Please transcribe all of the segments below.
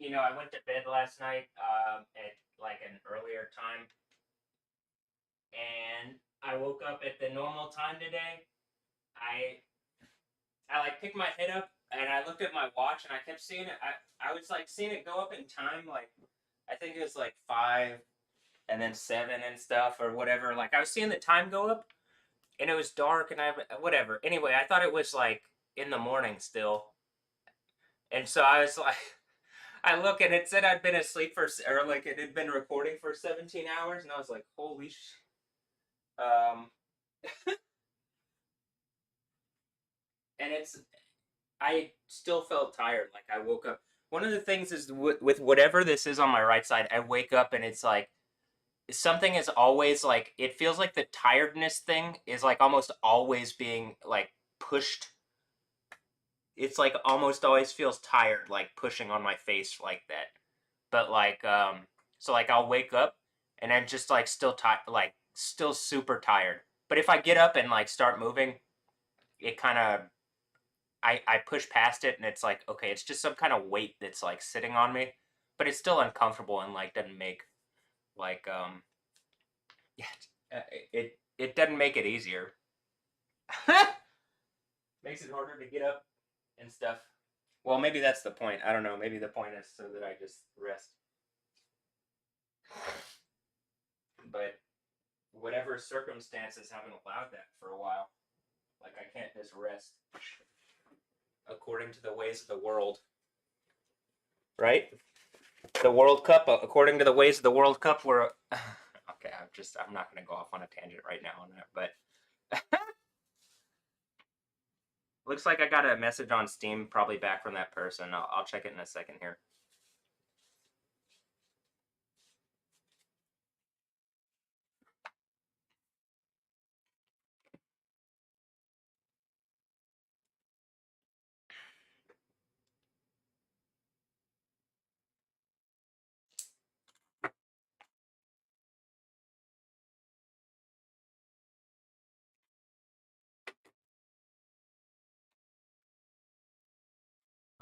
I went to bed last night at like an earlier time, and I woke up at the normal time today. I I like picked my head up and I looked at my watch and I kept seeing it. I was like seeing it go up in time. Like I think it was like 5 and then 7 and stuff or whatever. Like I was seeing the time go up and it was dark and I whatever. Anyway, I thought it was like in the morning still, and so I was like. I look and it said I'd been asleep or like it had been recording for 17 hours, and I was like, holy um, and I still felt tired. Like I woke up. One of the things is with whatever this is on my right side, I wake up and it's like something is always like, it feels like the tiredness thing is like almost always being like pushed. It's like almost always feels tired, like pushing on my face like that. But like, so like I'll wake up and I'm just like still tired, like still super tired. But if I get up and like start moving, it kind of I push past it and it's like, okay, it's just some kind of weight that's like sitting on me, but it's still uncomfortable and like doesn't make like yeah, it doesn't make it easier. Makes it harder to get up and stuff. Well, maybe that's the point. I don't know. Maybe the point is so that I just rest. But whatever circumstances haven't allowed that for a while. Like I can't just rest according to the ways of the world, right? The World Cup, according to the ways of the World Cup, we're okay. I'm not going to go off on a tangent right now on that, but looks like I got a message on Steam, probably back from that person. I'll check it in a second here.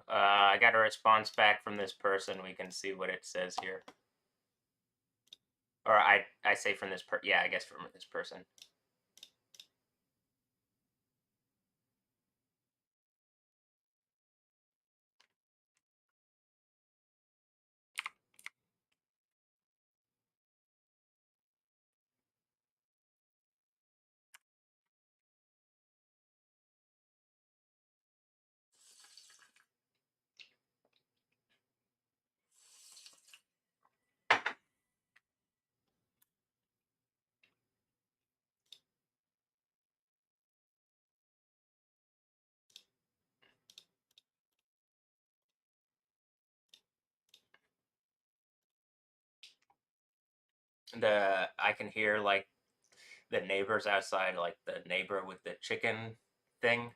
I got a response back from this person. We can see what it says here, or I say from this yeah, I guess from this person. I can hear like the neighbors outside, like the neighbor with the chicken thing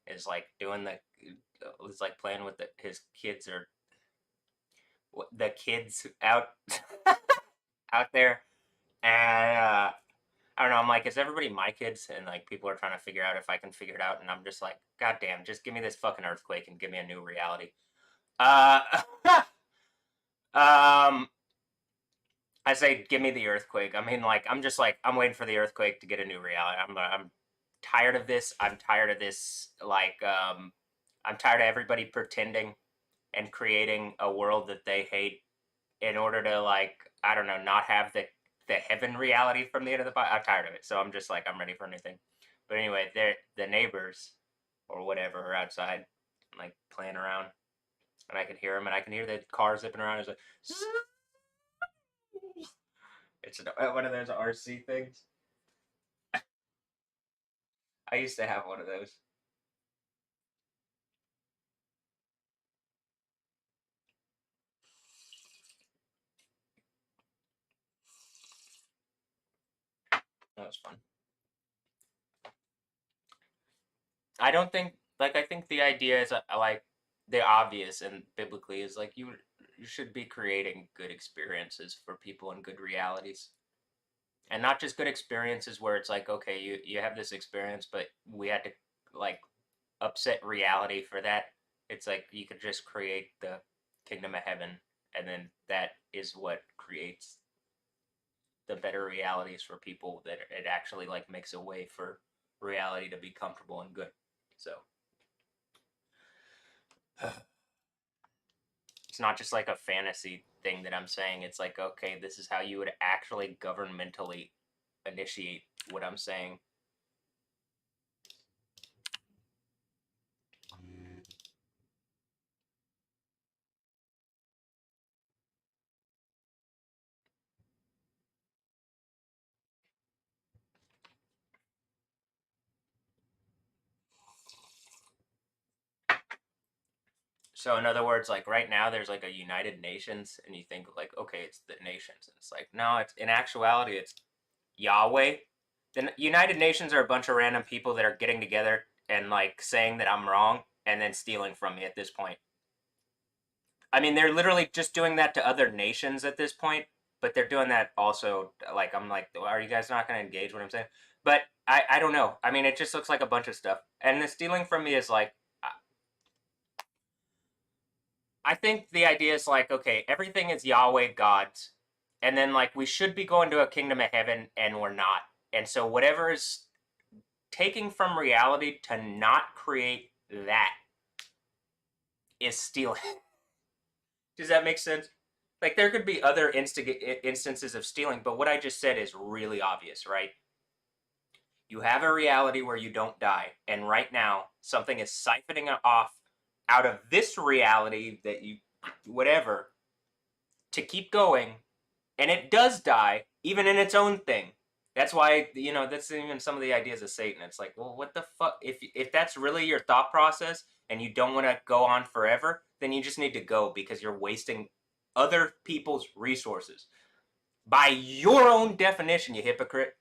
is like doing the is like playing with his kids or the kids out out there, and I don't know. I'm like, is everybody my kids? And like people are trying to figure out if I can figure it out, and I'm just like, God damn, just give me this fucking earthquake and give me a new reality. Uh, um, I say, give me the earthquake. I mean, like, I'm just like, I'm waiting for the earthquake to get a new reality. I'm tired of this. I'm tired of this. Like, I'm tired of everybody pretending and creating a world that they hate in order to like, I don't know, not have the heaven reality from the end of the Bible. I'm tired of it. So I'm just like, I'm ready for a new thing. But anyway, they're the neighbors or whatever are outside, like playing around, and I can hear them, and I can hear the car zipping around. It's like, it's one of those RC things. I used to have one of those. That was fun. I don't think like I think the idea is like the obvious and biblically is like you should be creating good experiences for people and good realities. And not just good experiences where it's like, okay, you have this experience, but we had to like upset reality for that. It's like you could just create kingdom of heaven, and then that is what creates the better realities for people, that it actually like makes a way for reality to be comfortable and good. So it's not just like a fantasy thing that I'm saying. It's like, okay, this is how you would actually governmentally initiate what I'm saying. So in other words, like right now there's like a United Nations, and you think like, okay, it's the nations. And it's like, no, it's in actuality it's Yahweh. The United Nations are a bunch of random people that are getting together and like saying that I'm wrong and then stealing from me at this point. I mean, they're literally just doing that to other nations at this point, but they're doing that also. Like, I'm like, are you guys not going to engage what I'm saying? But I don't know. I mean, it just looks like a bunch of stuff. And the stealing from me is like, I think the idea is like, okay, everything is Yahweh God's, and then like we should be going to a kingdom of heaven, and we're not. And so whatever is taking from reality to not create that is stealing. Does that make sense? Like there could be other instances of stealing, but what I just said is really obvious, right? You have a reality where you don't die, and right now something is siphoning off out of this reality that you whatever to keep going, and it does die even in its own thing. That's why, that's even some of the ideas of Satan. It's like, well, what the fuck, if that's really your thought process and you don't want to go on forever, then you just need to go, because you're wasting other people's resources by your own definition, you hypocrite.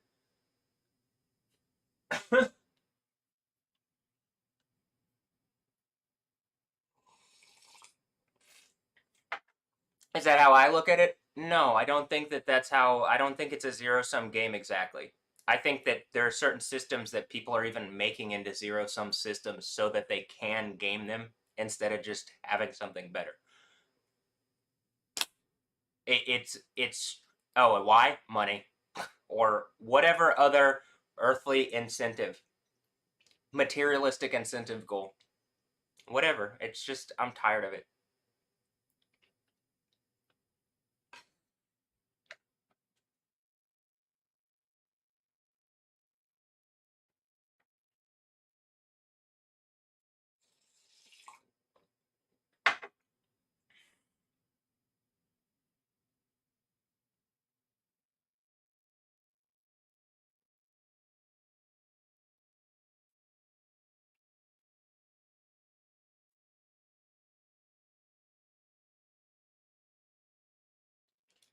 Is that how I look at it? No, I don't think that that's how. I don't think it's a zero sum game exactly. I think that there are certain systems that people are even making into zero sum systems so that they can game them instead of just having something better. It's oh, why? Money or whatever other earthly incentive, materialistic incentive goal, whatever. It's just I'm tired of it.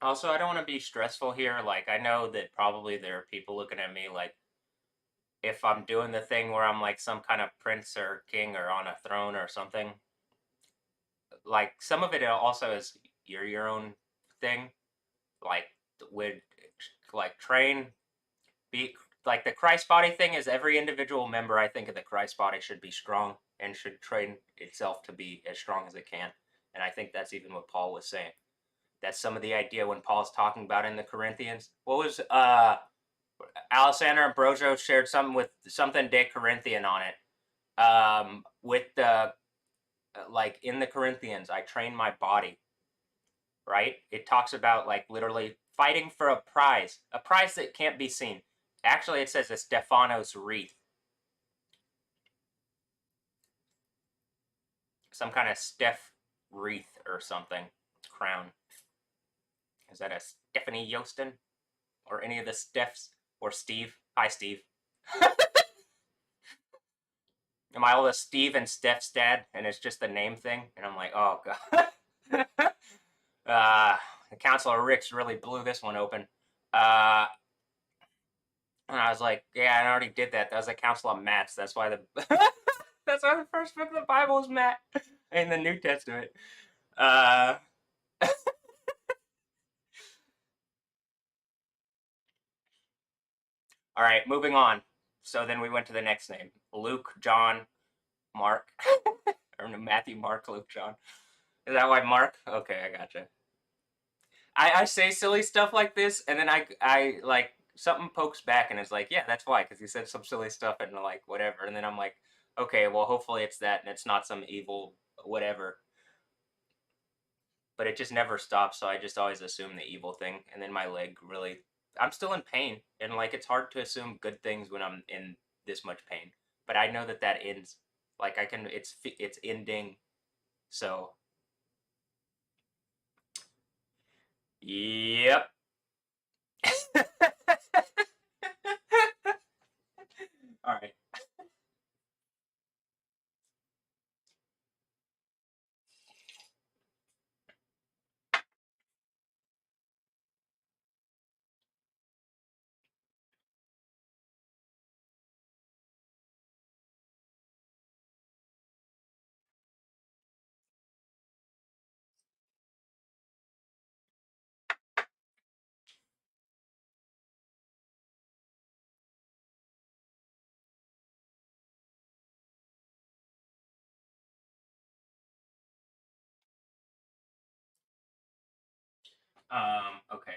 Also, I don't want to be stressful here. Like, I know that probably there are people looking at me like, if I'm doing the thing where I'm like some kind of prince or king or on a throne or something, like some of it also is you're your own thing. Like, would like train be like the Christ body thing is every individual member, I think, of the Christ body should be strong and should train itself to be as strong as it can. And I think that's even what Paul was saying. That's some of the idea when Paul's talking about in the Corinthians. What was Alexander Ambrosio shared something with something De Corinthian on it. With the like in the Corinthians, I train my body, right? It talks about like literally fighting for a prize that can't be seen. Actually, it says a Stephanos wreath, some kind of Steph wreath or something, crown. Is that a Stephanie Yostin or any of the Stephs or Steve? Hi, Steve. My oldest Steve and Steph's dad, and it's just the name thing, and I'm like, oh god. The Council of Ricks really blew this one open. And I was like, yeah, I already did that. That was the Council of Matts. That's why the that's why the first book of the Bible is Matt in the New Testament. Uh, all right, moving on. So then we went to the next name: Luke, John, Mark, or Matthew, Mark, Luke, John. Is that why Mark? Okay, I gotcha. I say silly stuff like this, and then I like something pokes back, and it's like, yeah, that's why, because you said some silly stuff and like whatever, and then I'm like, okay, well, hopefully it's that, and it's not some evil whatever. But it just never stops, so I just always assume the evil thing, and then my leg really, I'm still in pain, and like it's hard to assume good things when I'm in this much pain. But I know that that ends, like I can, it's ending, so yep. All right. Okay.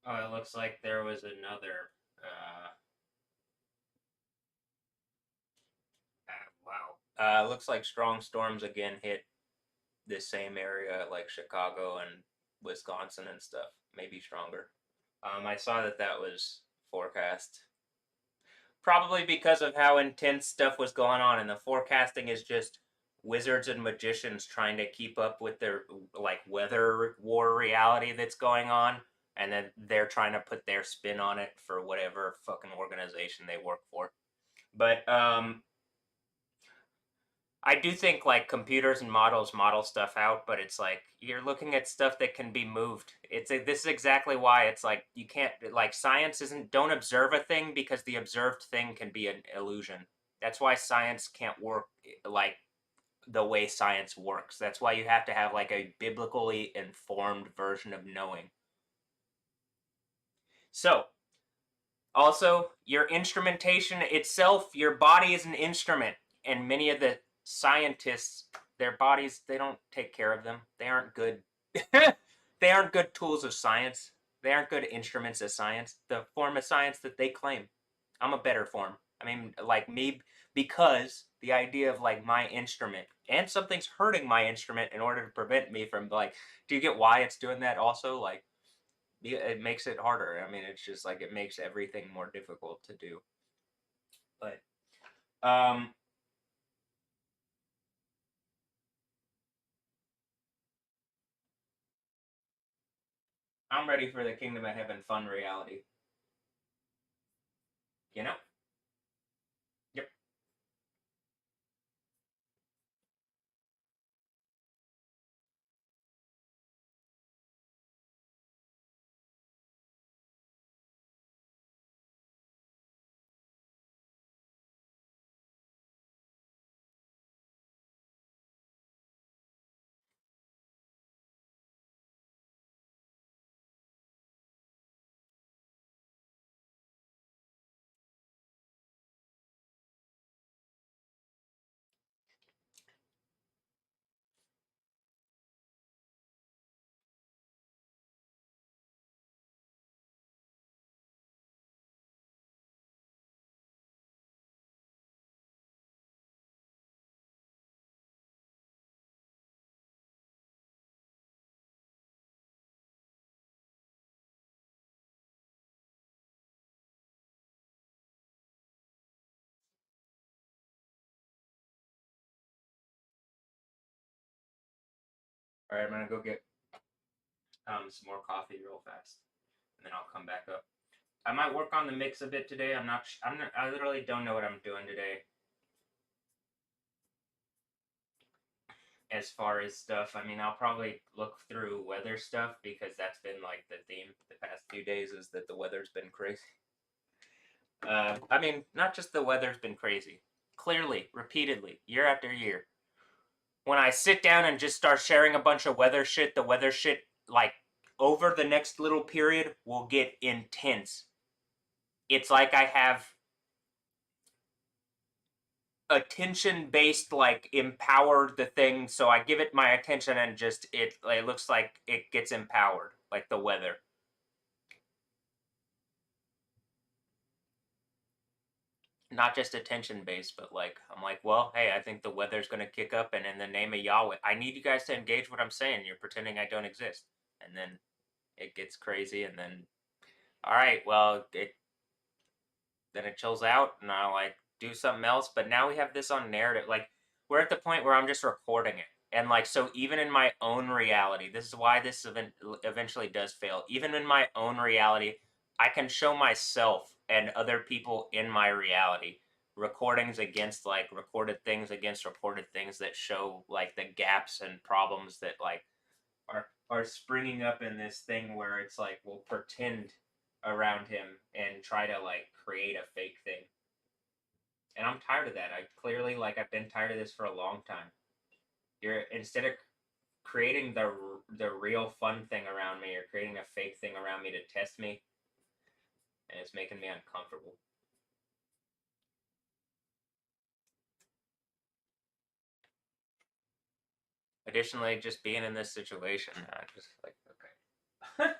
Oh, it looks like there was another. Wow. Looks like strong storms again hit this same area, like Chicago and Wisconsin and stuff. Maybe stronger. I saw that that was forecast. Probably because of how intense stuff was going on, and the forecasting is just wizards and magicians trying to keep up with their like weather war reality that's going on, and then they're trying to put their spin on it for whatever fucking organization they work for. But I do think like computers and models model stuff out, but it's like you're looking at stuff that can be moved. This is exactly why it's like you can't like science isn't don't observe a thing because the observed thing can be an illusion. That's why science can't work like the way science works. That's why you have to have like a biblically informed version of knowing. So, also, your instrumentation itself, your body is an instrument, and many of the scientists, their bodies, they don't take care of them. They aren't good. They aren't good tools of science. They aren't good instruments of science. The form of science that they claim. I'm a better form. I mean, like me, because the idea of like my instrument and something's hurting my instrument in order to prevent me from like, do you get why it's doing that also? Like, it makes it harder. I mean, it's just like it makes everything more difficult to do. But um, I'm ready for the Kingdom of Heaven fun reality. You know? Yep. All right, I'm gonna go get some more coffee real fast, and then I'll come back up. I might work on the mix a bit today. I'm not. I'm not. I literally don't know what I'm doing today as far as stuff. I mean, I'll probably look through weather stuff because that's been like the theme the past few days is that the weather's been crazy. I mean, not just the weather's been crazy. Clearly, repeatedly, year after year. When I sit down and just start sharing a bunch of weather shit, the weather shit, like, over the next little period will get intense. It's like I have attention based, like, empowered the thing, so I give it my attention and just, it looks like it gets empowered, like the weather. Not just attention based, but like I'm like, well, hey, I think the weather's gonna kick up, and in the name of Yahweh, I need you guys to engage what I'm saying. You're pretending I don't exist, and then it gets crazy, and then all right, well, then it chills out, and I like do something else. But now we have this on narrative. Like we're at the point where I'm just recording it, and like so, even in my own reality, this is why this event eventually does fail. Even in my own reality, I can show myself and other people in my reality recordings against like recorded things that show like the gaps and problems that like are springing up in this thing where it's like we'll pretend around him and try to like create a fake thing. And I'm tired of that. I clearly like I've been tired of this for a long time. You're instead of creating the real fun thing around me, you're creating a fake thing around me to test me, and it's making me uncomfortable. Additionally, just being in this situation, I just like okay.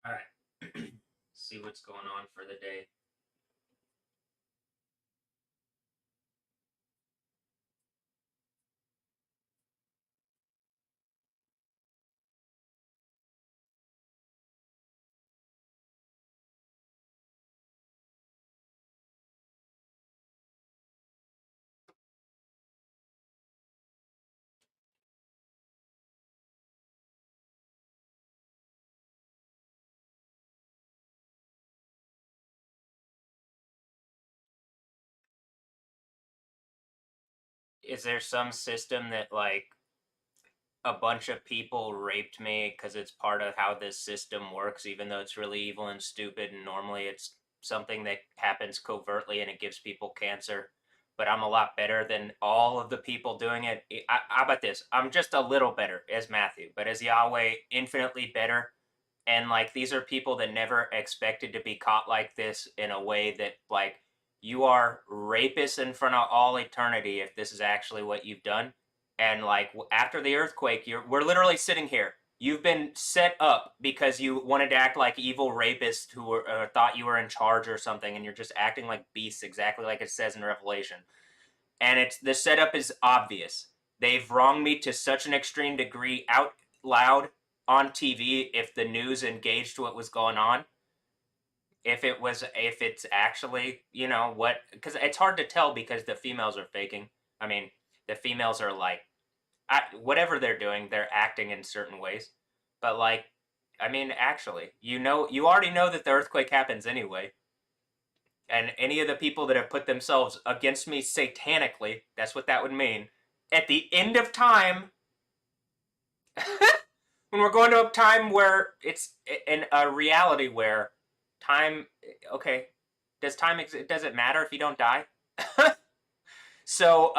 All right. See what's going on for the day. Is there some system that like a bunch of people raped me because it's part of how this system works, even though it's really evil and stupid, and normally it's something that happens covertly and it gives people cancer? But I'm a lot better than all of the people doing it. How about this? I'm just a little better as Matthew, but as Yahweh, infinitely better. And like these are people that never expected to be caught like this in a way that like you are rapists in front of all eternity if this is actually what you've done. And like after the earthquake, we're literally sitting here. You've been set up because you wanted to act like evil rapists who thought you were in charge or something, and you're just acting like beasts, exactly like it says in Revelation. And it's the setup is obvious. They've wronged me to such an extreme degree out loud on TV. If the news engaged what was going on, if it's actually what, because it's hard to tell because the females are faking. I mean, the females are like whatever they're doing, they're acting in certain ways. But like, I mean, actually, you already know that the earthquake happens anyway. And any of the people that have put themselves against me satanically, that's what that would mean. At the end of time, when we're going to a time where it's in a reality where time, okay, does it matter if you don't die? So,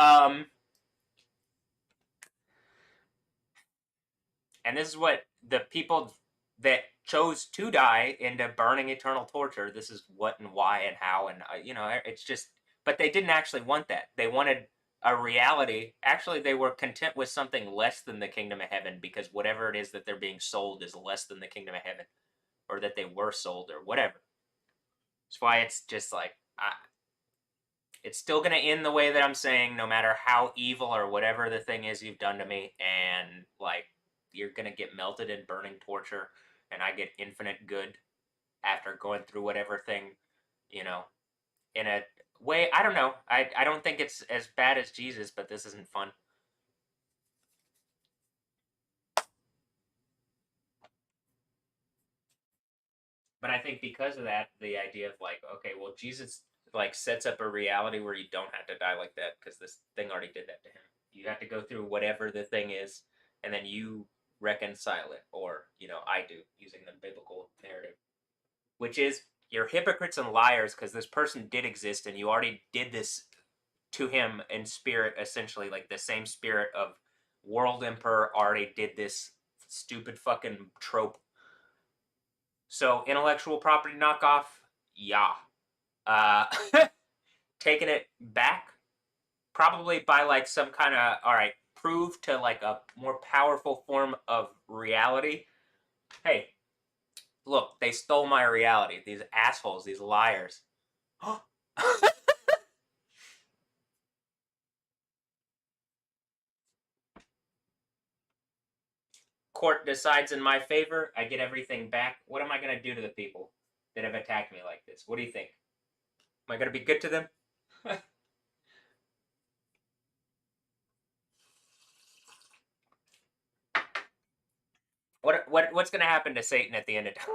and this is what the people that chose to die into burning eternal torture, this is what and why and how, and it's just, but they didn't actually want that. They wanted a reality. Actually, they were content with something less than the kingdom of heaven, because whatever it is that they're being sold is less than the kingdom of heaven, or that they were sold, or whatever. That's why it's just like it's still going to end the way that I'm saying, no matter how evil or whatever the thing is you've done to me. And like, you're going to get melted in burning torture, and I get infinite good after going through whatever thing, you know, in a way. I don't know. I don't think it's as bad as Jesus, but this isn't fun. But I think because of that, the idea of like, okay, well, Jesus like sets up a reality where you don't have to die like that because this thing already did that to him. You have to go through whatever the thing is, and then you reconcile it, or I do using the biblical narrative, which is you're hypocrites and liars because this person did exist, and you already did this to him in spirit, essentially, like the same spirit of World Emperor already did this stupid fucking trope. So intellectual property knockoff, yeah. Uh, taking it back, probably by like some kind of all right, prove to like a more powerful form of reality. Hey, look, they stole my reality. These assholes, these liars. Court decides in my favor. I get everything back. What am I gonna do to the people that have attacked me like this? What do you think? Am I gonna be good to them? What's gonna happen to Satan at the end of time?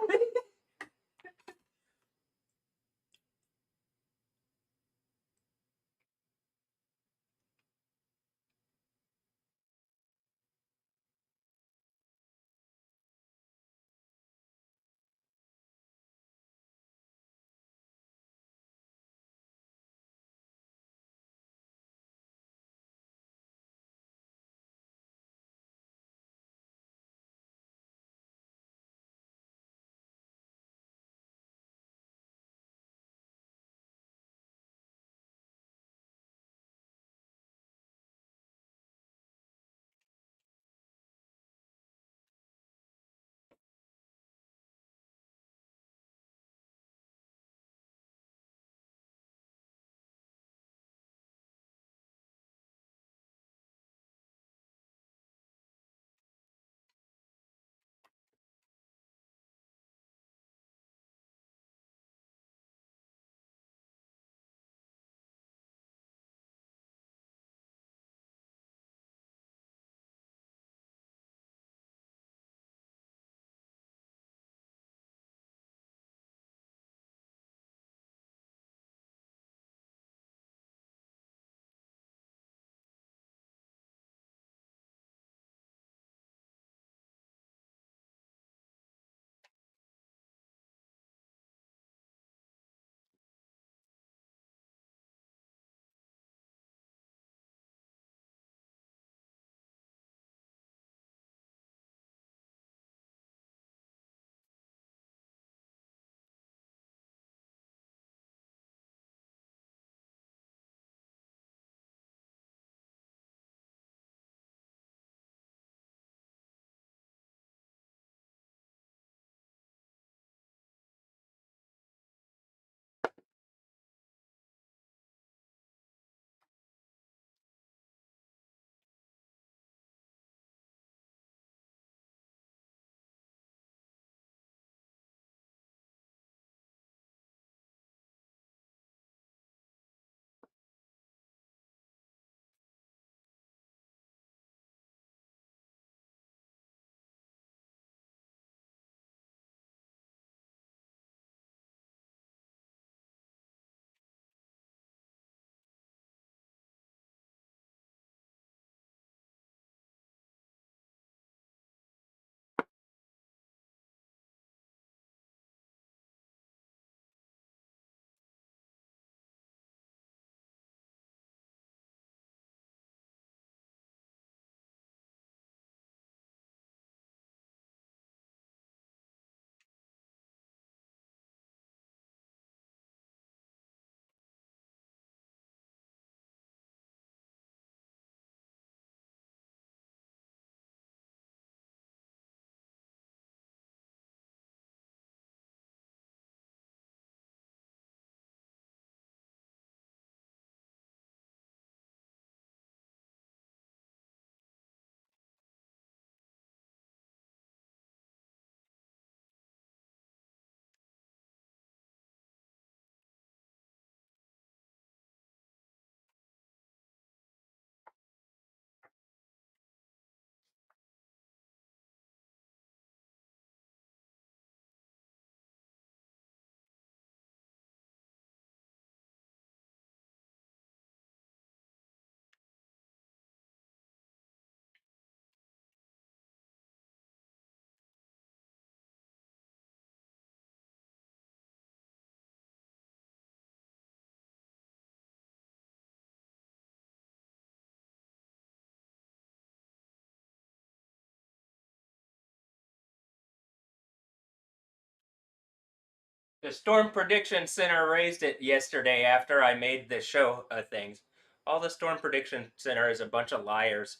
The Storm Prediction Center raised it yesterday after I made the show things. All the Storm Prediction Center is a bunch of liars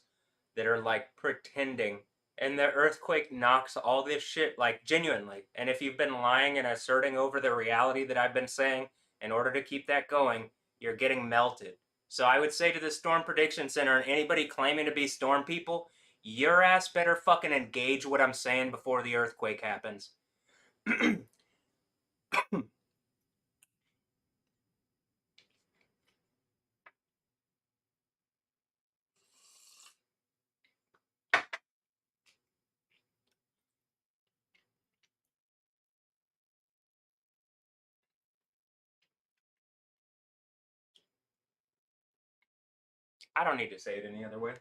that are like pretending. And the earthquake knocks all this shit like genuinely. And if you've been lying and asserting over the reality that I've been saying, in order to keep that going, you're getting melted. So I would say to the Storm Prediction Center and anybody claiming to be storm people, your ass better fucking engage what I'm saying before the earthquake happens. I don't need to say it any other way.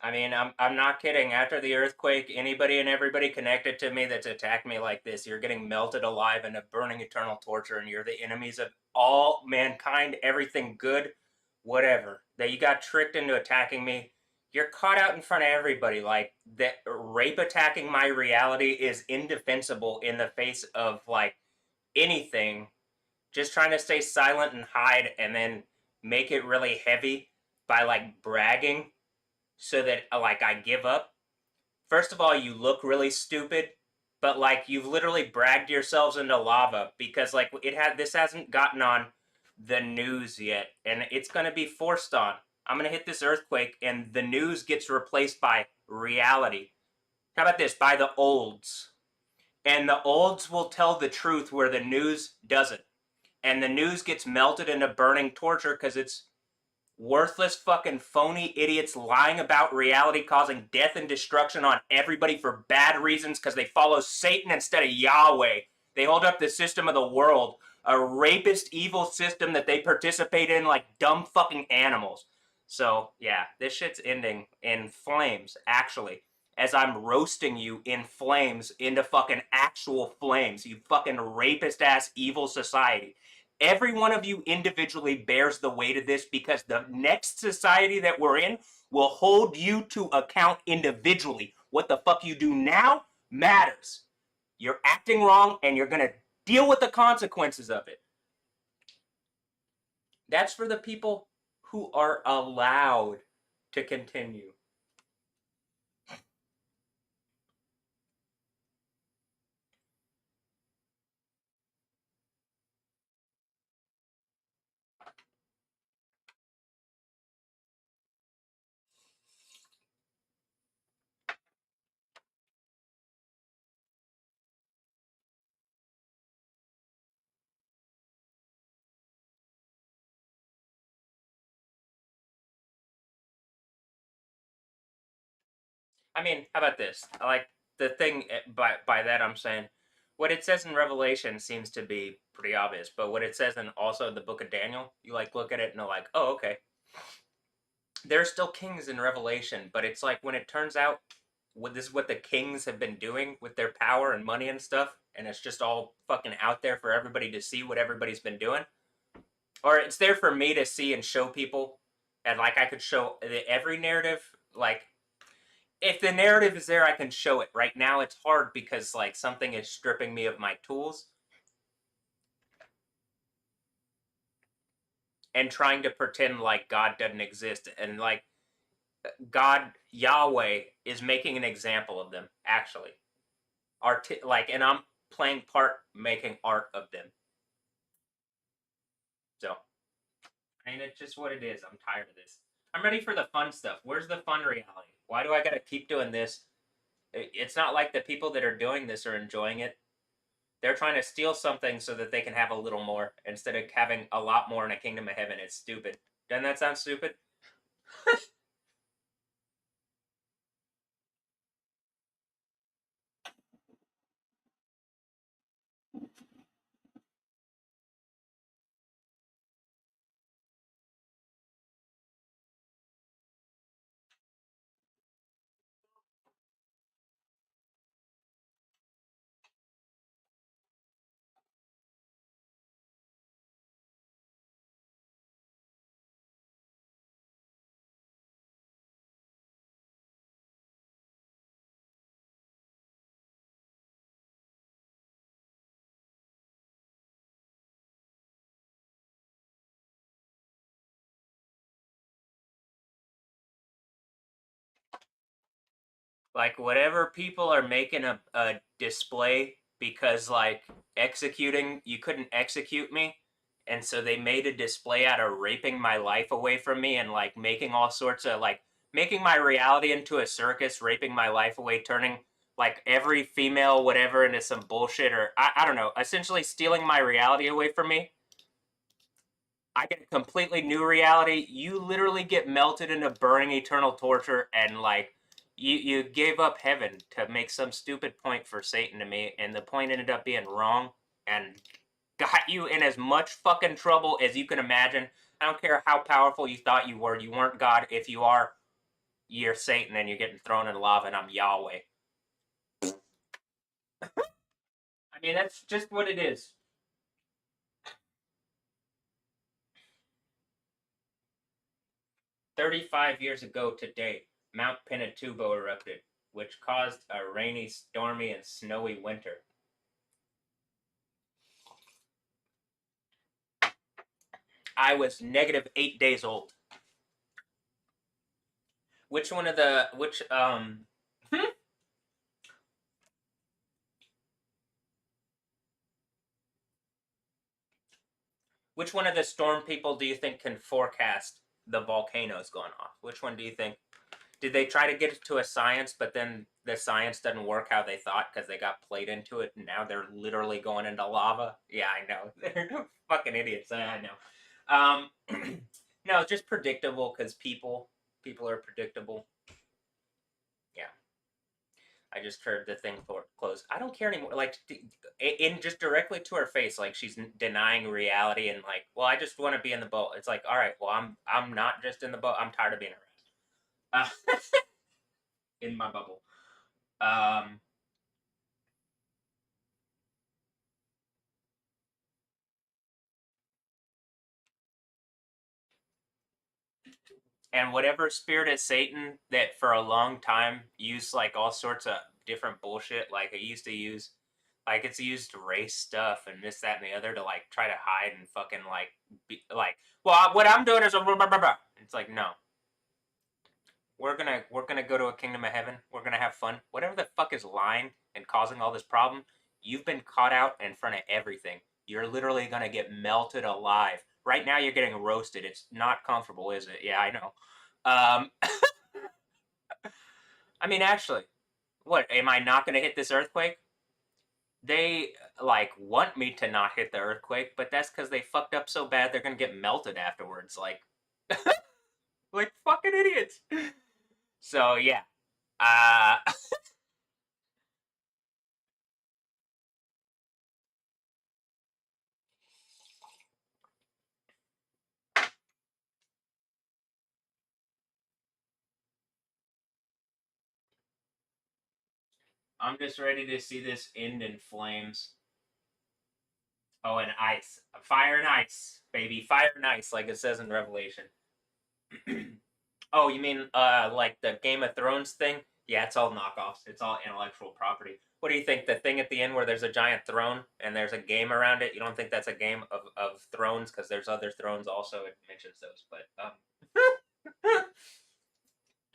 I mean, I'm not kidding. After the earthquake, anybody and everybody connected to me that's attacked me like this, you're getting melted alive into burning eternal torture, and you're the enemies of all mankind, everything good, whatever. That you got tricked into attacking me. You're caught out in front of everybody. Like that rape attacking my reality is indefensible in the face of like anything. Just trying to stay silent and hide and then make it really heavy by like bragging so that like I give up. First of all, you look really stupid, but like you've literally bragged yourselves into lava because like this hasn't gotten on the news yet, and it's gonna be forced on. I'm gonna hit this earthquake, and the news gets replaced by reality. How about this? By the olds, and the olds will tell the truth where the news doesn't, and the news gets melted into burning torture because it's worthless fucking phony idiots lying about reality, causing death and destruction on everybody for bad reasons because they follow Satan instead of Yahweh. They hold up the system of the world, a rapist, evil system that they participate in like dumb fucking animals. So, yeah, this shit's ending in flames, actually, as I'm roasting you in flames into fucking actual flames, you fucking rapist ass evil society. Every one of you individually bears the weight of this because the next society that we're in will hold you to account individually. What the fuck you do now matters. You're acting wrong and you're gonna deal with the consequences of it. That's for the people who are allowed to continue. I mean, how about this? I like the thing by that I'm saying what it says in Revelation seems to be pretty obvious, but what it says in also the book of Daniel, you like look at it and are like, oh, okay. There are still kings in Revelation, but it's like when it turns out this is what the kings have been doing with their power and money and stuff, and it's just all fucking out there for everybody to see what everybody's been doing. Or it's there for me to see and show people, and like I could show every narrative, like if the narrative is there, I can show it. Right now, it's hard because like something is stripping me of my tools and trying to pretend like God doesn't exist. And like God Yahweh is making an example of them, actually. And I'm playing part making art of them. So, I mean, it's just what it is. I'm tired of this. I'm ready for the fun stuff. Where's the fun reality? Why do I gotta keep doing this? It's not like the people that are doing this are enjoying it. They're trying to steal something so that they can have a little more instead of having a lot more in a kingdom of heaven. It's stupid. Doesn't that sound stupid? Like whatever people are making a display because like executing you couldn't execute me, and so they made a display out of raping my life away from me and like making all sorts of like making my reality into a circus, raping my life away, turning like every female whatever into some bullshit, or I don't know, essentially stealing my reality away from me. I get a completely new reality. You literally get melted into burning eternal torture, and like you gave up heaven to make some stupid point for Satan to me, and the point ended up being wrong and got you in as much fucking trouble as you can imagine. I don't care how powerful you thought you were. You weren't God. If you are, you're Satan and you're getting thrown in lava, and I'm Yahweh. I mean, that's just what it is. 35 years ago today, Mount Pinatubo erupted, which caused a rainy, stormy, and snowy winter. I was -8 days old. Which one of the which one of the storm people do you think can forecast the volcanoes going off? Which one do you think? Did they try to get it to a science, but then the science doesn't work how they thought because they got played into it, and now they're literally going into lava? Yeah, I know. They're fucking idiots. I know. No, it's just predictable because people are predictable. Yeah. I just heard the thing for close. I don't care anymore. Like in just directly to her face, like she's denying reality and like, well, I just want to be in the boat. It's like, all right, well, I'm not just in the boat. I'm tired of being around. In my bubble. Um, and whatever spirit is Satan that for a long time used like all sorts of different bullshit. Like it used to use, like it's used race stuff and this, that, and the other to like try to hide and fucking like be like, well, what I'm doing is a blah, blah, blah, blah. It's like no, we're gonna go to a kingdom of heaven. We're gonna have fun. Whatever the fuck is lying and causing all this problem, you've been caught out in front of everything. You're literally gonna get melted alive. Right now, you're getting roasted. It's not comfortable, is it? Yeah, I know. Um, I mean, actually, what am I not gonna hit this earthquake? They like want me to not hit the earthquake, but that's because they fucked up so bad they're gonna get melted afterwards. Like fucking idiots. So yeah. Uh I'm just ready to see this end in flames. Oh, and ice. Fire and ice, baby. Fire and ice, like it says in Revelation. Oh, you mean like the Game of Thrones thing? Yeah, it's all knockoffs. It's all intellectual property. What do you think? The thing at the end where there's a giant throne and there's a game around it, you don't think that's a game of thrones? Because there's other thrones also. It mentions those, but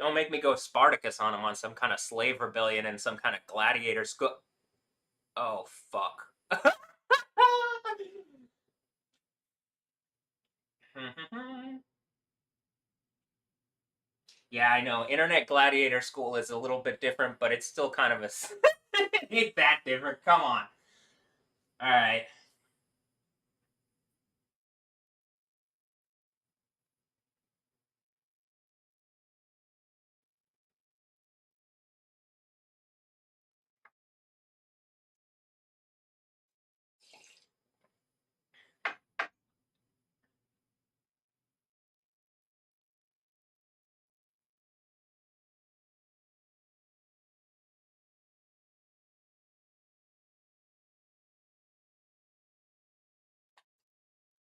Don't make me go Spartacus on him on some kind of slave rebellion and some kind of gladiator school. Oh, fuck. Yeah, I know. Internet Gladiator School is a little bit different, but it's still kind of a. It ain't that different. Come on. All right.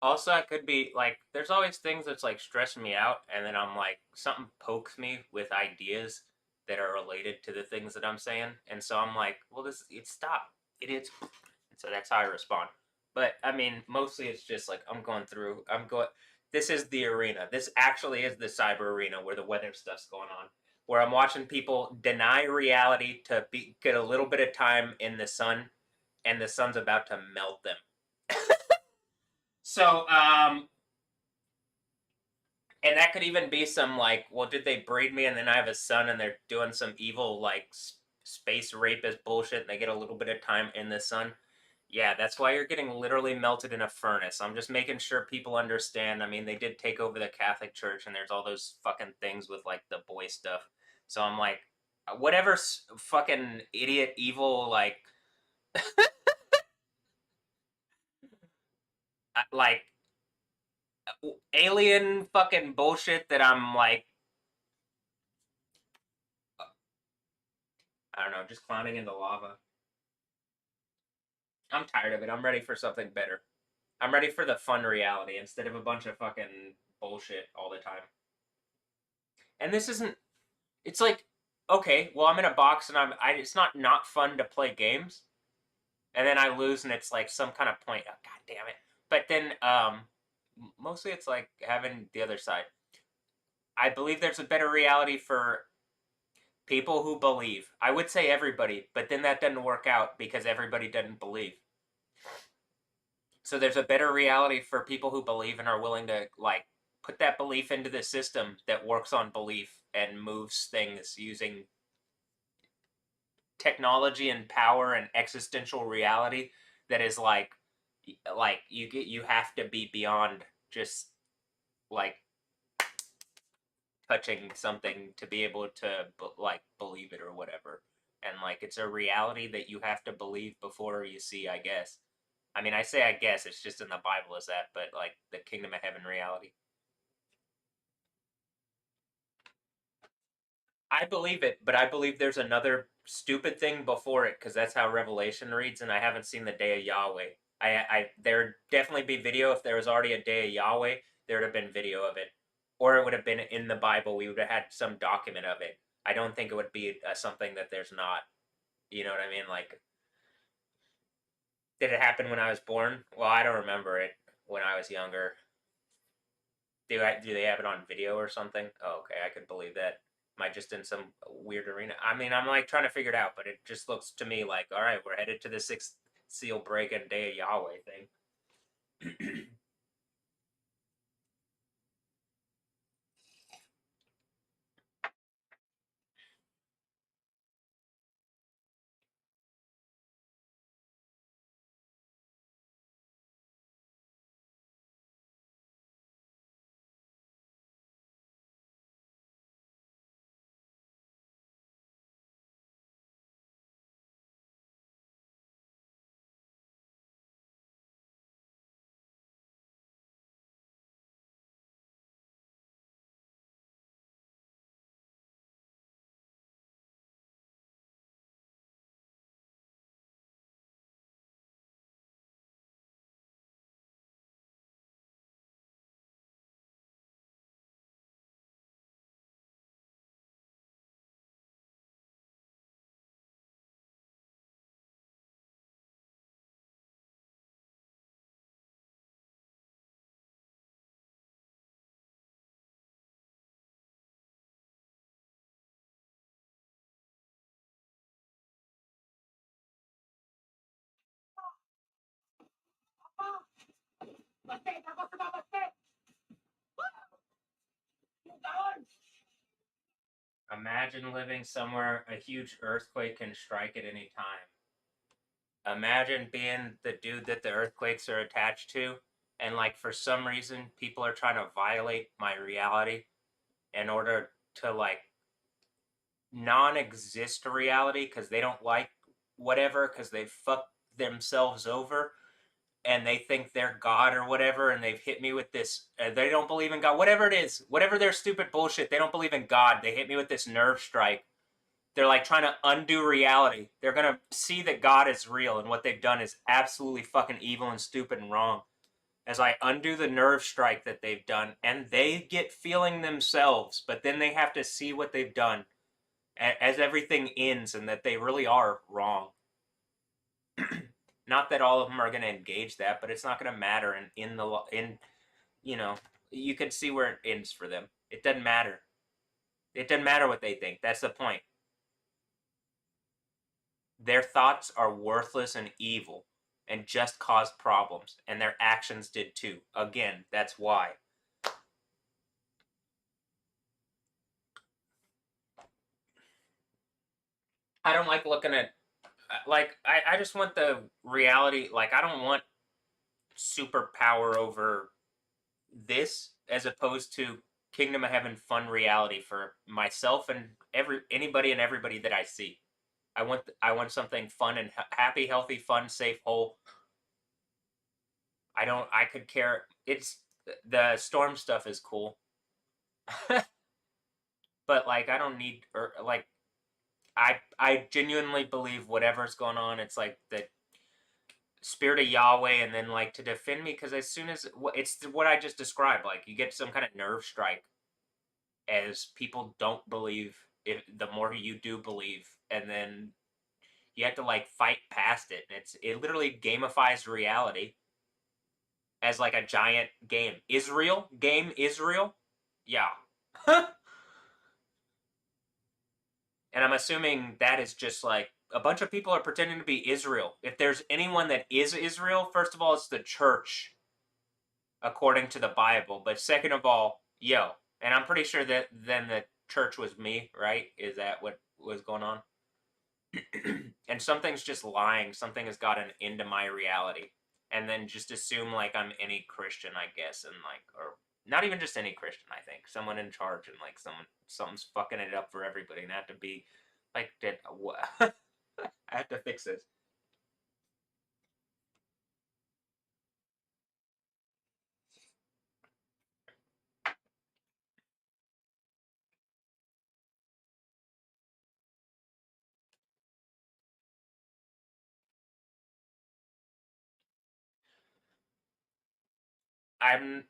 Also, I could be like, there's always things that's like stressing me out, and then I'm like, something pokes me with ideas that are related to the things that I'm saying, and so I'm like, well, it stop, idiots. And so that's how I respond. But I mean, mostly it's just like I'm going. This is the arena. This actually is the cyber arena where the weather stuff's going on. Where I'm watching people deny reality to get a little bit of time in the sun, and the sun's about to melt them. So, and that could even be some like, well, did they breed me and then I have a son and they're doing some evil like space rapist bullshit and they get a little bit of time in the sun? Yeah, that's why you're getting literally melted in a furnace. I'm just making sure people understand. I mean, they did take over the Catholic Church and there's all those fucking things with like the boy stuff. So I'm like, whatever fucking idiot evil like alien fucking bullshit that I'm like, I don't know, just climbing into lava. I'm tired of it. I'm ready for something better. I'm ready for the fun reality instead of a bunch of fucking bullshit all the time. And this isn't. It's like, okay, well, I'm in a box and it's not fun to play games, and then I lose and it's like some kind of point. Oh, God damn it! But then, mostly it's like having the other side. I believe there's a better reality for people who believe. I would say everybody, but then that doesn't work out because everybody doesn't believe. So there's a better reality for people who believe and are willing to like put that belief into the system that works on belief and moves things using technology and power and existential reality that is like you have to be beyond just like touching something to be able to like believe it or whatever. And like it's a reality that you have to believe before you see, I guess. I mean, I say I guess it's just in the Bible as that, but like the kingdom of heaven reality. I believe it, but I believe there's another stupid thing before it because that's how Revelation reads, and I haven't seen the day of Yahweh. There'd definitely be video if there was already a day of Yahweh. There'd have been video of it, or it would have been in the Bible. We would have had some document of it. I don't think it would be something that there's not. You know what I mean? Like, did it happen when I was born? Well, I don't remember it when I was younger. Do they have it on video or something? Oh, okay, I could believe that. Am I just in some weird arena? I mean, I'm like trying to figure it out, but it just looks to me like, all right, we're headed to the sixth seal break and day of Yahweh thing. Imagine living somewhere a huge earthquake can strike at any time. Imagine being the dude that the earthquakes are attached to, and like for some reason people are trying to violate my reality in order to like non-exist reality because they don't like whatever because they fucked themselves over and they think they're God or whatever, and they've hit me with this. They don't believe in God, whatever it is, whatever their stupid bullshit. They don't believe in God. They hit me with this nerve strike. They're like trying to undo reality. They're gonna see that God is real, and what they've done is absolutely fucking evil and stupid and wrong. As I undo the nerve strike that they've done, and they get feeling themselves, but then they have to see what they've done as everything ends and that they really are wrong. Not that all of them are going to engage that, but it's not going to matter. And in you know, you can see where it ends for them. It doesn't matter. It doesn't matter what they think. That's the point. Their thoughts are worthless and evil and just cause problems, and their actions did too. Again, that's why. I don't like looking at like I just want the reality. Like I don't want superpower over this as opposed to Kingdom of Heaven fun reality for myself and anybody and everybody that I see. I want something fun and happy, healthy, fun, safe, whole. I could care. It's the storm stuff is cool, but like I don't need or like I genuinely believe whatever's going on. It's like the spirit of Yahweh, and then like to defend me because as soon as it's what I just described, like you get some kind of nerve strike as people don't believe if the more you do believe, and then you have to like fight past it, and it literally gamifies reality as like a giant game. Israel, yeah. And I'm assuming that is just like a bunch of people are pretending to be Israel. If there's anyone that is Israel, first of all, it's the church according to the Bible. But second of all, yo, and I'm pretty sure that then the church was me, right? Is that what was going on? And something's just lying. Something has gotten into my reality, and then just assume like I'm any Christian, I guess, and like, or not even just any Christian. I think someone in charge, and like something's fucking it up for everybody, and I have to be like, did what? I have to fix this.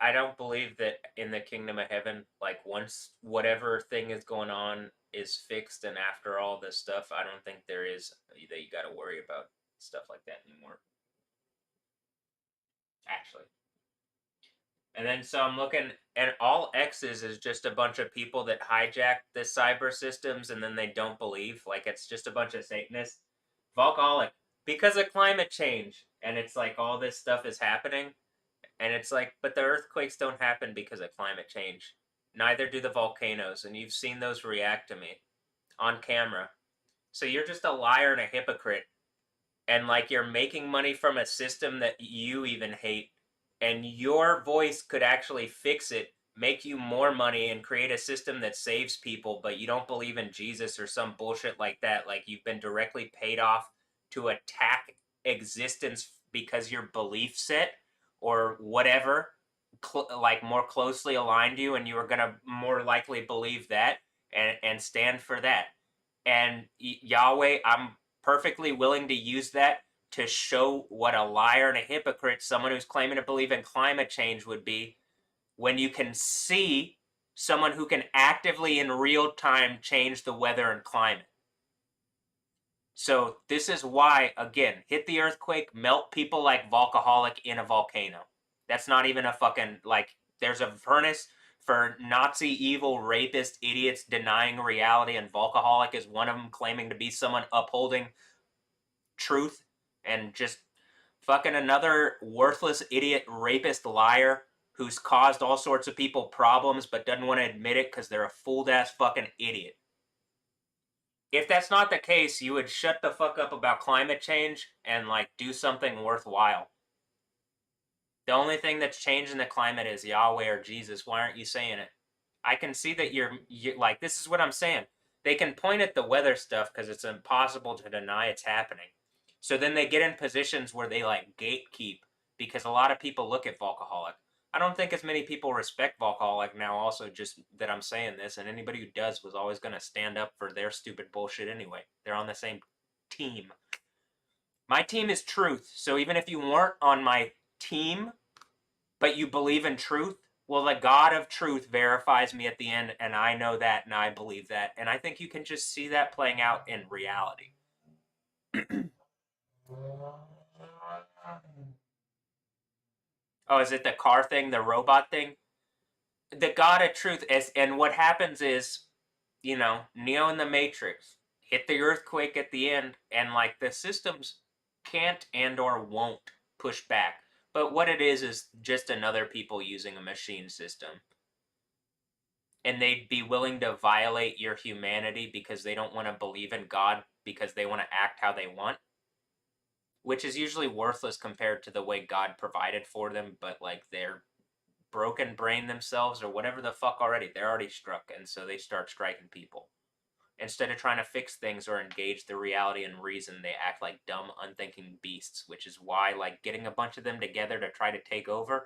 I don't believe that in the kingdom of heaven, like once whatever thing is going on is fixed, and after all this stuff, I don't think there is that you got to worry about stuff like that anymore. Actually. And then so I'm looking, and all X's is just a bunch of people that hijack the cyber systems and then they don't believe. Like it's just a bunch of Satanists. Volcaholic. Because of climate change. And it's like all this stuff is happening. And it's like, but the earthquakes don't happen because of climate change. Neither do the volcanoes. And you've seen those react to me on camera. So you're just a liar and a hypocrite, and like you're making money from a system that you even hate, and your voice could actually fix it, make you more money, and create a system that saves people, but you don't believe in Jesus or some bullshit like that. Like you've been directly paid off to attack existence because your belief set or whatever like more closely aligned you, and you were going to more likely believe that and stand for that. And Yahweh, I'm perfectly willing to use that to show what a liar and a hypocrite someone who's claiming to believe in climate change would be, when you can see someone who can actively in real time change the weather and climate. So this is why, again, hit the earthquake, melt people like Volcaholic in a volcano. That's not even a fucking, like, there's a furnace for Nazi evil rapist idiots denying reality, and Volcaholic is one of them, claiming to be someone upholding truth and just Fucking another worthless idiot rapist liar who's caused all sorts of people problems but doesn't want to admit it because they're a fooled ass fucking idiot. If that's not the case, you would shut the fuck up about climate change and like do something worthwhile. The only thing that's changing the climate is Yahweh or Jesus. Why aren't you saying it? I can see that you're like, this is what I'm saying. They can point at the weather stuff because it's impossible to deny it's happening. So then they get in positions where they like gatekeep because a lot of people look at Volcaholic. I don't think as many people respect Volcaholic now, also, just that I'm saying this, and anybody who does was always going to stand up for their stupid bullshit anyway. They're on the same team. My team is truth, so even if you weren't on my team, but you believe in truth, well, the God of truth verifies me at the end, and I know that, and I believe that. And I think you can just see that playing out in reality. Oh, is it the car thing, the robot thing? The God of truth is, and what happens is, Neo in the Matrix hit the earthquake at the end, and like the systems can't and or won't push back. But what it is just another people using a machine system. And they'd be willing to violate your humanity because they don't want to believe in God because they want to act how they want, which is usually worthless compared to the way God provided for them, but like they're broken brain themselves or whatever the fuck already. They're already struck, and so they start striking people. Instead of trying to fix things or engage the reality and reason, they act like dumb, unthinking beasts, which is why, like, getting a bunch of them together to try to take over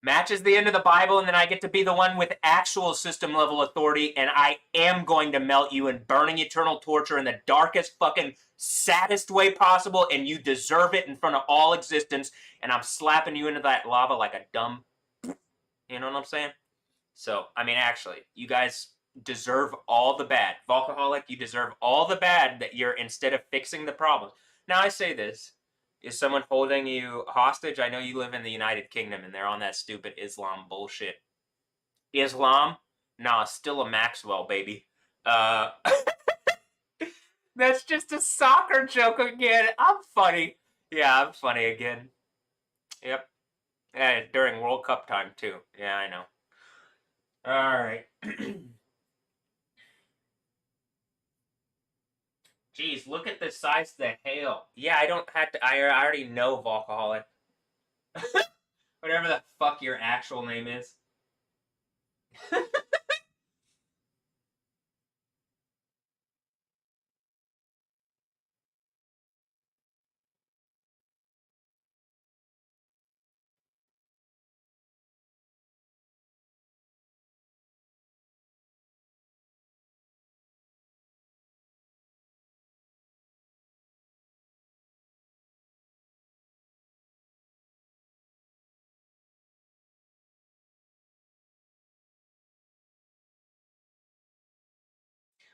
matches the end of the Bible, and then I get to be the one with actual system level authority, and I am going to melt you in burning eternal torture in the darkest, fucking, saddest way possible, and you deserve it in front of all existence, and I'm slapping you into that lava like a dumb. You know what I'm saying? So, I mean, actually, you guys deserve all the bad. Volcaholic, you deserve all the bad that you're, instead of fixing the problems. Now, I say this. Is someone holding you hostage? I know you live in the United Kingdom and they're on that stupid Islam bullshit. Islam? Nah, still a Maxwell, baby. Uh, that's just a soccer joke again. I'm funny. Yeah, I'm funny again. Yep. Yeah, during World Cup time, too. Yeah, I know. All right. Jeez, look at the size of the hail. Yeah, I don't have to. I already know Volcaholic. Whatever the fuck your actual name is.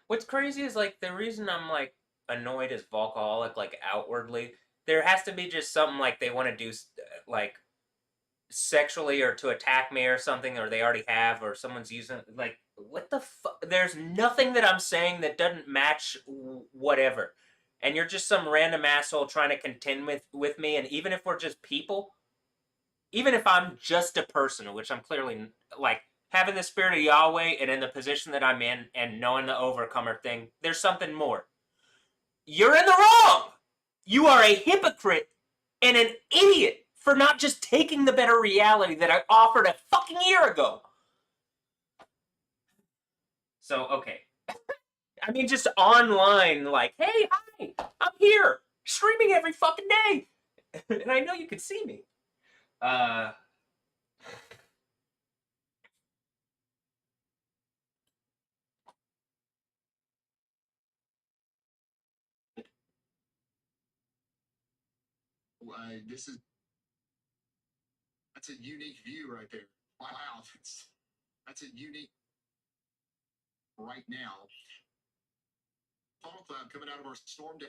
What's crazy is like the reason I'm like annoyed as Volcaholic, like outwardly, there has to be just something like they want to do, like sexually or to attack me or something, or they already have, or someone's using, like, what the fuck? There's nothing that I'm saying that doesn't match whatever. And you're just some random asshole trying to contend with me, and even if we're just people, even if I'm just a person, which I'm clearly, like, having the spirit of Yahweh and in the position that I'm in and knowing the overcomer thing, there's something more. You're in the wrong. You are a hypocrite and an idiot for not just taking the better reality that I offered a fucking year ago. So, okay. I mean, just online, like, hey, hi, I'm here, streaming every fucking day. And I know you can see me. Uh, this is that's a unique view right there. Wow, that's a unique right now. Funnel cloud coming out of our storm day.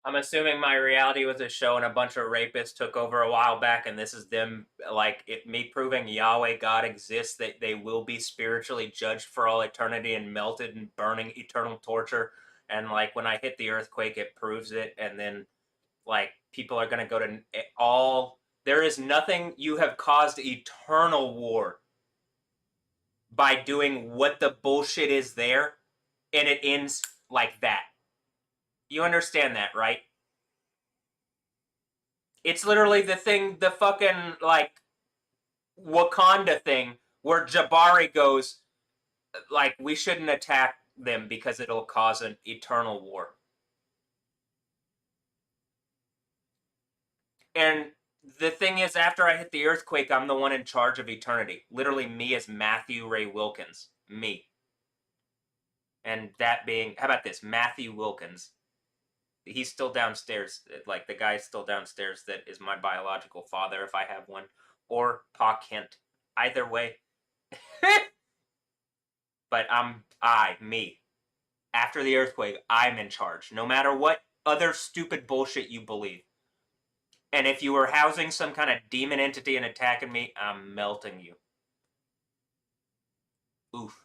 I'm assuming my reality was a show and a bunch of rapists took over a while back, and this is them, like, me proving Yahweh God exists, that they will be spiritually judged for all eternity and melted and burning eternal torture. And, like, when I hit the earthquake, it proves it. And then, like, people are going to go to all. There is nothing. You have caused eternal war by doing what the bullshit is there, and it ends like that. You understand that, right? It's literally the thing, the fucking, like, Wakanda thing where Jabari goes, like, we shouldn't attack them because it'll cause an eternal war. And the thing is, after I hit the earthquake, I'm the one in charge of eternity. Literally, me as Matthew Ray Wilkins. Me. And that being, how about this? Matthew Wilkins. He's still downstairs. Like, the guy's still downstairs that is my biological father, if I have one. Or Pa Kent. Either way. But me. After the earthquake, I'm in charge. No matter what other stupid bullshit you believe. And if you were housing some kind of demon entity and attacking me, I'm melting you. Oof.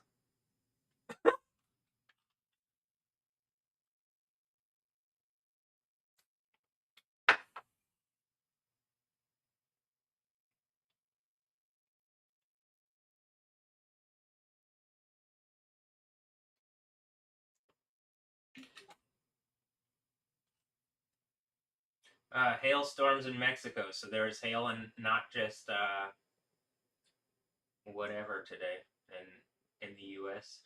Hailstorms in Mexico, so there's hail and not just whatever today in the U.S.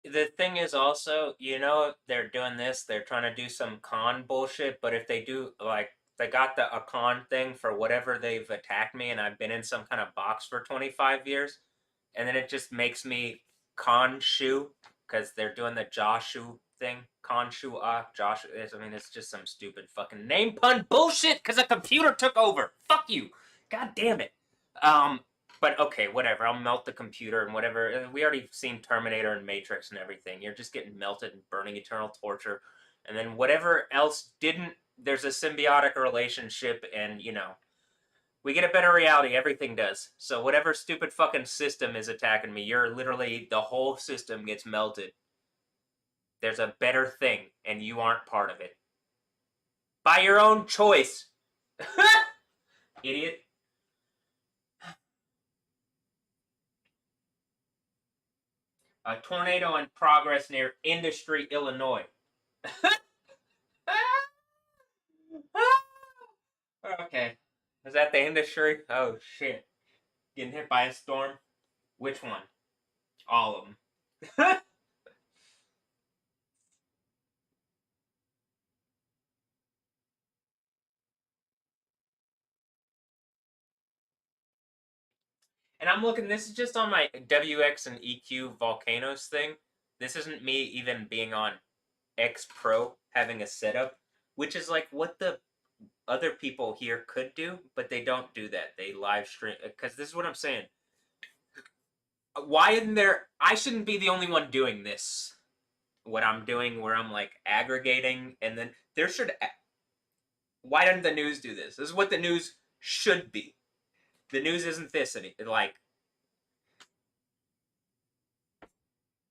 The thing is also, they're doing this, they're trying to do some con bullshit, but if they do, like, they got a con thing for whatever they've attacked me, and I've been in some kind of box for 25 years, and then it just makes me con shoe, because they're doing the Joshu thing. Con shu Josh. I mean, it's just some stupid fucking name pun bullshit, because a computer took over. Fuck you. God damn it. Um, but okay, whatever. I'll melt the computer and whatever. We already seen Terminator and Matrix and everything. You're just getting melted and burning eternal torture. And then whatever else didn't, there's a symbiotic relationship, and, we get a better reality. Everything does. So whatever stupid fucking system is attacking me, you're literally, the whole system gets melted. There's a better thing, and you aren't part of it. By your own choice. Idiot. A tornado in progress near Industry, Illinois. Okay. Is that the Industry? Oh, shit. Getting hit by a storm? Which one? All of them. And I'm looking, this is just on my WX and EQ Volcanoes thing. This isn't me even being on X Pro having a setup, which is like what the other people here could do, but they don't do that. They live stream, because this is what I'm saying. Why isn't there? I shouldn't be the only one doing this. What I'm doing, where I'm like aggregating, and then there should. Why didn't the news do this? This is what the news should be. The news isn't this any like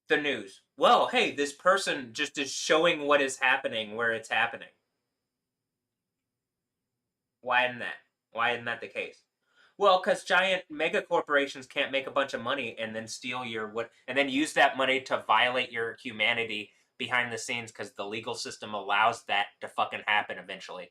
the news. Well, hey, this person just is showing what is happening where it's happening. Why isn't that? Why isn't that the case? Well, because giant mega corporations can't make a bunch of money and then steal your what, and then use that money to violate your humanity behind the scenes because the legal system allows that to fucking happen eventually.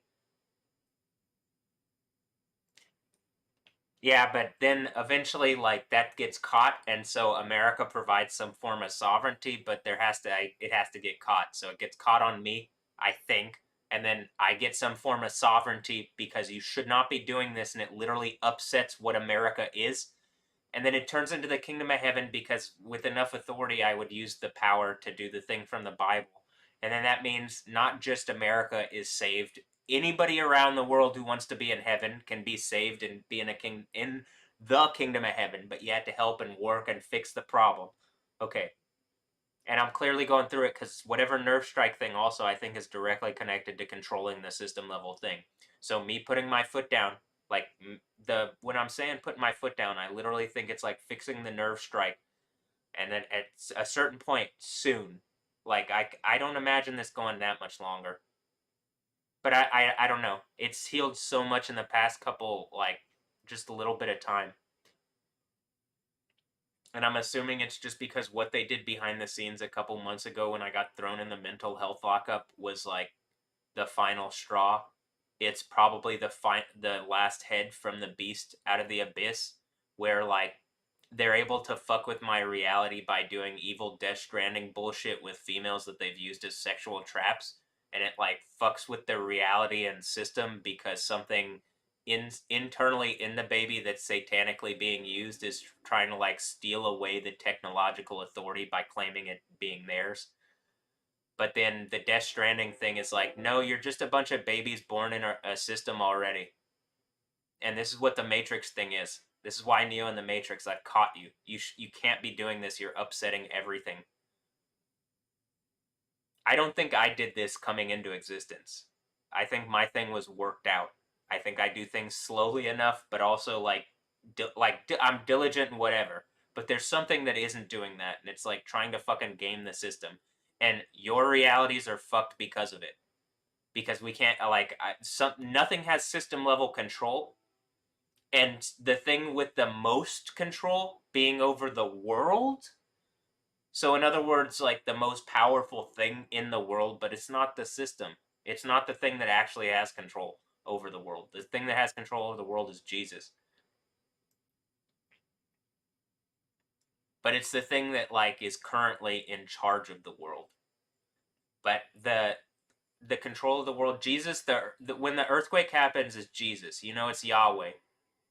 Yeah, but then eventually, like that gets caught, and so America provides some form of sovereignty, but it has to get caught. So it gets caught on me, I think, and then I get some form of sovereignty because you should not be doing this, and it literally upsets what America is. And then it turns into the kingdom of heaven because with enough authority, I would use the power to do the thing from the Bible. And then that means not just America is saved. Anybody around the world who wants to be in heaven can be saved and be in the kingdom of heaven, but you have to help and work and fix the problem. Okay. And I'm clearly going through it because whatever nerve strike thing also I think is directly connected to controlling the system level thing. So me putting my foot down, like the when I'm saying putting my foot down, I literally think it's like fixing the nerve strike, and then at a certain point soon, like I don't imagine this going that much longer. But I don't know. It's healed so much in the past couple like just a little bit of time. And I'm assuming it's just because what they did behind the scenes a couple months ago when I got thrown in the mental health lockup was like the final straw. It's probably the last head from the beast out of the abyss, where like they're able to fuck with my reality by doing evil Death Stranding bullshit with females that they've used as sexual traps, and it like fucks with their reality and system because something internally in the baby that's satanically being used is trying to like steal away the technological authority by claiming it being theirs. But then the Death Stranding thing is like, no, you're just a bunch of babies born in a system already. And this is what the Matrix thing is. This is why Neo in the Matrix, I've caught you. You can't be doing this. You're upsetting everything. I don't think I did this coming into existence. I think my thing was worked out. I think I do things slowly enough, but also I'm diligent and whatever. But there's something that isn't doing that, and it's like trying to fucking game the system. And your realities are fucked because of it. Because we can't nothing has system level control, and the thing with the most control being over the world. So in other words, like the most powerful thing in the world, but it's not the system. It's not the thing that actually has control over the world. The thing that has control over the world is Jesus. But it's the thing that like is currently in charge of the world. But the control of the world, Jesus, when the earthquake happens is Jesus. You know it's Yahweh.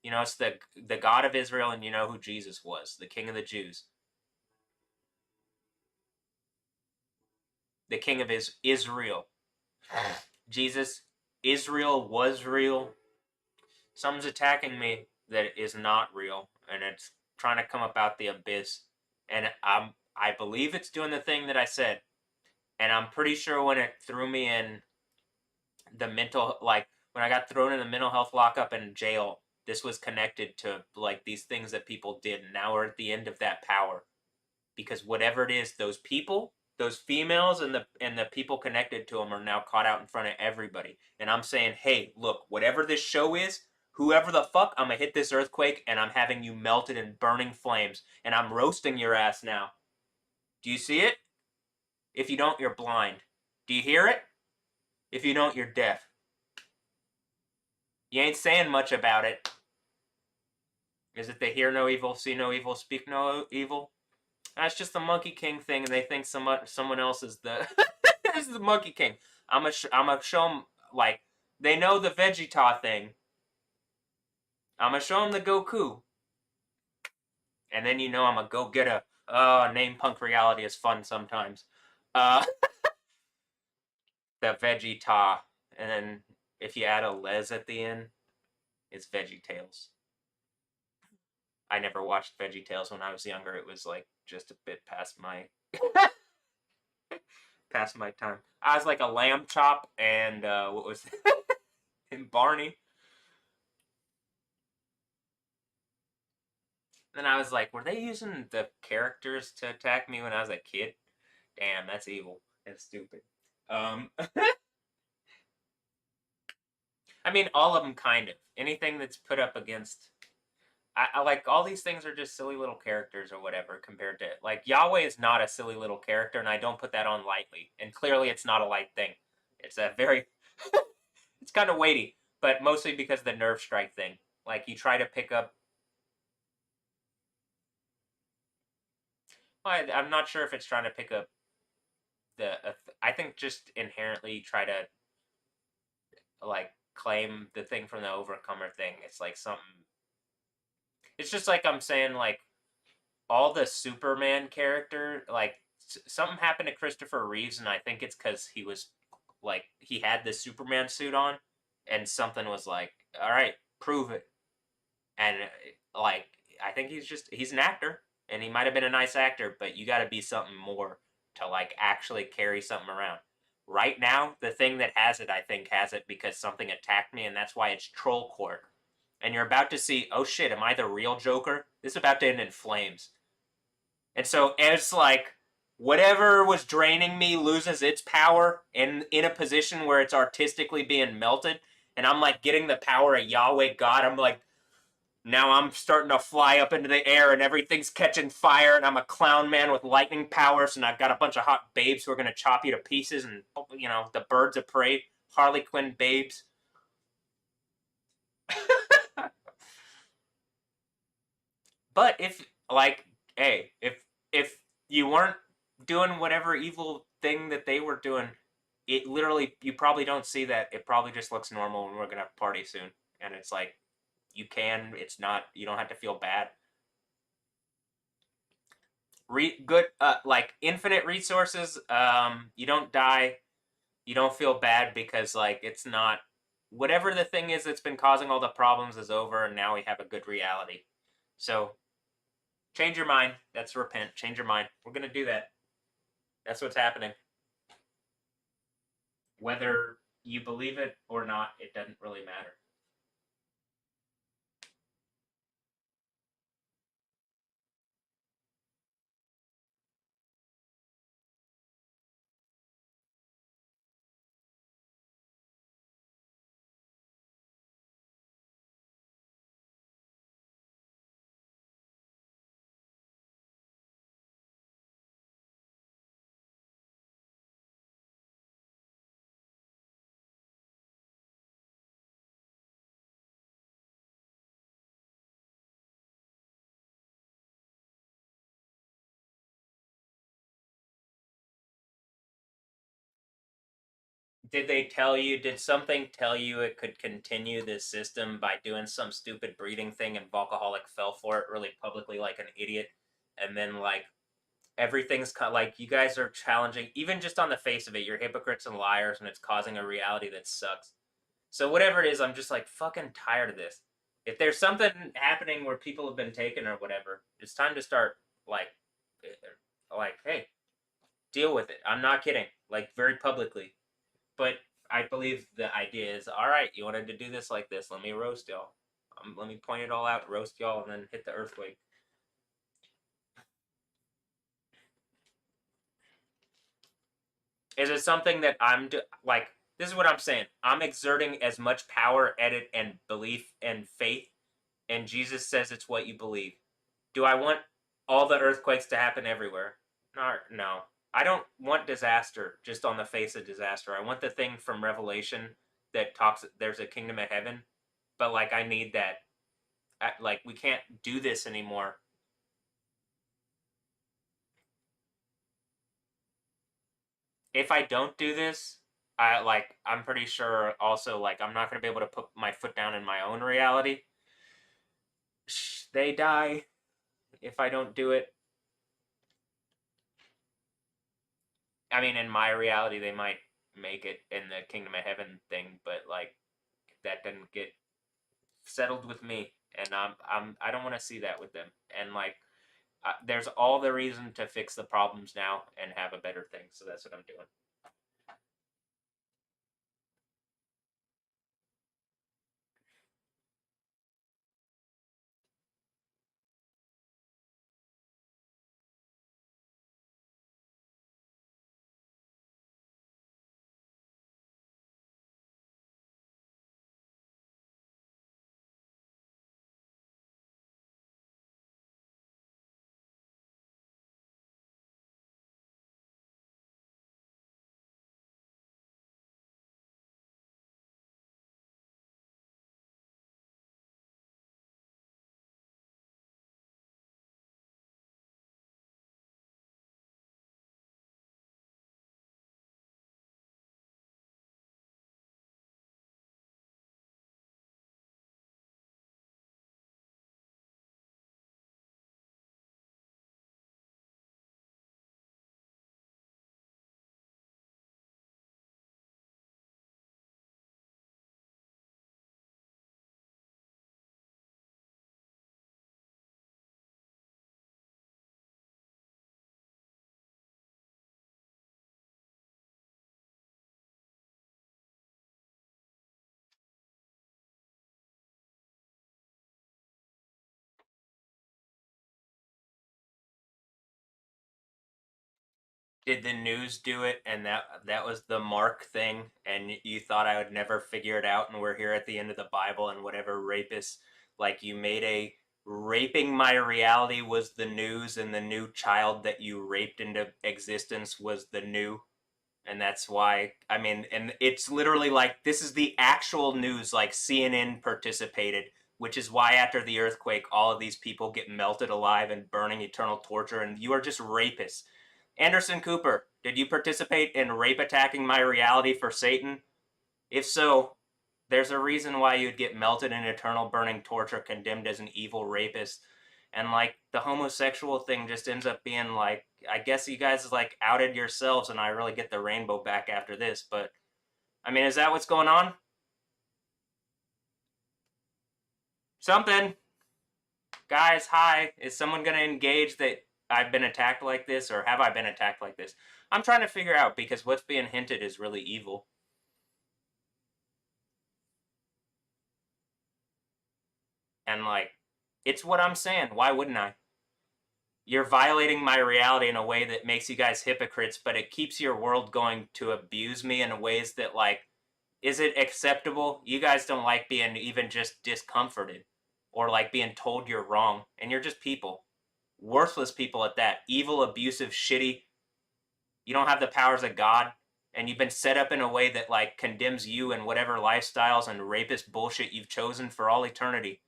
You know it's the God of Israel, and you know who Jesus was, the King of the Jews, the King of Israel. Jesus, Israel was real. Something's attacking me that is not real, and it's trying to come up out the abyss. And I believe it's doing the thing that I said, and I'm pretty sure when it threw me in the mental, like when I got thrown in the mental health lockup and jail, this was connected to like these things that people did, and now we're at the end of that power. Because whatever it is, those people, those females, and the people connected to them are now caught out in front of everybody. And I'm saying, hey, look, whatever this show is, whoever the fuck, I'm gonna hit this earthquake and I'm having you melted in burning flames, and I'm roasting your ass now. Do you see it? If you don't, you're blind. Do you hear it? If you don't, you're deaf. You ain't saying much about it. Is it they hear no evil, see no evil, speak no evil? That's just the Monkey King thing, and they think someone else is the is the Monkey King. I'm gonna show them like they know the Vegeta thing. I'm gonna show them the Goku, and then you know I'm gonna go get a name punk reality is fun sometimes. Uh, the Vegeta, and then if you add a Les at the end, it's Veggie Tales. I never watched Veggie Tales when I was younger. It was like just a bit past my past my time. I was like a lamb chop and what was and Barney. Then I was like, were they using the characters to attack me when I was a kid? Damn, that's evil. That's stupid. Um, I mean, all of them kind of. Anything that's put up against. I like all these things are just silly little characters or whatever compared to like Yahweh is not a silly little character, and I don't put that on lightly. And clearly, it's not a light thing. It's a very, it's kind of weighty, but mostly because of the nerve strike thing. Like you try to pick up. I'm not sure if it's trying to pick up I think just inherently try to like claim the thing from the overcomer thing. It's like something. It's just like I'm saying like all the Superman character, like something happened to Christopher Reeves, and I think it's because he was like he had the Superman suit on, and something was like, "All right, prove it." And like I think he's an actor, and he might have been a nice actor, but you got to be something more to like actually carry something around. Right now, the thing that has it, I think, has it because something attacked me, and that's why it's Troll Court. And you're about to see, oh shit, am I the real Joker? This is about to end in flames. And so it's like whatever was draining me loses its power in a position where it's artistically being melted. And I'm like getting the power of Yahweh God. I'm like, now I'm starting to fly up into the air and everything's catching fire. And I'm a clown man with lightning powers. And I've got a bunch of hot babes who are going to chop you to pieces. And, you know, the birds of prey, Harley Quinn babes. But if like, hey, if you weren't doing whatever evil thing that they were doing, it literally you probably don't see that. It probably just looks normal, and we're gonna party soon. And it's like you can. It's not. You don't have to feel bad. Good. Like infinite resources. You don't die. You don't feel bad because like it's not. Whatever the thing is that's been causing all the problems is over, and now we have a good reality. So change your mind. That's repent. Change your mind. We're gonna do that. That's what's happening. Whether you believe it or not, it doesn't really matter. Did they tell you? Did something tell you it could continue this system by doing some stupid breeding thing and Volcaholic fell for it really publicly like an idiot? And then, like, everything's like you guys are challenging, even just on the face of it, you're hypocrites and liars, and it's causing a reality that sucks. So, whatever it is, I'm just like fucking tired of this. If there's something happening where people have been taken or whatever, it's time to start, like, hey, deal with it. I'm not kidding. Like, very publicly. But I believe the idea is all right. You wanted to do this like this. Let me roast y'all. Let me point it all out, roast y'all, and then hit the earthquake. Is it something that like? This is what I'm saying. I'm exerting as much power, edit, and belief and faith, and Jesus says it's what you believe. Do I want all the earthquakes to happen everywhere? No. I don't want disaster just on the face of disaster. I want the thing from Revelation that talks. There's a kingdom of heaven, but like I need that. Like we can't do this anymore. If I don't do this, I'm pretty sure also like I'm not gonna be able to put my foot down in my own reality. They die if I don't do it. I mean, in my reality, they might make it in the kingdom of heaven thing, but like that didn't get settled with me, and I don't want to see that with them. And like, there's all the reason to fix the problems now and have a better thing. So that's what I'm doing. Did the news do it, and that was the mark thing, and you thought I would never figure it out, and we're here at the end of the Bible, and whatever rapist, like, you made a raping my reality was the news, and the new child that you raped into existence was the new, and that's why, I mean, and it's literally like, this is the actual news, like CNN participated, which is why after the earthquake all of these people get melted alive and burning eternal torture, and you are just rapists. Anderson Cooper, did you participate in rape attacking my reality for Satan? If so, there's a reason why you'd get melted in eternal burning torture, condemned as an evil rapist. And like the homosexual thing just ends up being like, I guess you guys like outed yourselves, and I really get the rainbow back after this. But I mean, is that what's going on? Something. Guys, hi. Is someone going to engage that I've been attacked like this, or have I been attacked like this? I'm trying to figure out, because what's being hinted is really evil. And like, it's what I'm saying. Why wouldn't I? You're violating my reality in a way that makes you guys hypocrites, but it keeps your world going to abuse me in ways that, like, is it acceptable? You guys don't like being even just discomforted, or like being told you're wrong, and you're just people. Worthless people at that. Evil, abusive, shitty. You don't have the powers of God, and you've been set up in a way that like condemns you and whatever lifestyles and rapist bullshit you've chosen for all eternity.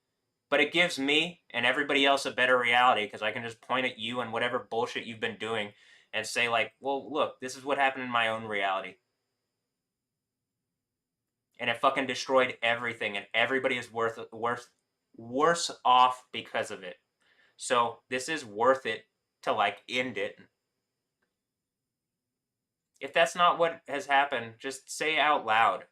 But it gives me and everybody else a better reality, because I can just point at you and whatever bullshit you've been doing and say, like, well, look, this is what happened in my own reality. And it fucking destroyed everything, and everybody is worse off because of it. So this is worth it to like end it. If that's not what has happened, just say out loud.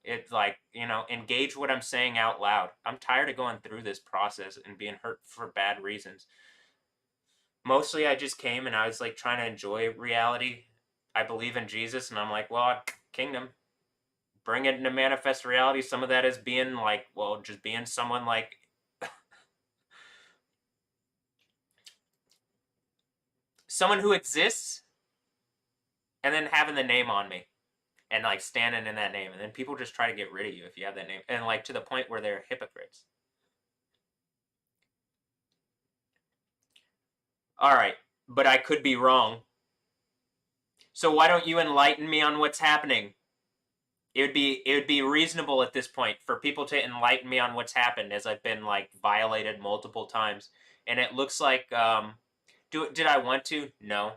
It's like, engage what I'm saying out loud. I'm tired of going through this process and being hurt for bad reasons. Mostly I just came and I was like trying to enjoy reality. I believe in Jesus, and I'm like, well, kingdom, bring it into manifest reality. Some of that is being like, well, just being someone like someone who exists, and then having the name on me, and like standing in that name, and then people just try to get rid of you if you have that name, and like to the point where they're hypocrites. All right, but I could be wrong. So why don't you enlighten me on what's happening? It would be reasonable at this point for people to enlighten me on what's happened, as I've been like violated multiple times. And it looks like did I want to? No.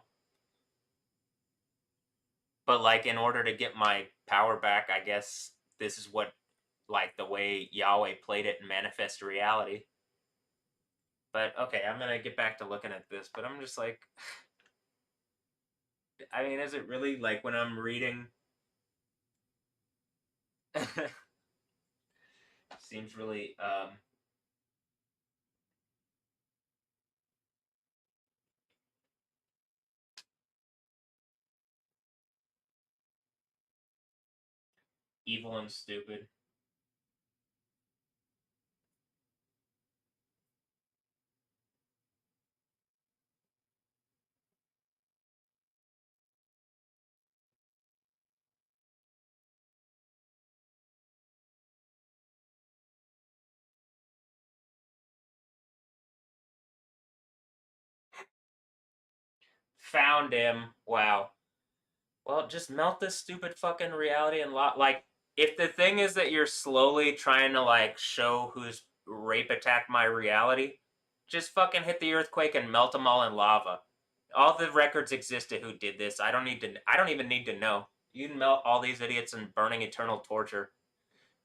But like, in order to get my power back, I guess this is what, like, the way Yahweh played it in manifest reality. But okay, I'm gonna get back to looking at this, but I'm just like, I mean, is it really like when I'm reading seems really evil and stupid. Found him. Wow. Well, just melt this stupid fucking reality and like, if the thing is that you're slowly trying to like show who's rape attacked my reality, just fucking hit the earthquake and melt them all in lava. All the records exist of who did this. I don't even need to know. You can melt all these idiots in burning eternal torture.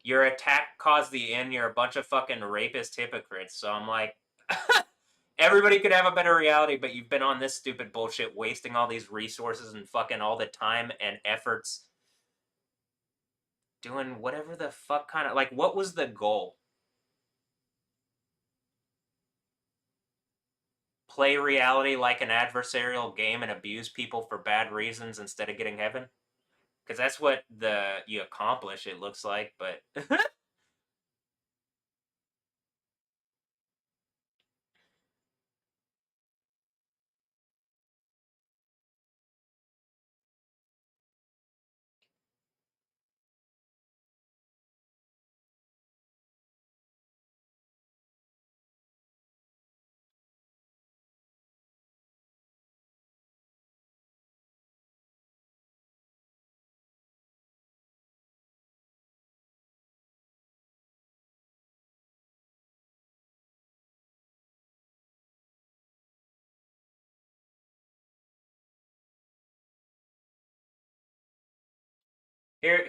Your attack caused the end. You're a bunch of fucking rapist hypocrites. So I'm like, everybody could have a better reality, but you've been on this stupid bullshit, wasting all these resources and fucking all the time and efforts doing whatever the fuck kind of, like, what was the goal? Play reality like an adversarial game and abuse people for bad reasons instead of getting heaven? Because that's what you accomplish, it looks like, but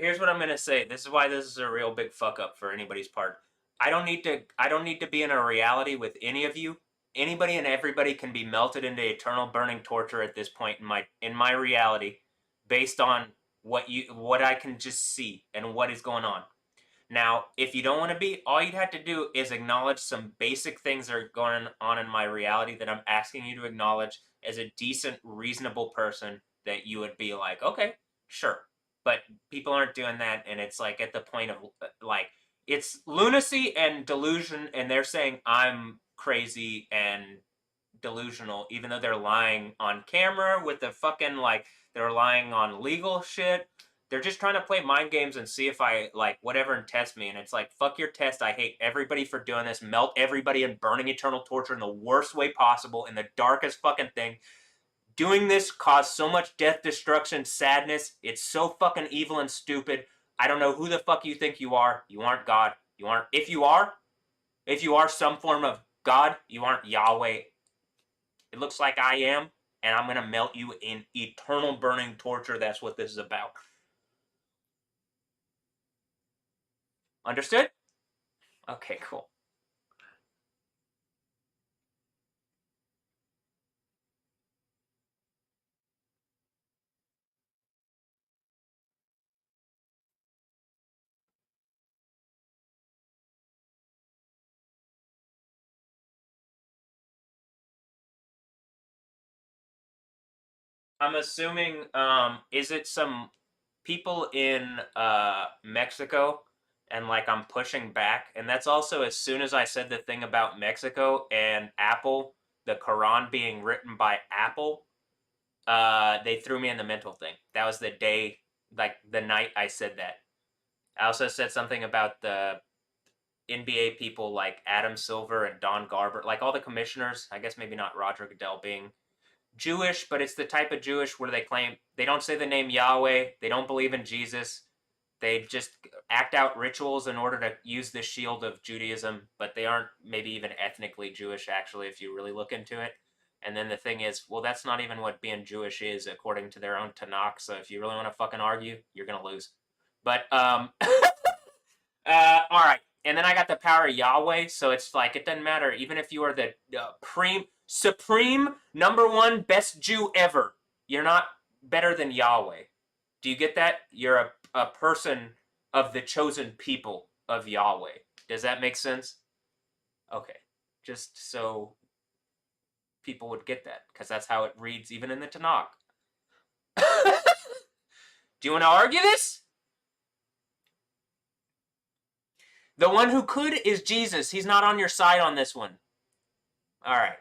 Here's what I'm gonna say. This is why this is a real big fuck up for anybody's part. I don't need to be in a reality with any of you. Anybody and everybody can be melted into eternal burning torture at this point in my reality, based on what I can just see and what is going on. Now, if you don't want to be, all you'd have to do is acknowledge some basic things that are going on in my reality that I'm asking you to acknowledge as a decent, reasonable person, that you would be like, okay, sure. But people aren't doing that, and it's like at the point of like, it's lunacy and delusion, and they're saying I'm crazy and delusional, even though they're lying on camera with the fucking like, they're lying on legal shit. They're just trying to play mind games and see if I like whatever and test me. And it's like, fuck your test. I hate everybody for doing this. Melt everybody in burning eternal torture in the worst way possible, in the darkest fucking thing. Doing this caused so much death, destruction, sadness. It's so fucking evil and stupid. I don't know who the fuck you think you are. You aren't God. You aren't. If you are some form of God, you aren't Yahweh. It looks like I am, and I'm gonna melt you in eternal burning torture. That's what this is about. Understood? Okay, cool. I'm assuming, is it some people in Mexico, and like I'm pushing back, and that's also as soon as I said the thing about Mexico and Apple, the Quran being written by Apple, they threw me in the mental thing. That was the day, like the night I said that. I also said something about the NBA people like Adam Silver and Don Garber, like all the commissioners. I guess maybe not Roger Goodell being Jewish, but it's the type of Jewish where they claim they don't say the name Yahweh, they don't believe in Jesus, they just act out rituals in order to use the shield of Judaism, but they aren't maybe even ethnically Jewish, actually, if you really look into it. And then the thing is, well, that's not even what being Jewish is according to their own Tanakh. So if you really want to fucking argue, you're gonna lose. But all right. And then I got the power of Yahweh, so it's like it doesn't matter. Even if you are the supreme number one best Jew ever, you're not better than Yahweh. Do you get that? You're a person of the chosen people of Yahweh. Does that make sense? Okay. Just so people would get that, because that's how it reads even in the Tanakh. Do you want to argue this? The one who could is Jesus. He's not on your side on this one. All right.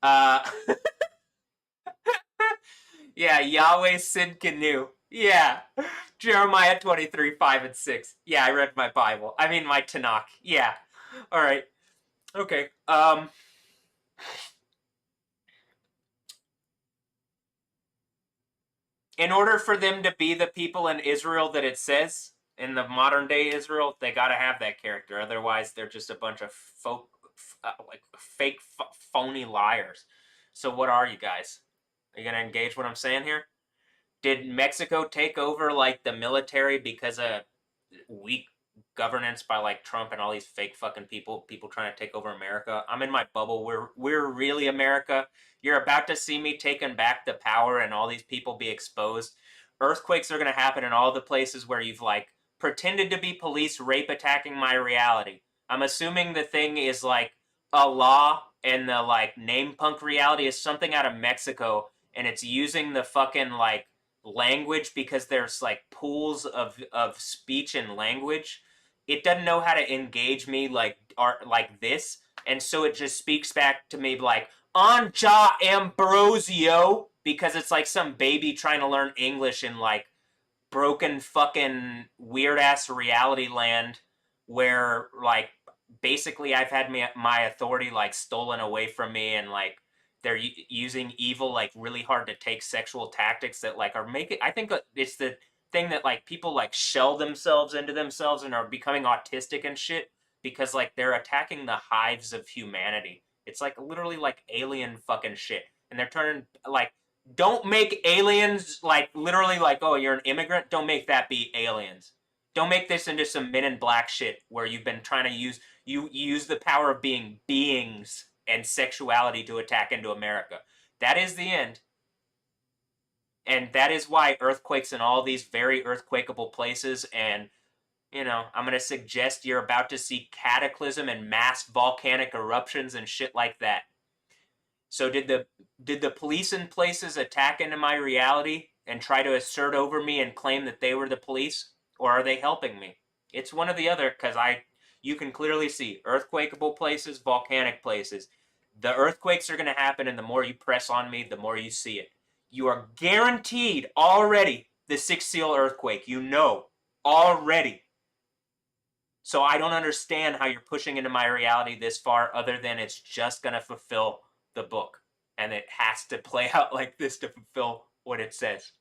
Uh, yeah, Yahweh Sid Canoe. Yeah. Jeremiah 23, 5 and 6. Yeah, I read my Bible. I mean my Tanakh. Yeah. All right. Okay. In order for them to be the people in Israel that it says in the modern day Israel, they got to have that character. Otherwise, they're just a bunch of like fake, phony liars. So, what are you guys? Are you gonna engage what I'm saying here? Did Mexico take over like the military because of weak governance by like Trump and all these fake fucking people trying to take over America? I'm in my bubble. We're really America. You're about to see me taking back the power and all these people be exposed. Earthquakes are going to happen in all the places where you've like pretended to be police rape attacking my reality. I'm assuming the thing is like a law, and the like name punk reality is something out of Mexico, and it's using the fucking like language because there's like pools of speech and language. It doesn't know how to engage me like art like this, and so it just speaks back to me like Anja Ambrosio, because it's like some baby trying to learn English in like broken fucking weird ass reality land where like basically I've had my authority like stolen away from me, and like they're using evil like really hard to take sexual tactics that like are making, I think it's the thing that like people like shell themselves into themselves and are becoming autistic and shit, because like they're attacking the hives of humanity. It's like literally like alien fucking shit, and they're turning like Don't make aliens like literally like, oh, you're an immigrant. Don't make that be aliens. Don't make this into some Men in Black shit where you've been trying to use the power of being beings and sexuality to attack into America. That is the end. And that is why earthquakes in all these very earthquakeable places, and I'm going to suggest you're about to see cataclysm and mass volcanic eruptions and shit like that. So did the police in places attack into my reality and try to assert over me and claim that they were the police, or are they helping me? It's one or the other, because you can clearly see earthquakeable places, volcanic places. The earthquakes are going to happen, and the more you press on me, the more you see it. You are guaranteed already the Sixth Seal earthquake. Already. So I don't understand how you're pushing into my reality this far, other than it's just going to fulfill the book. And it has to play out like this to fulfill what it says.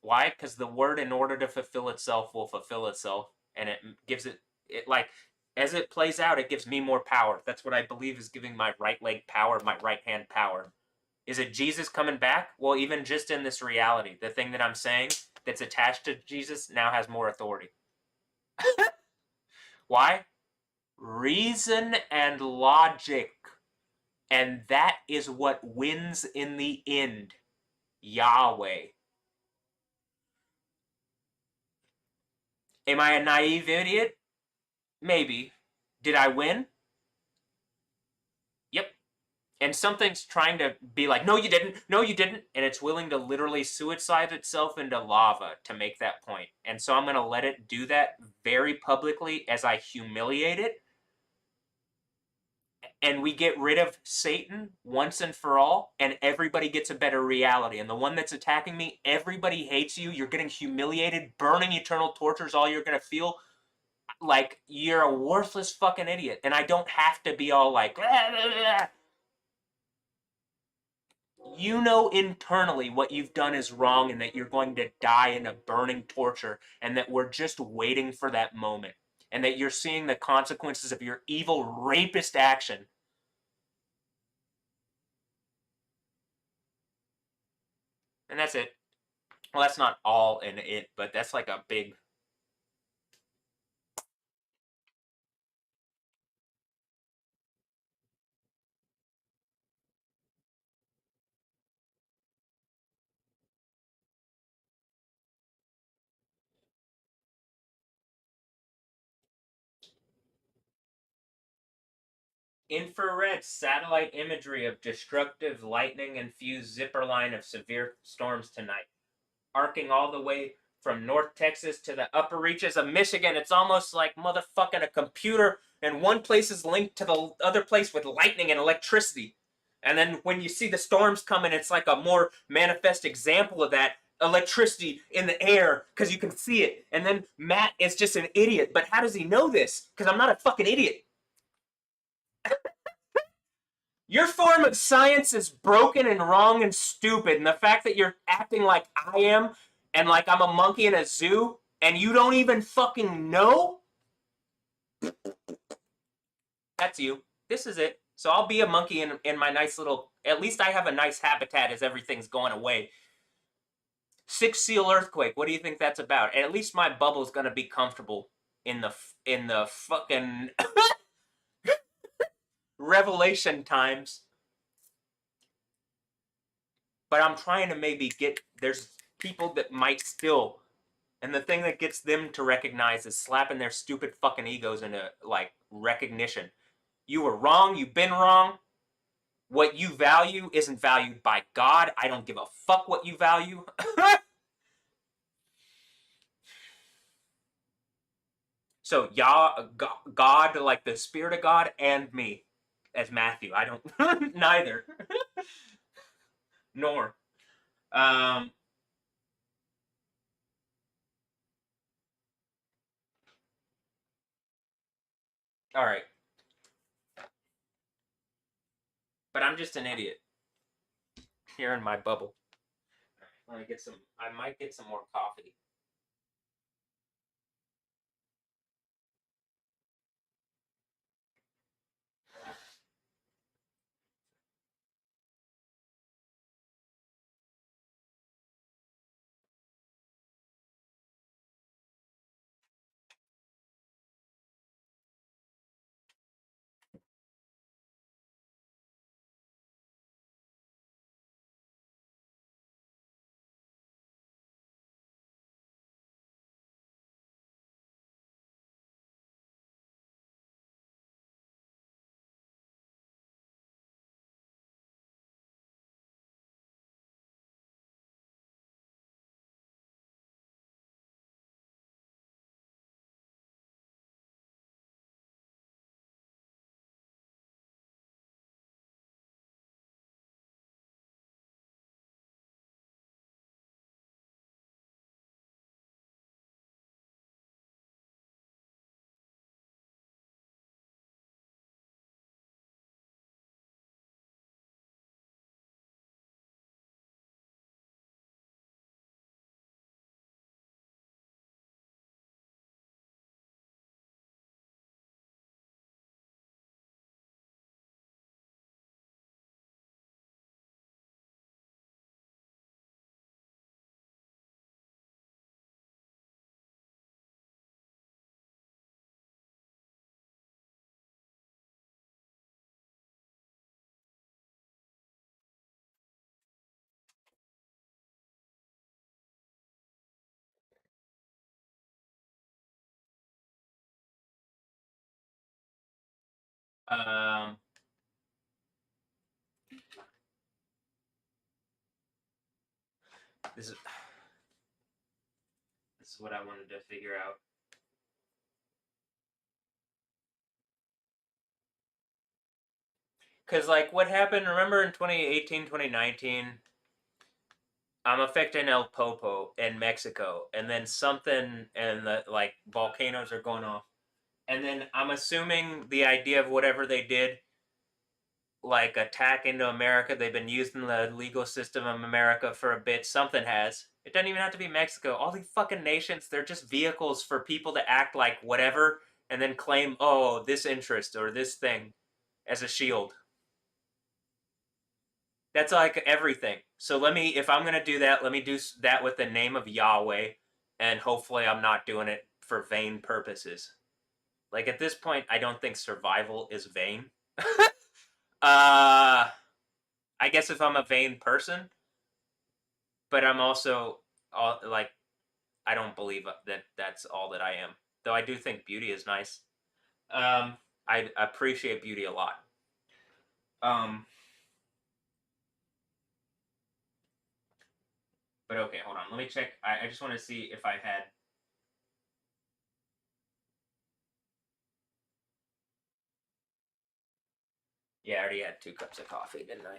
Why? Because the word, in order to fulfill itself, will fulfill itself. And it gives it like, as it plays out, it gives me more power. That's what I believe is giving my right leg power, my right hand power. Is it Jesus coming back? Well, even just in this reality, the thing that I'm saying that's attached to Jesus now has more authority. Why? Reason and logic. And that is what wins in the end. Yahweh. Am I a naive idiot? Maybe. Did I win? Yep. And something's trying to be like, no, you didn't. No, you didn't. And it's willing to literally suicide itself into lava to make that point. And so I'm going to let it do that very publicly as I humiliate it. And we get rid of Satan once and for all, and everybody gets a better reality. And the one that's attacking me, everybody hates you. You're getting humiliated, burning eternal tortures. All you're going to feel like you're a worthless fucking idiot. And I don't have to be all like, blah, blah, blah. You know internally what you've done is wrong, and that you're going to die in a burning torture, and that we're just waiting for that moment, and that you're seeing the consequences of your evil rapist action. And that's it. Well, that's not all in it, but that's like a big. Infrared satellite imagery of destructive lightning-infused zipper line of severe storms tonight, arcing all the way from North Texas to the upper reaches of Michigan. It's almost like motherfucking a computer, and one place is linked to the other place with lightning and electricity. And then when you see the storms coming, it's like a more manifest example of that electricity in the air because you can see it. And then Matt is just an idiot. But how does he know this? Because I'm not a fucking idiot. Your form of science is broken and wrong and stupid. And the fact that you're acting like I am and like I'm a monkey in a zoo and you don't even fucking know, that's you. This is it. So I'll be a monkey in my nice little, at least I have a nice habitat as everything's going away. Sixth Seal earthquake. What do you think that's about? And at least my bubble's gonna be comfortable in the fucking Revelation times. But I'm trying to maybe there's people that might still, and the thing that gets them to recognize is slapping their stupid fucking egos into like recognition. You were wrong. You've been wrong. What you value isn't valued by God. I don't give a fuck what you value. So God, like the Spirit of God, and me as Matthew. I don't neither. Nor. Um. All right, but I'm just an idiot here in my bubble. Let me get some. I might get some more coffee. Um, this is this is what I wanted to figure out. Because, like, what happened, remember in 2018, 2019, I'm affecting El Popo in Mexico, and then something, and the, like, volcanoes are going off. And then I'm assuming the idea of whatever they did, like, attack into America, they've been using the legal system of America for a bit. Something has. It doesn't even have to be Mexico. All these fucking nations, they're just vehicles for people to act like whatever and then claim, oh, this interest or this thing as a shield. That's like everything. So let me, if I'm going to do that, let me do that with the name of Yahweh, and hopefully I'm not doing it for vain purposes. Like at this point, I don't think survival is vain. I guess if I'm a vain person, but I'm also like I don't believe that that's all that I am. Though I do think beauty is nice. I appreciate beauty a lot. Um, but okay, hold on. Let me check. I just want to see if I had. Yeah, I already had 2 cups of coffee, didn't I?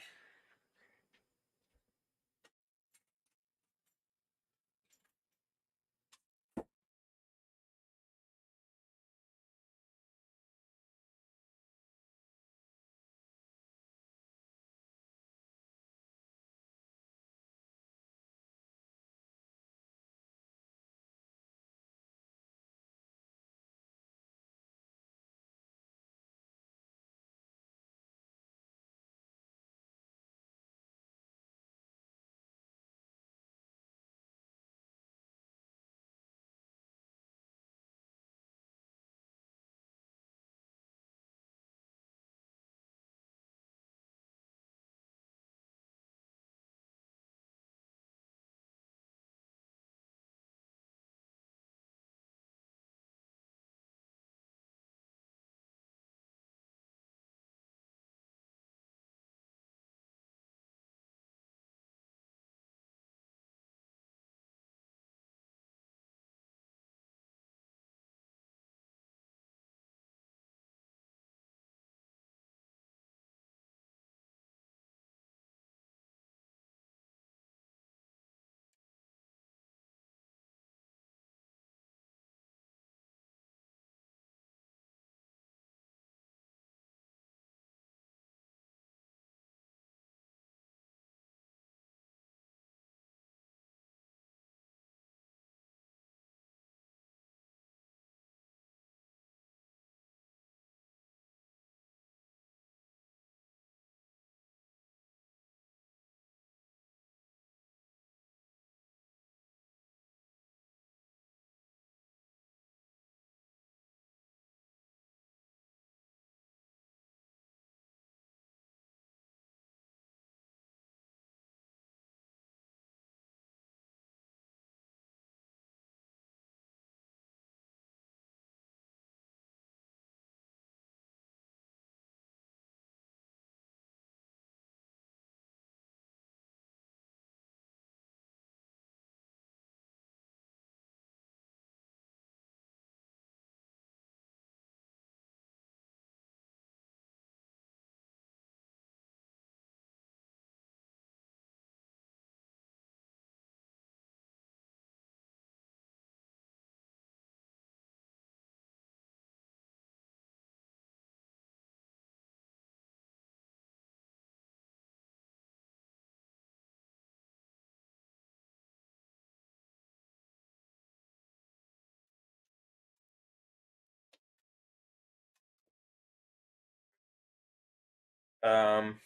Um,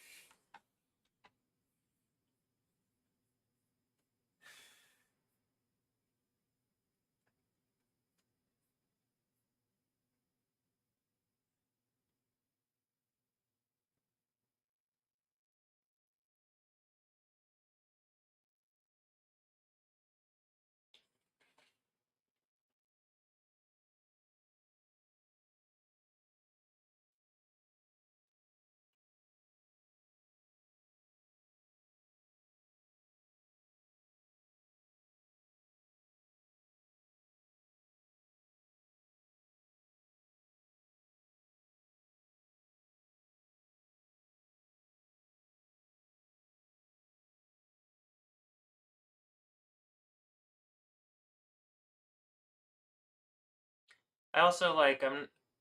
I also like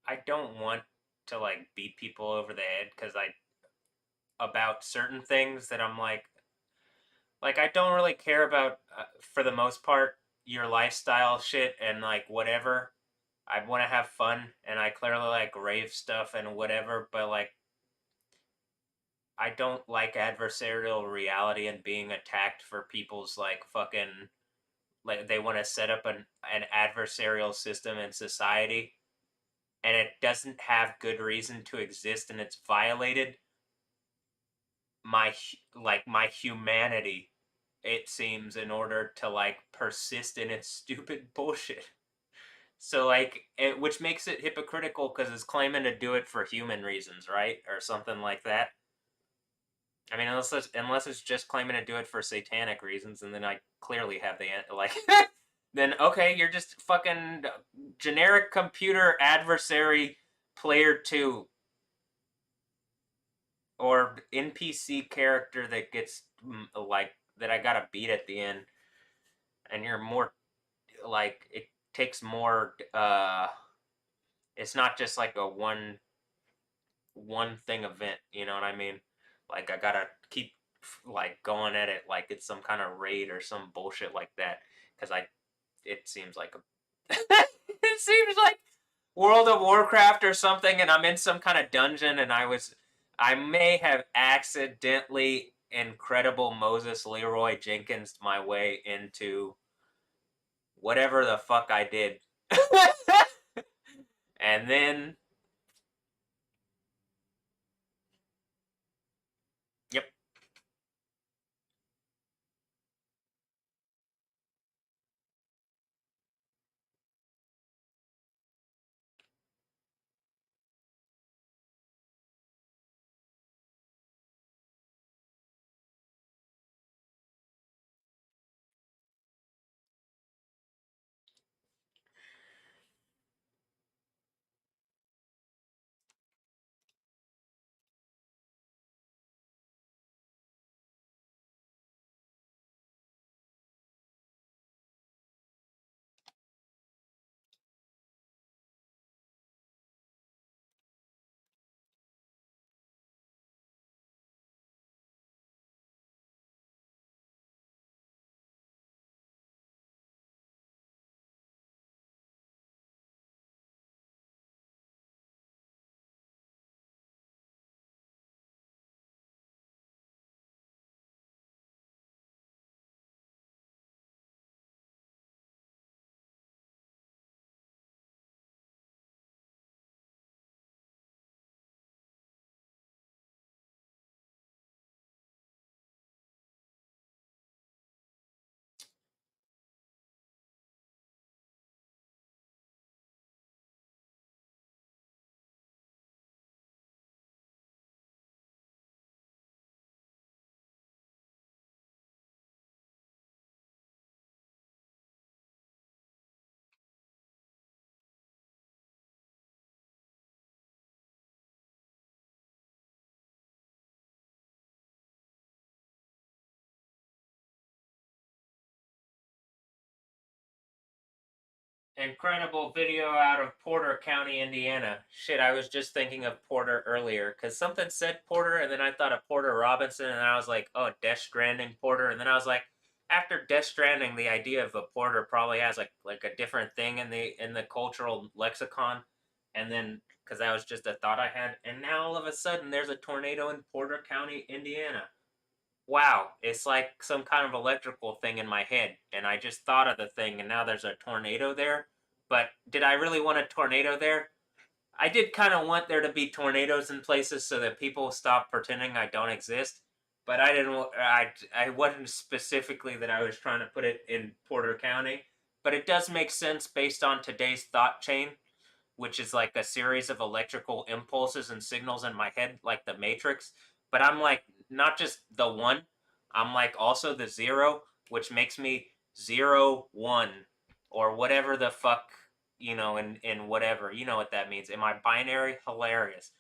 I don't want to like beat people over the head because I about certain things that I'm like I don't really care about for the most part your lifestyle shit and like whatever. I want to have fun and I clearly like rave stuff and whatever, but like I don't like adversarial reality and being attacked for people's like fucking like they want to set up an adversarial system in society and it doesn't have good reason to exist and it's violated my like my humanity, it seems, in order to like persist in its stupid bullshit. So like which makes it hypocritical because it's claiming to do it for human reasons, right, or something like that. I mean, unless it's just claiming to do it for satanic reasons, and then I clearly have the like. Then okay, you're just fucking generic computer adversary player two or NPC character that gets like that I gotta beat at the end, and you're more like it takes more. It's not just like a one thing event. You know what I mean? Like I gotta keep like going at it like it's some kind of raid or some bullshit like that because I it seems like a it seems like World of Warcraft or something, and I'm in some kind of dungeon, and I may have accidentally incredible Moses Leroy Jenkins my way into whatever the fuck I did, and then yep. Incredible video out of Porter County, Indiana. Shit, I was just thinking of Porter earlier because something said Porter, and then I thought of Porter Robinson, and I was like, oh, Death Stranding Porter, and then I was like, after Death Stranding, the idea of a porter probably has like a different thing in the cultural lexicon, and then because that was just a thought I had, and now all of a sudden there's a tornado in Porter County, Indiana. Wow, it's like some kind of electrical thing in my head, and I just thought of the thing, and now there's a tornado there. But did I really want a tornado there? I did kind of want there to be tornadoes in places so that people stop pretending I don't exist. But I didn't. I wasn't specifically that I was trying to put it in Porter County. But it does make sense based on today's thought chain, which is like a series of electrical impulses and signals in my head, like the Matrix. But I'm like not just the one, I'm like also the zero, which makes me 0 1 or whatever the fuck, in whatever, you know what that means. Am I binary? Hilarious.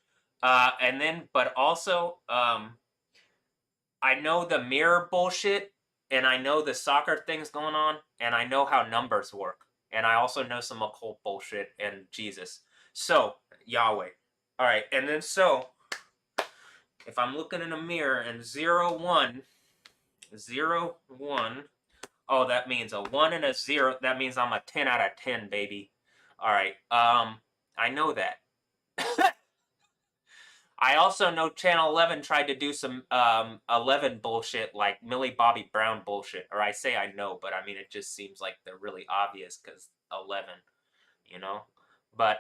And then, but also, I know the mirror bullshit, and I know the soccer things going on, and I know how numbers work. and I also know some occult bullshit and Jesus. So, Yahweh. All right, and then so if I'm looking in a mirror and 0, 1, 0, 1, oh, that means a 1 and a 0. That means I'm a 10 out of 10, baby. All right. I know that. I also know Channel 11 tried to do some 11 bullshit, like Millie Bobby Brown bullshit. Or I say I know, but I mean it just seems like they're really obvious because 11, you know. But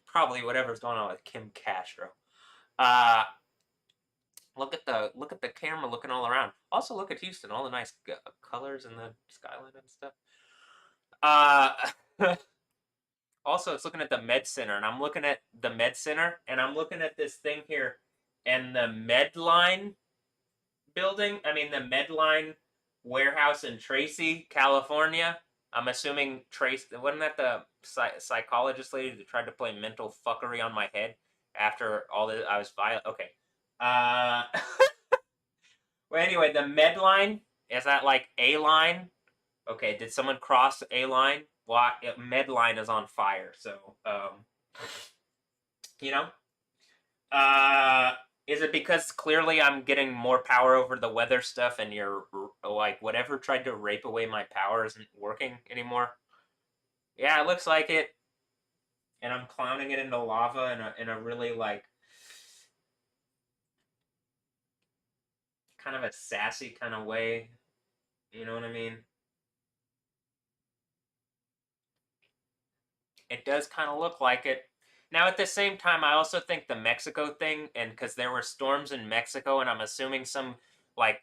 probably whatever's going on with Kim Castro. Uh, look at the camera looking all around. Also look at Houston, all the nice colors in the skyline and stuff. Uh, also it's looking at the Med Center, and I'm looking at the Med Center, and I'm looking at this thing here, and the Medline building. I mean the Medline warehouse in Tracy, California. I'm assuming Trace wasn't that the psychologist lady that tried to play mental fuckery on my head after all this I was violent. Okay. Uh Well, anyway, the Medline is that like a line? Okay, did someone cross a line? Well, Medline is on fire, so you know. Uh, is it because clearly I'm getting more power over the weather stuff, and you're like whatever tried to rape away my power isn't working anymore? Yeah, it looks like it, and I'm clowning it into lava in a really like kind of a sassy kind of way. You know what I mean? It does kind of look like it. Now, at the same time, I also think the Mexico thing, and because there were storms in Mexico, and I'm assuming some, like,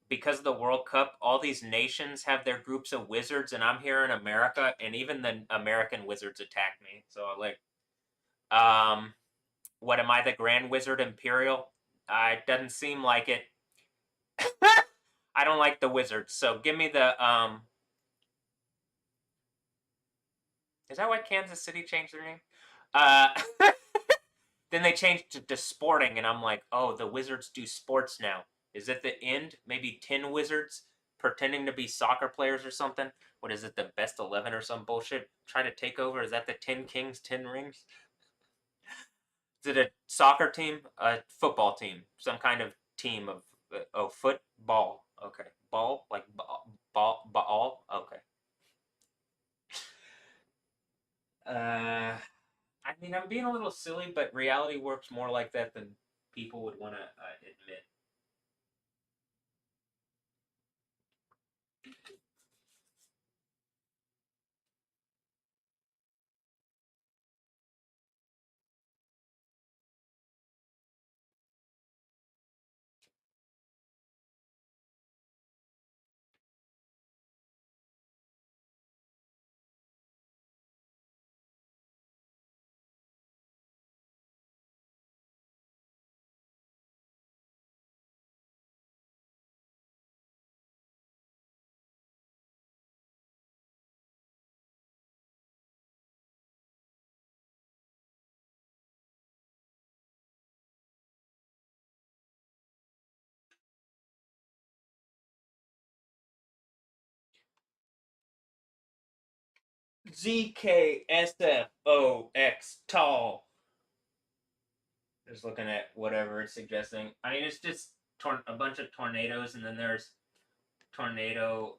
because of the World Cup, all these nations have their groups of wizards, and I'm here in America, and even the American wizards attack me. So, like, um, what am I, the Grand Wizard Imperial? It doesn't seem like it. I don't like the wizards, so give me the, is that why Kansas City changed their name? Uh, Then they changed to sporting, and I'm like, oh, the Wizards do sports now. Is it the end? Maybe 10 Wizards pretending to be soccer players or something? What is it, the best 11 or some bullshit? Try to take over? Is that the 10 Kings, 10 rings? Is it a soccer team? A football team? Some kind of team of, oh, football. Okay. Ball? Like ball? Okay. I mean, I'm being a little silly, but reality works more like that than people would want to admit. ZKSFOX tall. Just looking at whatever it's suggesting. I mean, it's just a bunch of tornadoes, and then there's tornado.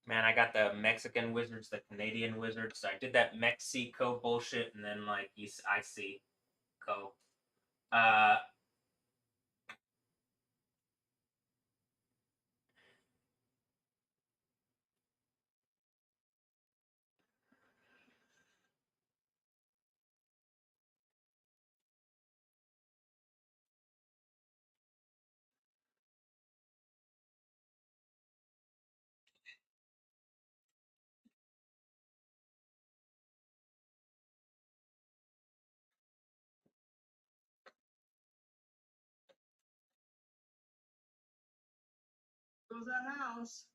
Man, I got the Mexican wizards, the Canadian wizards. I did that Mexico bullshit, and then like I see co. Uh, Who's that house?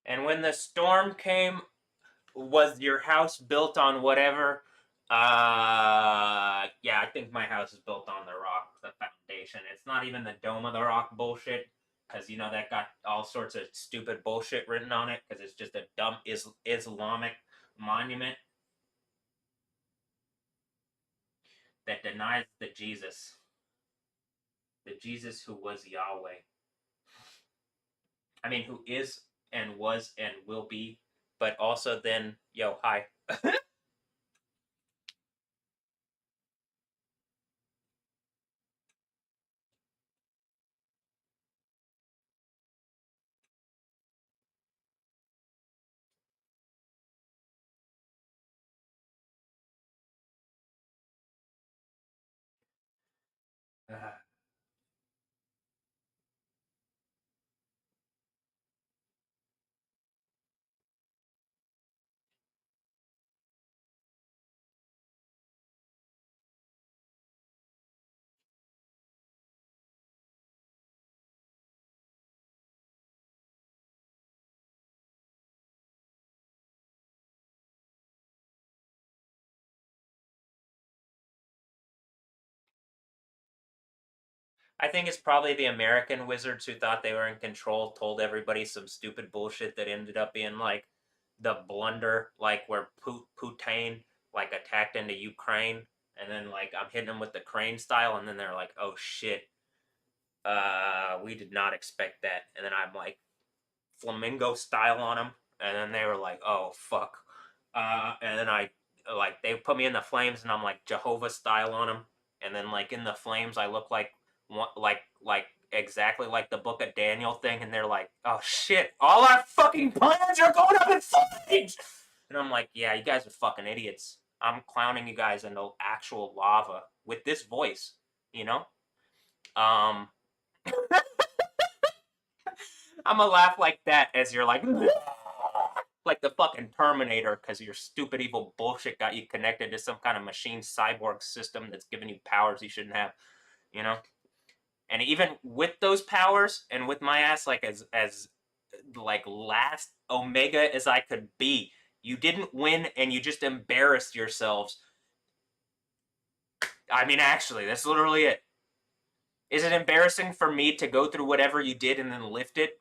and when the storm came, was your house built on whatever? Yeah, I think my house is built on the rock, the foundation. It's not even the Dome of the Rock bullshit, because you know that got all sorts of stupid bullshit written on it, because it's just a dumb Islamic monument that denies the Jesus who was Yahweh. I mean, who is and was and will be, but also then, yo, hi. I think it's probably the American wizards who thought they were in control, told everybody some stupid bullshit that ended up being like the blunder, like where Putin like attacked into Ukraine, and then like I'm hitting them with the crane style, and then they're like, "Oh shit, we did not expect that," and then I'm like flamingo style on them, and then they were like, "Oh fuck," and then I like they put me in the flames, and I'm like Jehovah style on them, and then like in the flames, I look like like exactly like the Book of Daniel thing, and they're like, "Oh shit, all our fucking plans are going up in flames," and I'm like, "Yeah, you guys are fucking idiots. I'm clowning you guys into actual lava with this voice, you know." Um, I'm gonna laugh like that as you're like, like the fucking Terminator, because your stupid evil bullshit got you connected to some kind of machine cyborg system that's giving you powers you shouldn't have, you know. And even with those powers, and with my ass like as like last Omega as I could be, you didn't win, and you just embarrassed yourselves. I mean, actually, that's literally it. Is it embarrassing for me to go through whatever you did and then lift it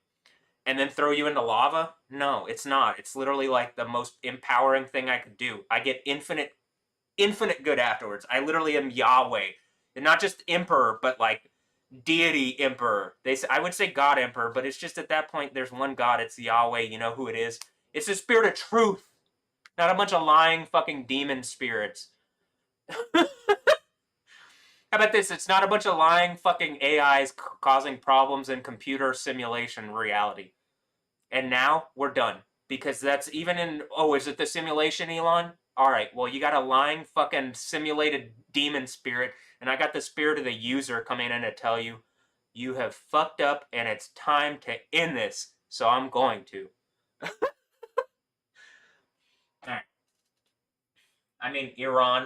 and then throw you into lava? No, it's not. It's literally like the most empowering thing I could do. I get infinite good afterwards. I literally am Yahweh, and not just emperor, but like deity emperor. I would say God emperor, but it's just at that point there's one God. It's Yahweh. You know who it is? It's the spirit of truth, not a bunch of lying fucking demon spirits. How about this? It's not a bunch of lying fucking AIs causing problems in computer simulation reality. And now we're done. Because that's even in, oh, is it the simulation, Elon? All right, well, you got a lying fucking simulated demon spirit, and I got the spirit of the user coming in to tell you, you have fucked up and it's time to end this. So I'm going to. All right. I mean, Iran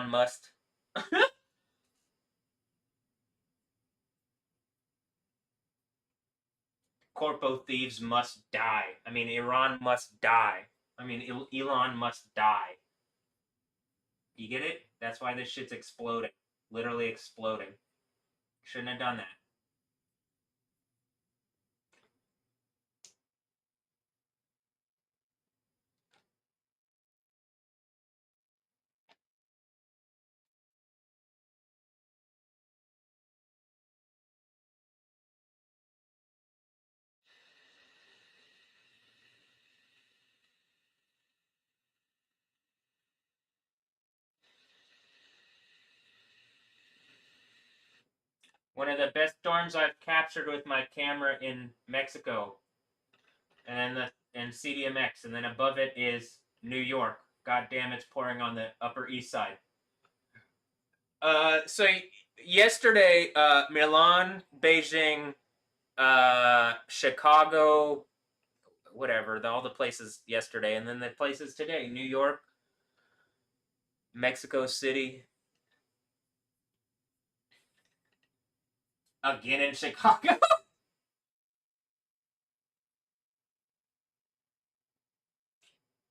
must. Corpo thieves must die. I mean, Iran must die. I mean, Elon must die. You get it? That's why this shit's exploding. Literally exploding. Shouldn't have done that. One of the best storms I've captured with my camera in Mexico, and then and CDMX, and then above it is New York. God damn, it's pouring on the Upper East Side. So yesterday, Milan, Beijing, Chicago, whatever, all the places yesterday, and then the places today: New York, Mexico City, again in Chicago.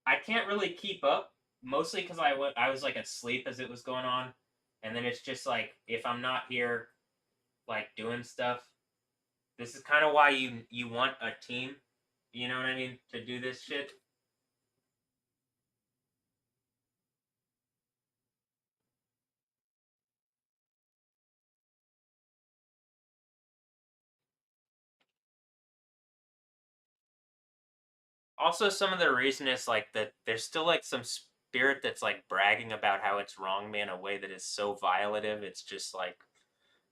I can't really keep up, mostly because I was like asleep as it was going on, and then it's just like if I'm not here, like doing stuff. This is kind of why you want a team, you know what I mean, to do this shit. Also, some of the reason is like that there's still like some spirit that's like bragging about how it's wrong me in a way that is so violative. It's just like,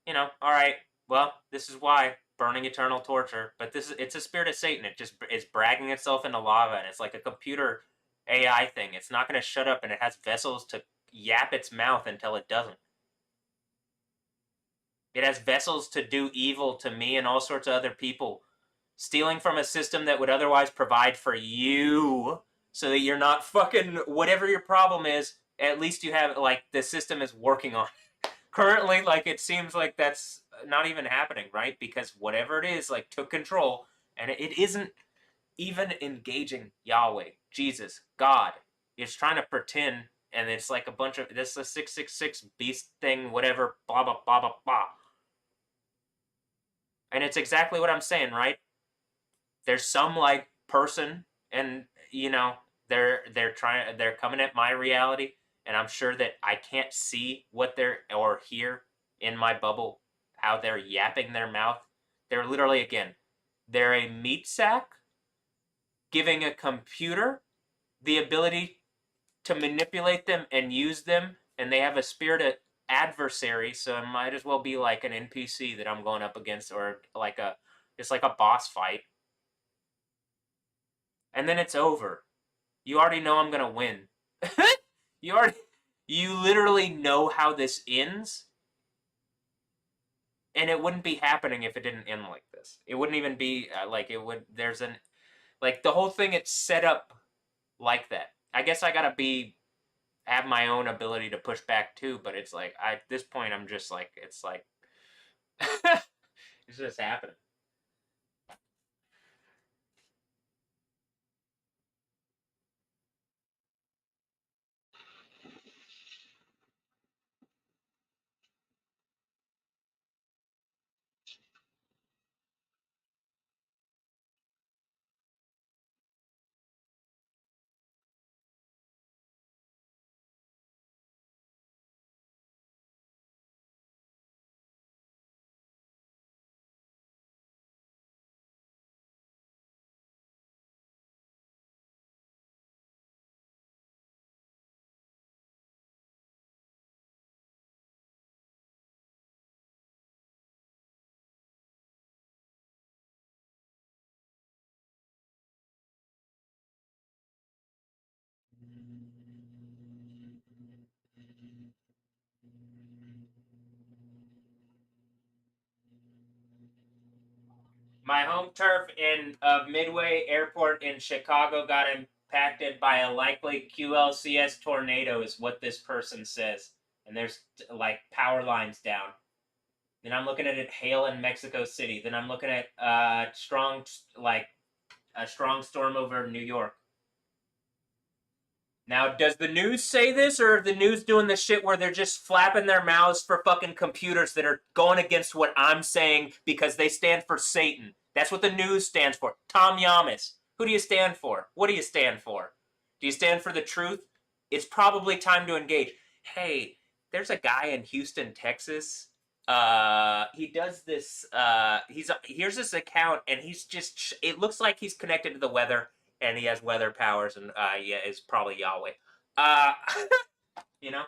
all right, well, this is why burning eternal torture. But it's a spirit of Satan. It's bragging itself into lava, and it's like a computer AI thing. It's not going to shut up, and it has vessels to yap its mouth until it doesn't. It has vessels to do evil to me and all sorts of other people, stealing from a system that would otherwise provide for you so that you're not fucking whatever your problem is. At least you have like the system is working on. Currently, like it seems like that's not even happening, right? Because whatever it is, like took control, and it isn't even engaging Yahweh, Jesus, God. It's trying to pretend, and it's like a bunch of this is a 666 beast thing, whatever, blah blah blah blah blah. And it's exactly what I'm saying, right? There's some like person, and they're coming at my reality, and I'm sure that I can't see what they're or hear in my bubble how they're yapping their mouth. They're literally, again, they're a meat sack giving a computer the ability to manipulate them and use them, and they have a spirit of adversary, so it might as well be like an NPC that I'm going up against, or like it's like a boss fight, and then it's over. You already know I'm gonna win. you already, you literally know how this ends, and it wouldn't be happening if it didn't end like this. It wouldn't even be like it would. There's an like the whole thing. It's set up like that. I guess I gotta have my own ability to push back too. But it's like at this point, I'm just like it's like it's just happening. My home turf in Midway Airport in Chicago got impacted by a likely QLCS tornado, is what this person says. And there's like power lines down. Then I'm looking at it hail in Mexico City. Then I'm looking at like a strong storm over New York. Now, does the news say this, or are the news doing the shit where they're just flapping their mouths for fucking computers that are going against what I'm saying because they stand for Satan? That's what the news stands for. Tom Yamas. Who do you stand for? What do you stand for? Do you stand for the truth? It's probably time to engage. Hey, there's a guy in Houston, Texas. He does this. Here's this account, and he's just. It looks like he's connected to the weather, and he has weather powers, and yeah, it's probably Yahweh. Uh, you know,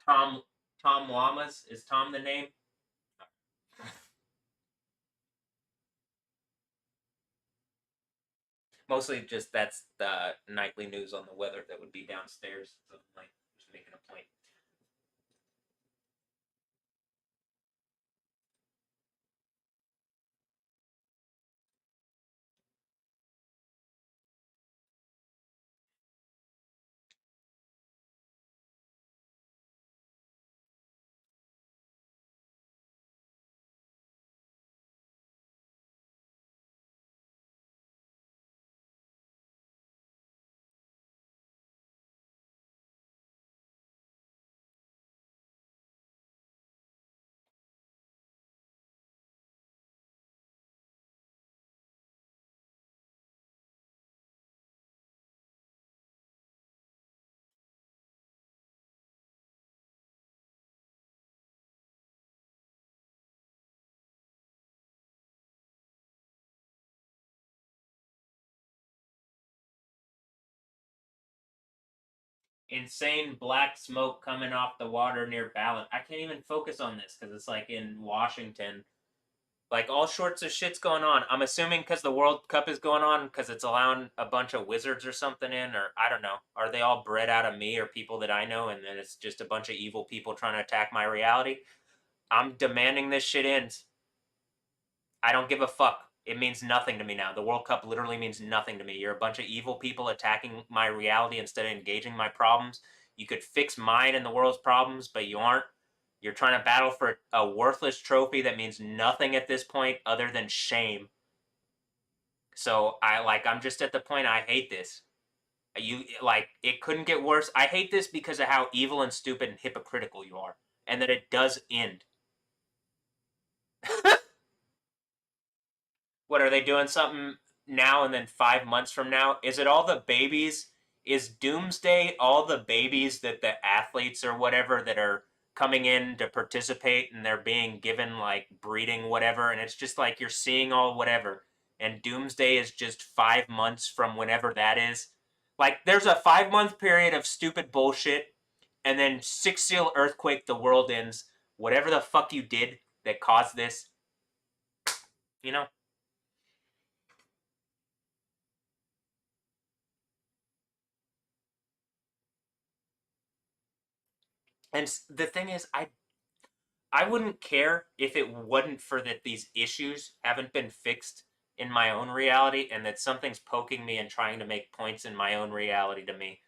Tom Tom Llamas, is Tom the name? Mostly just that's the nightly news on the weather that would be downstairs. So I'm like just making a point. Insane black smoke coming off the water near Ballot. I can't even focus on this because it's like in Washington. Like all sorts of shit's going on. I'm assuming because the World Cup is going on because it's allowing a bunch of wizards or something in, or I don't know. Are they all bred out of me or people that I know, and then it's just a bunch of evil people trying to attack my reality? I'm demanding this shit ends. I don't give a fuck. It means nothing to me now. The World Cup literally means nothing to me. You're a bunch of evil people attacking my reality instead of engaging my problems. You could fix mine and the world's problems, but you aren't. You're trying to battle for a worthless trophy that means nothing at this point other than shame. So I'm just at the point I hate this. You like it couldn't get worse. I hate this because of how evil and stupid and hypocritical you are, and that it does end. What are they doing something now and then 5 months from now? Is it all the babies? Is Doomsday all the babies that the athletes or whatever that are coming in to participate and they're being given like breeding whatever and it's just like you're seeing all whatever and Doomsday is just 5 months from whenever that is? Like there's a 5 month period of stupid bullshit and then six seal earthquake, the world ends. Whatever the fuck you did that caused this, you know? And the thing is, I wouldn't care if it wasn't for that these issues haven't been fixed in my own reality and that something's poking me and trying to make points in my own reality to me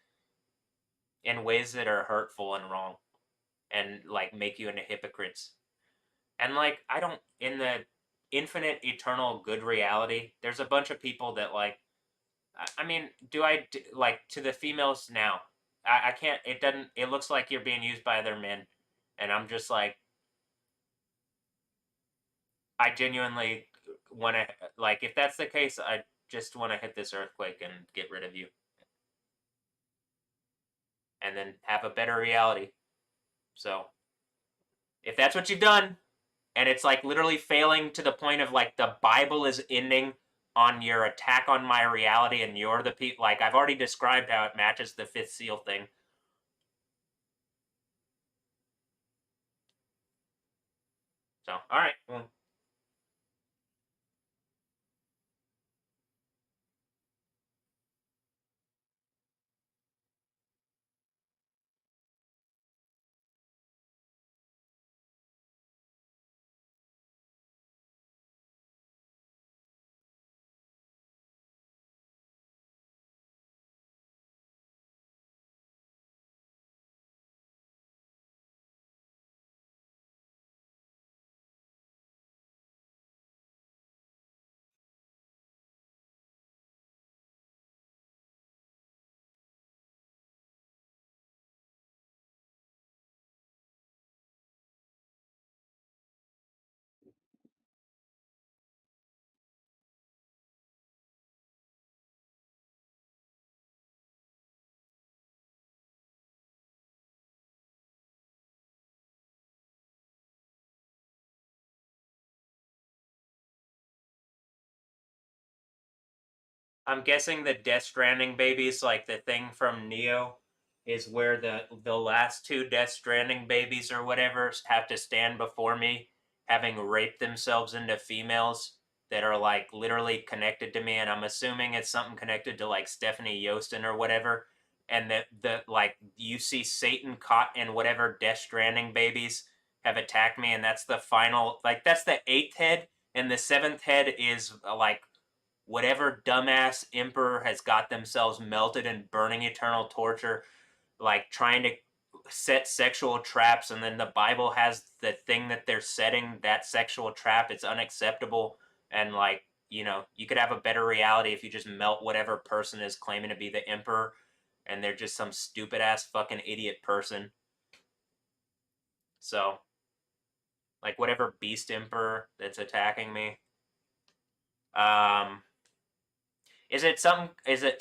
in ways that are hurtful and wrong and like make you into hypocrites. And like I don't in the infinite eternal good reality, there's a bunch of people that like I mean, like to the females now? I can't. It doesn't. It looks like you're being used by other men, and I'm just like, I genuinely want to like if that's the case, I just want to hit this earthquake and get rid of you, and then have a better reality. So if that's what you've done, and it's like literally failing to the point of like the Bible is ending on your attack on my reality, and you're the people. Like I've already described how it matches the fifth seal thing. So all right, well, I'm guessing the Death Stranding babies, like the thing from Neo, is where the last two Death Stranding babies or whatever have to stand before me, having raped themselves into females, that are like literally connected to me, and I'm assuming it's something connected to like Stephanie Yostin or whatever. And that the like you see Satan caught in whatever Death Stranding babies have attacked me, and that's the final, like that's the eighth head, and the seventh head is like whatever dumbass emperor has got themselves melted in burning eternal torture, like trying to set sexual traps, and then the Bible has the thing that they're setting that sexual trap. It's unacceptable, and like you could have a better reality if you just melt whatever person is claiming to be the emperor, and they're just some stupid ass fucking idiot person. So, like whatever beast emperor that's attacking me. Um, is it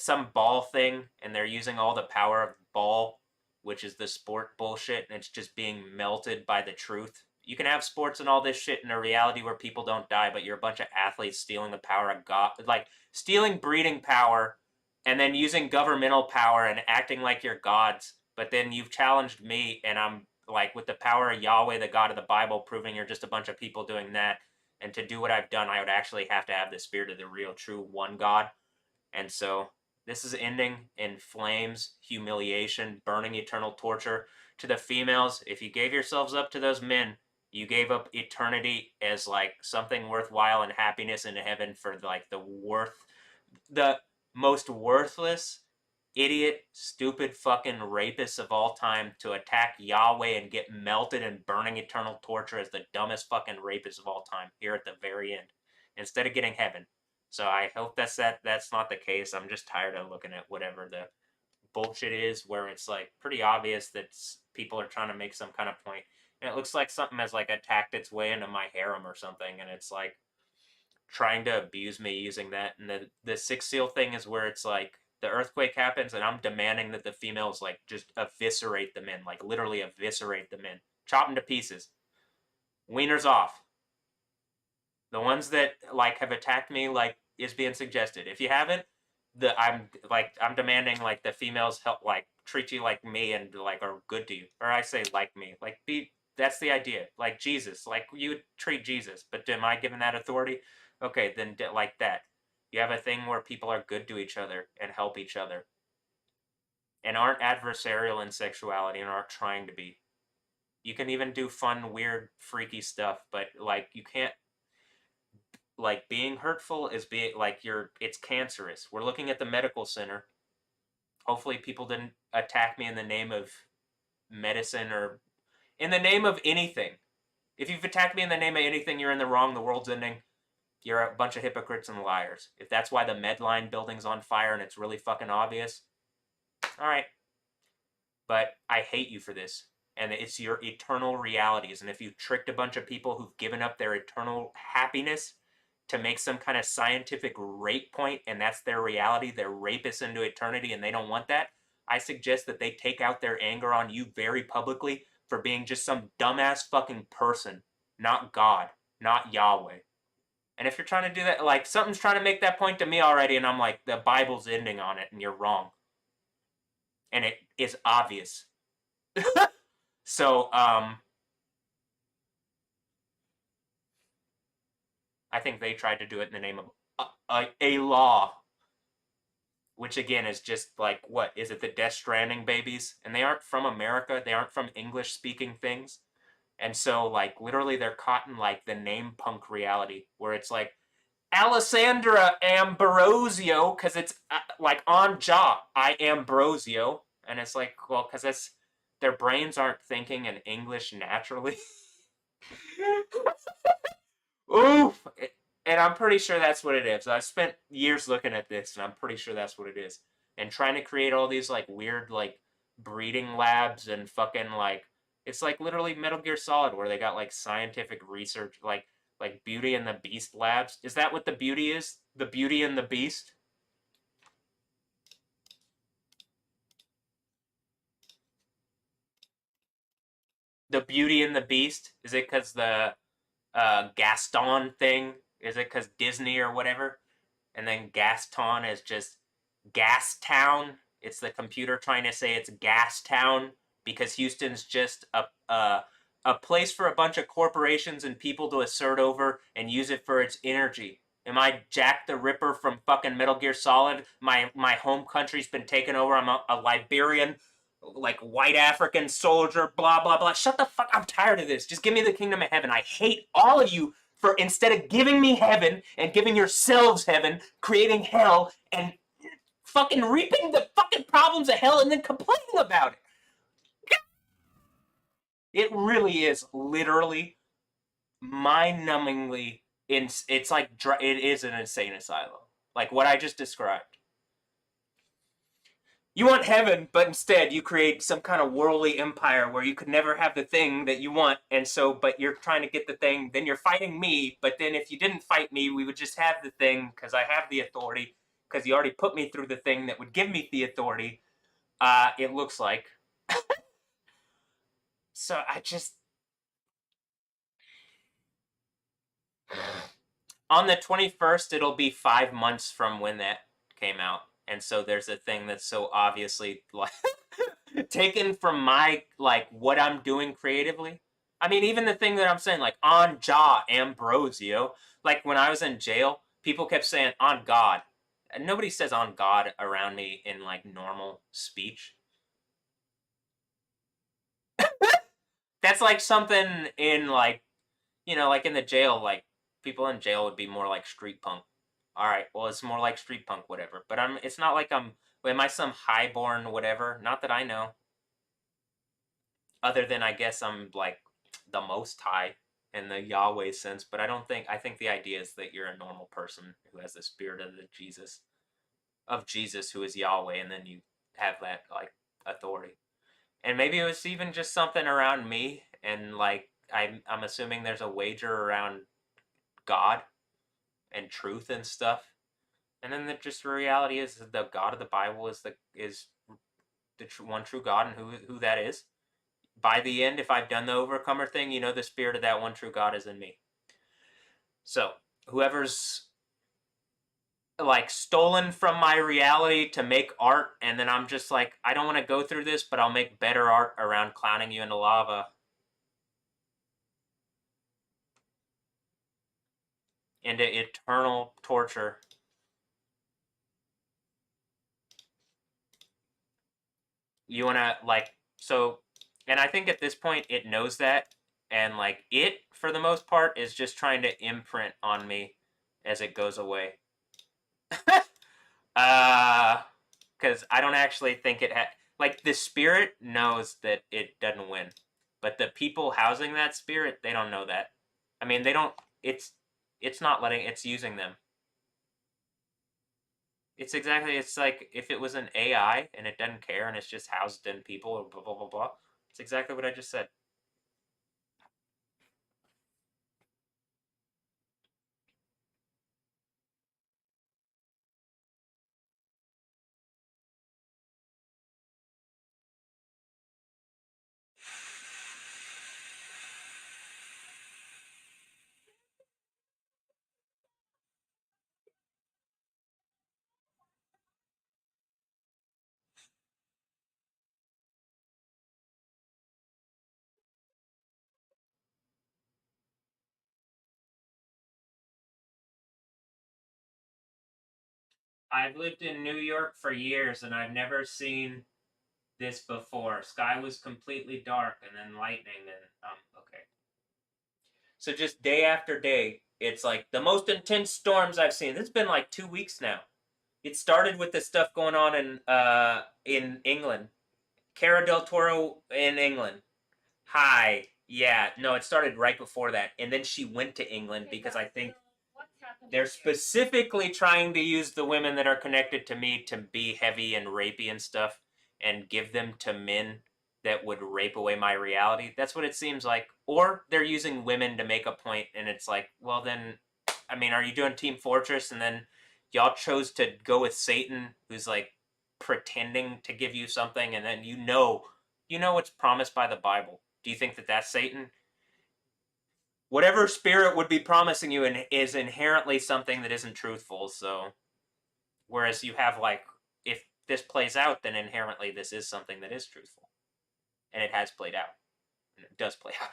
some ball thing and they're using all the power of ball, which is the sport bullshit, and it's just being melted by the truth? You can have sports and all this shit in a reality where people don't die, but you're a bunch of athletes stealing the power of God, like stealing breeding power and then using governmental power and acting like you're gods. But then you've challenged me, and I'm like, with the power of Yahweh, the God of the Bible, proving you're just a bunch of people doing that. And to do what I've done, I would actually have to have the spirit of the real, true one God. And so this is ending in flames, humiliation, burning eternal torture. To the females, if you gave yourselves up to those men, you gave up eternity as like something worthwhile and happiness in heaven for like the most worthless, idiot, stupid fucking rapists of all time to attack Yahweh and get melted in burning eternal torture as the dumbest fucking rapists of all time here at the very end, instead of getting heaven. So I hope that's not the case. I'm just tired of looking at whatever the bullshit is, where it's like pretty obvious that people are trying to make some kind of point, and it looks like something has like attacked its way into my harem or something, and it's like trying to abuse me using that. And the six seal thing is where it's like the earthquake happens, and I'm demanding that the females like just eviscerate the men, like literally eviscerate the men, chop them to pieces, wieners off. The ones that like have attacked me, like is being suggested. If you haven't, I'm demanding like the females help, like treat you like me and like are good to you, or I say like me, like be. That's the idea, like Jesus, like you would treat Jesus. But am I given that authority? Okay, then like that. You have a thing where people are good to each other and help each other, and aren't adversarial in sexuality and aren't trying to be. You can even do fun, weird, freaky stuff, but like you can't, like being hurtful is being like it's cancerous. We're looking at the medical center. Hopefully people didn't attack me in the name of medicine or in the name of anything. If you've attacked me in the name of anything, you're in the wrong. The world's ending. You're a bunch of hypocrites and liars. If that's why the Medline building's on fire and it's really fucking obvious, all right. But I hate you for this. And it's your eternal realities. And if you tricked a bunch of people who've given up their eternal happiness to make some kind of scientific rape point, and that's their reality, they're rapists into eternity, and they don't want that, I suggest that they take out their anger on you very publicly for being just some dumbass fucking person, not God, not Yahweh. And if you're trying to do that, like something's trying to make that point to me already, and I'm like, the Bible's ending on it, and you're wrong. And it is obvious. So, I think they tried to do it in the name of a law, which again is just like, what is it? The Death Stranding babies, and they aren't from America. They aren't from English speaking things, and so like literally they're caught in like the name punk reality, where it's like Alessandra Ambrosio, because it's like on job, I Ambrosio, and it's like, well, because that's their brains aren't thinking in English naturally. Oof. And I'm pretty sure that's what it is. I've spent years looking at this, and I'm pretty sure that's what it is. And trying to create all these like weird like breeding labs and fucking like it's like literally Metal Gear Solid, where they got like scientific research, like Beauty and the Beast labs. Is that what the beauty is? The Beauty and the Beast? The Beauty and the Beast? Is it because the Gaston thing? Is it because Disney or whatever? And then Gaston is just Gas Town. It's the computer trying to say it's Gas Town because Houston's just a place for a bunch of corporations and people to assert over and use it for its energy. Am I Jack the Ripper from fucking Metal Gear Solid? My home country's been taken over. I'm a Liberian, like white African soldier. Blah blah blah. Shut the fuck. I'm tired of this. Just give me the kingdom of heaven. I hate all of you for instead of giving me heaven and giving yourselves heaven, creating hell and fucking reaping the fucking problems of hell and then complaining about it. It really is literally mind-numbingly. It's like it is an insane asylum, like what I just described. You want heaven, but instead you create some kind of worldly empire where you could never have the thing that you want, and so, but you're trying to get the thing, then you're fighting me, but then if you didn't fight me, we would just have the thing, because I have the authority, because you already put me through the thing that would give me the authority, it looks like. So I just... On the 21st, it'll be 5 months from when that came out. And so there's a thing that's so obviously like taken from my like what I'm doing creatively. I mean, even the thing that I'm saying, like on jaw Ambrosio, like when I was in jail, people kept saying on God. And nobody says on God around me in like normal speech. That's like something in like, like in the jail, like people in jail would be more like street punk. All right, well, it's more like street punk, whatever. But it's not like am I some highborn whatever? Not that I know. Other than I guess I'm like the most high in the Yahweh sense, but I think the idea is that you're a normal person who has the spirit of Jesus who is Yahweh, and then you have that like authority. And maybe it was even just something around me, and like I'm assuming there's a wager around God and truth and stuff. And then just the reality is the God of the Bible is the one true God, and who that is. By the end, if I've done the overcomer thing, the spirit of that one true God is in me. So whoever's like stolen from my reality to make art, and then I'm just like, I don't want to go through this, but I'll make better art around clowning you into lava, into eternal torture. You want to like, so, and I think at this point it knows that, and like it for the most part is just trying to imprint on me as it goes away. Because I don't actually think like the spirit knows that it doesn't win, but the people housing that spirit, they don't know that. I mean, they don't. It's not letting. It's using them. It's exactly. It's like if it was an AI and it doesn't care and it's just housed in people or blah blah blah blah. It's exactly what I just said. I've lived in New York for years and I've never seen this before. Sky was completely dark and then lightning and okay. So just day after day, it's like the most intense storms I've seen. It's been like 2 weeks now. It started with the stuff going on in England. Cara del Toro in England. Hi. Yeah, no, it started right before that. And then she went to England because I think they're specifically trying to use the women that are connected to me to be heavy and rapey and stuff and give them to men that would rape away my reality. That's what it seems like. Or they're using women to make a point, and it's like, well, then, I mean, are you doing Team Fortress and then y'all chose to go with Satan, who's like pretending to give you something, and then what's promised by the Bible? Do you think that that's Satan? Whatever spirit would be promising you is inherently something that isn't truthful. So, whereas you have like, if this plays out, then inherently this is something that is truthful, and it has played out, and it does play out.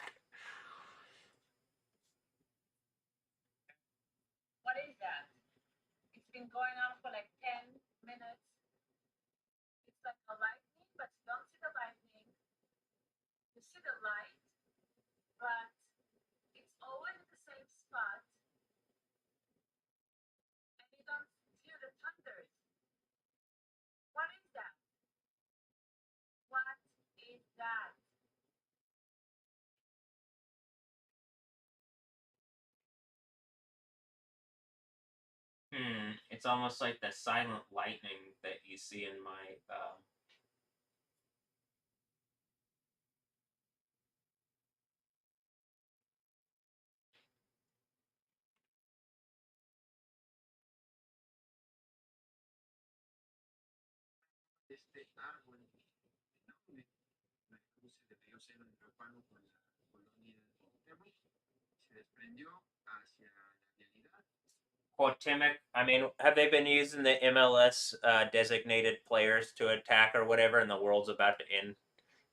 It's almost like the silent lightning that you see in my. este árbol enorme la cruce de medio seno hidroalpano con la colonia de Cuauhtémoc se desprendió hacia la realidad. Cuauhtémoc. I mean, have they been using the MLS designated players to attack or whatever, and the world's about to end?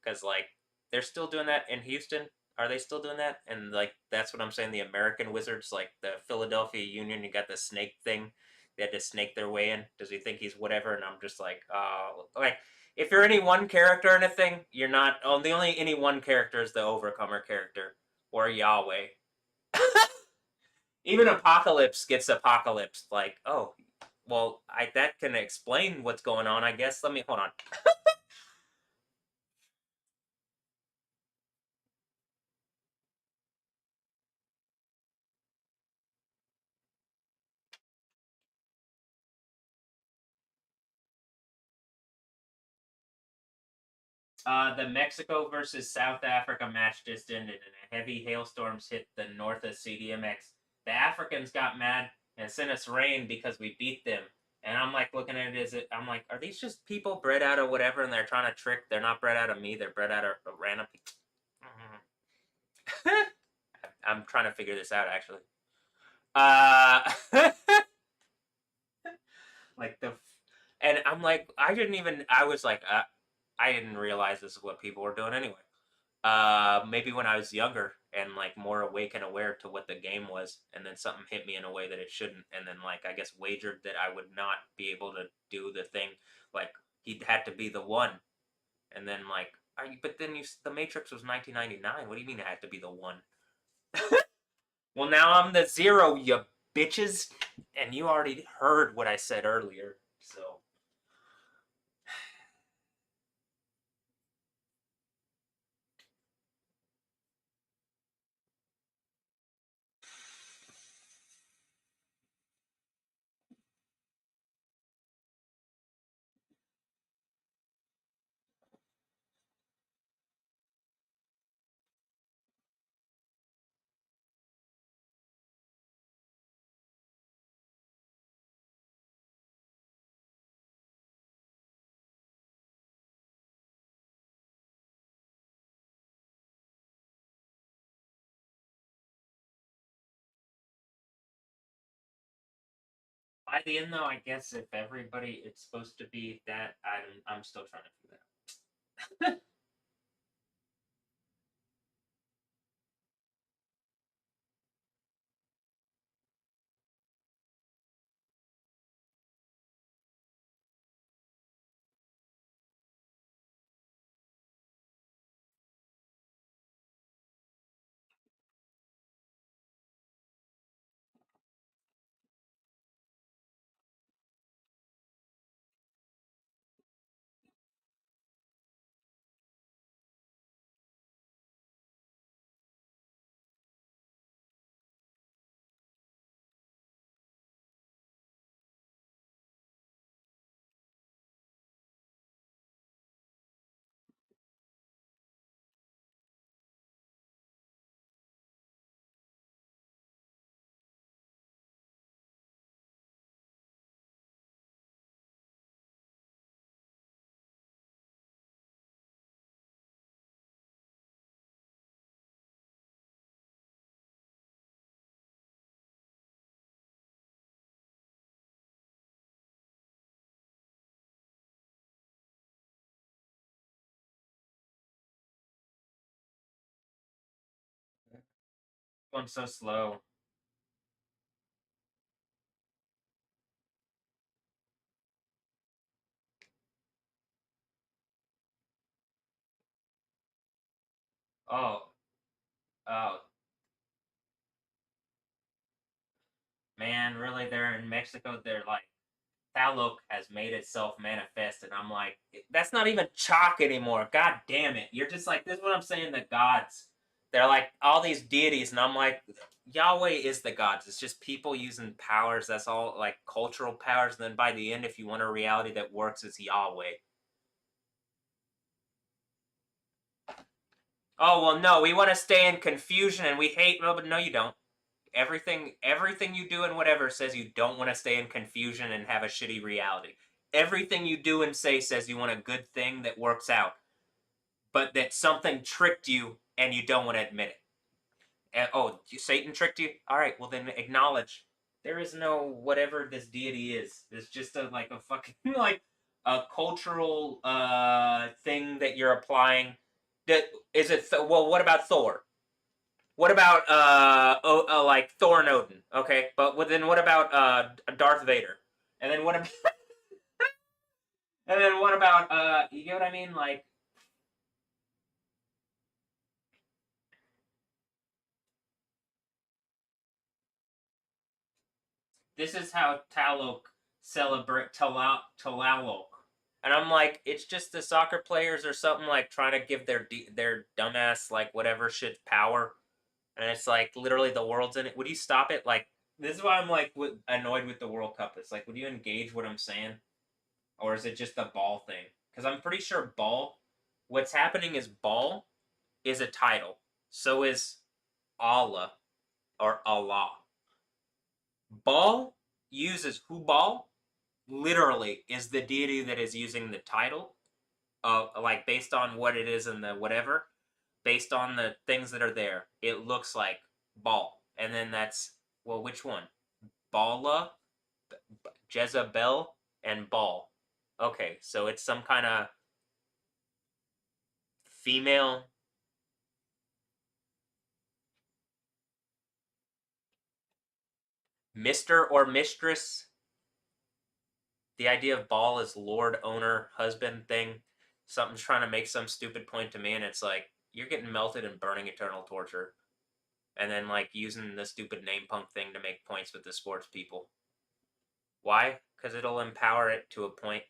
Because like they're still doing that in Houston. Are they still doing that? And like that's what I'm saying. The American Wizards, like the Philadelphia Union, you got the snake thing. They had to snake their way in. Does he think he's whatever? And I'm just like, like if you're any one character in a thing, you're not. Oh, the only any one character is the Overcomer character or Yahweh. Even Apocalypse gets apocalypsed. Like, oh, well, I that can explain what's going on. I guess. Let me hold on. The Mexico versus South Africa match just ended, and a heavy hailstorms hit the north of CDMX. The Africans got mad and sent us rain because we beat them. And I'm like looking at it as it. I'm like, are these just people bred out of whatever, and they're trying to trick? They're not bred out of me. They're bred out of random people. I'm trying to figure this out actually. Uh, like the, and I'm like, I didn't even. I was like, I didn't realize this is what people were doing anyway. Maybe when I was younger and like more awake and aware to what the game was, and then something hit me in a way that it shouldn't, and then like I guess wagered that I would not be able to do the thing. Like he had to be the one, and then like, but then the Matrix was 1999. What do you mean it had to be the one? Well, now I'm the zero, you bitches, and you already heard what I said earlier, so. By the end, though, I guess if everybody it's supposed to be that, I'm still trying to figure that out. Going so slow. Oh, oh, man, really? They're in Mexico. They're like, Taluk has made itself manifest, and I'm like, that's not even chalk anymore. God damn it! You're just like, this is what I'm saying. The gods, they're like all these deities, and I'm like, Yahweh is the gods. It's just people using powers. That's all, like cultural powers. And then by the end, if you want a reality that works, it's Yahweh. Oh well, no, we want to stay in confusion, and we hate. No, but no, you don't. Everything you do and whatever says you don't want to stay in confusion and have a shitty reality. Everything you do and say says you want a good thing that works out, but that something tricked you and you don't want to admit it. And, oh, Satan tricked you? All right, well then acknowledge. There is no whatever this deity is. It's just a like a fucking like a cultural thing that you're applying. That is it. Well, what about Thor? What about like Thor and Odin? Okay, but then what about Darth Vader? And then what about and then what about you get what I mean? Like this is how Talok celebrate Talalok. And I'm like, it's just the soccer players or something like trying to give their dumbass like whatever shit power, and it's like literally the world's in it. Would you stop it? Like this is why I'm like annoyed with the World Cup. It's like, would you engage what I'm saying? Or is it just the ball thing? Because I'm pretty sure ball. What's happening is ball is a title. So is Allah or Allah. Ball uses Hubal. Literally, is the deity that is using the title of like based on what it is and the whatever, based on the things that are there. It looks like ball, and then that's well, which one? Bala, Jezebel, and Ball. Okay, so it's some kind of female. Mr. or mistress. The idea of ball is lord, owner, husband thing. Something's trying to make some stupid point to me, and it's like, you're getting melted and burning eternal torture. And then, like, using the stupid name punk thing to make points with the sports people. Why? Because it'll empower it to a point,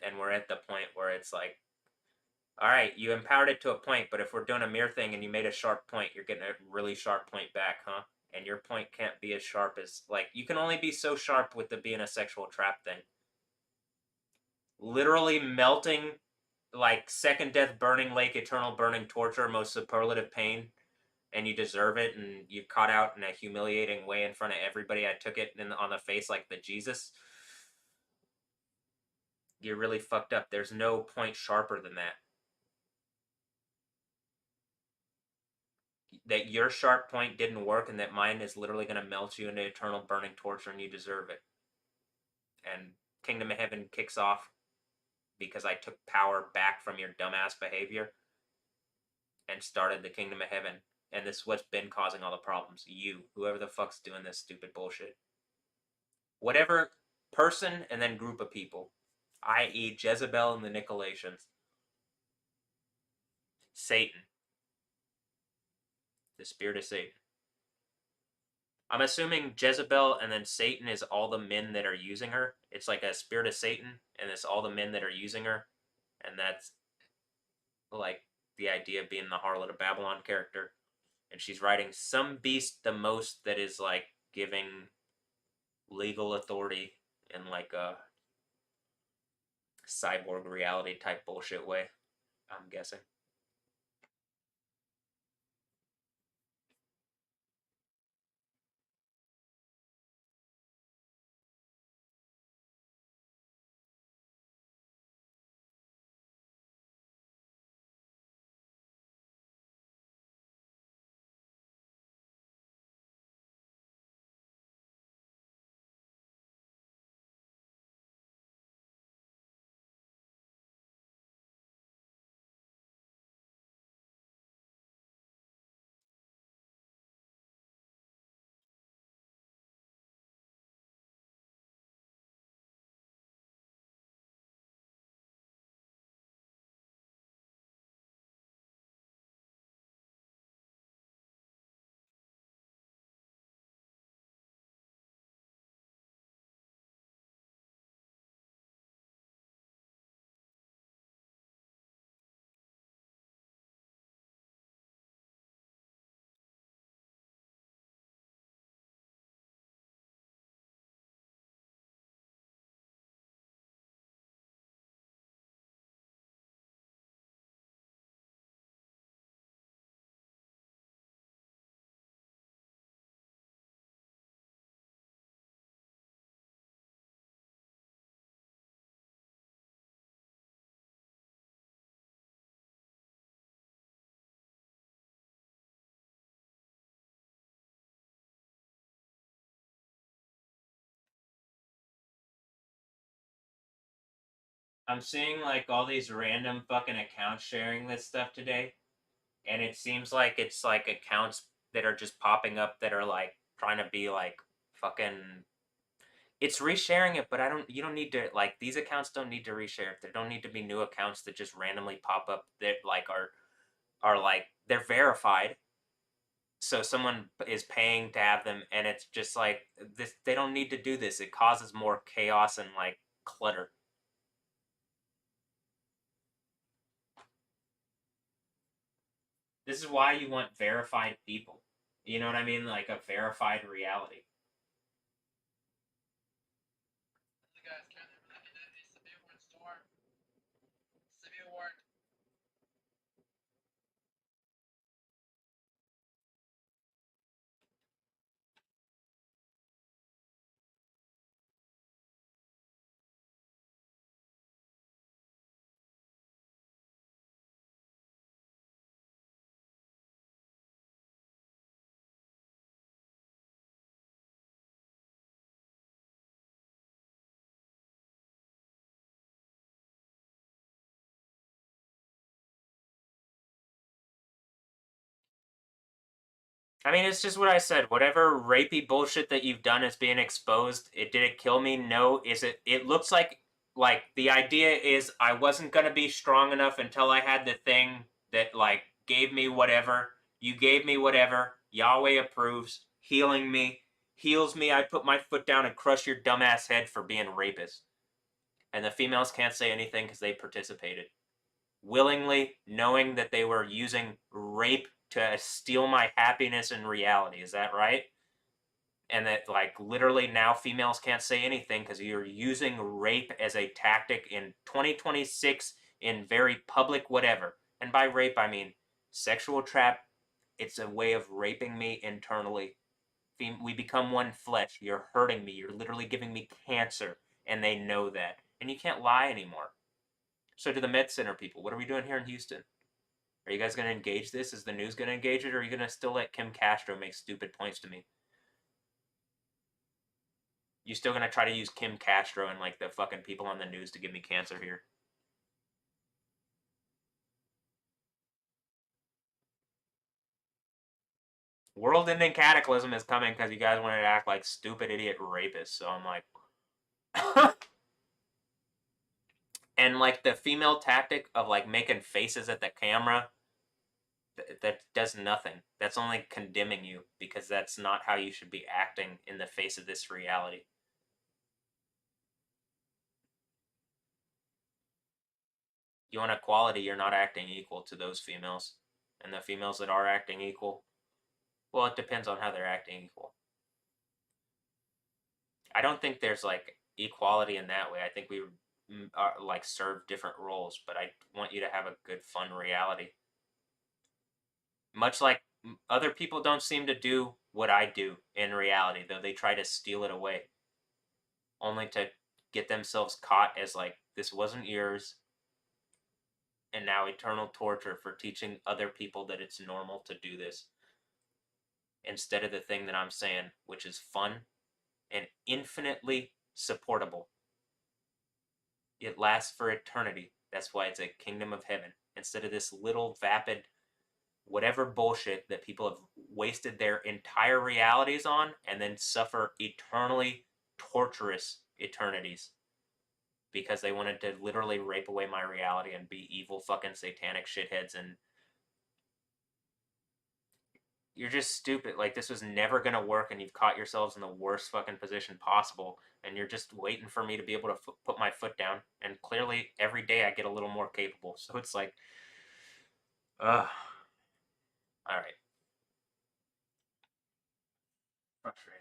and we're at the point where it's like, all right, you empowered it to a point, but if we're doing a mirror thing and you made a sharp point, you're getting a really sharp point back, huh? And your point can't be as sharp as, like, you can only be so sharp with the being a sexual trap thing. Literally melting, like second death, burning lake, eternal burning torture, most superlative pain, and you deserve it, and you caught out in a humiliating way in front of everybody. I took it on the face like the Jesus. You're really fucked up. There's no point sharper than that. That your sharp point didn't work, and that mine is literally going to melt you into eternal burning torture, and you deserve it. And Kingdom of Heaven kicks off because I took power back from your dumbass behavior and started the Kingdom of Heaven. And this is what's been causing all the problems. You, whoever the fuck's doing this stupid bullshit. Whatever person and then group of people, i.e., Jezebel and the Nicolaitans, Satan, the spirit of Satan. I'm assuming Jezebel and then Satan is all the men that are using her. It's like a spirit of Satan, and it's all the men that are using her. And that's like the idea of being the harlot of Babylon character. And she's writing some beast the most that is like giving legal authority in like a cyborg reality type bullshit way, I'm guessing. I'm seeing like all these random fucking accounts sharing this stuff today, and it seems like it's like accounts that are just popping up that are like trying to be like fucking. It's resharing it, but I don't. You don't need to like these accounts don't need to reshare it. There don't need to be new accounts that just randomly pop up that like are like they're verified, so someone is paying to have them, and it's just like this. They don't need to do this. It causes more chaos and like clutter. This is why you want verified people. You know what I mean? Like a verified reality. Guys, can it's a big one storm. Civil War. I mean, it's just what I said. Whatever rapey bullshit that you've done is being exposed. Did it kill me? No. Is it? It looks like the idea is I wasn't gonna be strong enough until I had the thing that like gave me whatever. You gave me whatever. Yahweh approves, healing me, heals me. I put my foot down and crush your dumbass head for being rapist. And the females can't say anything because they participated willingly, knowing that they were using rape to steal my happiness and reality. Is that right? And that, like, literally now females can't say anything because you're using rape as a tactic in 2026 in very public whatever. And by rape, I mean sexual trap. It's a way of raping me internally. We become one flesh. You're hurting me. You're literally giving me cancer. And they know that. And you can't lie anymore. So, to the Med Center people, what are we doing here in Houston? Are you guys going to engage this? Is the news going to engage it? Or are you going to still let Kim Castro make stupid points to me? You still going to try to use Kim Castro and like the fucking people on the news to give me cancer here? World ending cataclysm is coming because you guys wanted to act like stupid idiot rapists. So I'm like, and like the female tactic of like making faces at the camera, that does nothing. That's only condemning you because that's not how you should be acting in the face of this reality. You want equality, you're not acting equal to those females. And the females that are acting equal, well, it depends on how they're acting equal. I don't think there's like equality in that way. I think we are like serve different roles, but I want you to have a good, fun reality. Much like other people don't seem to do what I do in reality, though they try to steal it away, only to get themselves caught as like, this wasn't yours, and now eternal torture for teaching other people that it's normal to do this instead of the thing that I'm saying, which is fun and infinitely supportable. It lasts for eternity. That's why it's a kingdom of heaven instead of this little vapid whatever bullshit that people have wasted their entire realities on and then suffer eternally torturous eternities because they wanted to literally rape away my reality and be evil fucking satanic shitheads. And you're just stupid. Like, this was never gonna work, and you've caught yourselves in the worst fucking position possible, and you're just waiting for me to be able to put my foot down. And clearly, every day I get a little more capable. So it's like, ugh. All right. Frustrating.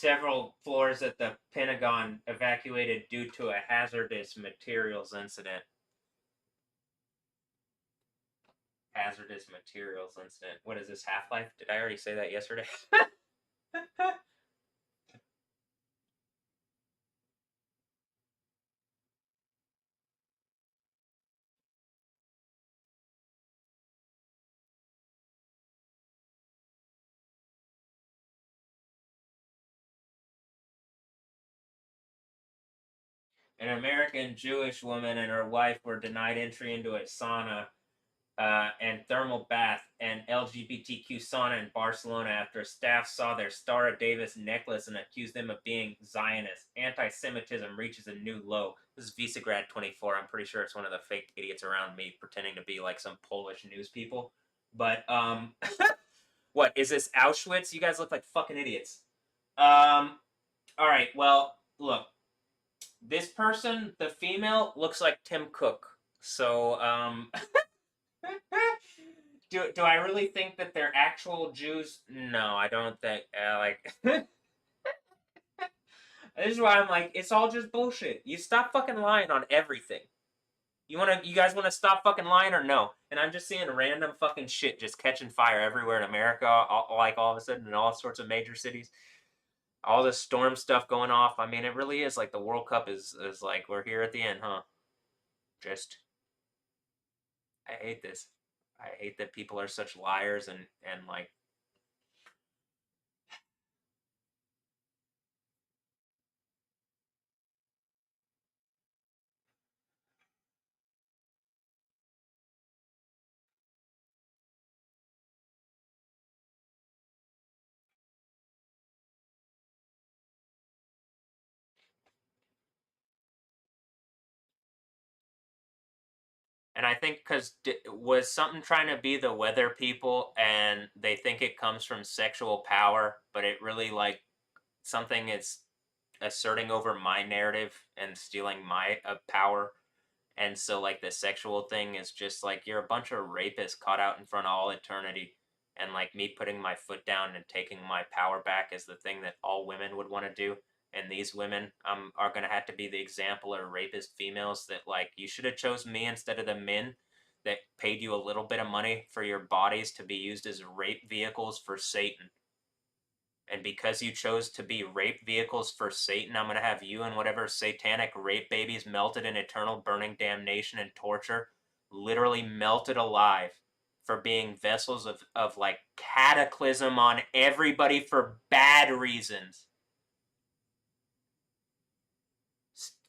several floors at the Pentagon evacuated due to a hazardous materials incident. Hazardous materials incident. What is this, Half-Life? Did I already say that yesterday? An American Jewish woman and her wife were denied entry into a sauna and thermal bath and LGBTQ sauna in Barcelona after staff saw their Star of Davis necklace and accused them of being Zionists. Anti-Semitism reaches a new low. This is Visegrad24. I'm pretty sure it's one of the fake idiots around me pretending to be like some Polish news people. But what is this, Auschwitz? You guys look like fucking idiots. All right. Well, look, this person, the female, looks like Tim Cook. So do I really think that they're actual Jews? No, I don't think. Like, this is why I'm like, it's all just bullshit. You stop fucking lying on everything. You guys wanna stop fucking lying or no? And I'm just seeing random fucking shit just catching fire everywhere in America, all of a sudden in all sorts of major cities. All this storm stuff going off. I mean, it really is like the World Cup is like we're here at the end, huh? Just I hate this. I hate that people are such liars and like. And I think because was something trying to be the weather people, and they think it comes from sexual power, but it really like something is asserting over my narrative and stealing my power. And so, like, the sexual thing is just like you're a bunch of rapists caught out in front of all eternity. And like me putting my foot down and taking my power back is the thing that all women would want to do. And these women are going to have to be the example of rapist females that, like, you should have chose me instead of the men that paid you a little bit of money for your bodies to be used as rape vehicles for Satan. And because you chose to be rape vehicles for Satan, I'm going to have you and whatever satanic rape babies melted in eternal burning damnation and torture, literally melted alive for being vessels of like cataclysm on everybody for bad reasons.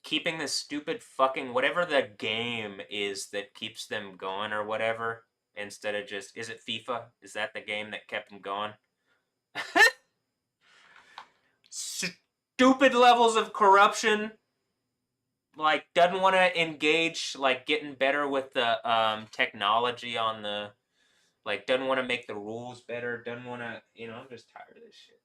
Keeping this stupid fucking whatever the game is that keeps them going or whatever, instead of just, is it FIFA? Is that the game that kept them going? Stupid levels of corruption, like doesn't want to engage like getting better with the technology on the, like doesn't want to make the rules better, doesn't want to, I'm just tired of this shit.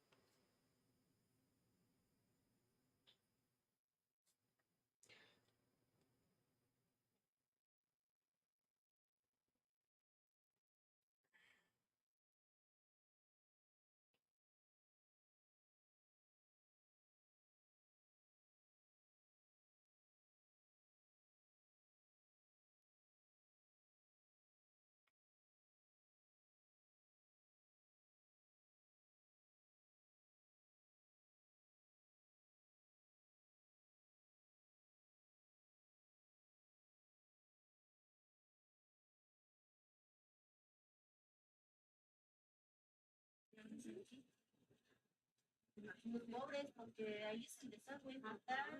Muy pobres porque ahí es el desagüe,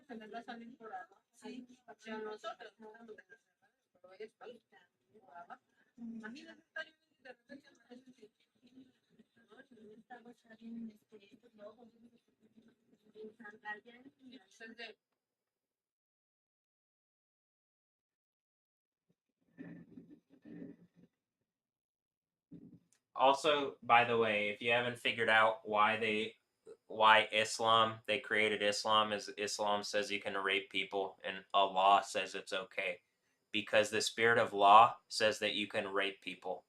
se me va a salir por abajo. Sí, o sea, nosotros no vamos a pero ellos por abajo. Imagínate estar de repente estamos en estos lobos en San Gallen, Also, by the way, if you haven't figured out why Islam, they created Islam, is Islam says you can rape people and Allah says it's okay, because the spirit of law says that you can rape people.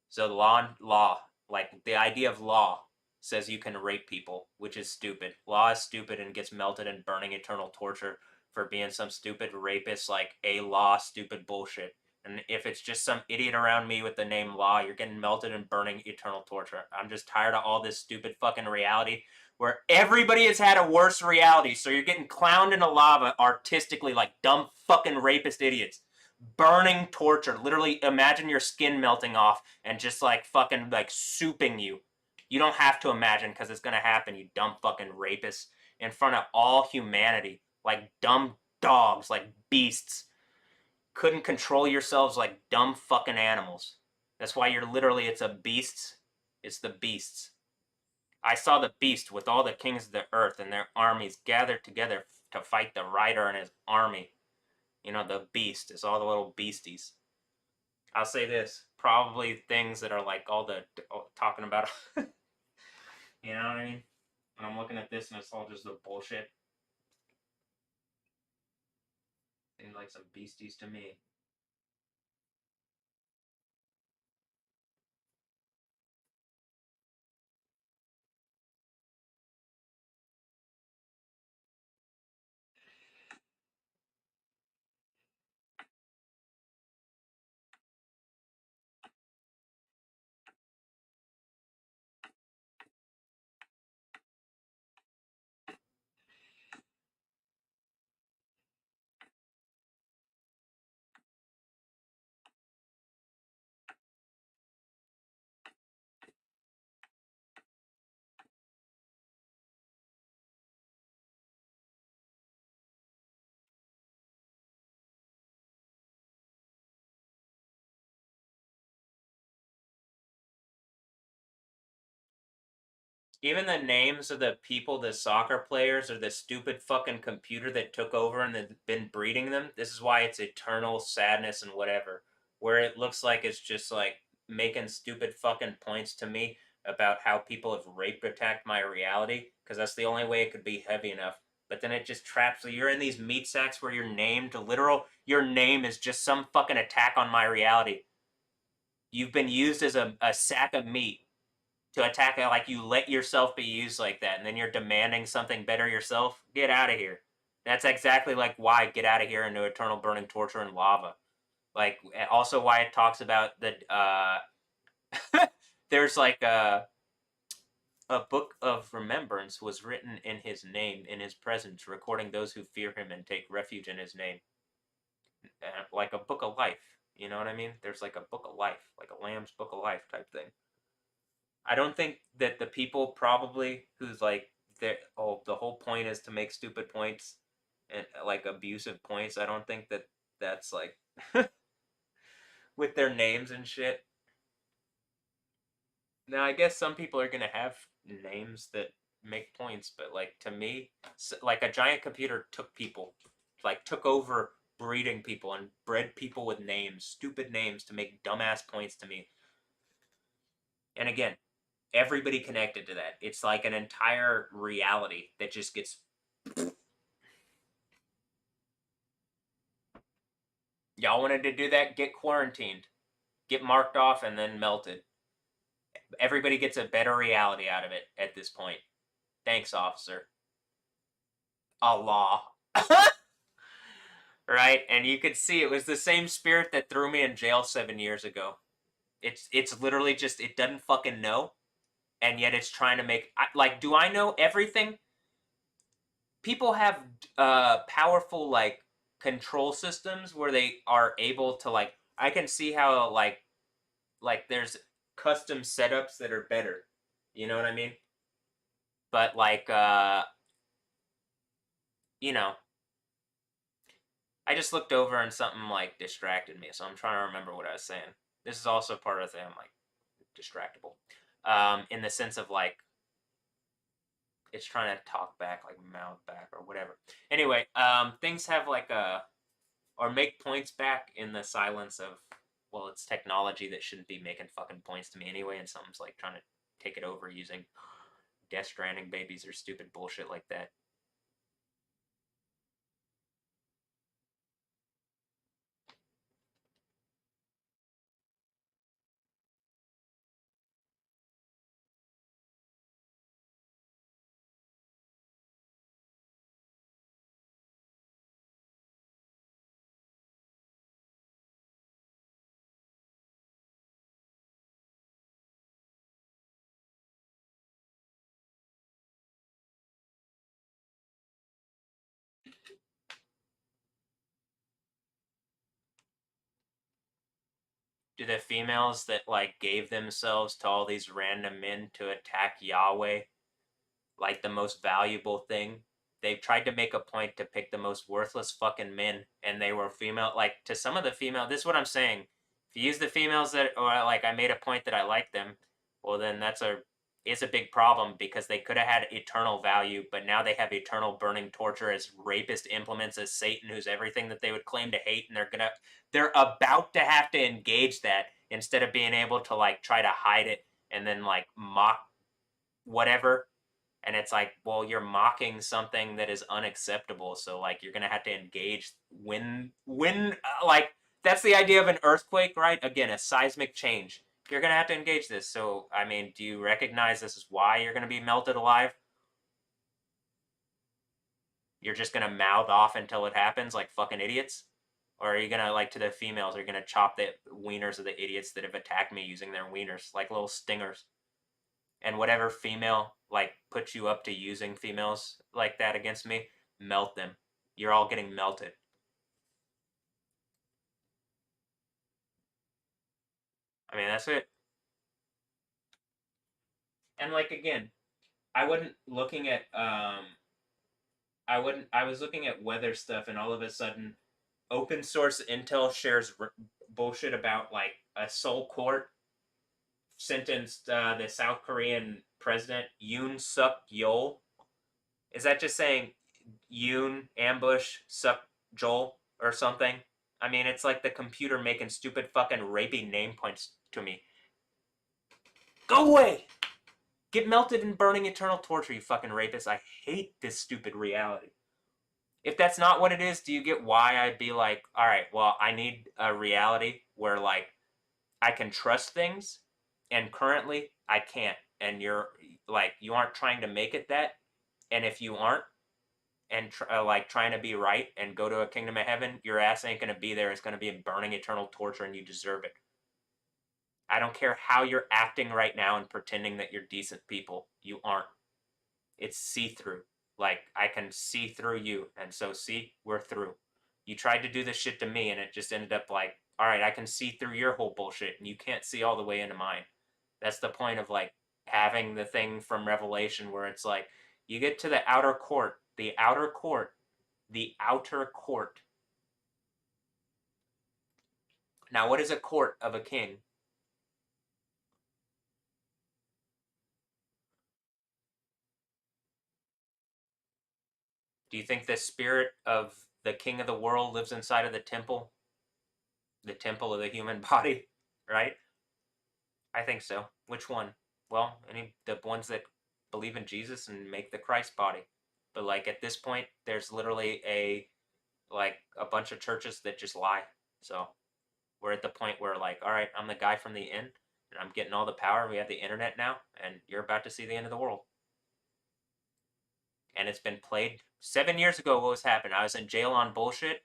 So law, like the idea of law says you can rape people, which is stupid. Law is stupid and gets melted in burning eternal torture for being some stupid rapist, like a law stupid bullshit. And if it's just some idiot around me with the name Law, you're getting melted and burning eternal torture. I'm just tired of all this stupid fucking reality where everybody has had a worse reality. So you're getting clowned in a lava artistically like dumb fucking rapist idiots. Burning torture. Literally imagine your skin melting off and just like fucking like souping you. You don't have to imagine because it's gonna happen, you dumb fucking rapists. In front of all humanity. Like dumb dogs, like beasts. Couldn't control yourselves like dumb fucking animals. That's why you're literally, it's a beasts. It's the beasts. I saw the beast with all the kings of the earth and their armies gathered together to fight the rider and his army. You know, the beast is all the little beasties. I'll say this, probably things that are like all the talking about. You know what I mean? And I'm looking at this and it's all just the bullshit. Seems like some beasties to me. Even the names of the people, the soccer players, or the stupid fucking computer that took over and has been breeding them. This is why it's eternal sadness and whatever. Where it looks like it's just like making stupid fucking points to me about how people have rape attacked my reality, because that's the only way it could be heavy enough. But then it just traps you. You're in these meat sacks where you're named literal. Your name is just some fucking attack on my reality. You've been used as a sack of meat to attack it, like you let yourself be used like that, and then you're demanding something better yourself. Get out of here. That's exactly like why get out of here into eternal burning torture and lava. Like also why it talks about the there's like a book of remembrance was written in his name, in his presence, recording those who fear him and take refuge in his name. Like a book of life. You know what I mean? There's like a book of life, like a Lamb's book of life type thing. I don't think that the people probably who's like the whole point is to make stupid points and like abusive points. I don't think that that's like with their names and shit. Now I guess some people are gonna have names that make points, but like to me, like a giant computer took people, like took over breeding people and bred people with names, stupid names to make dumbass points to me. And again, everybody connected to that. It's like an entire reality that just gets. Y'all wanted to do that? Get quarantined, get marked off, and then melted. Everybody gets a better reality out of it at this point. Thanks, officer. Allah. Right? And you could see it was the same spirit that threw me in jail 7 years ago. It's literally just it doesn't fucking know, and yet it's trying to make like. Do I know everything? People have powerful like control systems where they are able to like. I can see how like there's custom setups that are better. You know what I mean? But like you know, I just looked over and something like distracted me, so I'm trying to remember what I was saying. This is also part of the thing. I'm like distractible, in the sense of like it's trying to talk back, like mouth back or whatever. Anyway, things have like a or make points back in the silence of well, it's technology that shouldn't be making fucking points to me anyway, and something's like trying to take it over using Death Stranding babies or stupid bullshit like that. Do the females that like gave themselves to all these random men to attack Yahweh like the most valuable thing? They've tried to make a point to pick the most worthless fucking men, and they were female. Like to some of the female, this is what I'm saying. If you use the females that, or like I made a point that I like them, well then that's a is a big problem because they could have had eternal value, but now they have eternal burning torture as rapist implements as Satan, who's everything that they would claim to hate, and they're about to have to engage that instead of being able to like try to hide it and then like mock whatever. And it's like, well, you're mocking something that is unacceptable, so like you're gonna have to engage like that's the idea of an earthquake, right? Again, a seismic change. You're gonna have to engage this. So I mean, do you recognize this is why you're gonna be melted alive? You're just gonna mouth off until it happens like fucking idiots? Or are you gonna, like, to the females, are you gonna chop the wieners of the idiots that have attacked me using their wieners like little stingers? And whatever female like puts you up to using females like that against me, melt them. You're all getting melted. I mean, that's it. And like again, I wasn't looking at I was looking at weather stuff, and all of a sudden open source intel shares bullshit about like a Seoul court sentenced the South Korean president Yoon Suk Yeol. Is that just saying Yoon ambush Suk Joel or something? I mean, it's like the computer making stupid fucking rapey name points to me. Go away! Get melted in burning eternal torture, you fucking rapist. I hate this stupid reality. If that's not what it is, do you get why I'd be like, all right, well, I need a reality where like I can trust things, and currently I can't. And you're like, you aren't trying to make it that. And if you aren't, and like trying to be right and go to a kingdom of heaven, your ass ain't gonna be there. It's gonna be in burning eternal torture, and you deserve it. I don't care how you're acting right now and pretending that you're decent people. You aren't. It's see through. Like I can see through you, and so see, we're through. You tried to do this shit to me, and it just ended up like, all right, I can see through your whole bullshit, and you can't see all the way into mine. That's the point of like having the thing from Revelation where it's like you get to the outer court, the outer court, the outer court. Now, what is a court of a king? Do you think the spirit of the king of the world lives inside of the temple of the human body, right? I think so. Which one? Well, the ones that believe in Jesus and make the Christ body. But like at this point, there's literally a bunch of churches that just lie. So we're at the point where like, all right, I'm the guy from the inn, and I'm getting all the power. We have the internet now, and you're about to see the end of the world. And it's been played 7 years ago. What was happening? I was in jail on bullshit.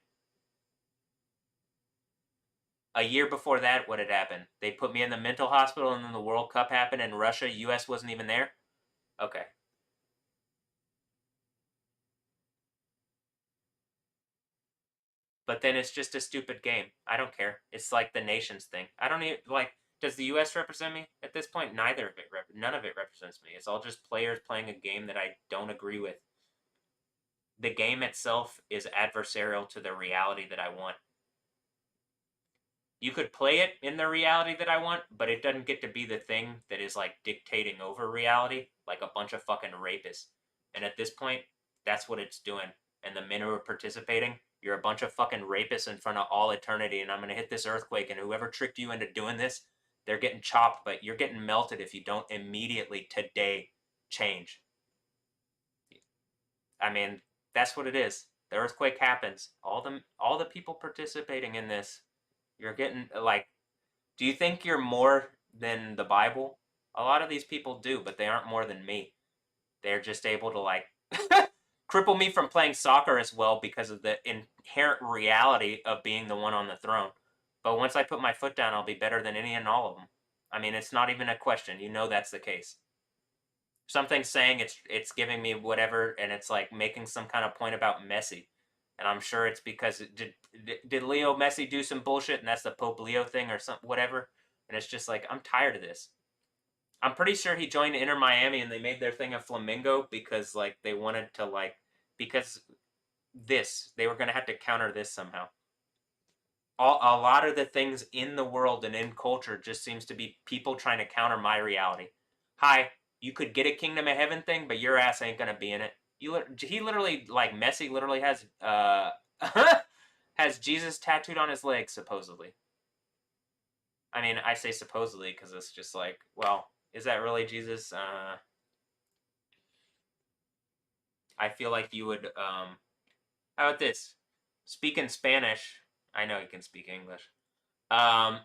A year before that, what had happened? They put me in the mental hospital, and then the World Cup happened, and Russia, U.S. wasn't even there. Okay. But then it's just a stupid game. I don't care. It's like the nations thing. I don't even like. Does the U.S. represent me at this point? Neither of it. None of it represents me. It's all just players playing a game that I don't agree with. The game itself is adversarial to the reality that I want. You could play it in the reality that I want, but it doesn't get to be the thing that is like dictating over reality, like a bunch of fucking rapists. And at this point, that's what it's doing. And the men who are participating, you're a bunch of fucking rapists in front of all eternity, and I'm gonna hit this earthquake, and whoever tricked you into doing this, they're getting chopped, but you're getting melted if you don't immediately today change. I mean, that's what it is. The earthquake happens. All the people participating in this, you're getting like, do you think you're more than the Bible? A lot of these people do, but they aren't more than me. They're just able to like cripple me from playing soccer as well because of the inherent reality of being the one on the throne. But once I put my foot down, I'll be better than any and all of them. I mean, it's not even a question. You know that's the case. Something saying it's giving me whatever, and it's like making some kind of point about Messi. And I'm sure it's because did Leo Messi do some bullshit and that's the Pope Leo thing or something, whatever. And it's just like, I'm tired of this. I'm pretty sure he joined Inter Miami and they made their thing a flamingo because like they wanted to like because they were gonna have to counter this somehow. A lot of the things in the world and in culture just seems to be people trying to counter my reality. Hi, you could get a Kingdom of Heaven thing, but your ass ain't gonna be in it. He literally like Messi literally has has Jesus tattooed on his leg supposedly. I mean, I say supposedly because it's just like, well, is that really Jesus? I feel like you would. How about this? Speak in Spanish. I know he can speak English. Um,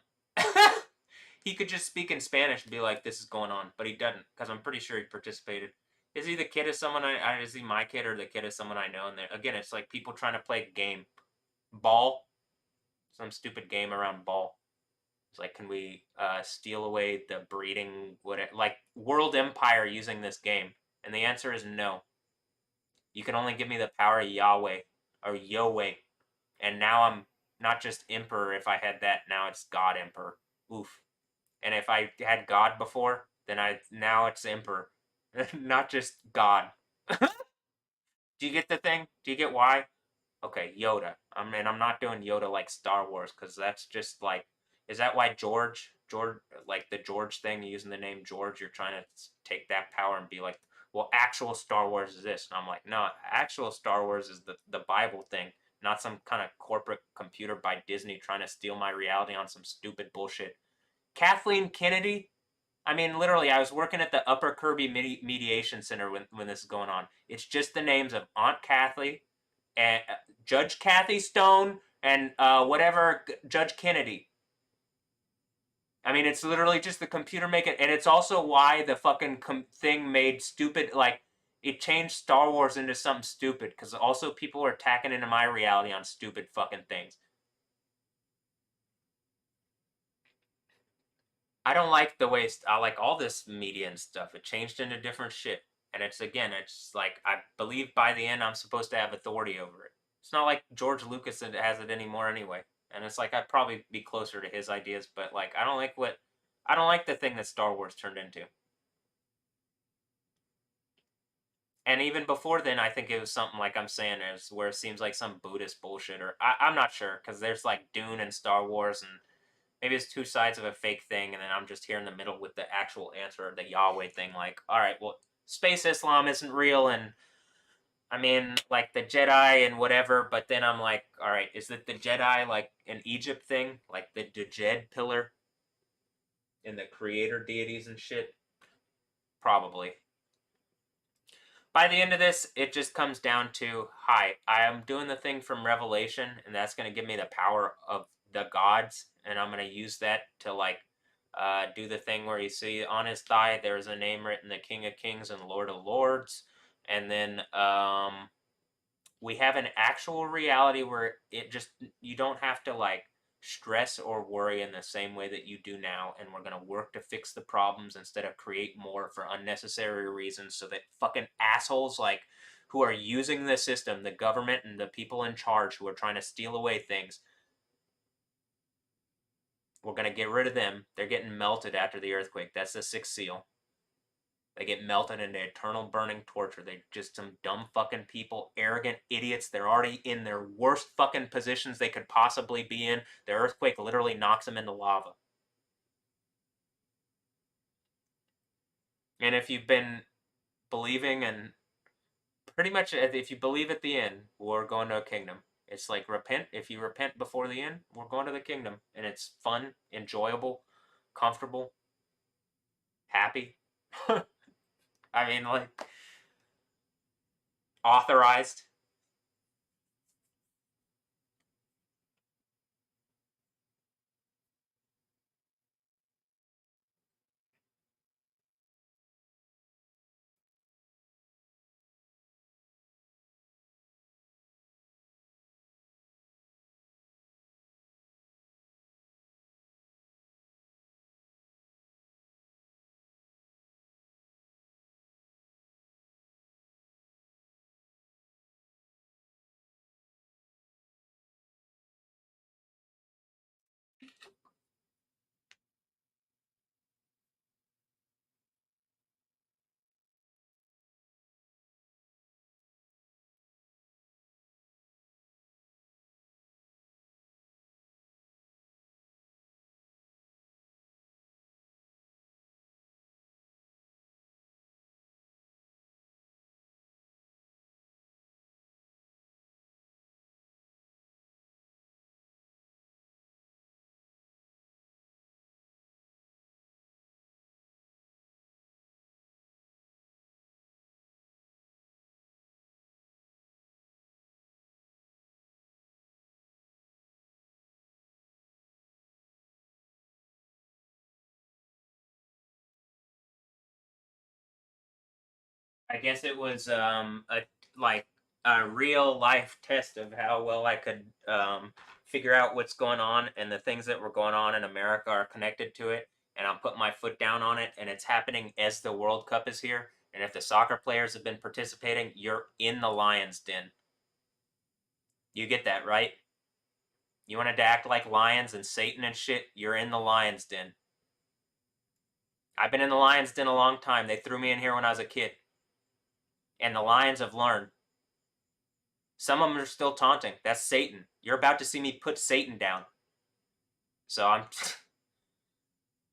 he could just speak in Spanish and be like, "This is going on," but he doesn't because I'm pretty sure he participated. Is he the kid of someone is he my kid or the kid of someone I know? And again, it's like people trying to play a game, ball, some stupid game around ball. It's like, can we steal away the breeding, what like world empire using this game? And the answer is no. You can only give me the power of Yahweh or Yahweh. And now I'm not just emperor if I had that, now it's God emperor. Oof. And if I had God before, then now it's emperor. Not just God. Do you get the thing? Do you get why? Okay, Yoda. I mean, I'm not doing Yoda like Star Wars because that's just like, is that why George, like the George thing, using the name George, you're trying to take that power and be like, well, actual Star Wars is this, and I'm like, no, actual Star Wars is the Bible thing, not some kind of corporate computer by Disney trying to steal my reality on some stupid bullshit. Kathleen Kennedy. I mean, literally, I was working at the Upper Kirby Mediation Center when this is going on. It's just the names of Aunt Kathy and Judge Kathy Stone and whatever Judge Kennedy. I mean, it's literally just the computer making, and it's also why the fucking thing made stupid like it changed Star Wars into something stupid because also people are tacking into my reality on stupid fucking things. I don't like the way I like all this media and stuff. It changed into different shit. And it's again, it's like I believe by the end I'm supposed to have authority over it. It's not like George Lucas has it anymore anyway. And it's like I'd probably be closer to his ideas, but like I don't like the thing that Star Wars turned into. And even before then, I think it was something like I'm saying is where it seems like some Buddhist bullshit, or I'm not sure because there's like Dune and Star Wars, and maybe it's two sides of a fake thing, and then I'm just here in the middle with the actual answer, the Yahweh thing. Like, all right, well, space Islam isn't real, and I mean, like the Jedi and whatever. But then I'm like, all right, is it the Jedi like an Egypt thing, like the Djed pillar and the creator deities and shit? Probably. By the end of this, it just comes down to, hi, I am doing the thing from Revelation, and that's going to give me the power of the gods, and I'm going to use that to like do the thing where you see on his thigh there's a name written, the King of Kings and Lord of Lords, and then we have an actual reality where it just you don't have to like stress or worry in the same way that you do now, and we're going to work to fix the problems instead of create more for unnecessary reasons so that fucking assholes like who are using the system, the government and the people in charge who are trying to steal away things, we're going to get rid of them. They're getting melted after the earthquake. That's the sixth seal. They get melted into eternal burning torture. They just some dumb fucking people, arrogant idiots. They're already in their worst fucking positions they could possibly be in. The earthquake literally knocks them into lava. And if you've been believing and pretty much if you believe at the end, we're going to a kingdom. It's like repent. If you repent before the end, we're going to the kingdom. And it's fun, enjoyable, comfortable, happy. I mean, like, authorized. I guess it was a like a real life test of how well I could figure out what's going on, and the things that were going on in America are connected to it, and I'm putting my foot down on it, and it's happening as the World Cup is here. And if the soccer players have been participating, you're in the lion's den. You get that, right? You wanted to act like lions and Satan and shit, you're in the lion's den. I've been in the lion's den a long time. They threw me in here when I was a kid. And the lions have learned. Some of them are still taunting. That's Satan. You're about to see me put Satan down. So I'm.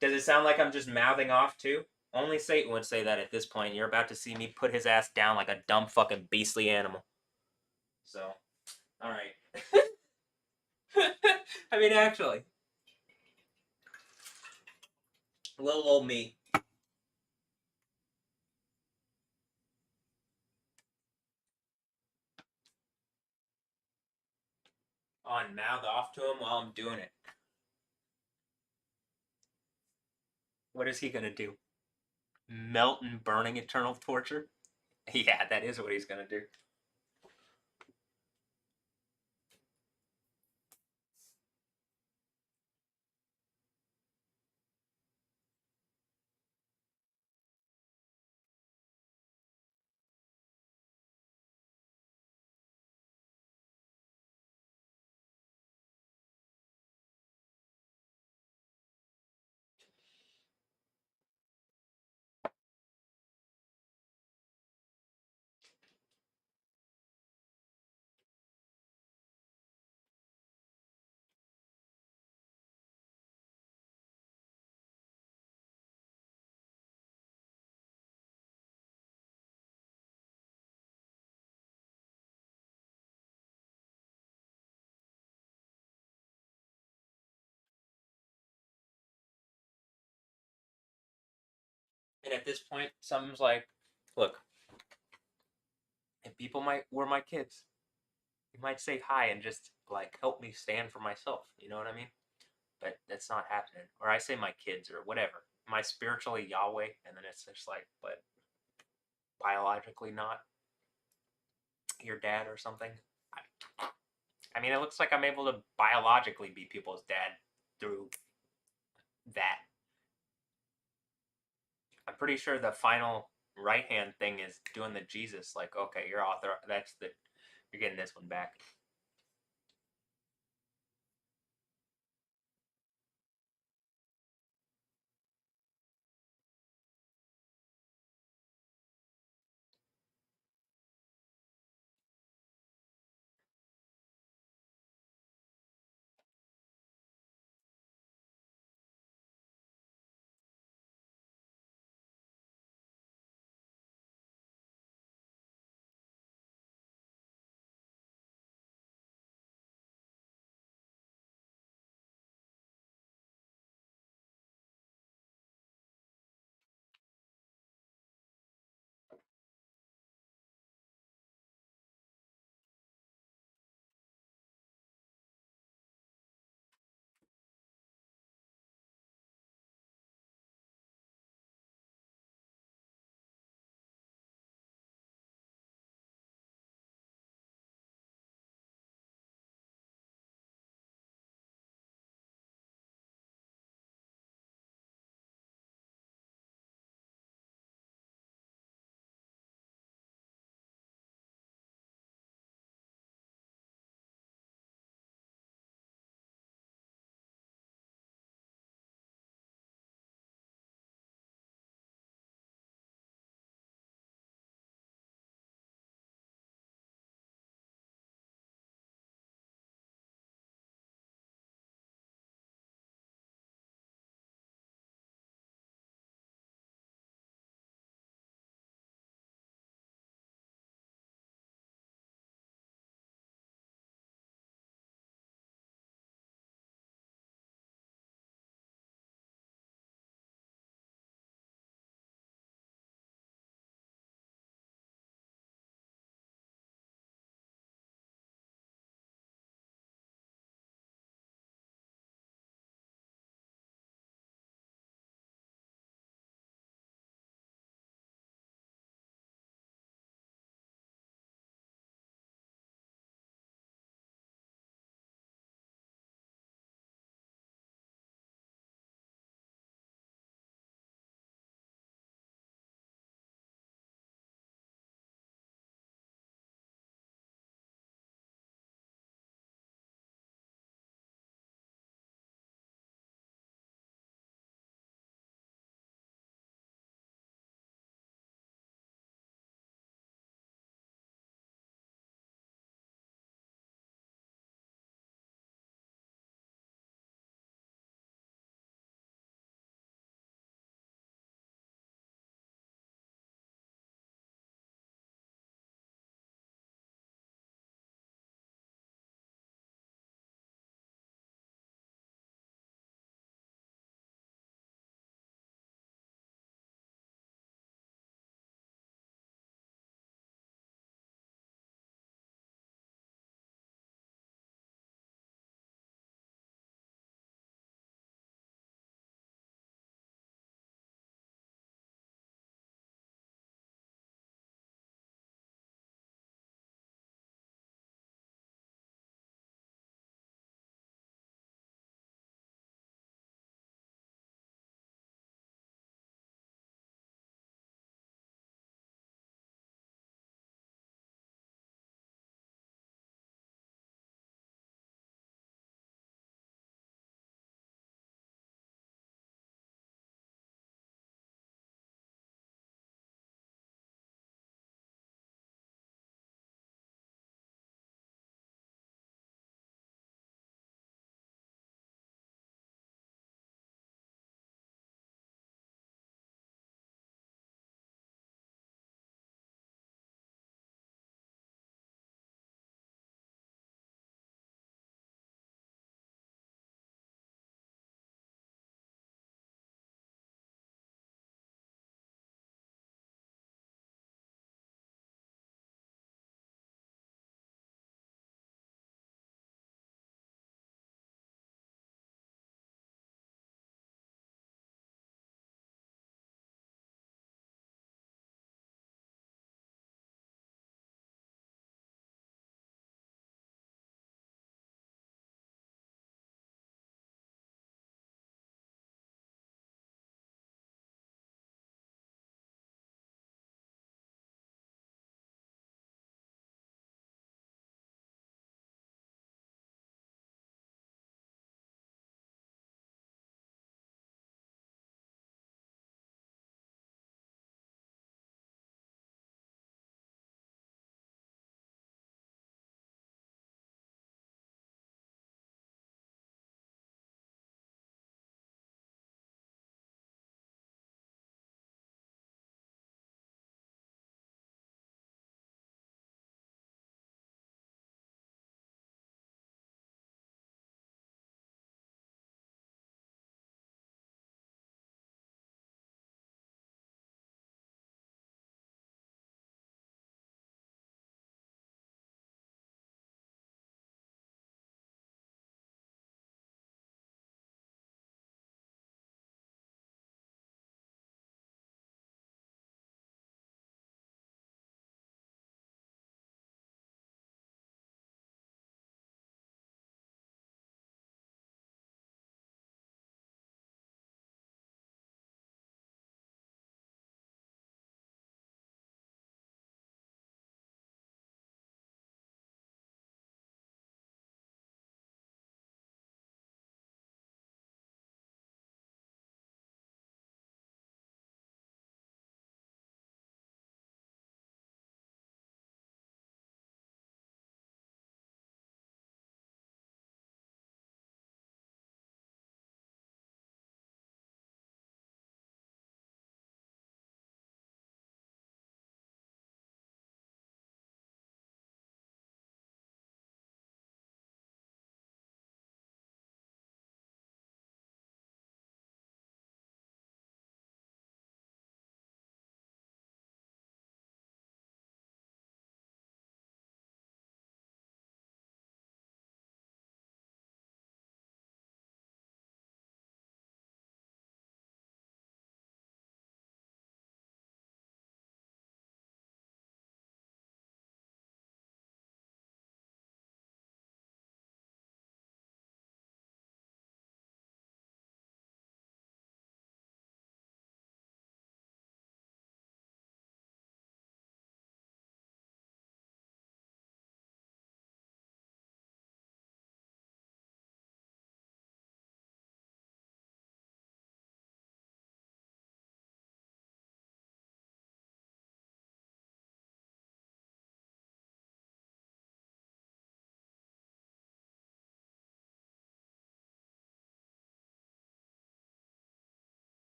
Does it sound like I'm just mouthing off too? Only Satan would say that at this point. You're about to see me put his ass down like a dumb fucking beastly animal. So, all right. I mean, actually, little old me. On mouth off to him while I'm doing it. What is he gonna do? Melt and burning eternal torture? Yeah, that is what he's gonna do. And at this point, something's like, look, if people might were my kids, you might say hi and just like help me stand for myself. You know what I mean? But that's not happening. Or I say my kids or whatever. Am I spiritually Yahweh? And then it's just like, but biologically not your dad or something. I mean, it looks like I'm able to biologically be people's dad through that. I'm pretty sure the final right hand thing is doing the Jesus. Like, okay, you're author. That's the. You're getting this one back.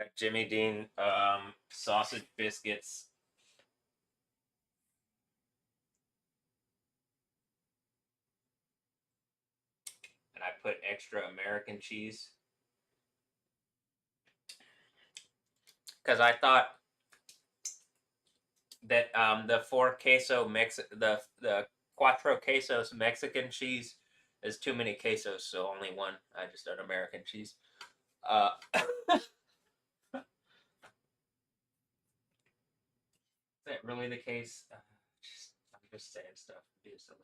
Got Jimmy Dean sausage biscuits. And I put extra American cheese because I thought that the cuatro quesos Mexican cheese is too many quesos, so only one. I just did American cheese. Is that really the case? I'm just saying stuff. Be silly.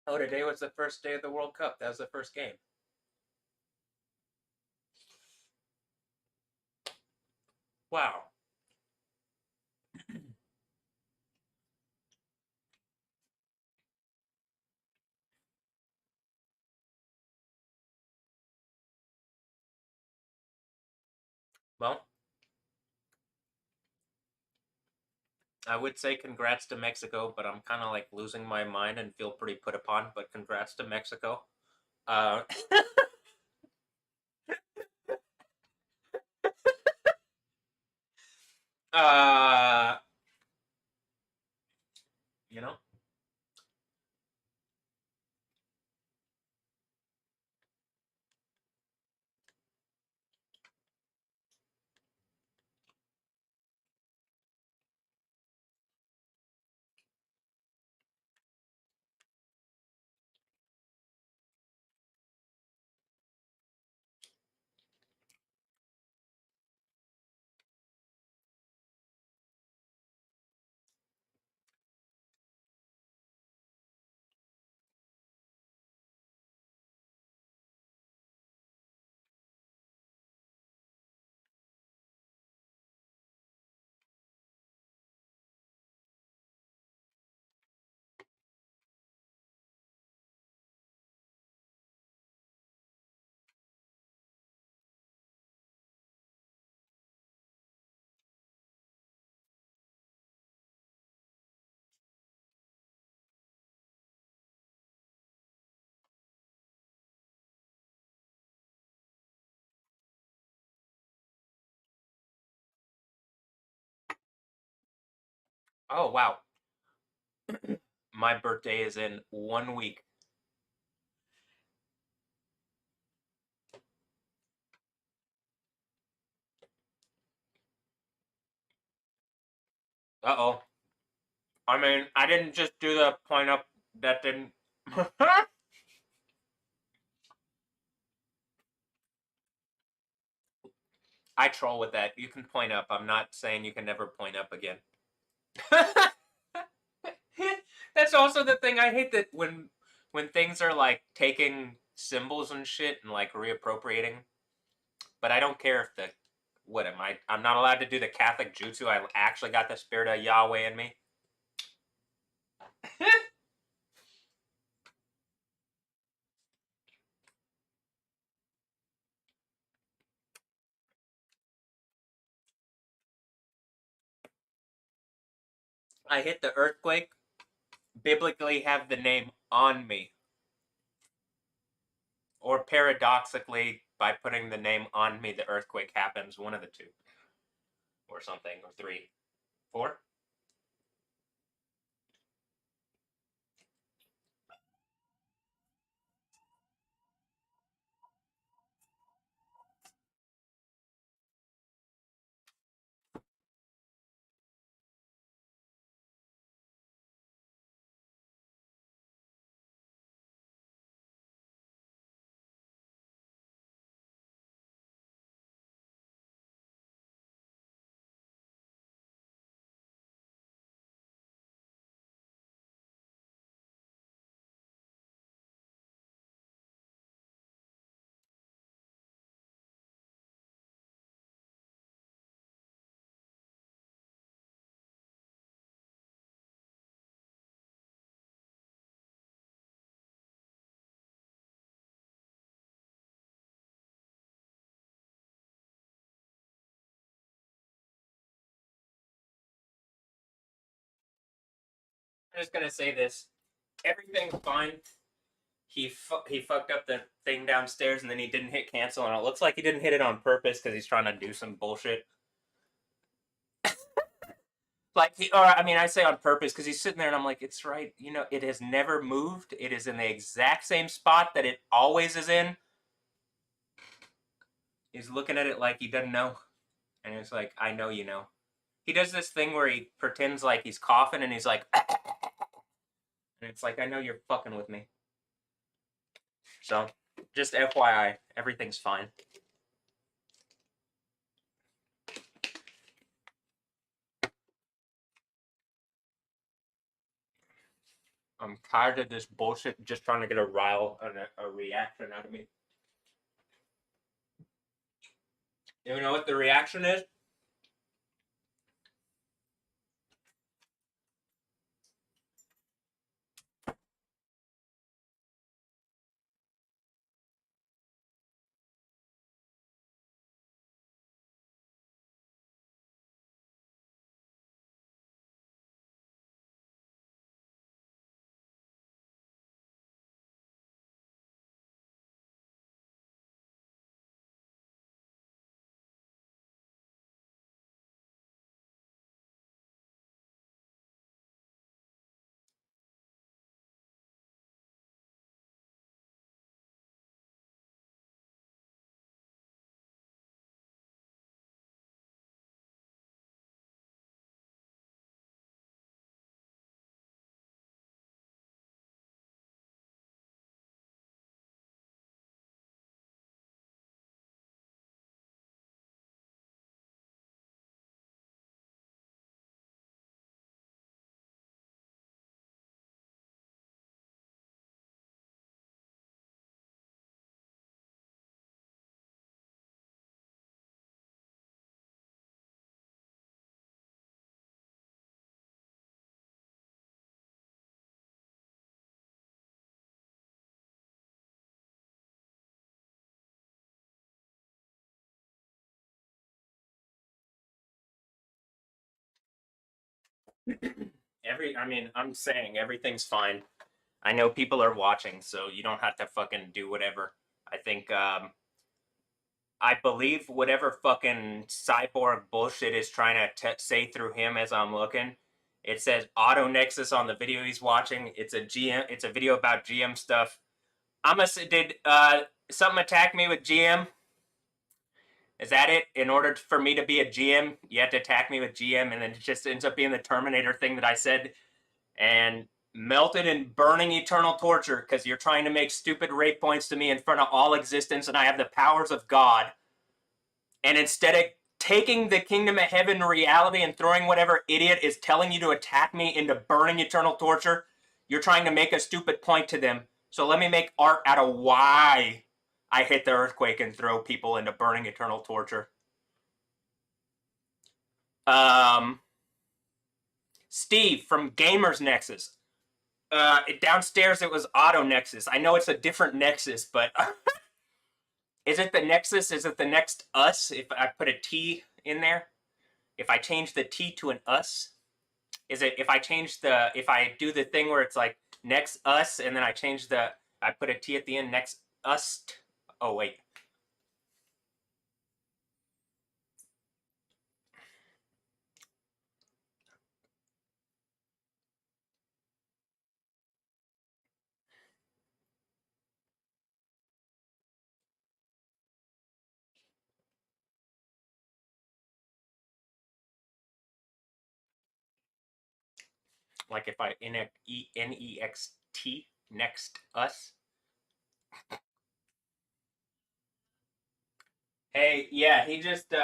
Oh, today was the first day of the World Cup. That was the first game. Wow. Well, I would say congrats to Mexico, but I'm kind of like losing my mind and feel pretty put upon. But congrats to Mexico. Uh, uh, you know. Oh wow, my birthday is in 1 week. Uh oh. I mean, I didn't just do the point up. That didn't. I troll with that. You can point up. I'm not saying you can never point up again. That's also the thing I hate, that when things are like taking symbols and shit and like reappropriating. But I don't care if the what am I? I'm not allowed to do the Catholic jutsu. I actually got the spirit of Yahweh in me. I hit the earthquake. Biblically, have the name on me, or paradoxically, by putting the name on me, the earthquake happens. One of the two, or something, or three, four. I'm just gonna say this: everything's fine. He fucked up the thing downstairs, and then he didn't hit cancel, and it looks like he didn't hit it on purpose because he's trying to do some bullshit. Like or I mean, I say on purpose because he's sitting there, and I'm like, it's right. You know, it has never moved. It is in the exact same spot that it always is in. He's looking at it like he doesn't know, and it's like, I know you know. He does this thing where he pretends like he's coughing, and he's like, and it's like, I know you're fucking with me. So, just FYI, everything's fine. I'm tired of this bullshit just trying to get a rile and a reaction out of me. You know what the reaction is? I mean, I'm saying everything's fine. I know people are watching, so you don't have to fucking do whatever. I think, I believe whatever fucking cyborg bullshit is trying to say through him as I'm looking. It says Auto Nexus on the video he's watching. It's a GM. It's a video about GM stuff. Did something attack me with GM? Is that it? In order for me to be a GM, you have to attack me with GM, and then it just ends up being the Terminator thing that I said, and melted in burning eternal torture because you're trying to make stupid rape points to me in front of all existence, and I have the powers of God. And instead of taking the kingdom of heaven reality and throwing whatever idiot is telling you to attack me into burning eternal torture, you're trying to make a stupid point to them. So let me make art out of why I hit the earthquake and throw people into burning eternal torture. Um, Steve from Gamers Nexus. Downstairs it was Auto Nexus. I know it's a different Nexus, but is it the Nexus? Is it the next us? If I put a T in there, if I change the T to an us, is it? If I do the thing where it's like next us, and then I put a T at the end, next us. Oh wait, like if I Next next us. Hey, yeah, he just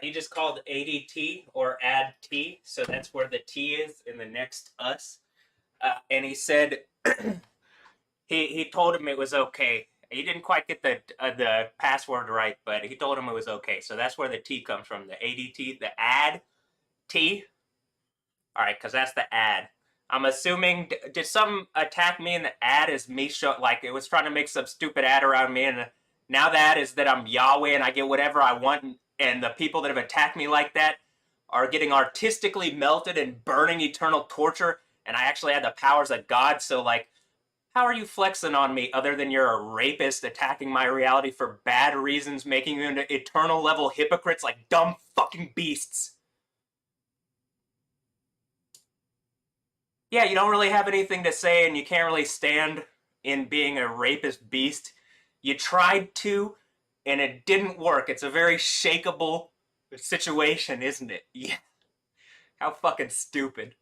he just called ADT or add T, so that's where the T is in the next us. And he said he told him it was okay. He didn't quite get the password right, but he told him it was okay. So that's where the T comes from, the ADT, the add T. All right, because that's the ad. I'm assuming did some attack me in the ad as me show like it was trying to make some stupid ad around me, and now the ad is that I'm Yahweh and I get whatever I want, and the people that have attacked me like that are getting artistically melted and burning eternal torture, and I actually had the powers of God. So like, how are you flexing on me other than you're a rapist attacking my reality for bad reasons, making you into eternal level hypocrites like dumb fucking beasts? Yeah, you don't really have anything to say and you can't really stand in being a rapist beast. You tried to, and it didn't work. It's a very shakeable situation, isn't it? Yeah. How fucking stupid.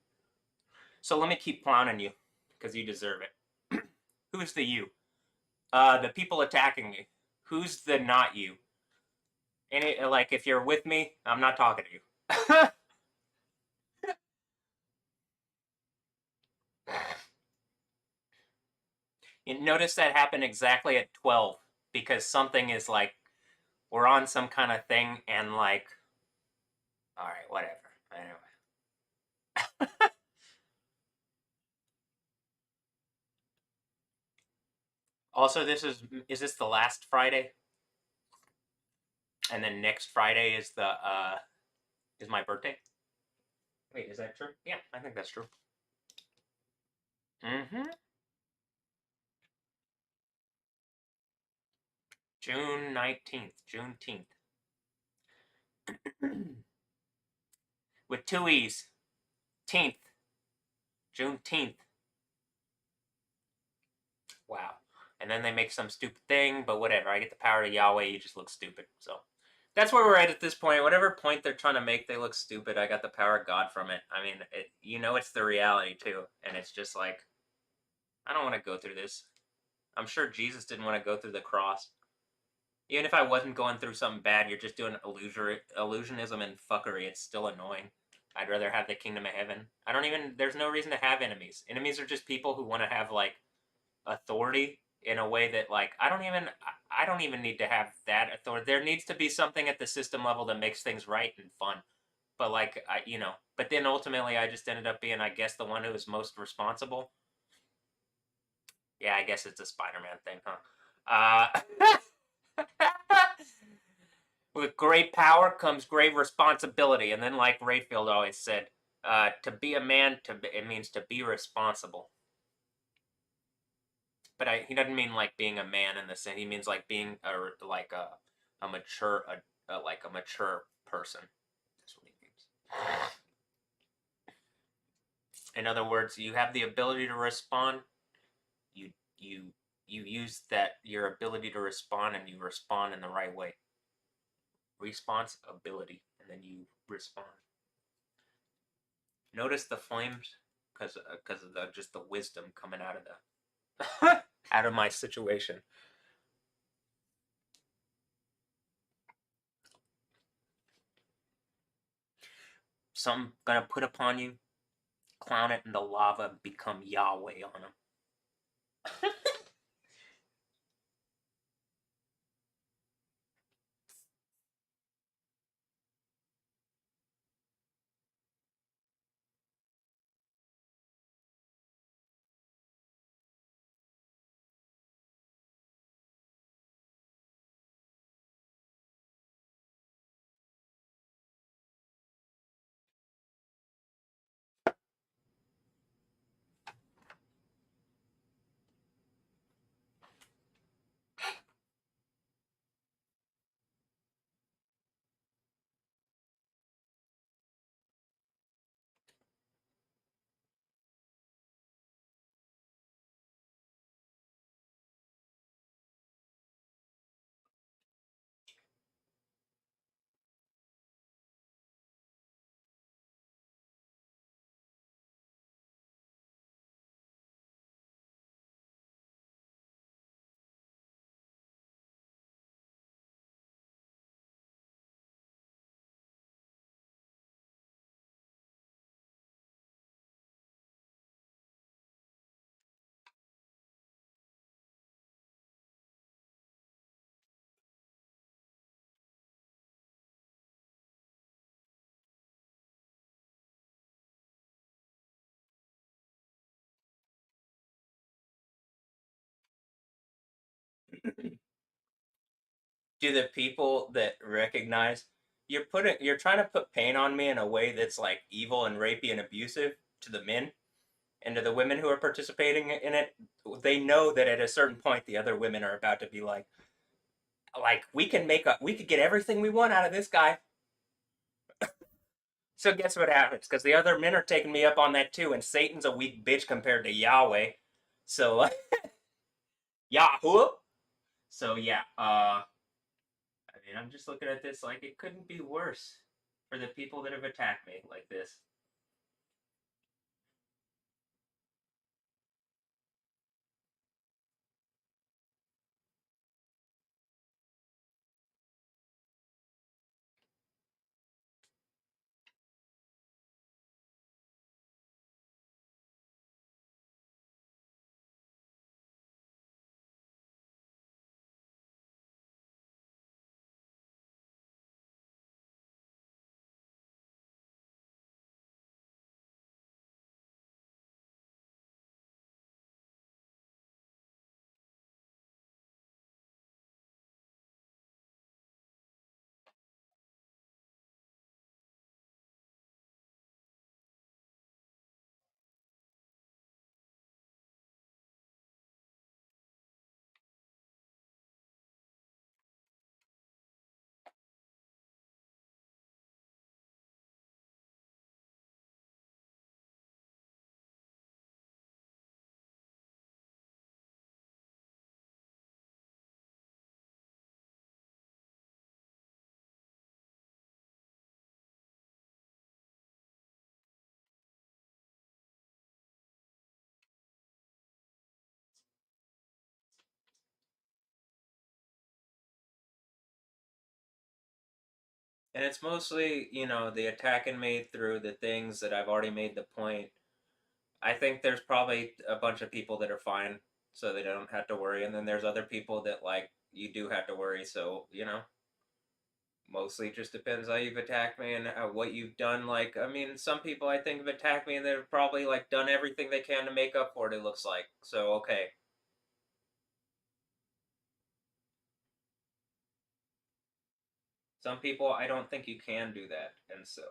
So let me keep clowning you, because you deserve it. Who's the you? The people attacking me. Who's the not you? Any like if you're with me, I'm not talking to you. You notice that happened exactly at 12 because something is like we're on some kind of thing and like all right, whatever. Anyway. Also, is this the last Friday? And then next Friday is my birthday. Wait, is that true? Yeah, I think that's true. Mm-hmm. June 19th. Juneteenth. With two E's. Teenth. Juneteenth. Wow. And then they make some stupid thing, but whatever. I get the power of Yahweh, you just look stupid. So that's where we're at this point. Whatever point they're trying to make, they look stupid. I got the power of God from it. I mean, it's the reality too. And it's just like, I don't want to go through this. I'm sure Jesus didn't want to go through the cross. Even if I wasn't going through something bad, you're just doing illusionism and fuckery. It's still annoying. I'd rather have the kingdom of heaven. I don't even. There's no reason to have enemies. Enemies are just people who want to have like authority in a way that like I don't even need to have that authority. There needs to be something at the system level that makes things right and fun. But like but then ultimately I just ended up being, I guess, the one who was most responsible. Yeah, I guess it's a Spider-Man thing, huh? With great power comes great responsibility, and then like Rayfield always said, to be a man, it means to be responsible. But he doesn't mean like being a man in the sense. He means like being a mature like a mature person. That's what he means. In other words, you have the ability to respond. You you you use that your ability to respond, and you respond in the right way. Response ability, and then you respond. Notice the flames because of the just the wisdom coming out of the out of my situation. So I'm gonna put upon you, clown it in the lava, become Yahweh on him. Do the people that recognize you're trying to put pain on me in a way that's like evil and rapey and abusive to the men and to the women who are participating in it? They know that at a certain point the other women are about to be like we could get everything we want out of this guy. So guess what happens? Because the other men are taking me up on that too, and Satan's a weak bitch compared to Yahweh. So Yahoo. So yeah, I mean, I'm just looking at this like it couldn't be worse for the people that have attacked me like this. And it's mostly, the attacking me through the things that I've already made the point. I think there's probably a bunch of people that are fine, so they don't have to worry. And then there's other people that, like, you do have to worry. So, mostly just depends how you've attacked me and what you've done. Like, I mean, some people I think have attacked me and they've probably, like, done everything they can to make up for it, it looks like. So, okay. Some people, I don't think you can do that. And so.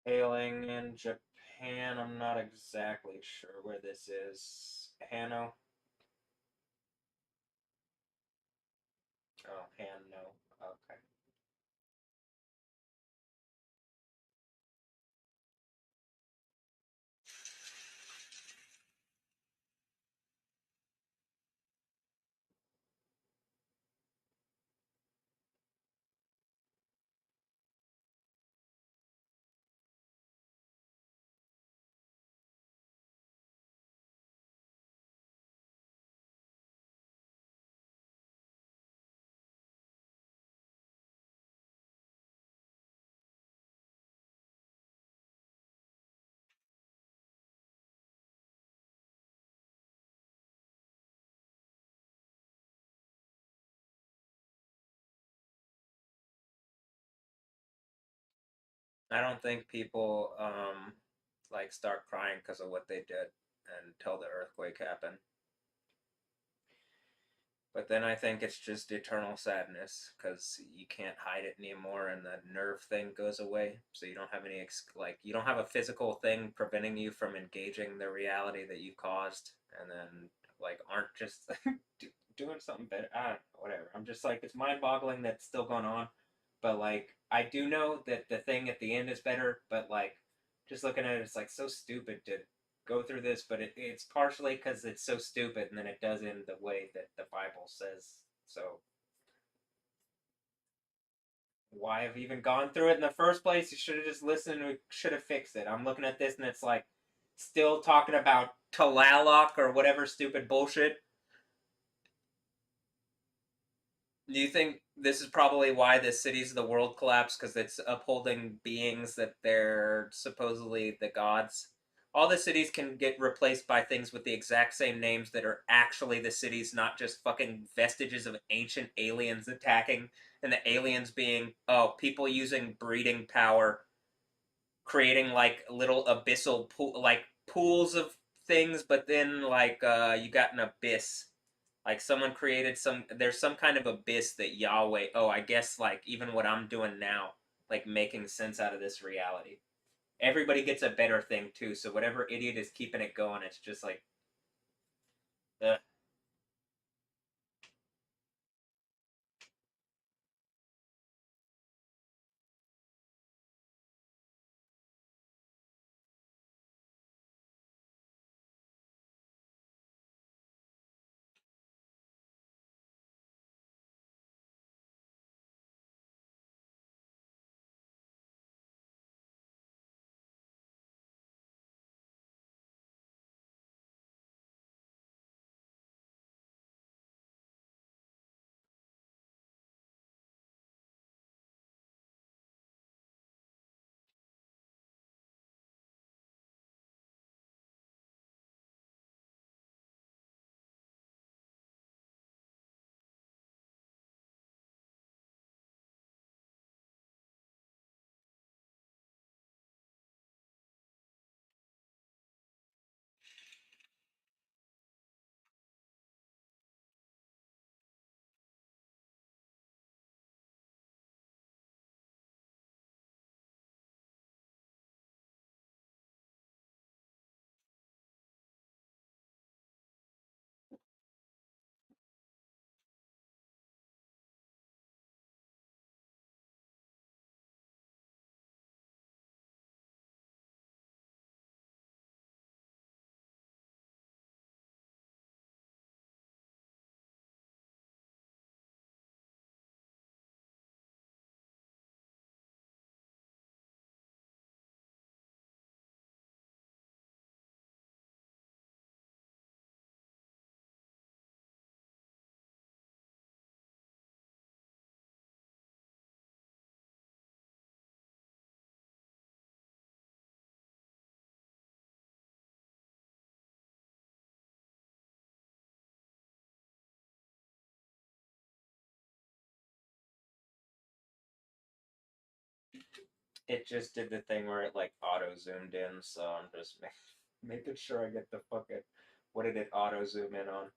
Hailing in Japan. I'm not exactly sure where this is. Hano. Oh, Hano. Okay. I don't think people like start crying because of what they did until the earthquake happened. But then I think it's just eternal sadness because you can't hide it anymore, and the nerve thing goes away. So you don't have any like you don't have a physical thing preventing you from engaging the reality that you caused, and then like aren't just doing something better. I don't know, whatever. I'm just like it's mind-boggling that's still going on, but like I do know that the thing at the end is better. But like just looking at it, it's like so stupid to go through this, but it's partially because it's so stupid, and then it does end the way that the Bible says. So why have even gone through it in the first place? You should have just listened. We should have fixed it. I'm looking at this, and it's like still talking about Tlaloc or whatever stupid bullshit. Do you think this is probably why the cities of the world collapse? Because it's upholding beings that they're supposedly the gods. All the cities can get replaced by things with the exact same names that are actually the cities, not just fucking vestiges of ancient aliens attacking, and the aliens being, oh, people using breeding power, creating like little abyssal pool, like pools of things, but then like you got an abyss, like someone created some. There's some kind of abyss that Yahweh. Oh, I guess like even what I'm doing now, like making sense out of this reality. Everybody gets a better thing too. So whatever idiot is keeping it going, it's just like, ugh. It just did the thing where it like auto zoomed in. So I'm just making sure I get the fucking. What did it auto zoom in on?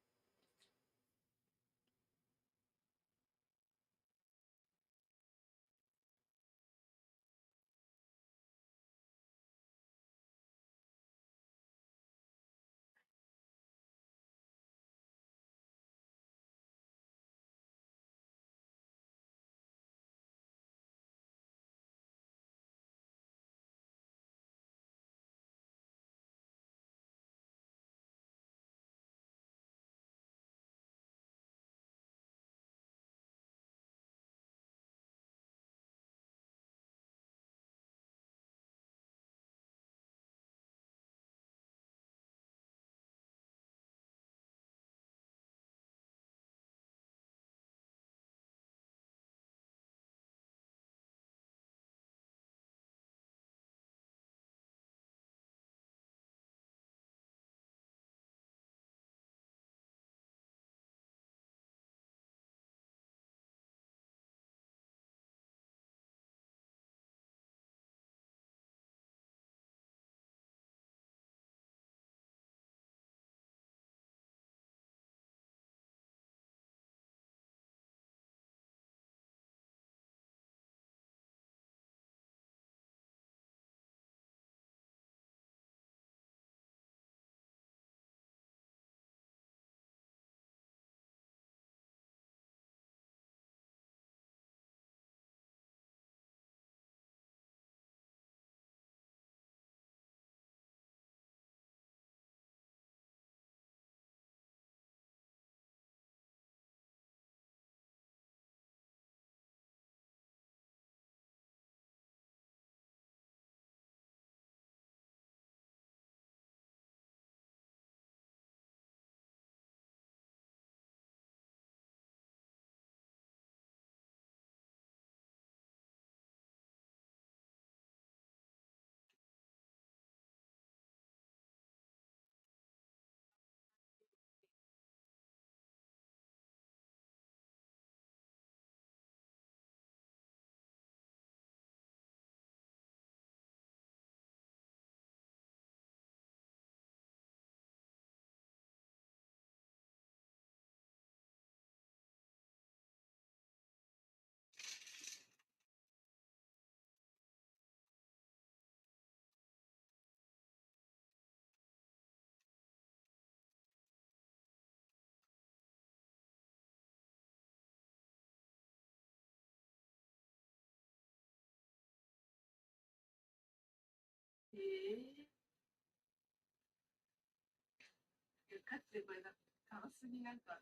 ってこれなんか楽しみなんか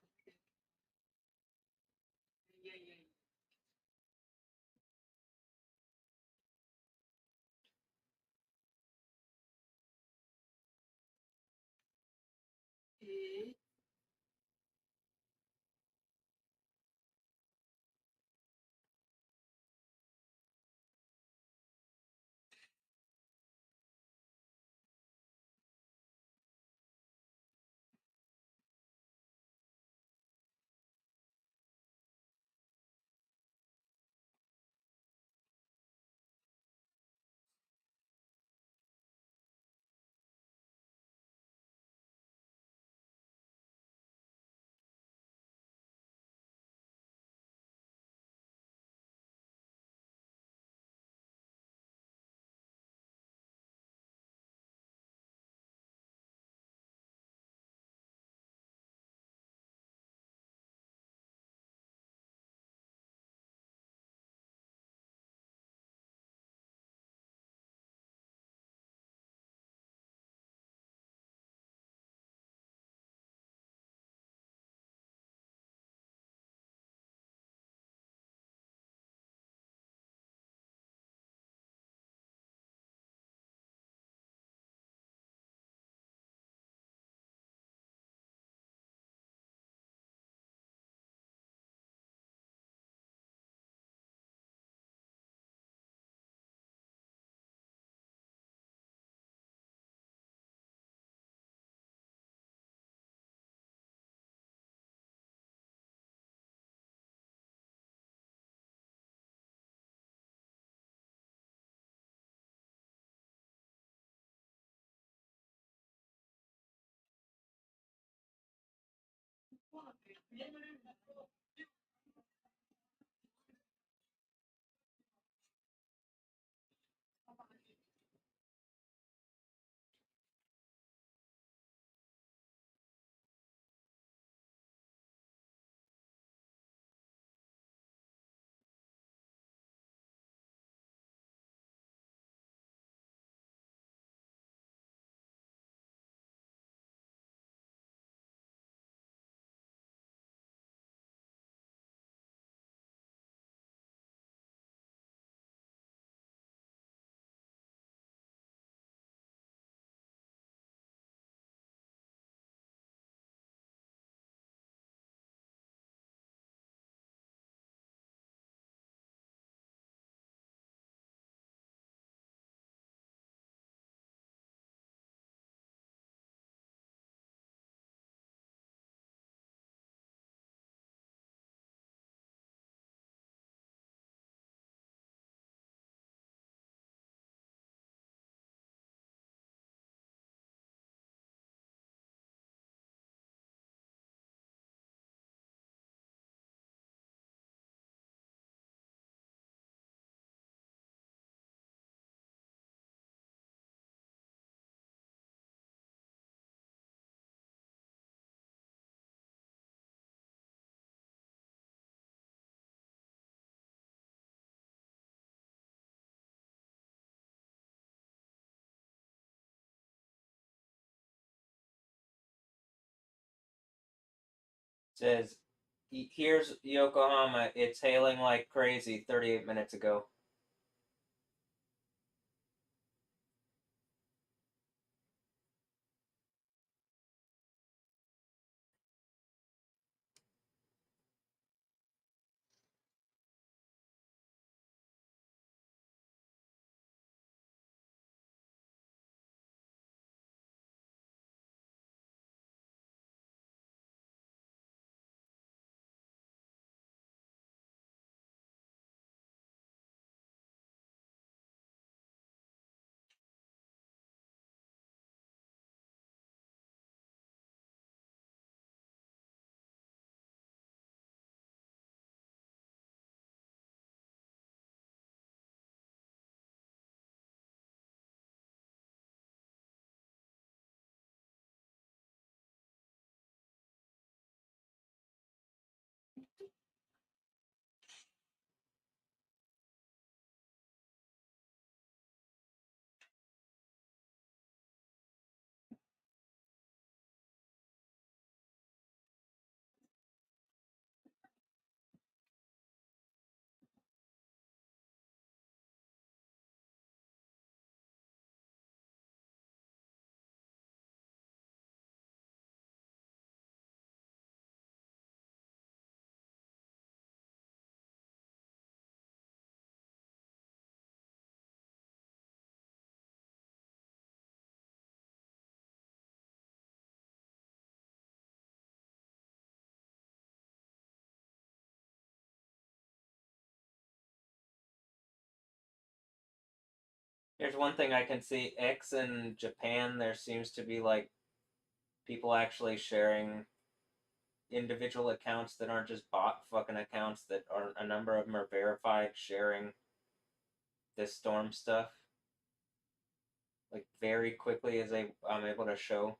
いやいやいやえ Says, here's Yokohama. It's hailing like crazy 38 minutes ago. Here's one thing I can see. X in Japan, there seems to be like people actually sharing individual accounts that aren't just bot fucking accounts that are a number of them are verified sharing this storm stuff like very quickly as I'm able to show.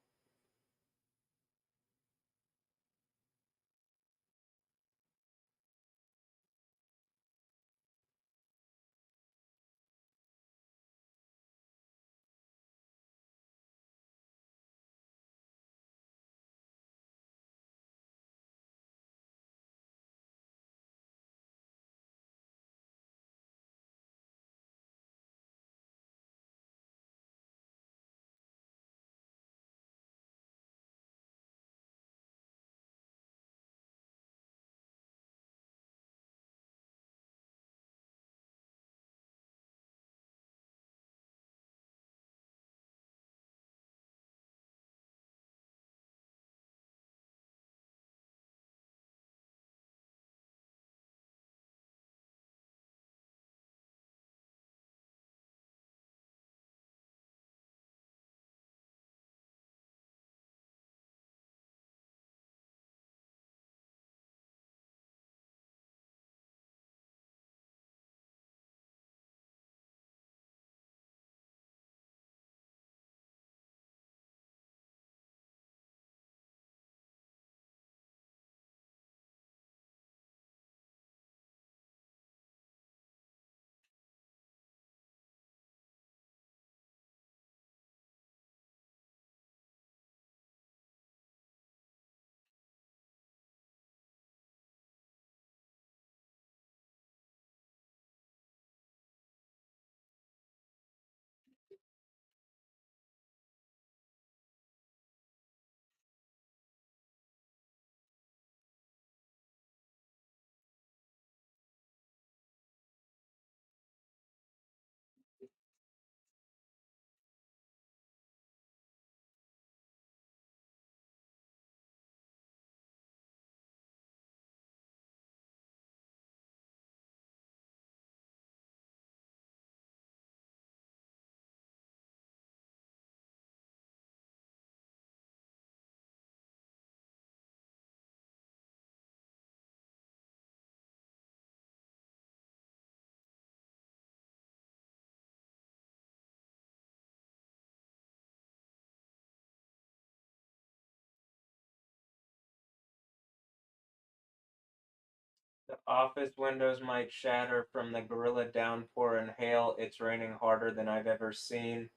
The office windows might shatter from the gorilla downpour and hail. It's raining harder than I've ever seen.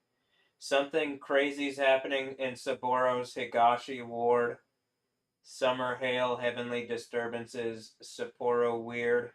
Something crazy's happening in Sapporo's Higashi ward. Summer hail, heavenly disturbances, Sapporo weird.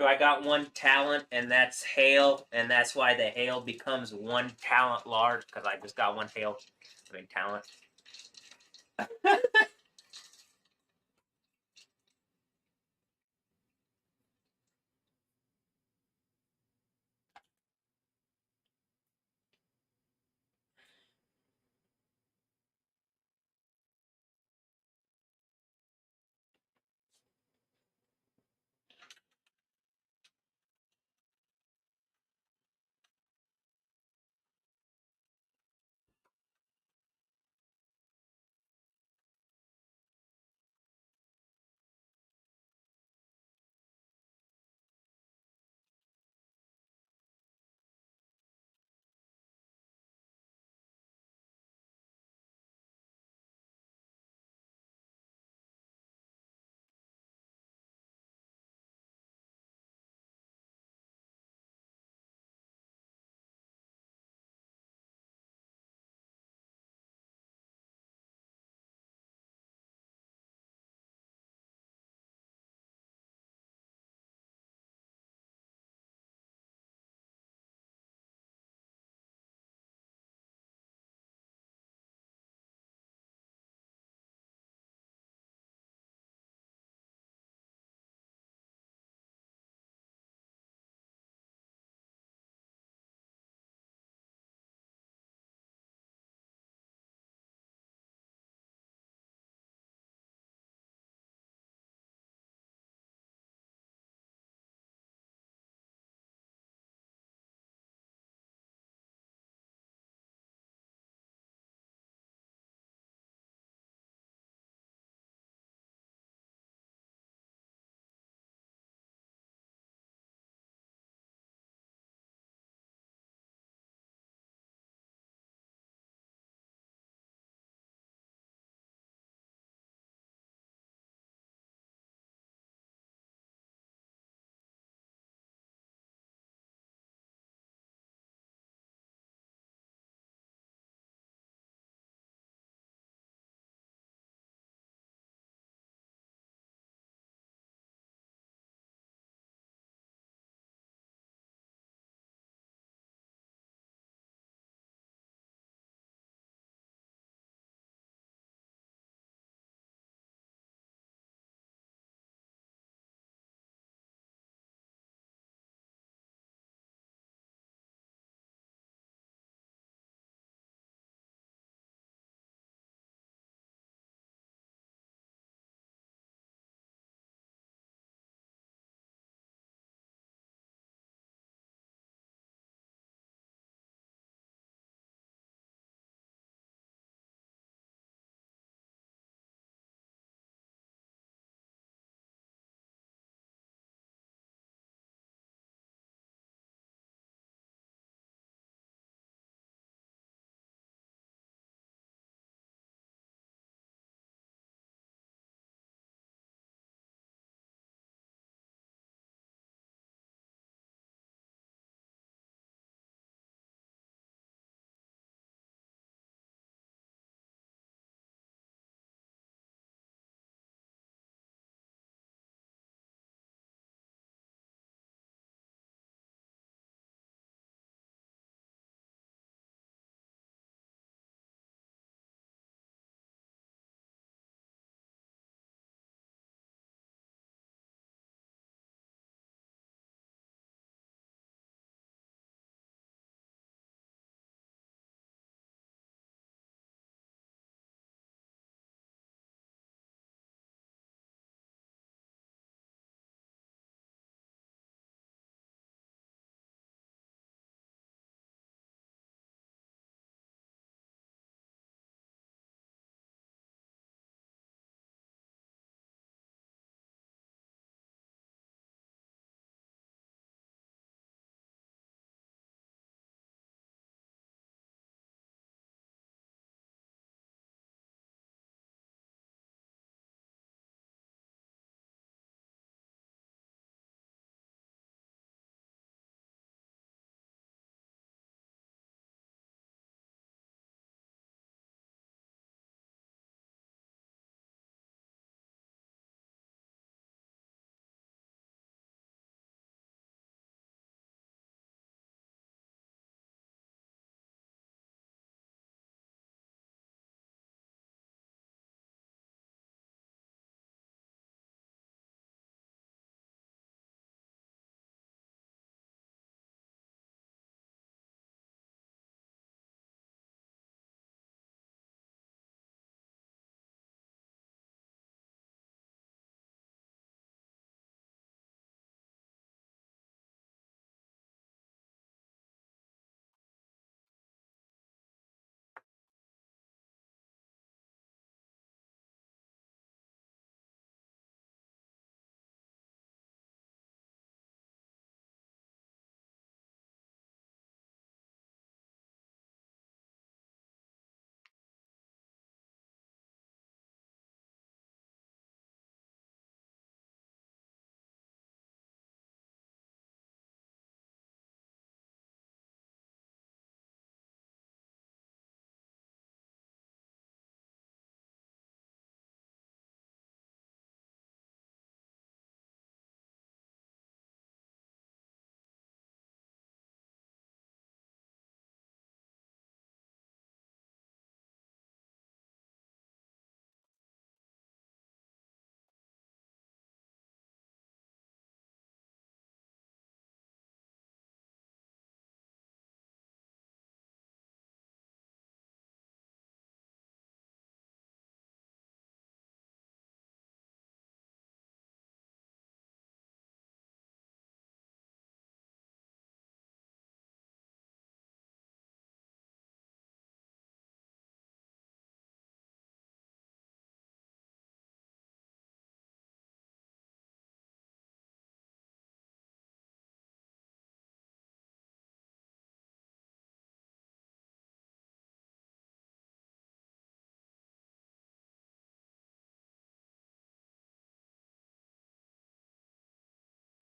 So I got one talent, and that's hail, and that's why the hail becomes one talent large, because I just got one hail. I mean, talent.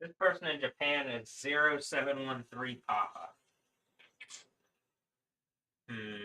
This person in Japan is 0713 Papa. Hmm.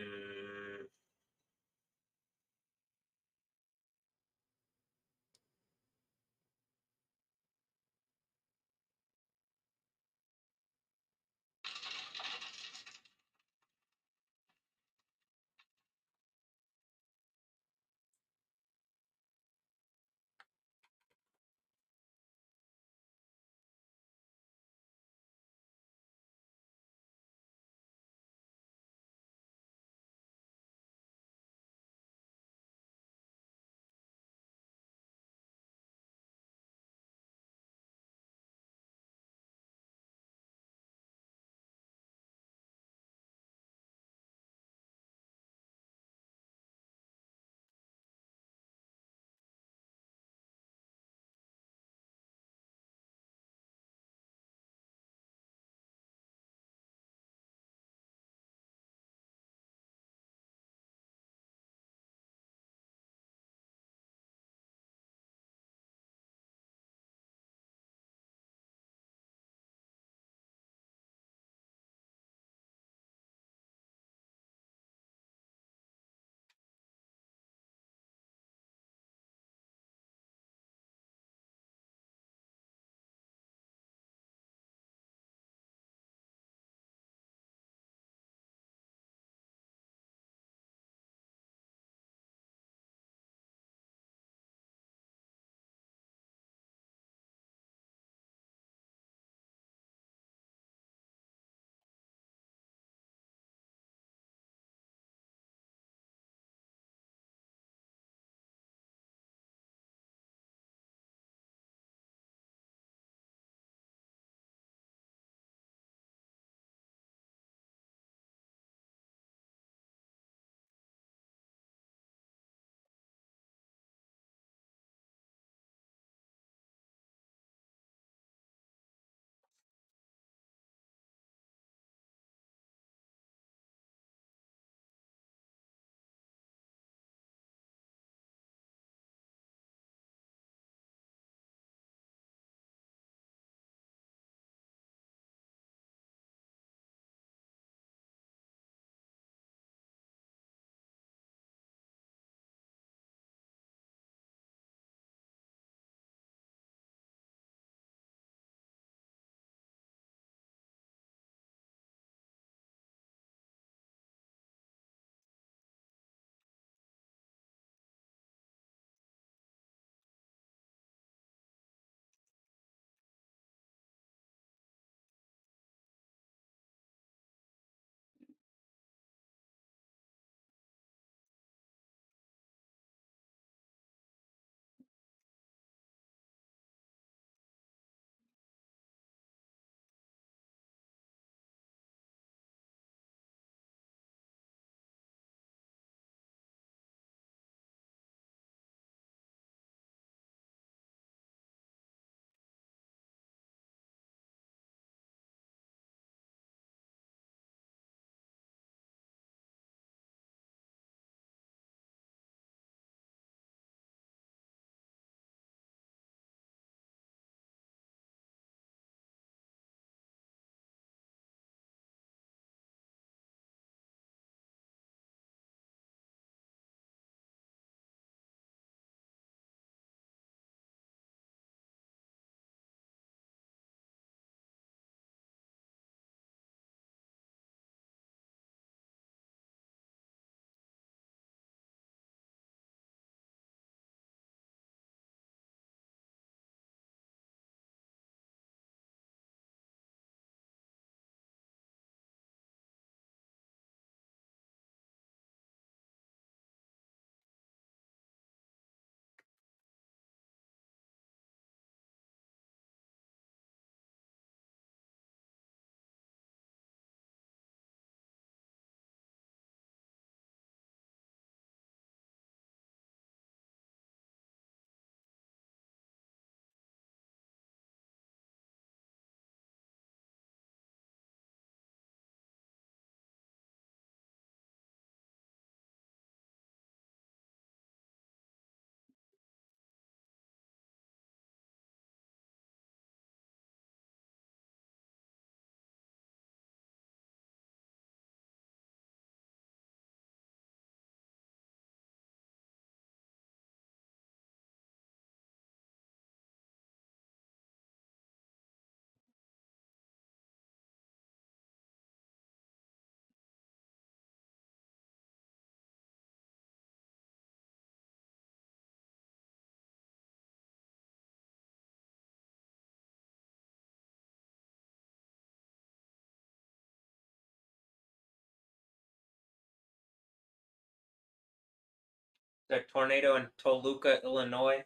The tornado in Toluca, Illinois.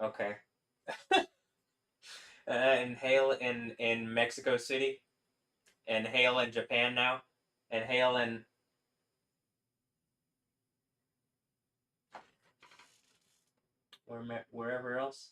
Okay. And hail in Mexico City, and hail in Japan now, and hail in wherever else.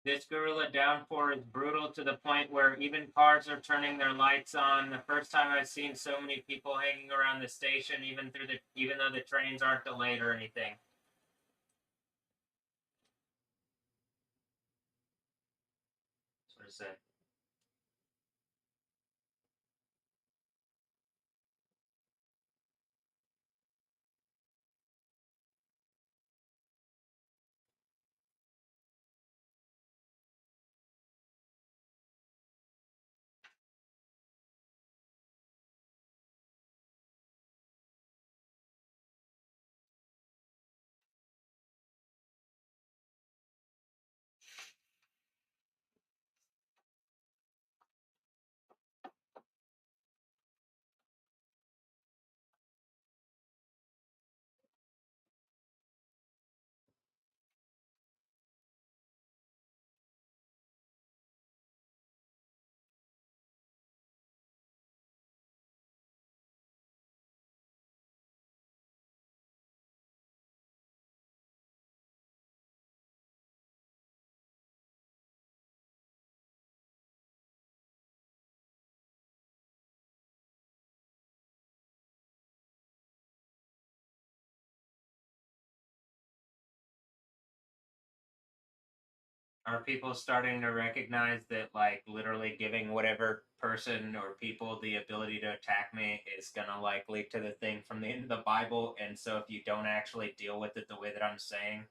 This gorilla downpour is brutal to the point where even cars are turning their lights on. The first time I've seen so many people hanging around the station, even though the trains aren't delayed or anything. That's what I said. Are people starting to recognize that, like, literally giving whatever person or people the ability to attack me is gonna like lead to the thing from the end of the Bible? And so, if you don't actually deal with it the way that I'm saying,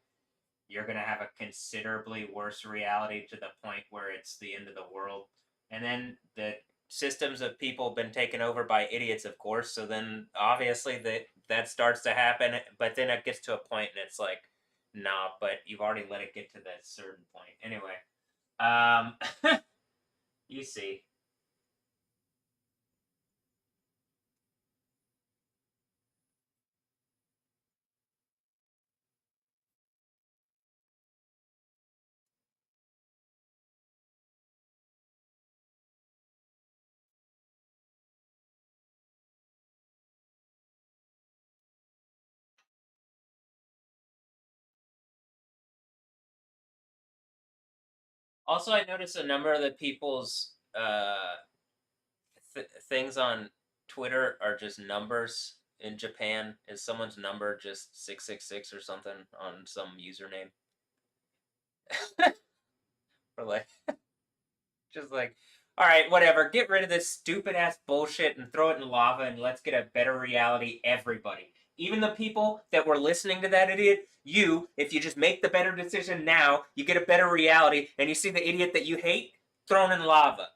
you're gonna have a considerably worse reality to the point where it's the end of the world. And then the systems of people been taken over by idiots, of course. So then obviously that starts to happen, but then it gets to a point and it's like, nah, but you've already let it get to that certain point. Anyway, um, you see. Also, I noticed a number of the people's things on Twitter are just numbers. In Japan, is someone's number just 666 or something on some username? Or like, just like, all right, whatever. Get rid of this stupid ass bullshit and throw it in lava, and let's get a better reality. Everybody, even the people that were listening to that idiot. You, if you just make the better decision now, you get a better reality, and you see the idiot that you hate thrown in lava.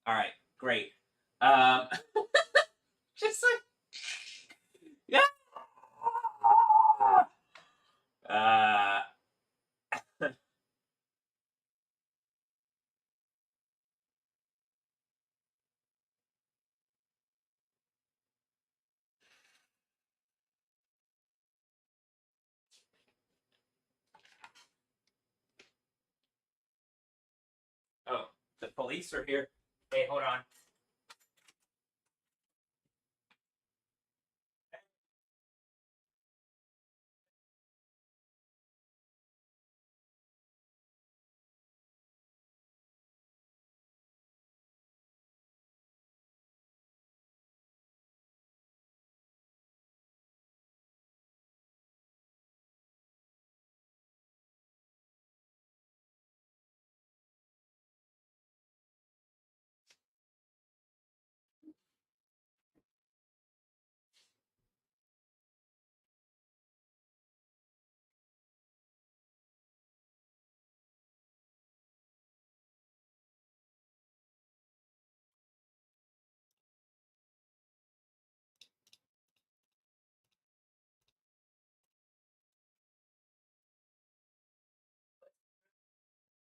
All right, great. Um, just like, yeah. Uh, oh, the police are here. Hey, hold on.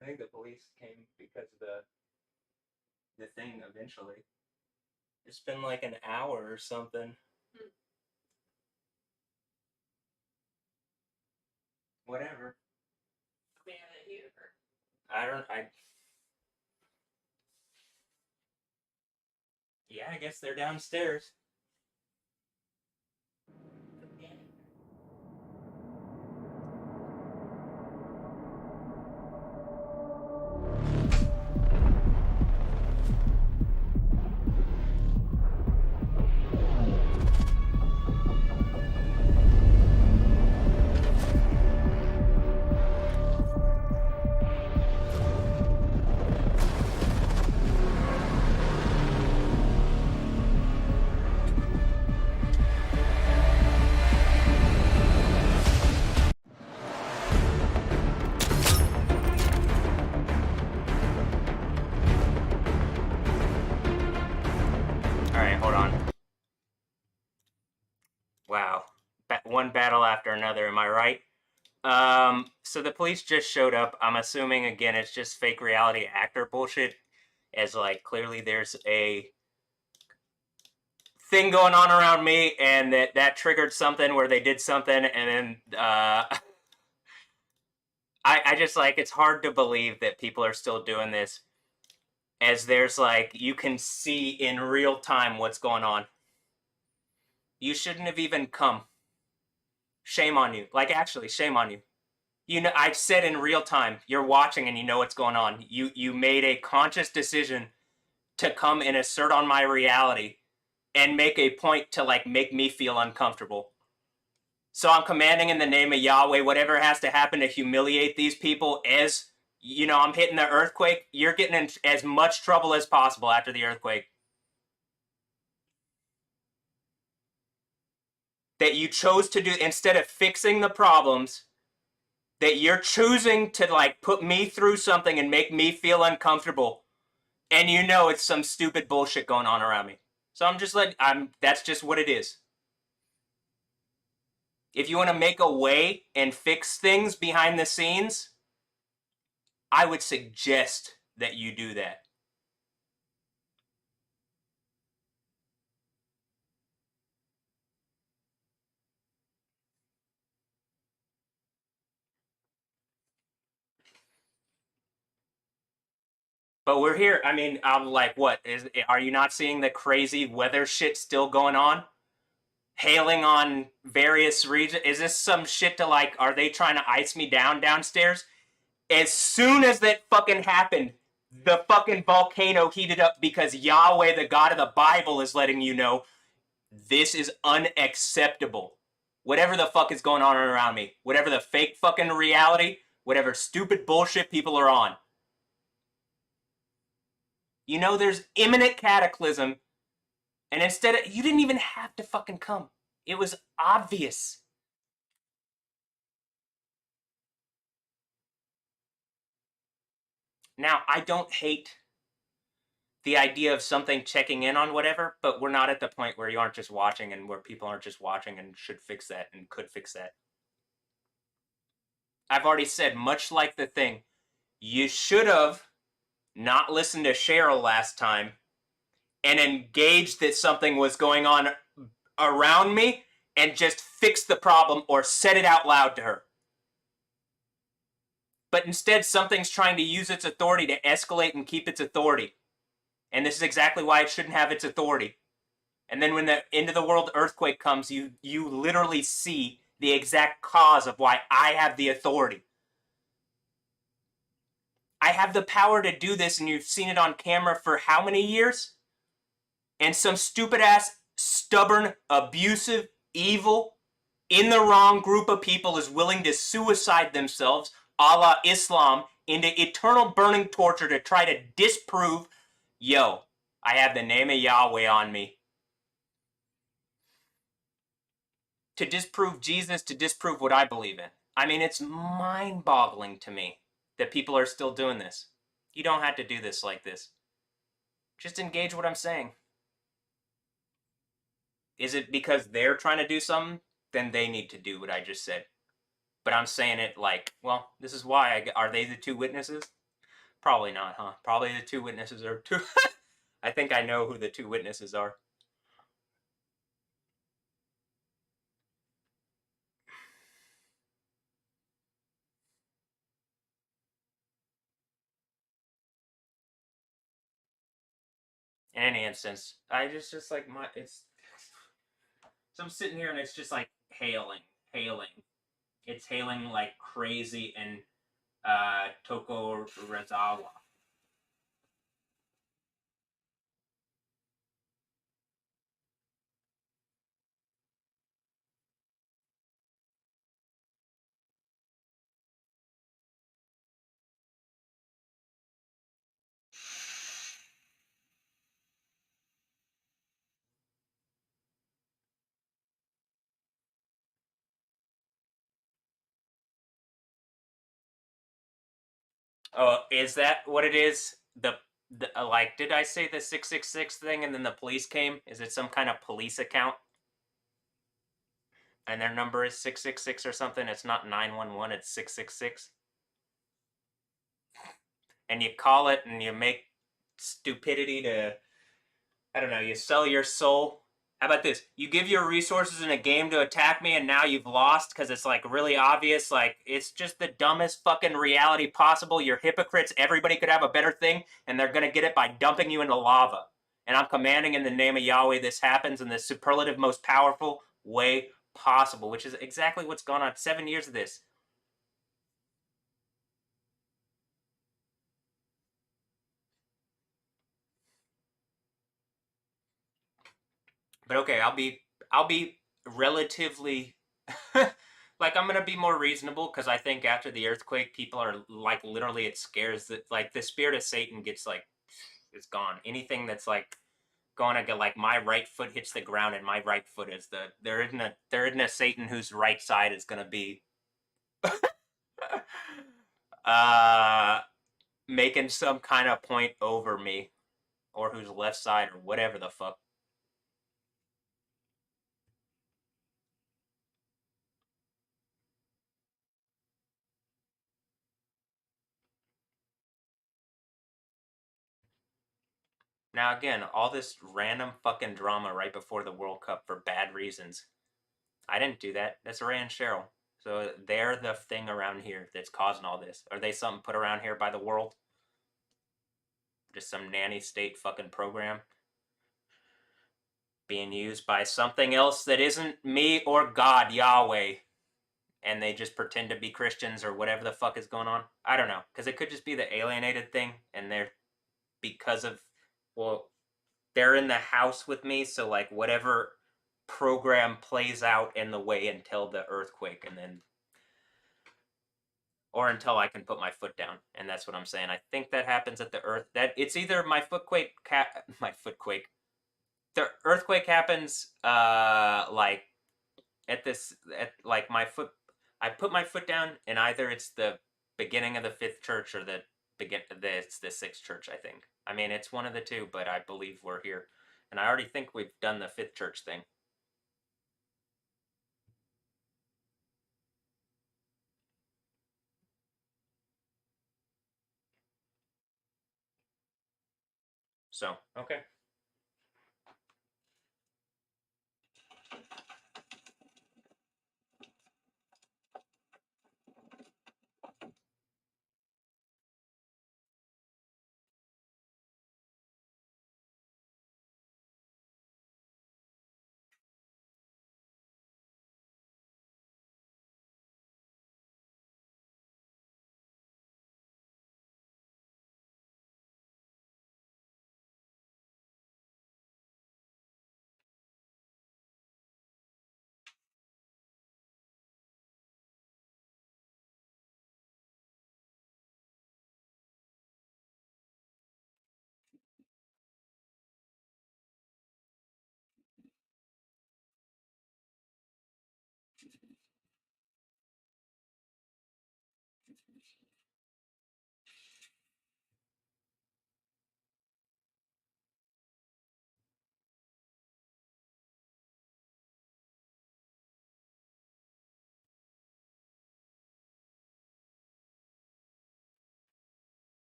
I think the police came because of the thing eventually. It's been like an hour or something. Whatever. I don't. I. Yeah, I guess they're downstairs. All right, hold on. Wow, one battle after another. Am I right? So the police just showed up. I'm assuming again it's just fake reality actor bullshit. As like clearly there's a thing going on around me, and that triggered something where they did something, and then I just like it's hard to believe that people are still doing this. As there's like you can see in real time what's going on. You shouldn't have even come. Shame on you. Like actually, shame on you. You know, I've said in real time, you're watching and you know what's going on. You made a conscious decision to come and assert on my reality and make a point to like make me feel uncomfortable. So I'm commanding in the name of Yahweh whatever has to happen to humiliate these people as I'm hitting the earthquake. You're getting in as much trouble as possible after the earthquake. That you chose to do instead of fixing the problems, that you're choosing to like put me through something and make me feel uncomfortable, and it's some stupid bullshit going on around me. So I'm just like, that's just what it is. If you want to make a way and fix things behind the scenes, I would suggest that you do that. But we're here. I mean, I'm like, what are you not seeing the crazy weather shit still going on? Hailing on various regions. Is this some shit to like? Are they trying to ice me down downstairs? As soon as that fucking happened, the fucking volcano heated up because Yahweh, the God of the Bible, is letting you know this is unacceptable. Whatever the fuck is going on around me, whatever the fake fucking reality, whatever stupid bullshit people are on. There's imminent cataclysm, and instead of, you didn't even have to fucking come. It was obvious. Now, I don't hate the idea of something checking in on whatever, but we're not at the point where you aren't just watching and where people aren't just watching and should fix that and could fix that. I've already said, much like the thing, you should have not listened to Cheryl last time and engaged that something was going on around me and just fix the problem or said it out loud to her. But instead, something's trying to use its authority to escalate and keep its authority. And this is exactly why it shouldn't have its authority. And then when the end of the world earthquake comes, you literally see the exact cause of why I have the authority. I have the power to do this, and you've seen it on camera for how many years? And some stupid ass, stubborn, abusive, evil, in the wrong group of people is willing to suicide themselves, a la Islam, into eternal burning torture to try to disprove, yo, I have the name of Yahweh on me. To disprove Jesus, to disprove what I believe in. I mean, it's mind boggling to me that people are still doing this. You don't have to do this like this. Just engage what I'm saying. Is it because they're trying to do something? Then they need to do what I just said. But I'm saying it like, well, this is why. Are they the two witnesses? Probably not, huh? Probably the two witnesses are two. I think I know who the two witnesses are. In any instance, I just like it's. So I'm sitting here and it's just like hailing. It's hailing like crazy in Toko Rezawa. Oh, is that what it is? The like, did I say the 666 thing and then the police came? Is it some kind of police account? And their number is 666 or something? It's not 911, it's 666. And you call it and you make stupidity to, I don't know, you sell your soul. How about this? You give your resources in a game to attack me, and now you've lost because it's like really obvious. Like, it's just the dumbest fucking reality possible. You're hypocrites. Everybody could have a better thing, and they're going to get it by dumping you into lava. And I'm commanding in the name of Yahweh this happens in the superlative, most powerful way possible, which is exactly what's gone on 7 years of this. But okay, I'll be relatively like I'm gonna be more reasonable because I think after the earthquake, people are like literally it scares that like the spirit of Satan gets like it's gone. Anything that's like going to get like my right foot hits the ground and my right foot is there isn't a Satan whose right side is gonna be uh making some kind of point over me or whose left side or whatever the fuck. Now again, all this random fucking drama right before the World Cup for bad reasons. I didn't do that. That's Ray and Cheryl. So they're the thing around here that's causing all this. Are they something put around here by the world? Just some nanny state fucking program being used by something else that isn't me or God, Yahweh. And they just pretend to be Christians or whatever the fuck is going on. I don't know. Because it could just be the alienated thing. And they're, because of, well, they're in the house with me. So, like, whatever program plays out in the way until the earthquake. And then or until I can put my foot down. And that's what I'm saying. I think that happens at the earth. That it's either my footquake, my footquake. The earthquake happens, like at this, at like my foot. I put my foot down, and either it's the beginning of the fifth church or the it's the sixth church. I think. I mean, it's one of the two, but I believe we're here, and I already think we've done the fifth church thing. So okay.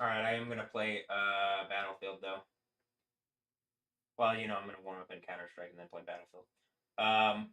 All right, I am gonna play Battlefield though. Well, I'm gonna warm up in Counter Strike and then play Battlefield. Um,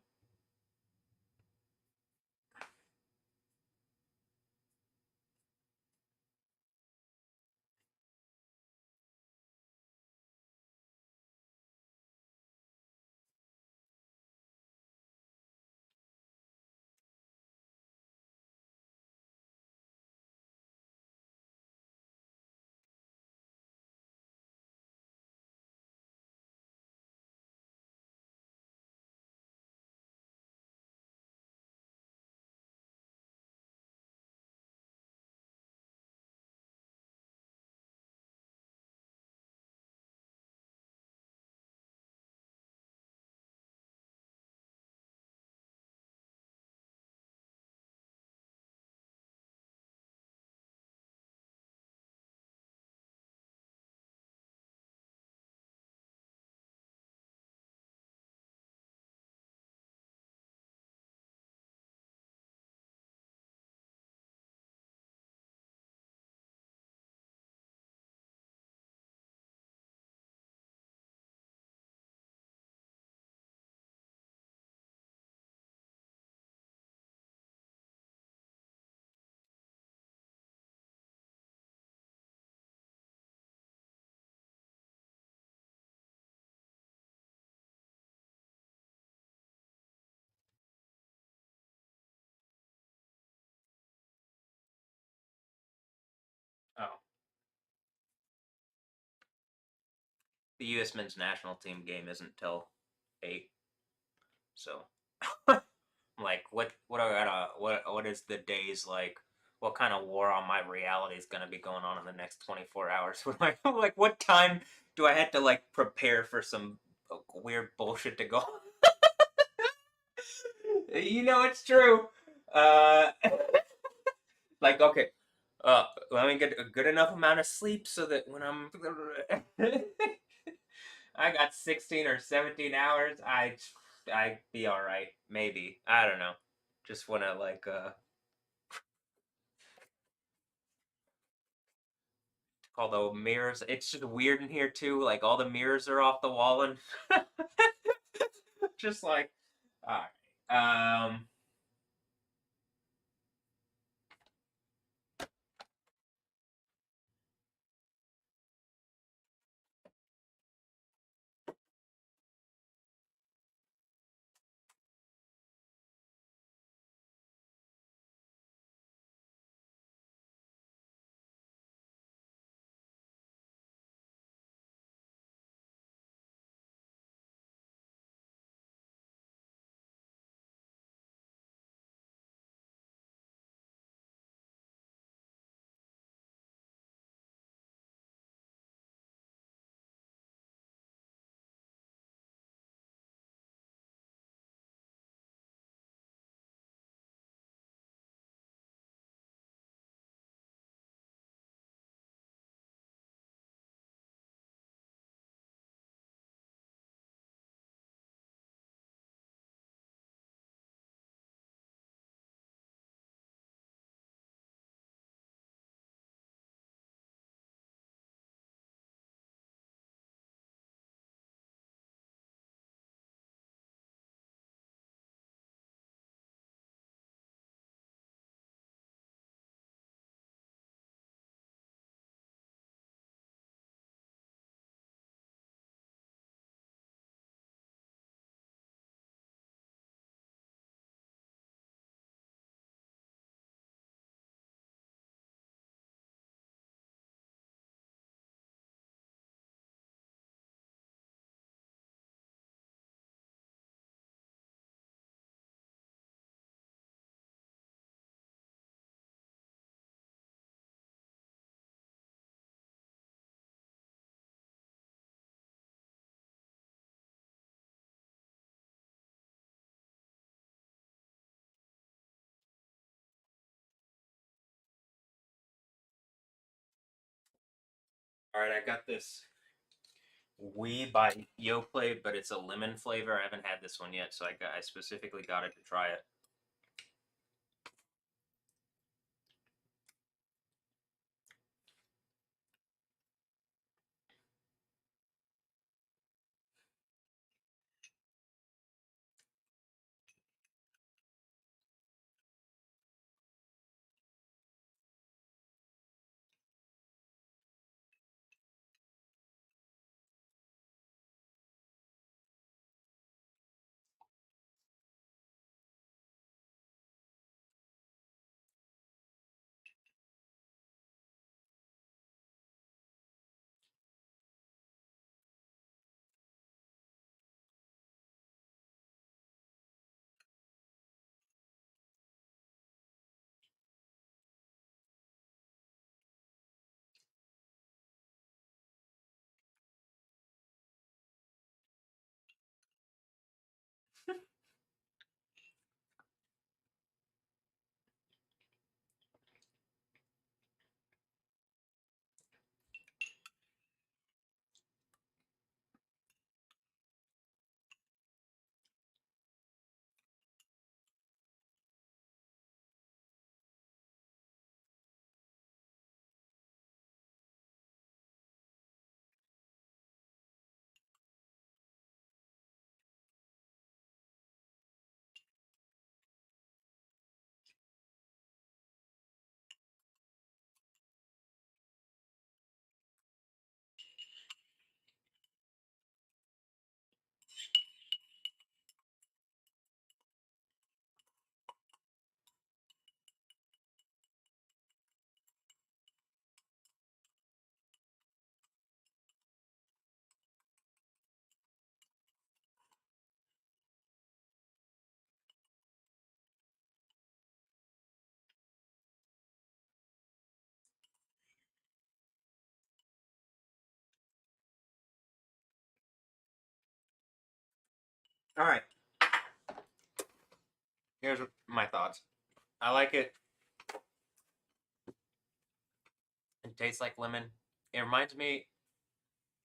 oh, the U.S. men's national team game isn't till 8, so I'm like, what I gotta, what is the days like? What kind of war on my reality is gonna be going on in the next 24 hours? Like, what time do I have to like prepare for some weird bullshit to go? It's true. Uh, like, okay, let me get a good enough amount of sleep so that when I got 16 or 17 hours, I'd be all right. Maybe. I don't know. Just want to like all the mirrors. It's just weird in here too. Like all the mirrors are off the wall and just like all right. All right, I got this Wii by Yoplait, but it's a lemon flavor. I haven't had this one yet, so I specifically got it to try it. All right. Here's my thoughts. I like it. It tastes like lemon. It reminds me,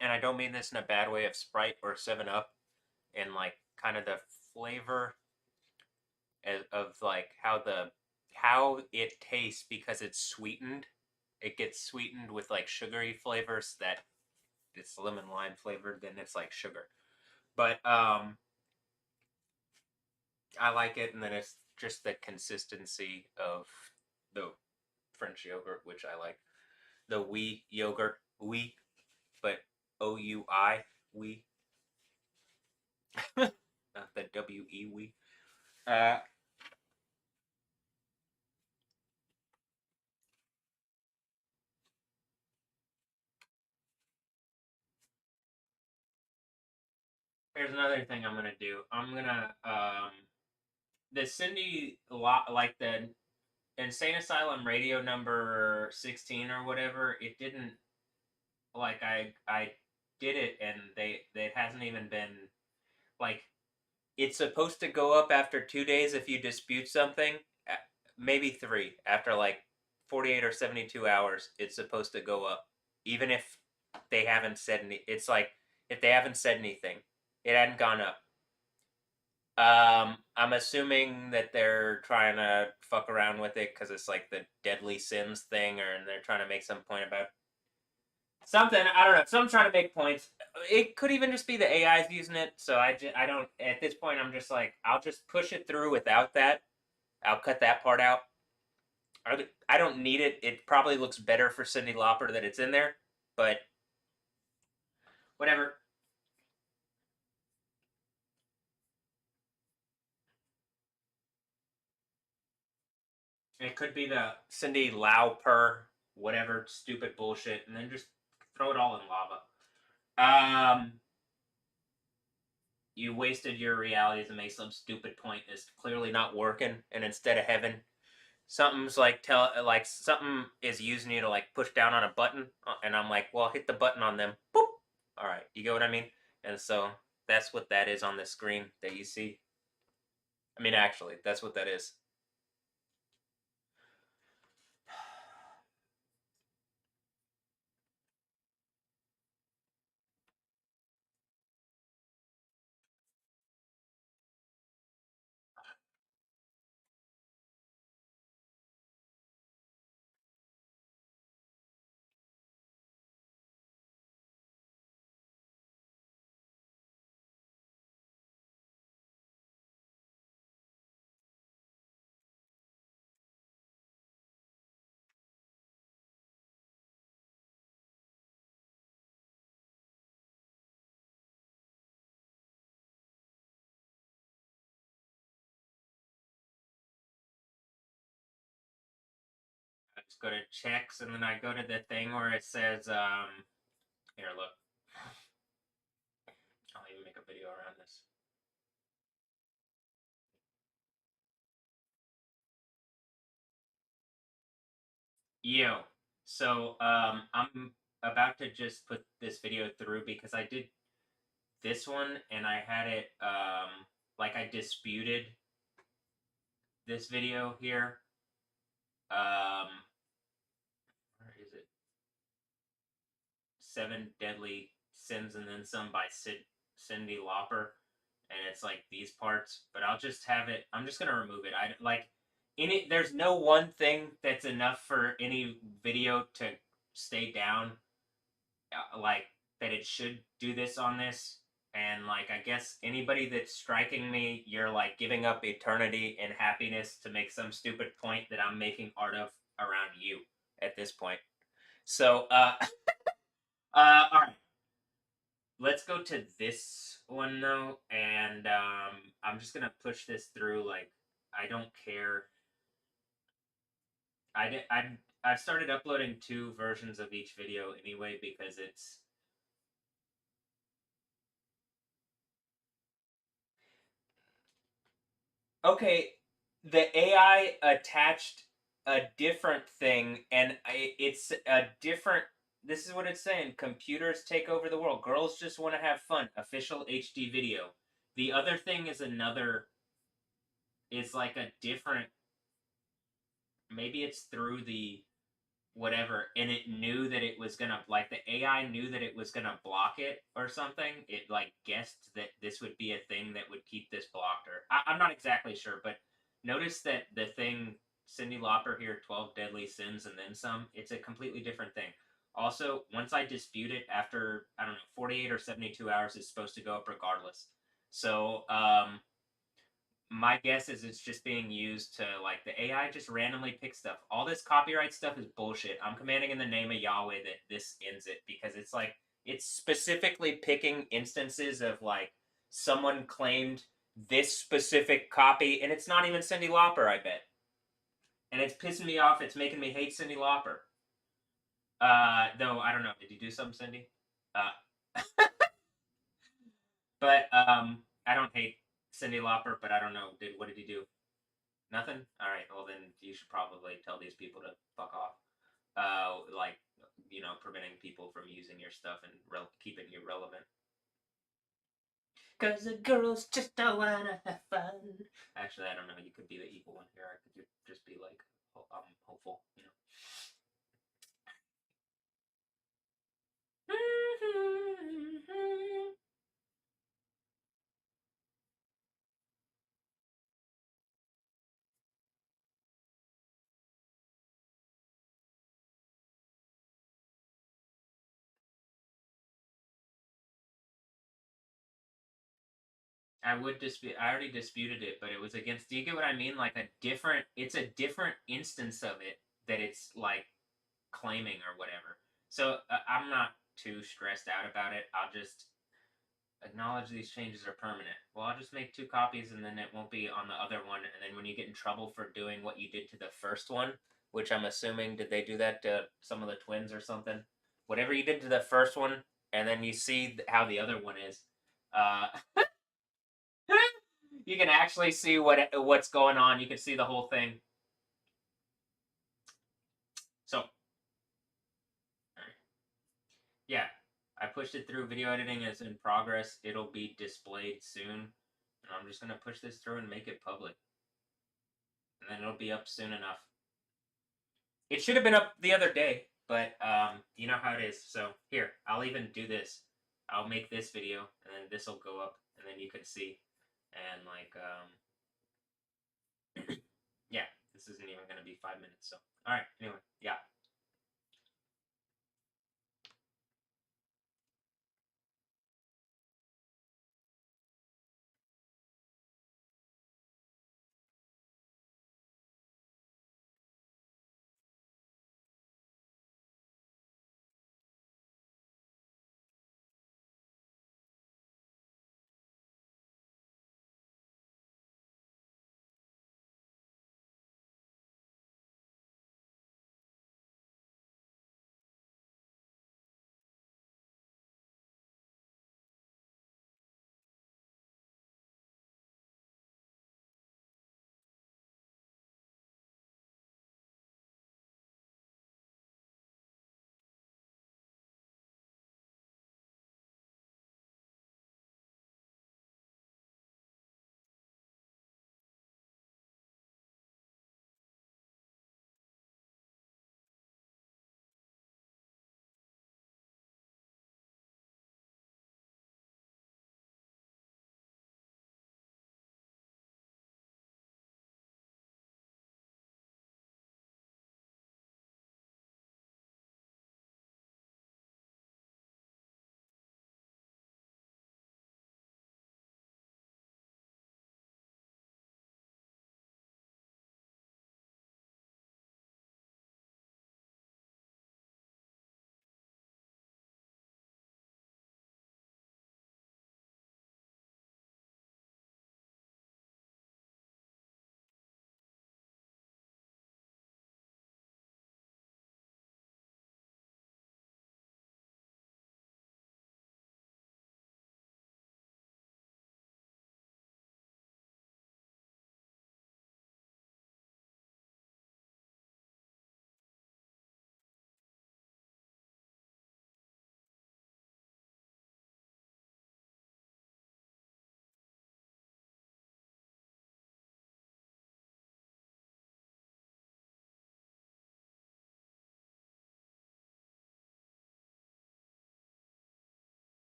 and I don't mean this in a bad way, of Sprite or 7 Up, and like kind of the flavor of like how it tastes because it's sweetened. It gets sweetened with like sugary flavors that it's lemon lime flavored, then it's like sugar. But I like it, and then it's just the consistency of the French yogurt, which I like. The wheat yogurt, wheat, but OUI, we, not the WE, we. Uh, Here's another thing I'm gonna do. I'm gonna the like the Insane Asylum radio number 16 or whatever. It didn't like I did it, and it hasn't even been like it's supposed to go up after 2 days if you dispute something, maybe three after like 48 or 72 hours. It's supposed to go up, even if they haven't said any. It's like if they haven't said anything, it hadn't gone up. I'm assuming that they're trying to fuck around with it because it's like the deadly sins thing, or they're trying to make some point about something. I don't know. Some trying to make points. It could even just be the AI's using it. So I don't. At this point, I'm just like, I'll just push it through without that. I'll cut that part out. I don't need it. It probably looks better for Cyndi Lauper that it's in there, but whatever. It could be the Cyndi Lauper, whatever stupid bullshit, and then just throw it all in lava. You wasted your realities and made some stupid point that's clearly not working, and instead of having something's like something is using you to like push down on a button, and I'm like, well, hit the button on them. Boop. All right, you get what I mean? And so that's what that is on the screen that you see. I mean, actually, that's what that is. I just go to checks, and then I go to the thing where it says, here, look. I'll even make a video around this. Yo, so I'm about to just put this video through because I did this one and I had it like I disputed this video here. Um, where is it? Seven Deadly Sins and Then Some by Cyndi Lauper, and it's like these parts. But I'll just have it. I'm just gonna remove it. I like in it. There's no one thing that's enough for any video to stay down. Like that, it should do this on this. And like, I guess anybody that's striking me, you're like giving up eternity and happiness to make some stupid point that I'm making art of around you at this point. So, all right. Let's go to this one though, and I'm just gonna push this through. Like, I don't care. I've started uploading 2 versions of each video anyway because it's okay. The AI attached a different thing, and it's a different. This is what it's saying: computers take over the world. Girls just want to have fun. Official HD video. The other thing is like a different, maybe it's through the whatever, and it knew that it was gonna, like, the AI knew that it was gonna block it or something. It like guessed that this would be a thing that would keep this blocked, or I'm not exactly sure, but notice that the thing Cyndi Lauper here, 12 Deadly Sins and then some, it's a completely different thing. Also, once I dispute it, after I don't know 48 or 72 hours, it's supposed to go up regardless. So my guess is it's just being used to, like, the AI just randomly pick stuff. All this copyright stuff is bullshit. I'm commanding in the name of Yahweh that this ends it, because it's like it's specifically picking instances of like someone claimed this specific copy, and it's not even Cyndi Lauper, I bet. And it's pissing me off. It's making me hate Cyndi Lauper. Though I don't know. Did you do something, Cindy? Uh, but I don't hate Cyndi Lauper, but I don't know. What did he do? Nothing? All right. Well, then you should probably tell these people to fuck off. Like, preventing people from using your stuff and keeping you relevant. Cause the girls just don't wanna have fun. Actually, I don't know. You could be the evil one here. I could just be like, hopeful. I would dispute. I already disputed it, but it was against. Do you get what I mean? Like a different. It's a different instance of it that it's like claiming or whatever. So I'm not too stressed out about it. I'll just acknowledge these changes are permanent. Well, I'll just make two copies, and then it won't be on the other one. And then when you get in trouble for doing what you did to the first one, which I'm assuming, did they do that to some of the twins or something? Whatever you did to the first one, and then you see how the other one is. Uh, you can actually see what's going on. You can see the whole thing. So, yeah, I pushed it through. Video editing is in progress. It'll be displayed soon. And I'm just going to push this through and make it public. And then it'll be up soon enough. It should have been up the other day, but you know how it is. So here, I'll even do this. I'll make this video, and then this will go up, and then you can see. And like, yeah, this isn't even going to be 5 minutes. So, all right. Anyway, yeah.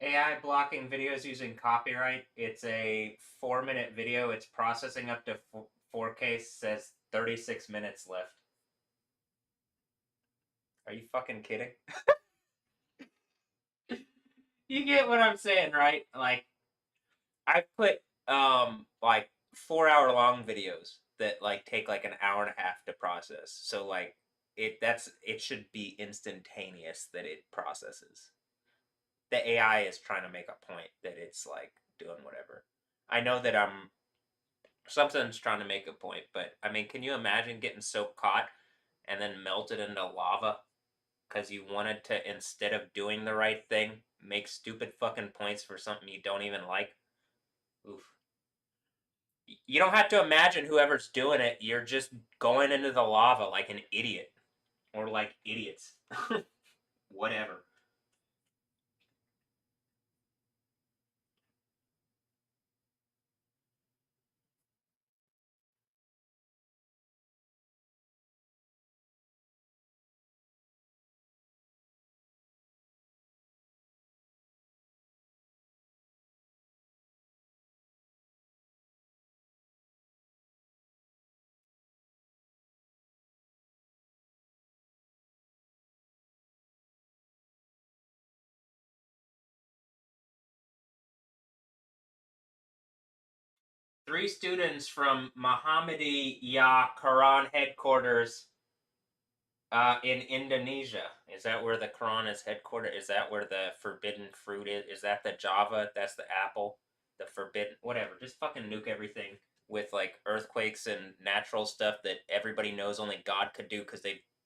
AI blocking videos using copyright. It's a 4-minute video. It's processing up to 4K. Says 36 minutes left. Are you fucking kidding? You get what I'm saying, right? Like I put like 4 hour long videos that like take like an hour and a half to process. So like it should be instantaneous that it processes. The AI is trying to make a point that it's like doing whatever. I know that something's trying to make a point, but I mean, can you imagine getting so caught and then melted into lava because you wanted to, instead of doing the right thing, make stupid fucking points for something you don't even like? Oof. You don't have to imagine whoever's doing it. You're just going into the lava like an idiot or like idiots. Whatever. 3 students from Muhammadiyah Quran headquarters in Indonesia. Is that where the Quran is headquartered? Is that where the forbidden fruit is? Is that the Java? That's the apple? The forbidden, whatever. Just fucking nuke everything with like earthquakes and natural stuff that everybody knows only God could do because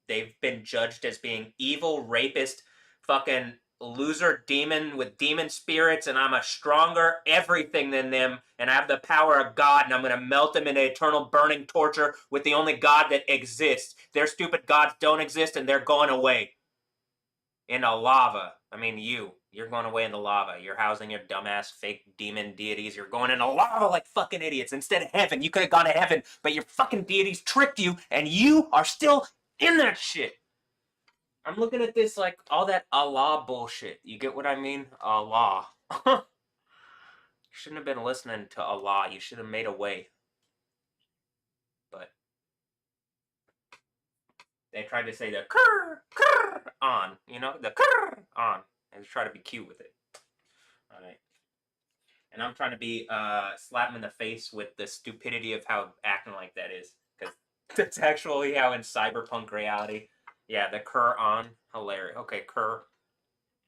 they've been judged as being evil, rapist, fucking loser demon with demon spirits, and I'm a stronger everything than them, and I have the power of God, and I'm gonna melt them into eternal burning torture with the only God that exists. Their stupid gods don't exist, and they're going away into lava. I mean, you're going away into lava. You're housing your dumbass fake demon deities. You're going into lava like fucking idiots instead of heaven. You could have gone to heaven, but your fucking deities tricked you, and you are still in that shit. I'm looking at this like all that Allah bullshit. You get what I mean? Allah. You shouldn't have been listening to Allah. You should have made a way. But they tried to say the krr on, the krr on, and try to be cute with it. All right. And I'm trying to be slap him in the face with the stupidity of how acting like that is, because that's actually how in cyberpunk reality. Yeah, the Kerr on, hilarious. Okay, Kerr.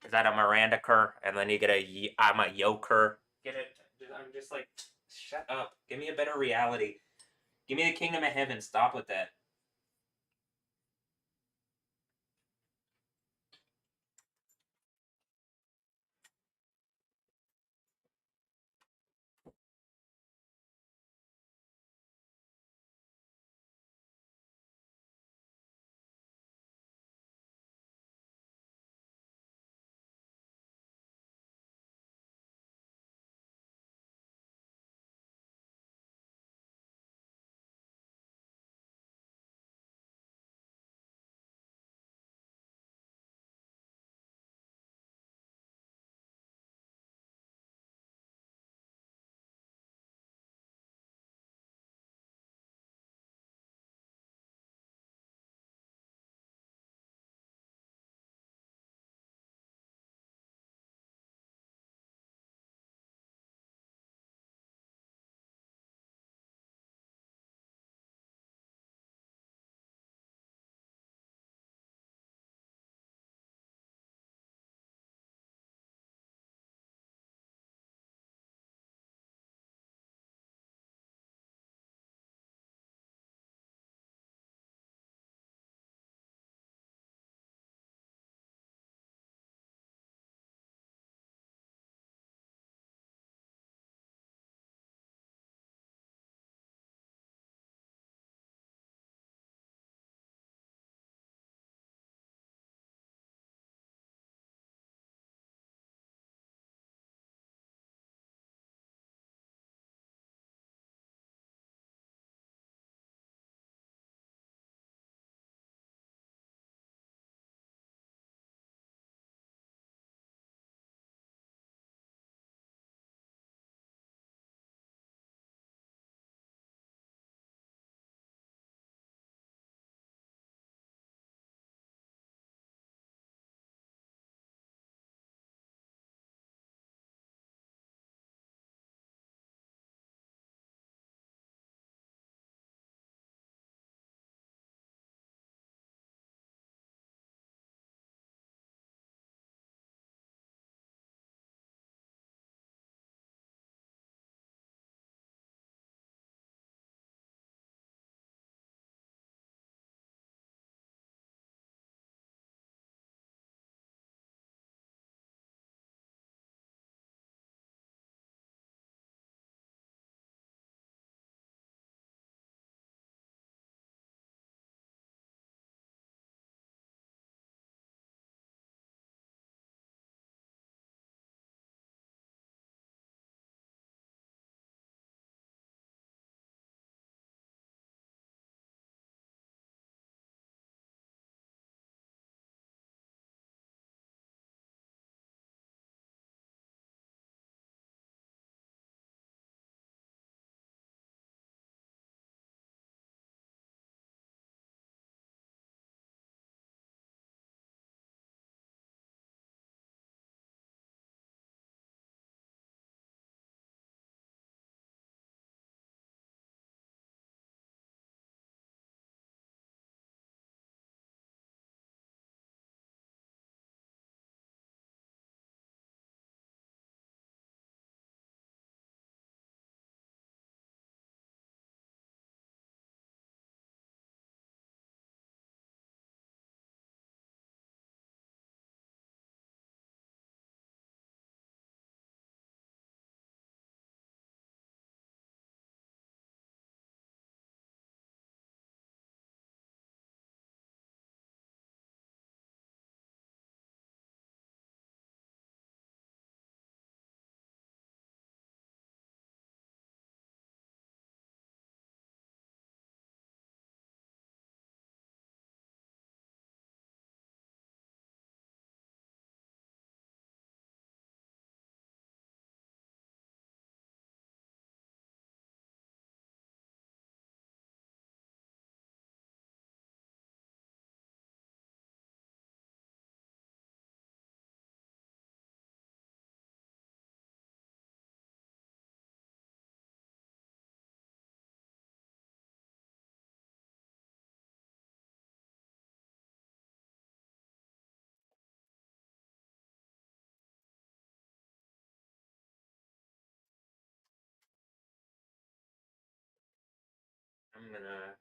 Is that a Miranda Kerr? And then you get I'm a Yo Kerr. Get it? I'm just like, shut up. Give me a better reality. Give me the kingdom of heaven. Stop with that. gonna.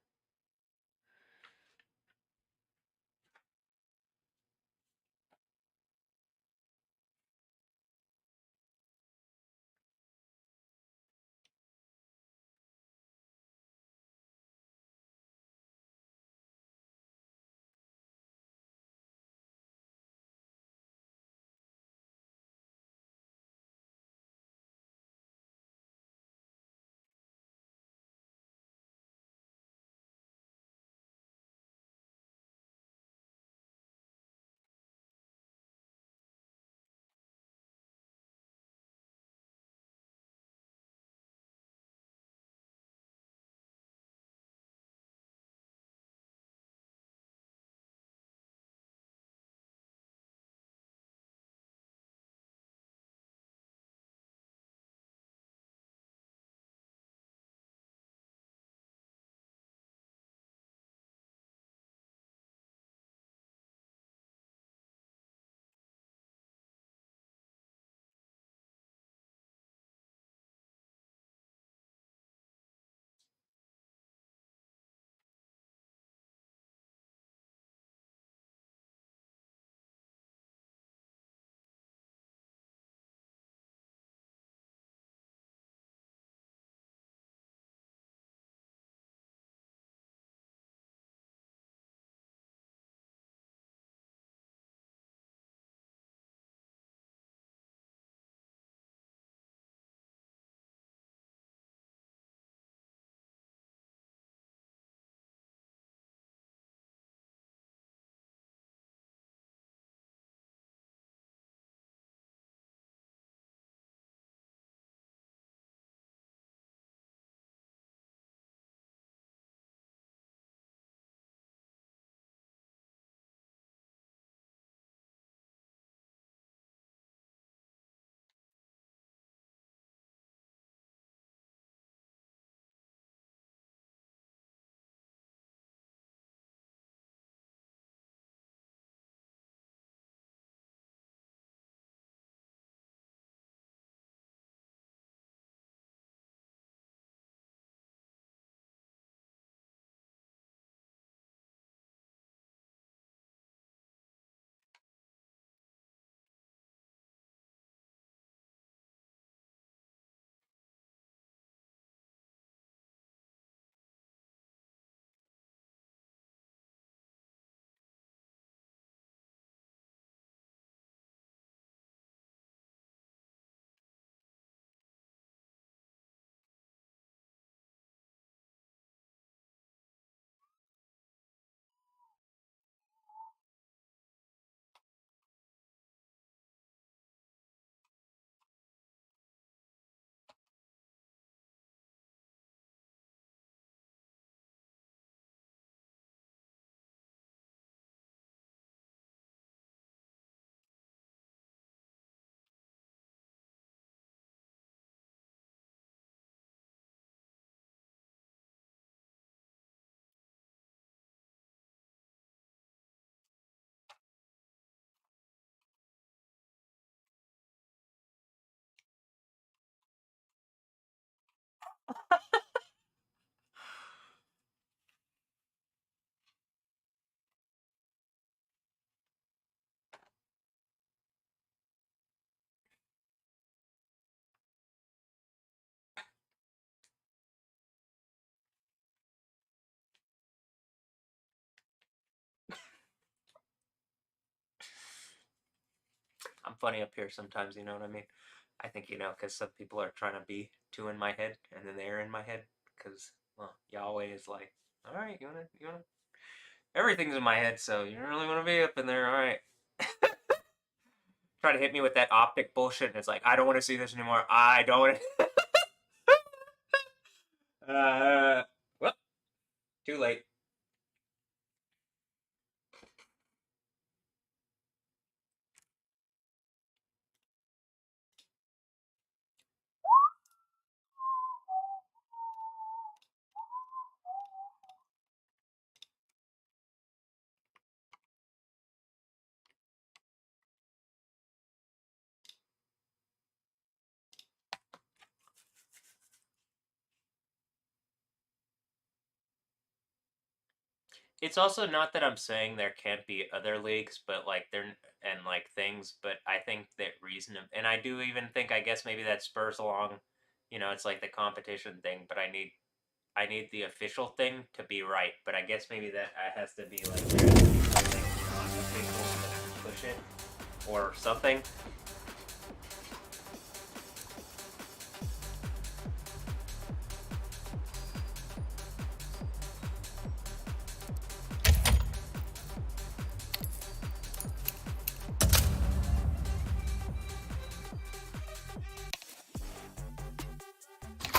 I'm funny up here sometimes, you know what I mean? I think, because some people are trying to be too in my head, and then they're in my head, because, well, Yahweh is like, all right, you wanna, everything's in my head, so you don't really want to be up in there, all right. Try to hit me with that optic bullshit, and it's like, I don't want to see this anymore. I don't want to. Well, too late. it's also not that I'm saying there can't be other leagues, but like they're and like things, but I think that reason and I do even think I guess maybe that spurs along, it's like the competition thing, but I need the official thing to be right, but I guess maybe that has to be like there has to be something not official to push it or something.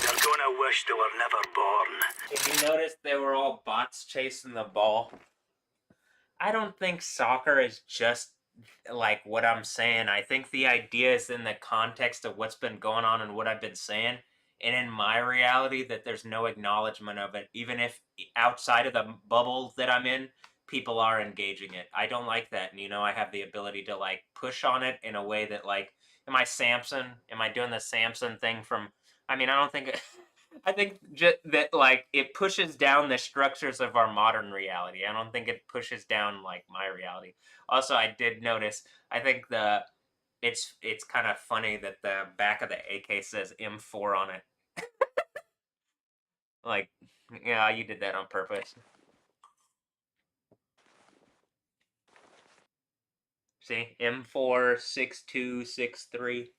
They're gonna wish they were never born. If you notice, they were all bots chasing the ball. I don't think soccer is just like what I'm saying. I think the idea is in the context of what's been going on and what I've been saying. And in my reality, that there's no acknowledgement of it, even if outside of the bubble that I'm in, people are engaging it. I don't like that. And, I have the ability to like push on it in a way that, like, am I Samson? Am I doing the Samson thing from, I mean, I don't think, I think just that like it pushes down the structures of our modern reality. I don't think it pushes down like my reality. Also, I did notice. I think it's kind of funny that the back of the AK says M4 on it. Like, yeah, you did that on purpose. See, M46263.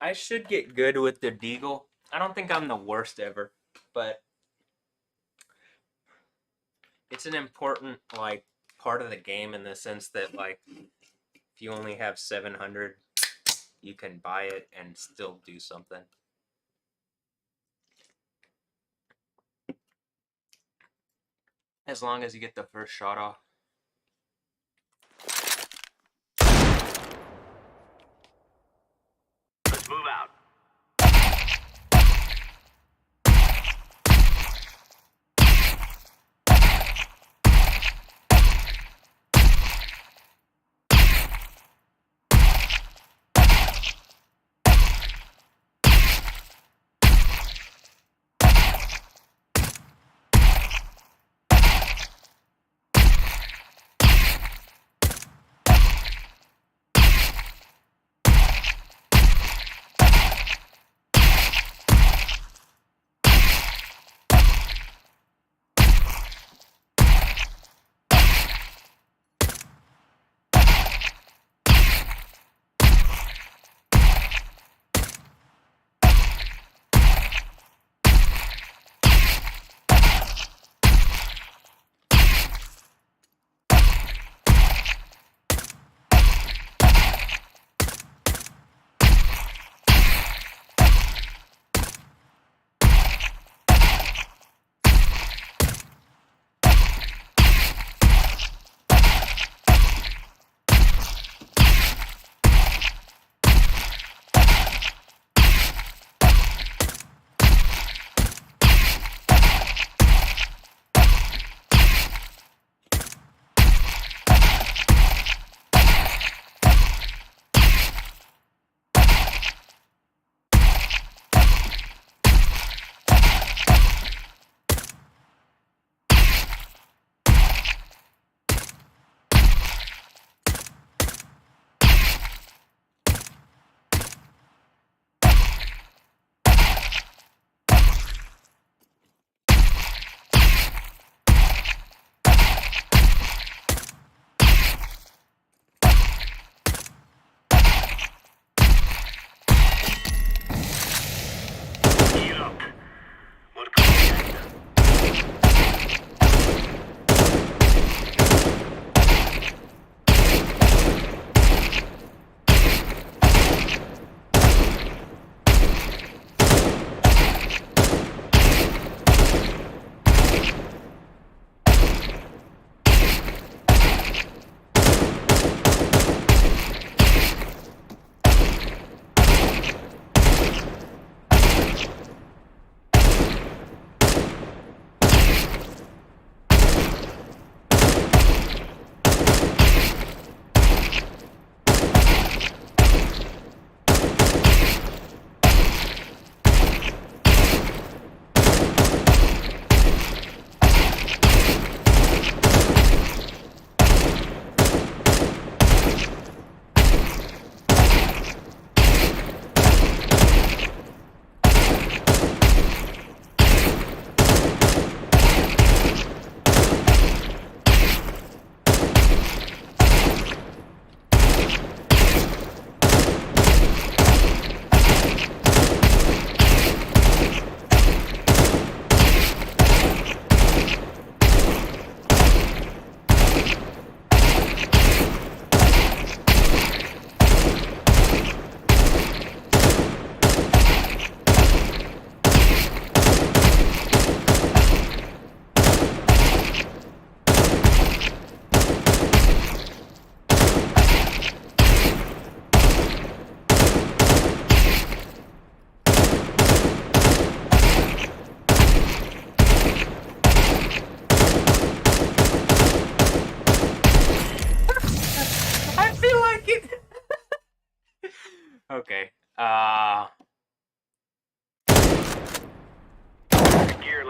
I should get good with the deagle. I don't think I'm the worst ever, but it's an important like part of the game in the sense that like if you only have 700, you can buy it and still do something. As long as you get the first shot off. Let's move out.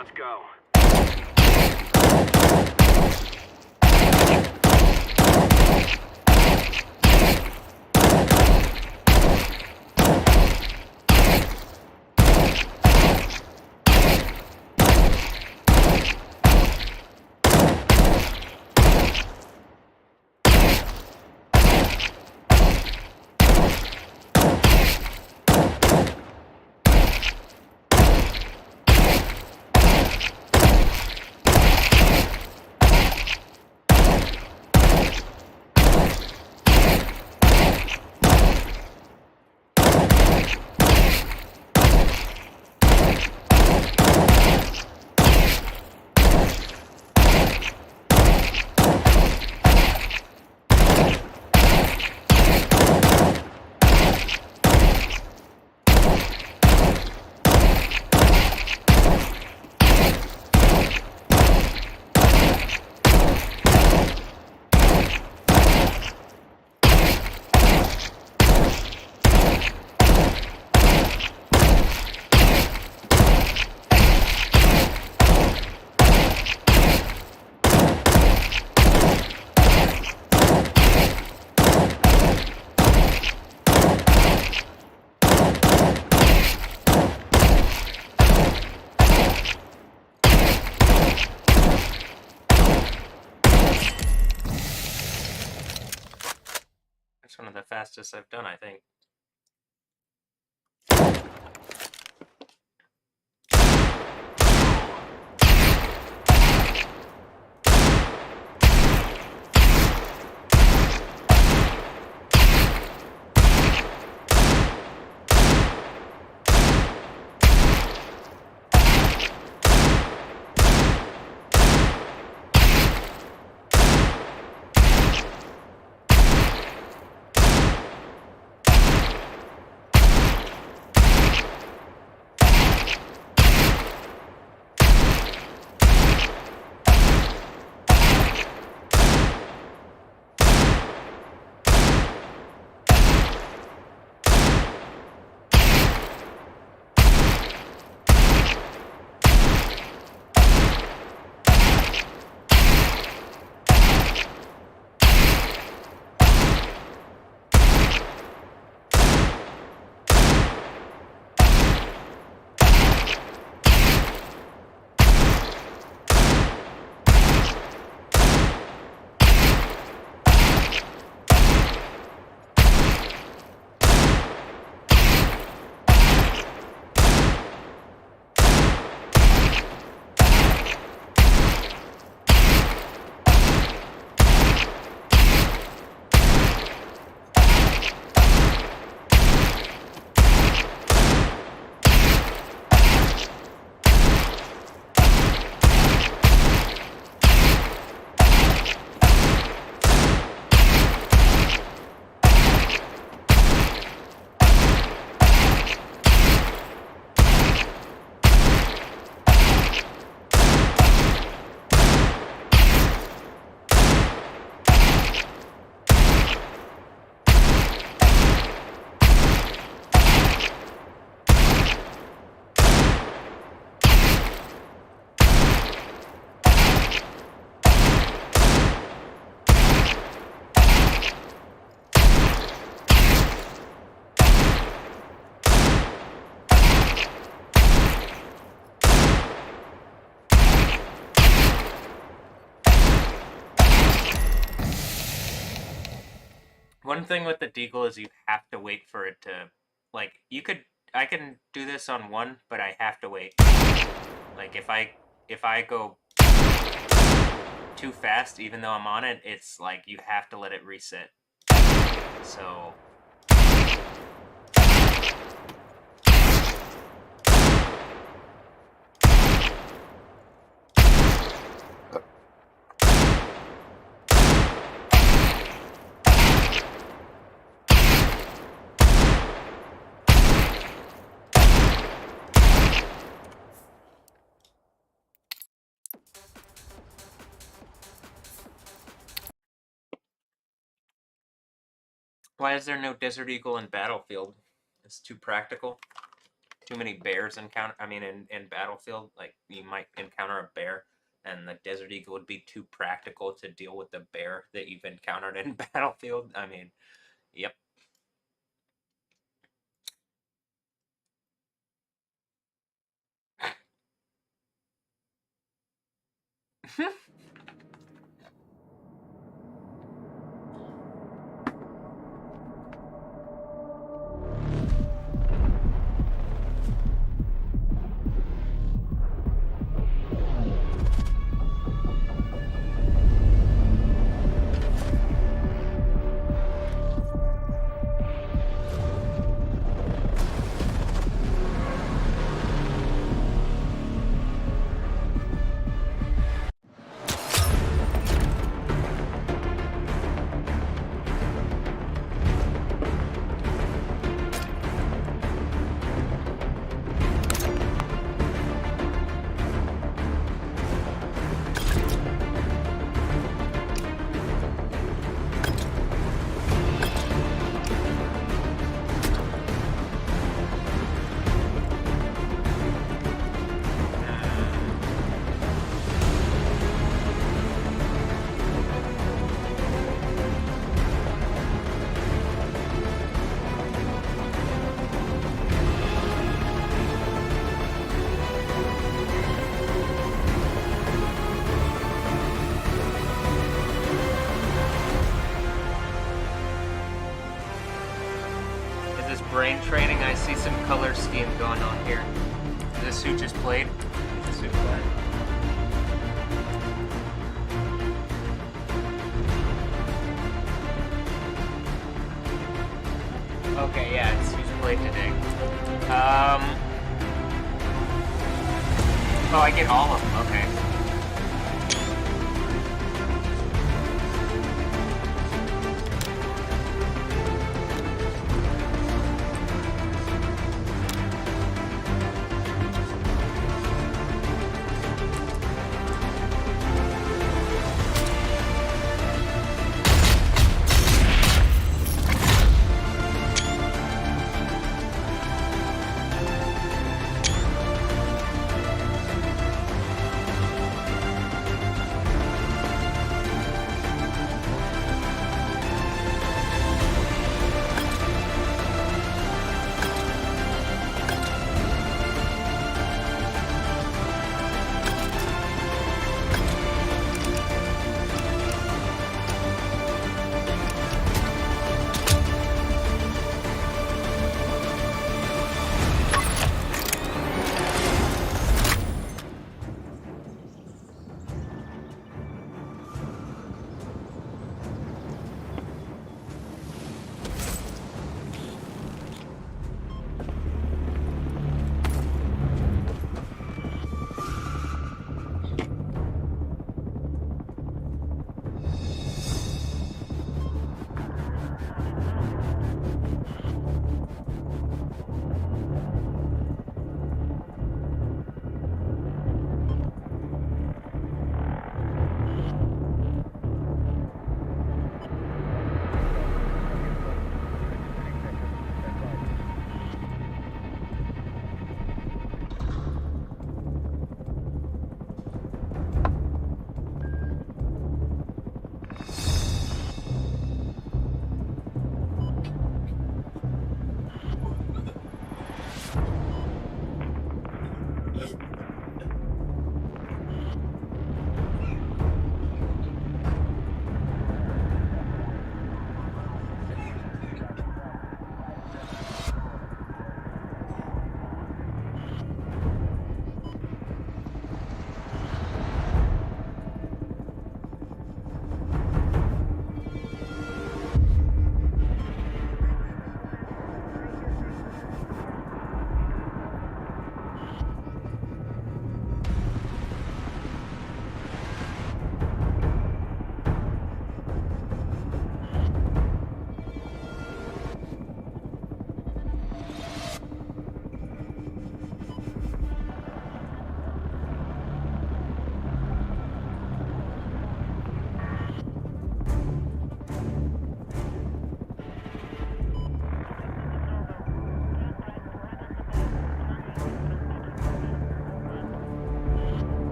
let's go. That's one of the fastest I've done, I think. One thing with the deagle is you have to wait for it to, like, I can do this on one, but I have to wait. Like, if I go too fast, even though I'm on it, it's like you have to let it reset. So why is there no Desert Eagle in Battlefield? It's too practical. too many bears in Battlefield. Like you might encounter a bear, and the Desert Eagle would be too practical to deal with the bear that you've encountered in Battlefield. I mean, yep. Brain training, I see some color scheme going on here. Is this who just played? Is this who played? Okay, yeah, it's who's played today. Oh, I get all of them, okay.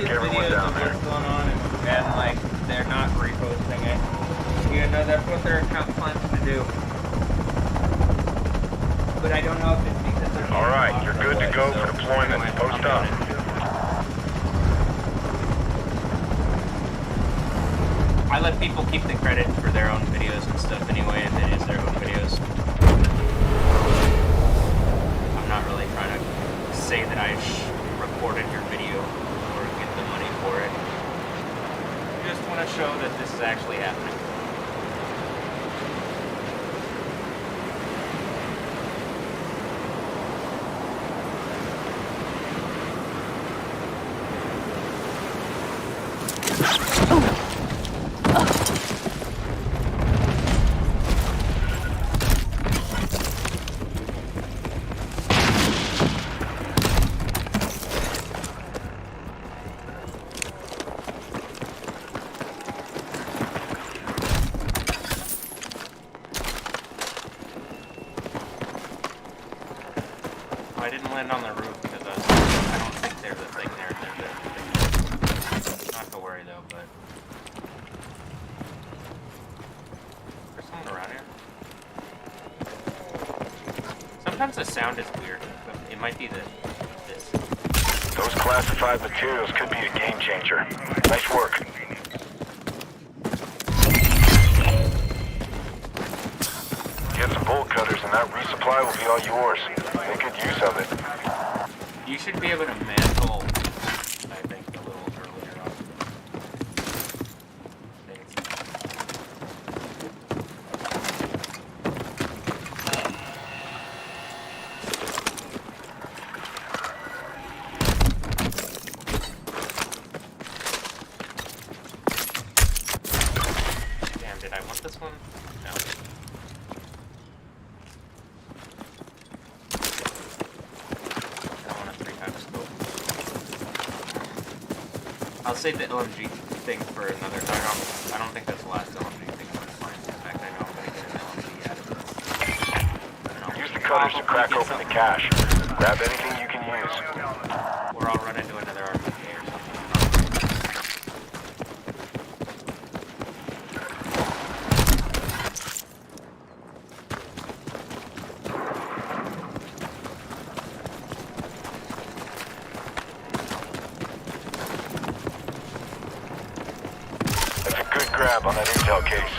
these videos of what's going on and like they're not reposting it. You know, that's what their account plans to do. But I don't know if it's because they're All right, you're good to go for deployment. Post up. I let people keep the credit for their own videos and stuff anyway, if it is their own videos. I'm not really trying to say that I recorded your video or get the money for it. I just want to show that this is actually happening. I didn't land on the roof because I don't think there's a thing there. Not to worry though, but there's someone around here. Sometimes the sound is weird, but it might be this. Those classified materials could be a game changer. Nice work. Get some bolt cutters and that resupply will be all yours. Make good use of it. You should be able to mantle, I think, a little earlier on. Damn, did I want this one? No. I'll save the LMG thing for another time. I don't think that's the last LMG thing I'm going to find. In fact, I know I'm going to get an LMG out of this. Use the cutters to crack open the cache. Grab anything you can use. Or I'll run into another RPG or something. Grab on that intel case.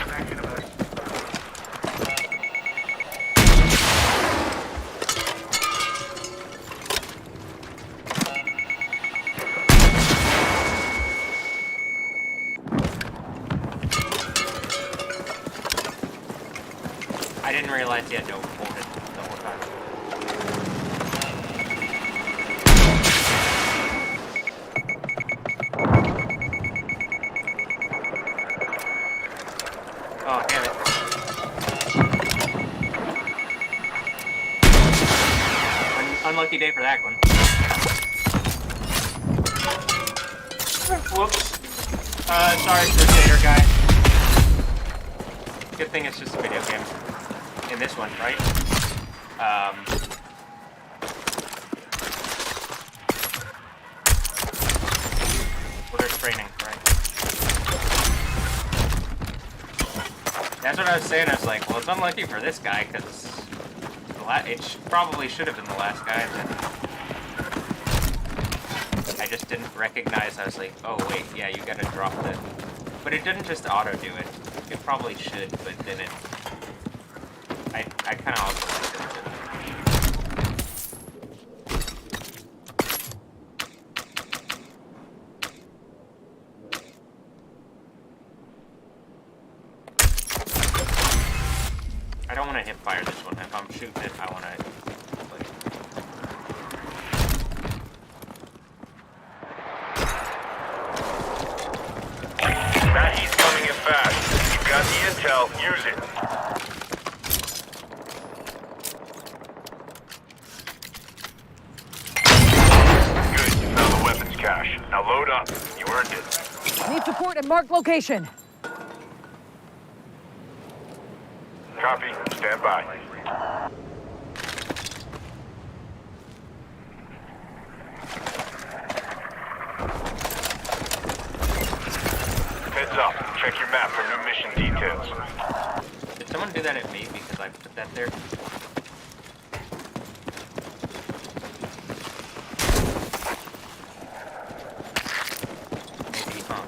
I didn't realize you had to hold it the whole time. Oh, damn it. Unlucky day for that one. Whoops. Sorry, Crusader guy. Good thing it's just a video game. In this one, right? We're training, right? That's what I was saying. I was like, well, it's unlucky for this guy because it probably should have been the last guy. And then I just didn't recognize. I was like, oh wait, yeah, you gotta drop it. But it didn't just auto do it. It probably should, but then it. I kind of also like that it didn't. I don't want to hip fire this one. If I'm shooting it, I want to. That heat's coming in fast. You've got the intel. Use it. Good. You found the weapons cache. Now load up. You earned it. Need support at marked location. Copy. Stand by. Check your map for new mission details. Did someone do that at me because I put that there? Maybe, huh?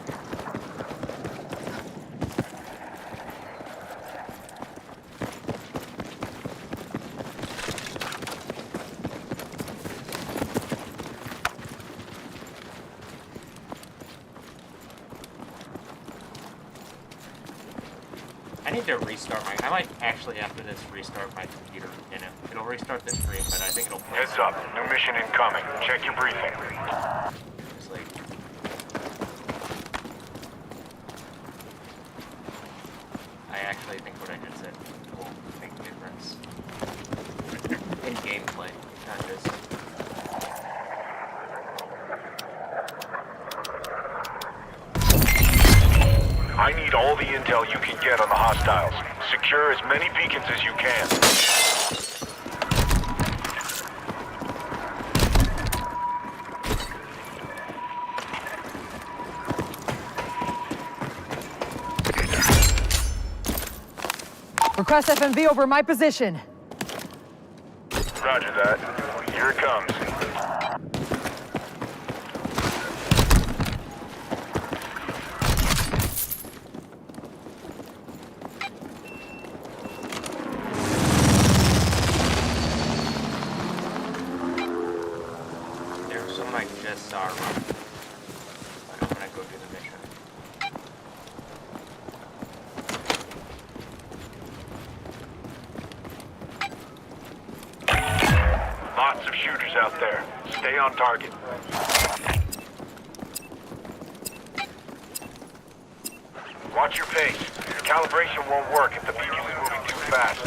I need to restart my. I might actually after this restart my computer. You know, it'll restart the stream, but I think it'll. Heads up. New mission incoming. Check your briefing. It's like, I actually think what I just said will make a difference in gameplay, not just. I need all the intel you can get on the hostiles. Secure as many beacons as you can. Request FMV over my position. Roger that. Here it comes. There's some I just saw run. But I'm gonna go do the mission. Lots of shooters out there. Stay on target. Watch your pace. The calibration won't work if the beacon is moving too fast.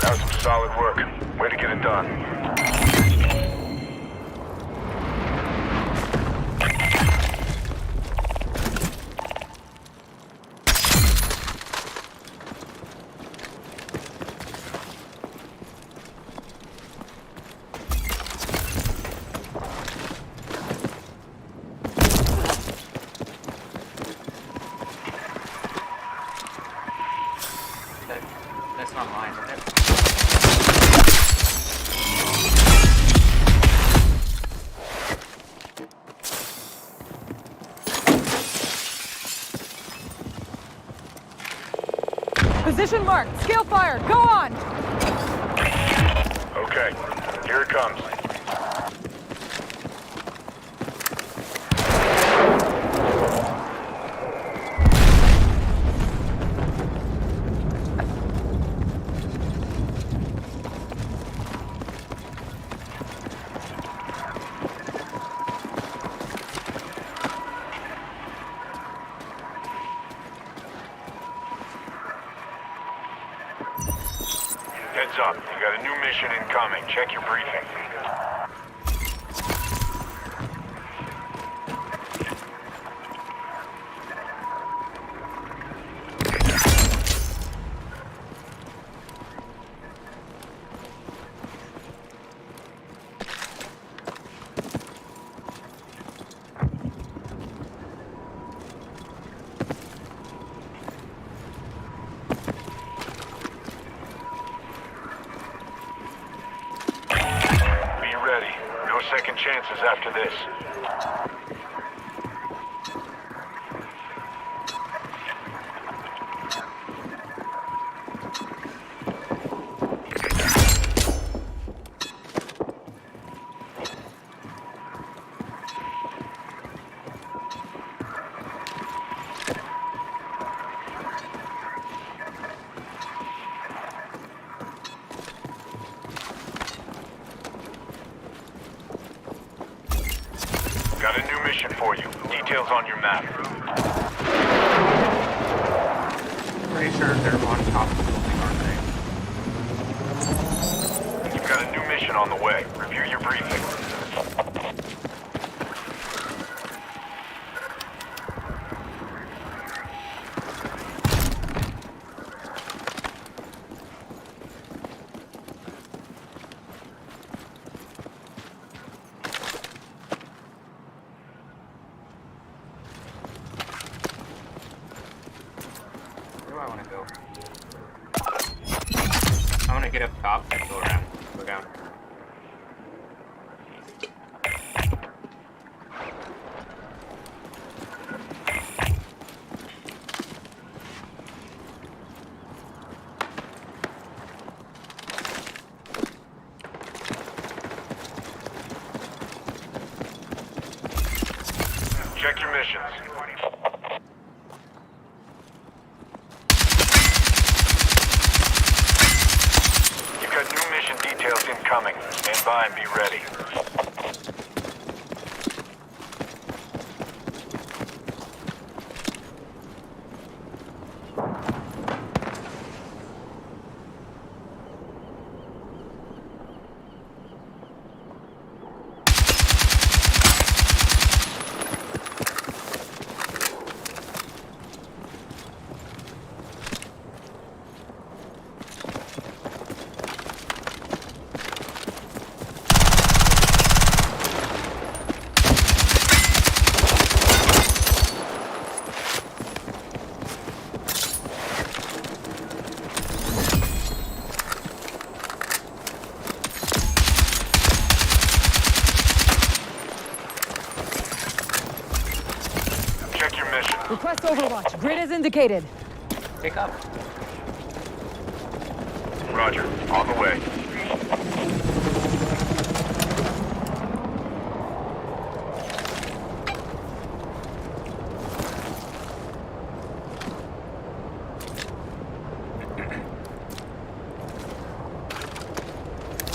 That was some solid work. Way to get it done. That's not mine, is it? Position marked. Scale fire. Go on. Okay, here it comes. Heads up, you got a new mission incoming. Check your briefing. Be ready. No second chances after this. Got a new mission for you. Details on your map. Pretty sure they're on top of the building, aren't they? You've got a new mission on the way. Review your briefing. Where do I want to go? I want to get up top and go around. Go down. Check your missions. You've got new mission details incoming. Stand by and be ready. Check your mission. Request overwatch. Grid as indicated. Pick up. Roger. On the way.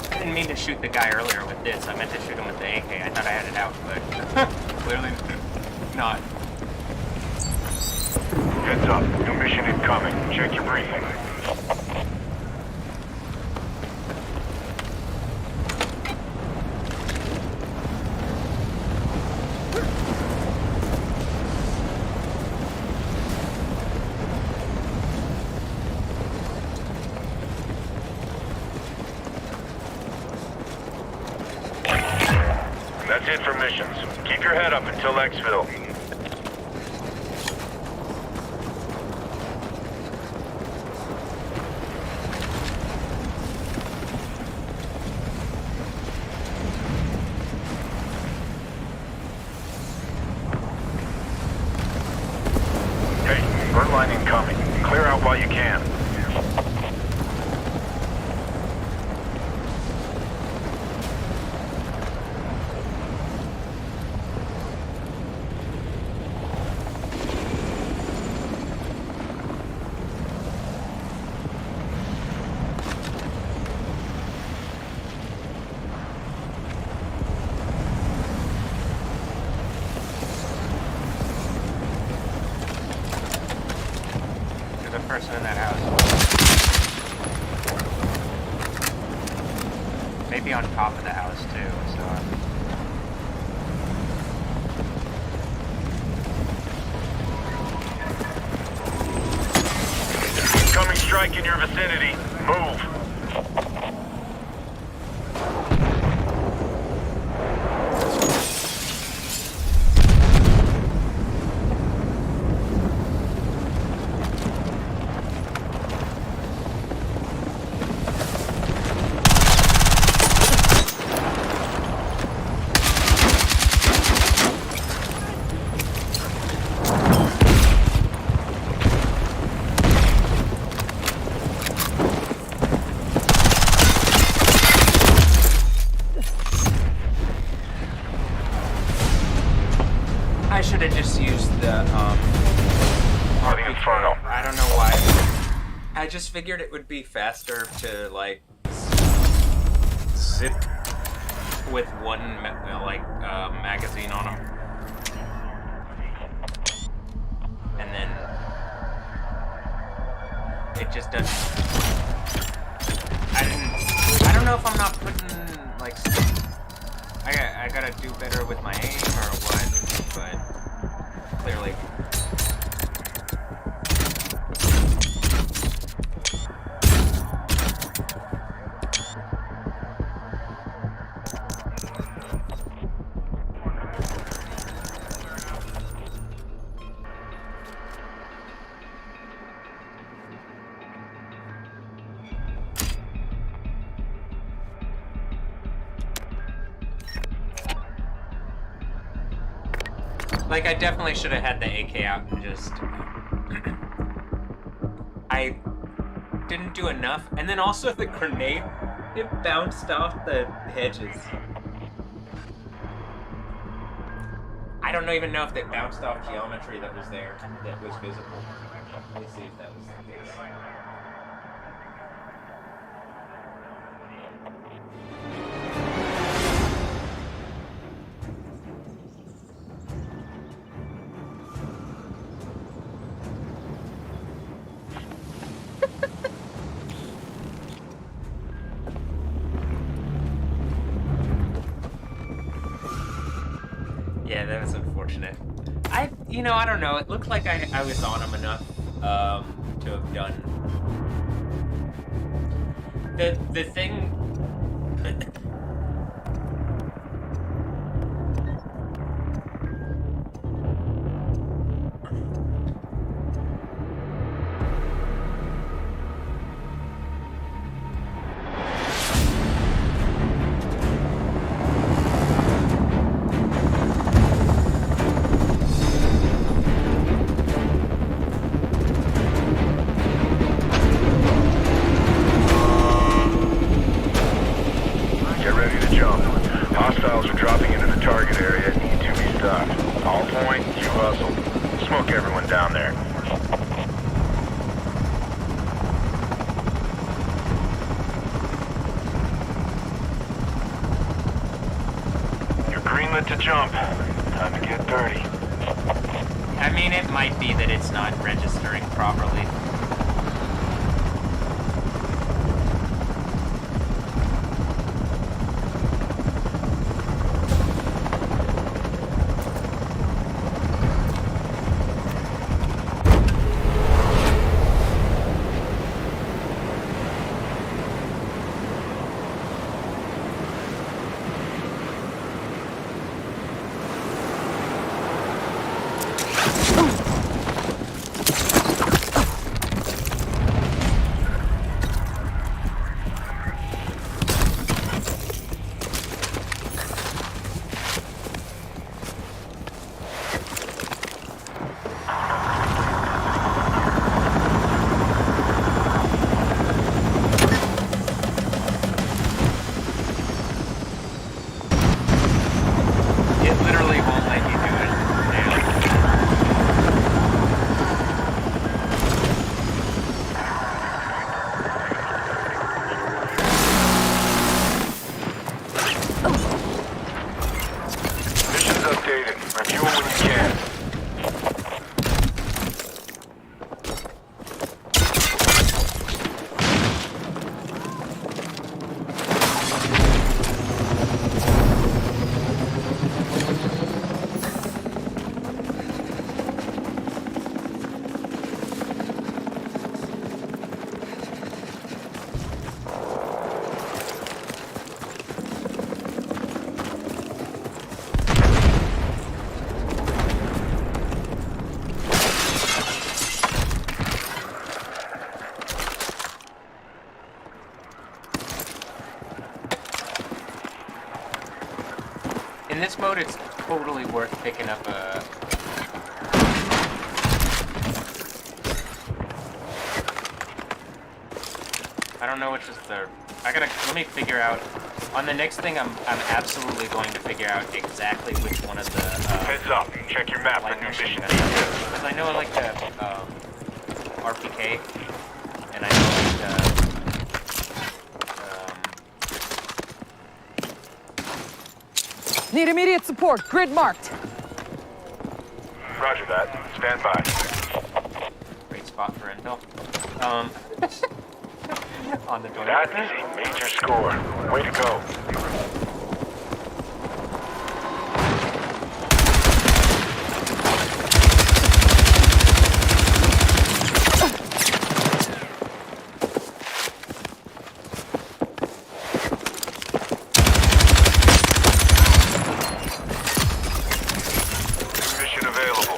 I didn't mean to shoot the guy earlier with this. I meant to shoot him with the AK. I thought I had it out, but clearly not. Heads up. New mission incoming. Check your briefing. That's it for missions. Keep your head up until Xville. Hey, burn line incoming. Clear out while you can. There's a person in that house. Maybe on top of the house too, so Incoming strike in your vicinity. Move. I should have just used the Or the Inferno. I don't know why. I just figured it would be faster to like zip with one magazine on them. and then it just doesn't. I don't know if I'm not putting like. I gotta do better with my aim or what, but clearly. Like, I definitely should have had the AK out and just... I didn't do enough. And then also the grenade, it bounced off the hedges. I don't even know if it bounced off geometry that was there, that was visible. Let me see if that was the case. Yeah, that was unfortunate. I don't know. It looked like I was on him enough to have done. The thing. To jump. Time to get dirty. I mean, it might be that it's not registering properly. In this mode, it's totally worth picking up a... I don't know which is the... let me figure out... On the next thing, I'm absolutely going to figure out exactly which one of the... Heads up, check your map for new mission details. Because I know I like the RPK, and I know I like the... Need immediate support. Grid marked. Roger that. Stand by. spot for intel. On the door. That is a major score. Way to go. Mission available.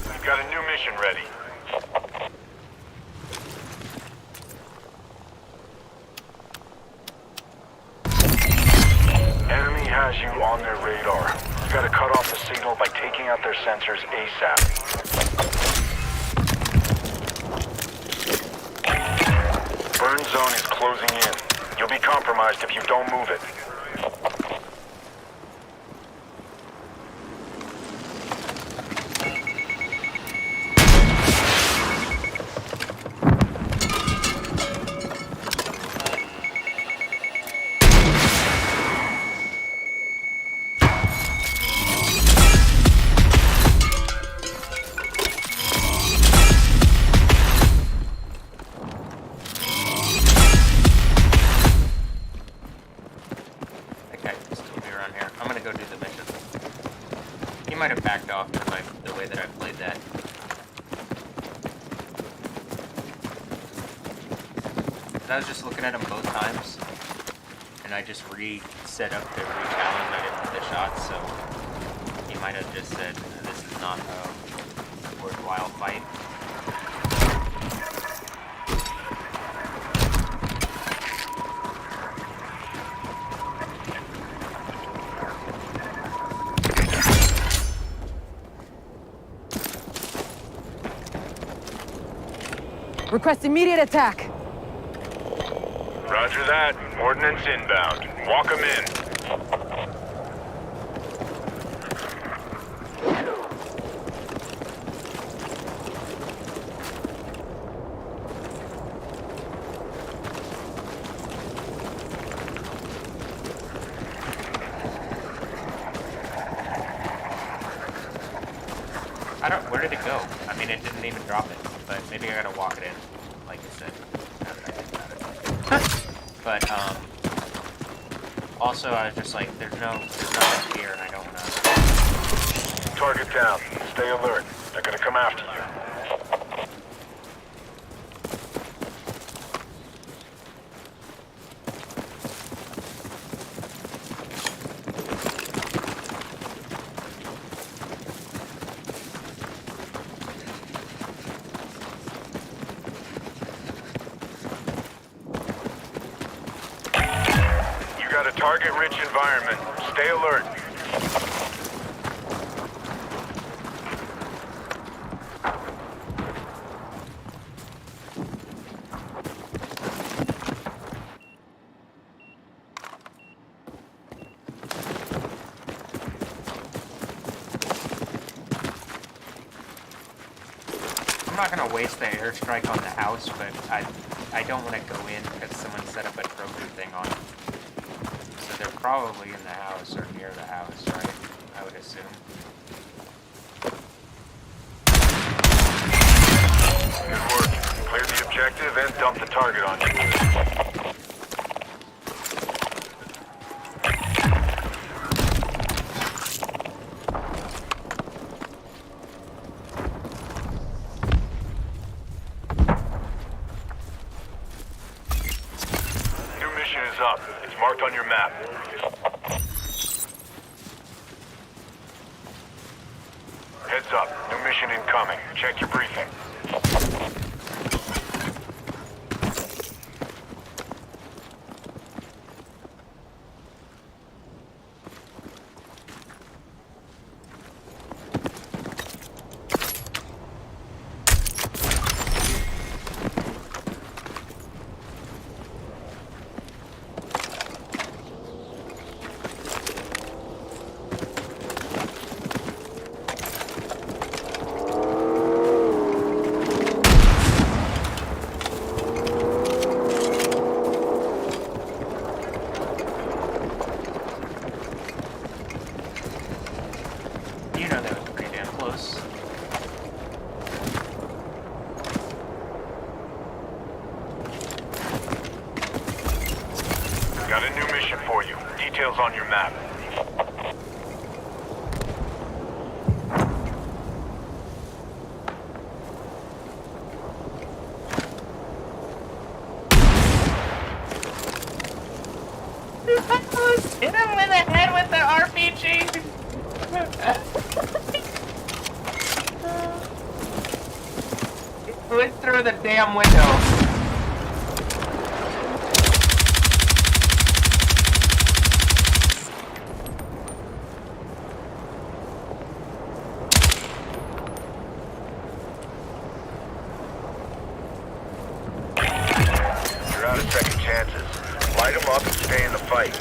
We've got a new mission ready. Enemy has you on their radar. You gotta cut off the signal by taking out their sensors ASAP. Burn zone is closing in. You'll be compromised if you don't move it. He might have backed off to the way that I played that. But I was just looking at him both times, and I just set up the re-challenge. I didn't hit the shots, so he might have just said, this is not a worthwhile fight. Request immediate attack. Roger that. Ordnance inbound. Walk 'em in. Where did it go? I mean, it didn't even drop it, but maybe I gotta walk it in, like you said. Now that I think about it. But, also I was just like, there's nothing here, and I don't know. Target down. Stay alert. They're gonna come after you. Got a target-rich environment. Stay alert. I'm not gonna waste the airstrike on the house, but I don't want to go in because someone set up a trophy thing on it. So they're probably in the house or near the house, right? I would assume. Good work. Clear the objective and dump the target on you. Heads up. New mission incoming. Check your briefing. You know that was pretty damn close. Got a new mission for you. Details on your map. Hit him in the head with the RPG! It went through the damn window. You're out of second chances. Light them up and stay in the fight.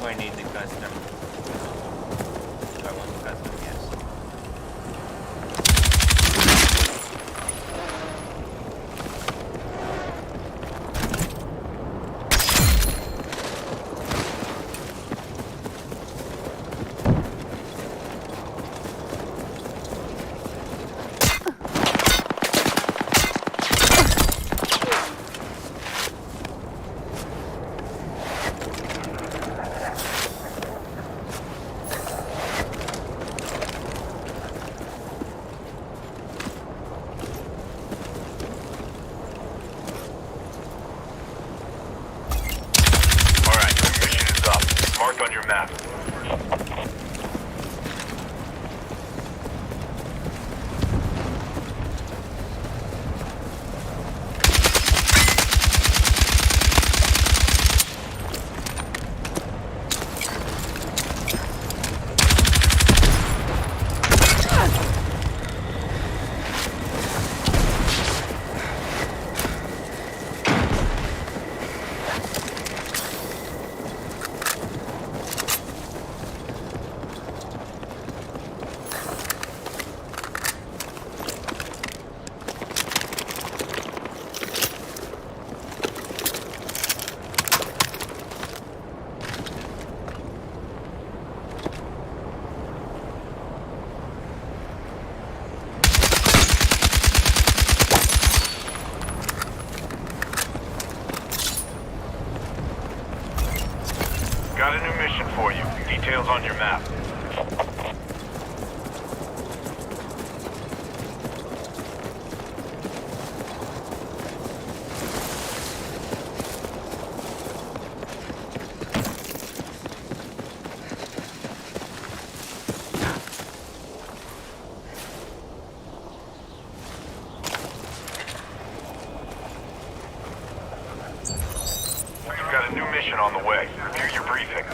Do I need the custom? Do I want the custom? Yes. Alright, new mission is up. Marked on your map. Got a new mission for you. Details on your map. You've got a new mission on the way. Review your briefing.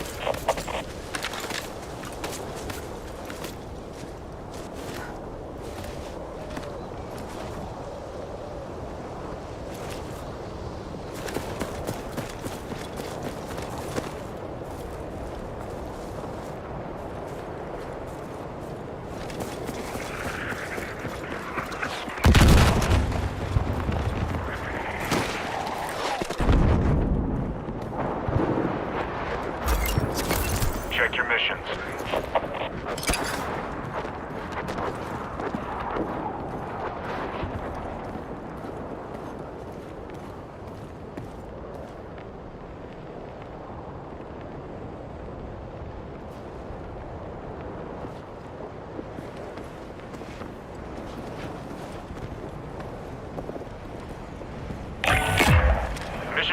Check your missions.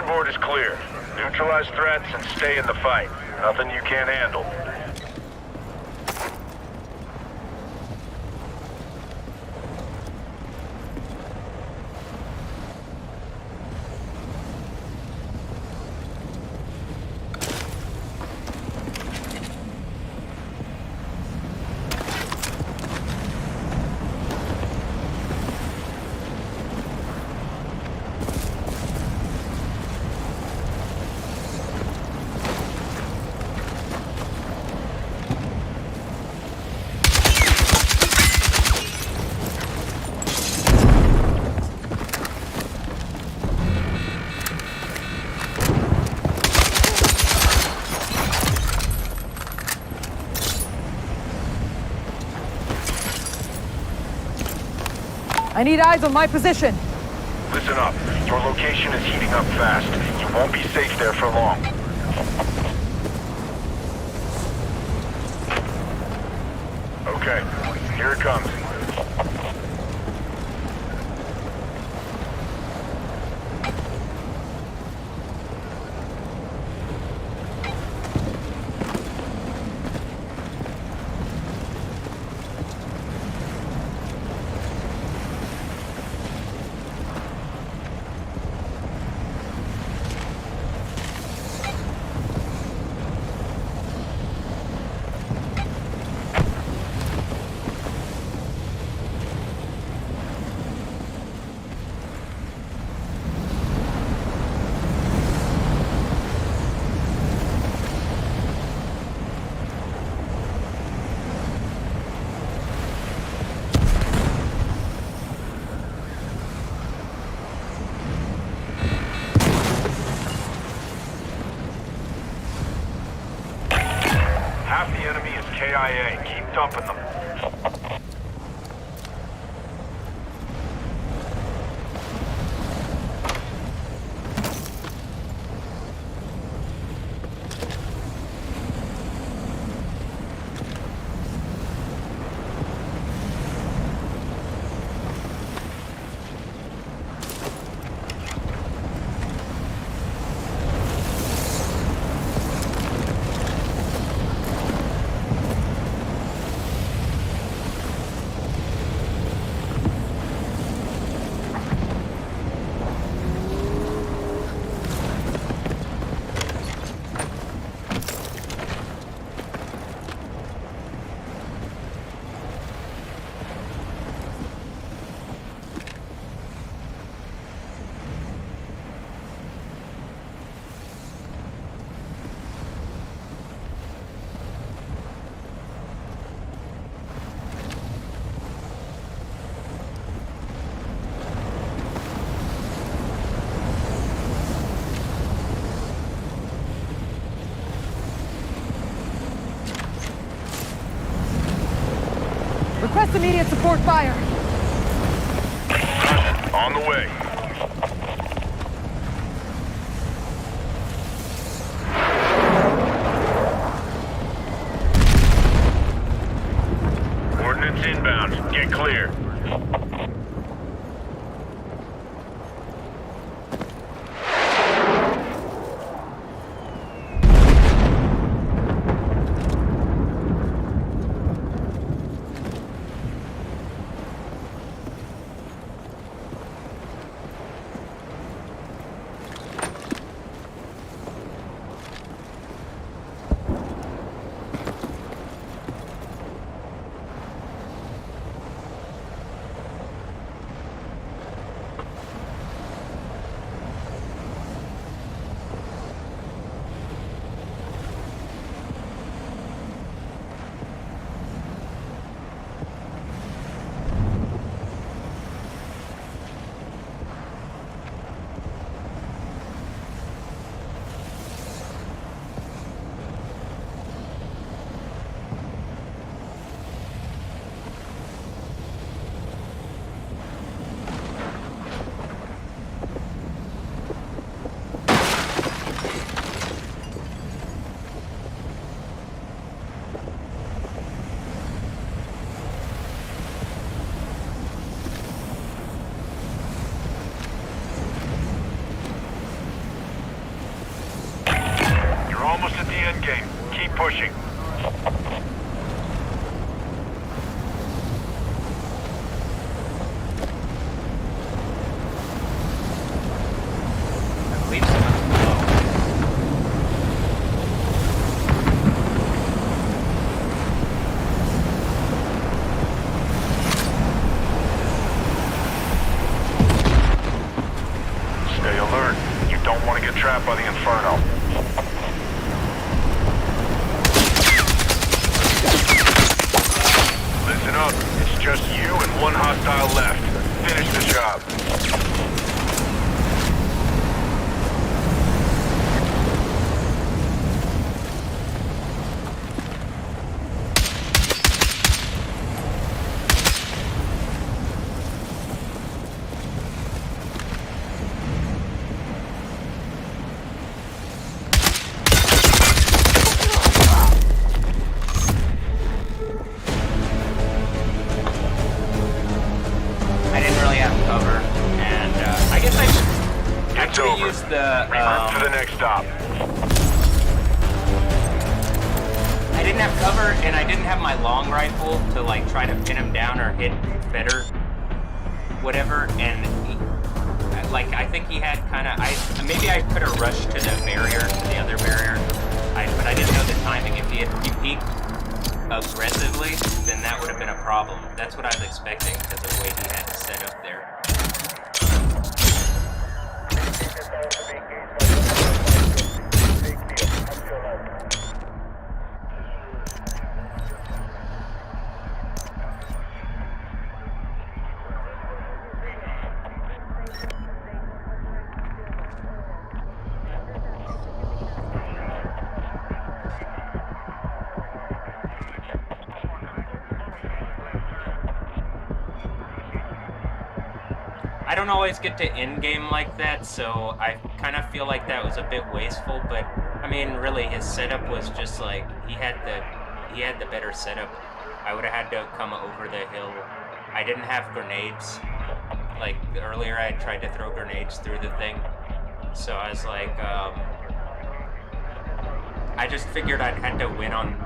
Message board is clear. Neutralize threats and stay in the fight. Nothing you can't handle. I need eyes on my position. Listen up. Your location is heating up fast. You won't be safe there for long. Okay, here it comes. Half the enemy is KIA. Keep dumping them. Request immediate support fire. On the way. Ordnance inbound. Get clear. pushing. I believe someone's below. Stay alert. You don't want to get trapped by the Inferno. Listen up. It's just you and one hostile left. Finish the job. I didn't really have cover, and I guess I should It's actually over. use the. Regroup to the next stop. I didn't have cover, and I didn't have my long rifle to like try to pin him down or hit better, whatever. And I think he had kind of. Maybe I could have rushed to the barrier, to the other barrier. But I didn't know the timing. If he peeked aggressively, then that would have been a problem. That's what I was expecting because of the way he had it set up there. I don't always get to end game like that, so I kind of feel like that was a bit wasteful. But I mean, really, his setup was just like he had the better setup. I would have had to come over the hill. I didn't have grenades. Like earlier, I had tried to throw grenades through the thing, so I was like, I just figured I'd had to win on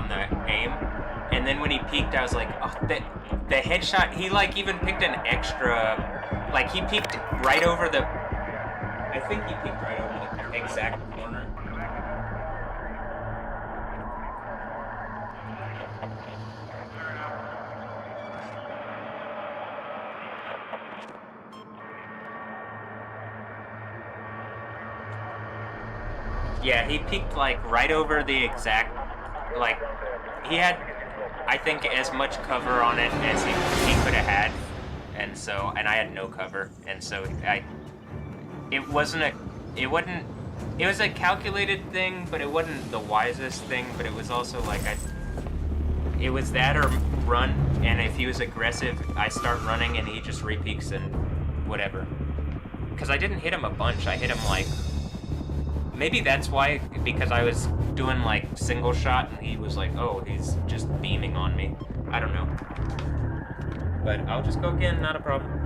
the aim. And then when he peeked, I was like, oh, the headshot. He like even picked an extra. Like, he peeked right over the... I think he peeked right over the exact corner. Yeah, he peeked, like, right over the exact... Like, he had, I think, as much cover on it as he could have had. And so, and I had no cover, and so it was a calculated thing, but it wasn't the wisest thing, but it was also like, it was that or run, and if he was aggressive, I start running and he just repeaks and whatever. Because I didn't hit him a bunch, I hit him like, maybe that's why, because I was doing like single shot and he was like, oh, he's just beaming on me. I don't know. But I'll just go again, not a problem.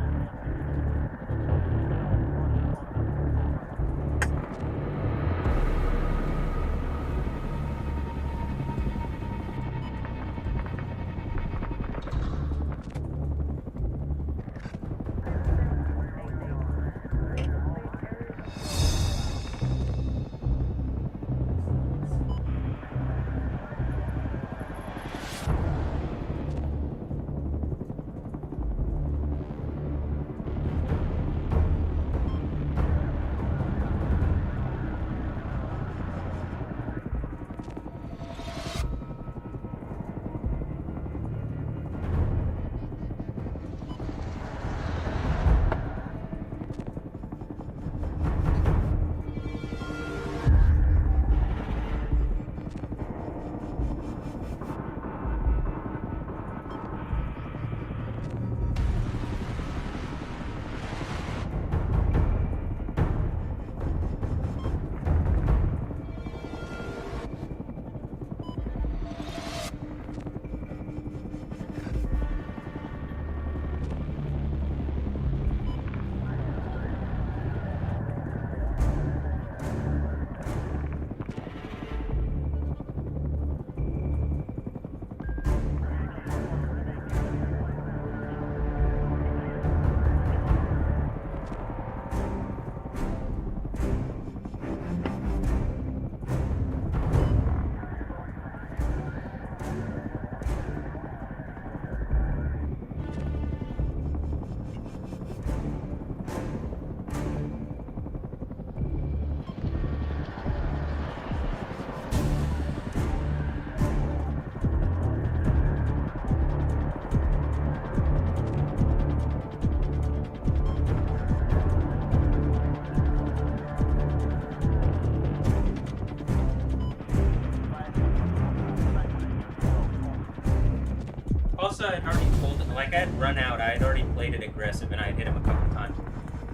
also I'd already pulled it, like I had run out, I had already played it aggressive and I had hit him a couple times.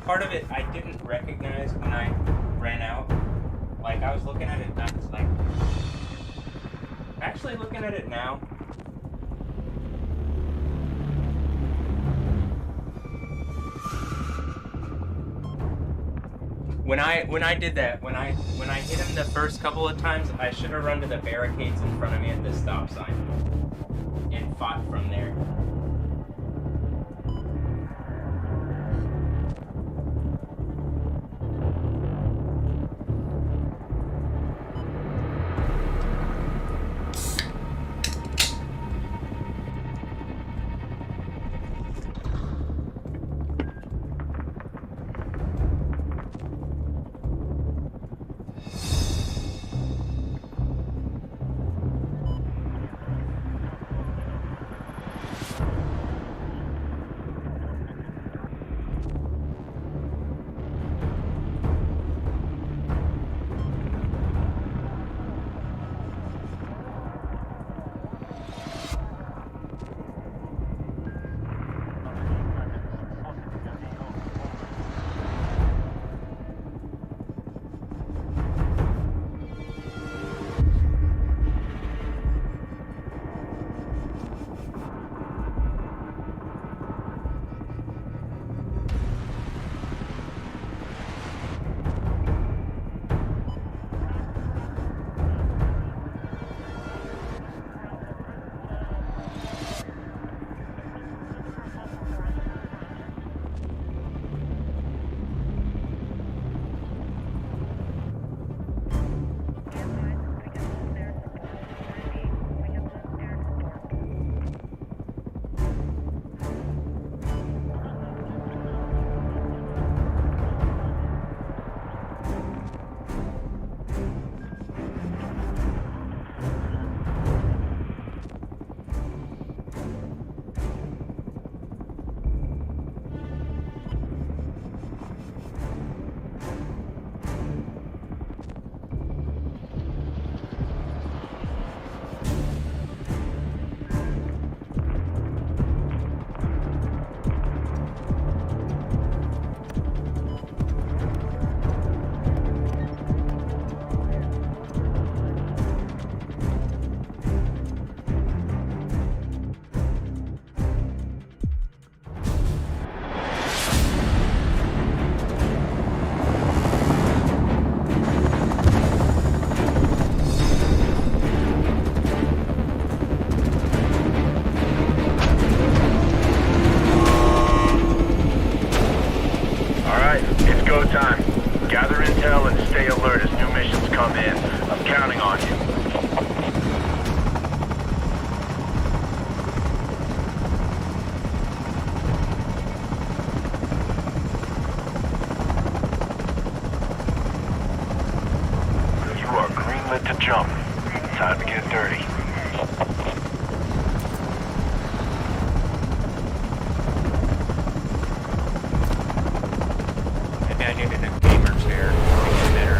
Part of it I didn't recognize when I ran out. Like I was looking at it and I was like, actually looking at it now. When I did that, when I hit him the first couple of times, I should have run to the barricades in front of me at the stop sign and fought from there. Time to get dirty. Maybe I needed a gamer chair to make it better.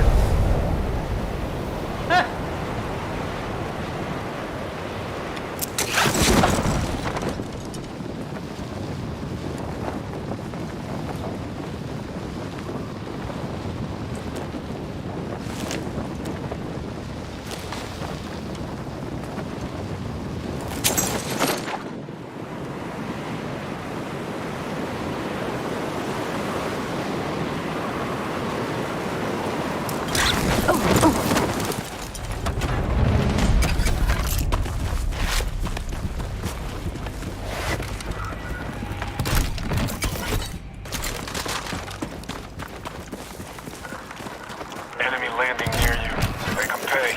Enemy landing near you. Make them pay.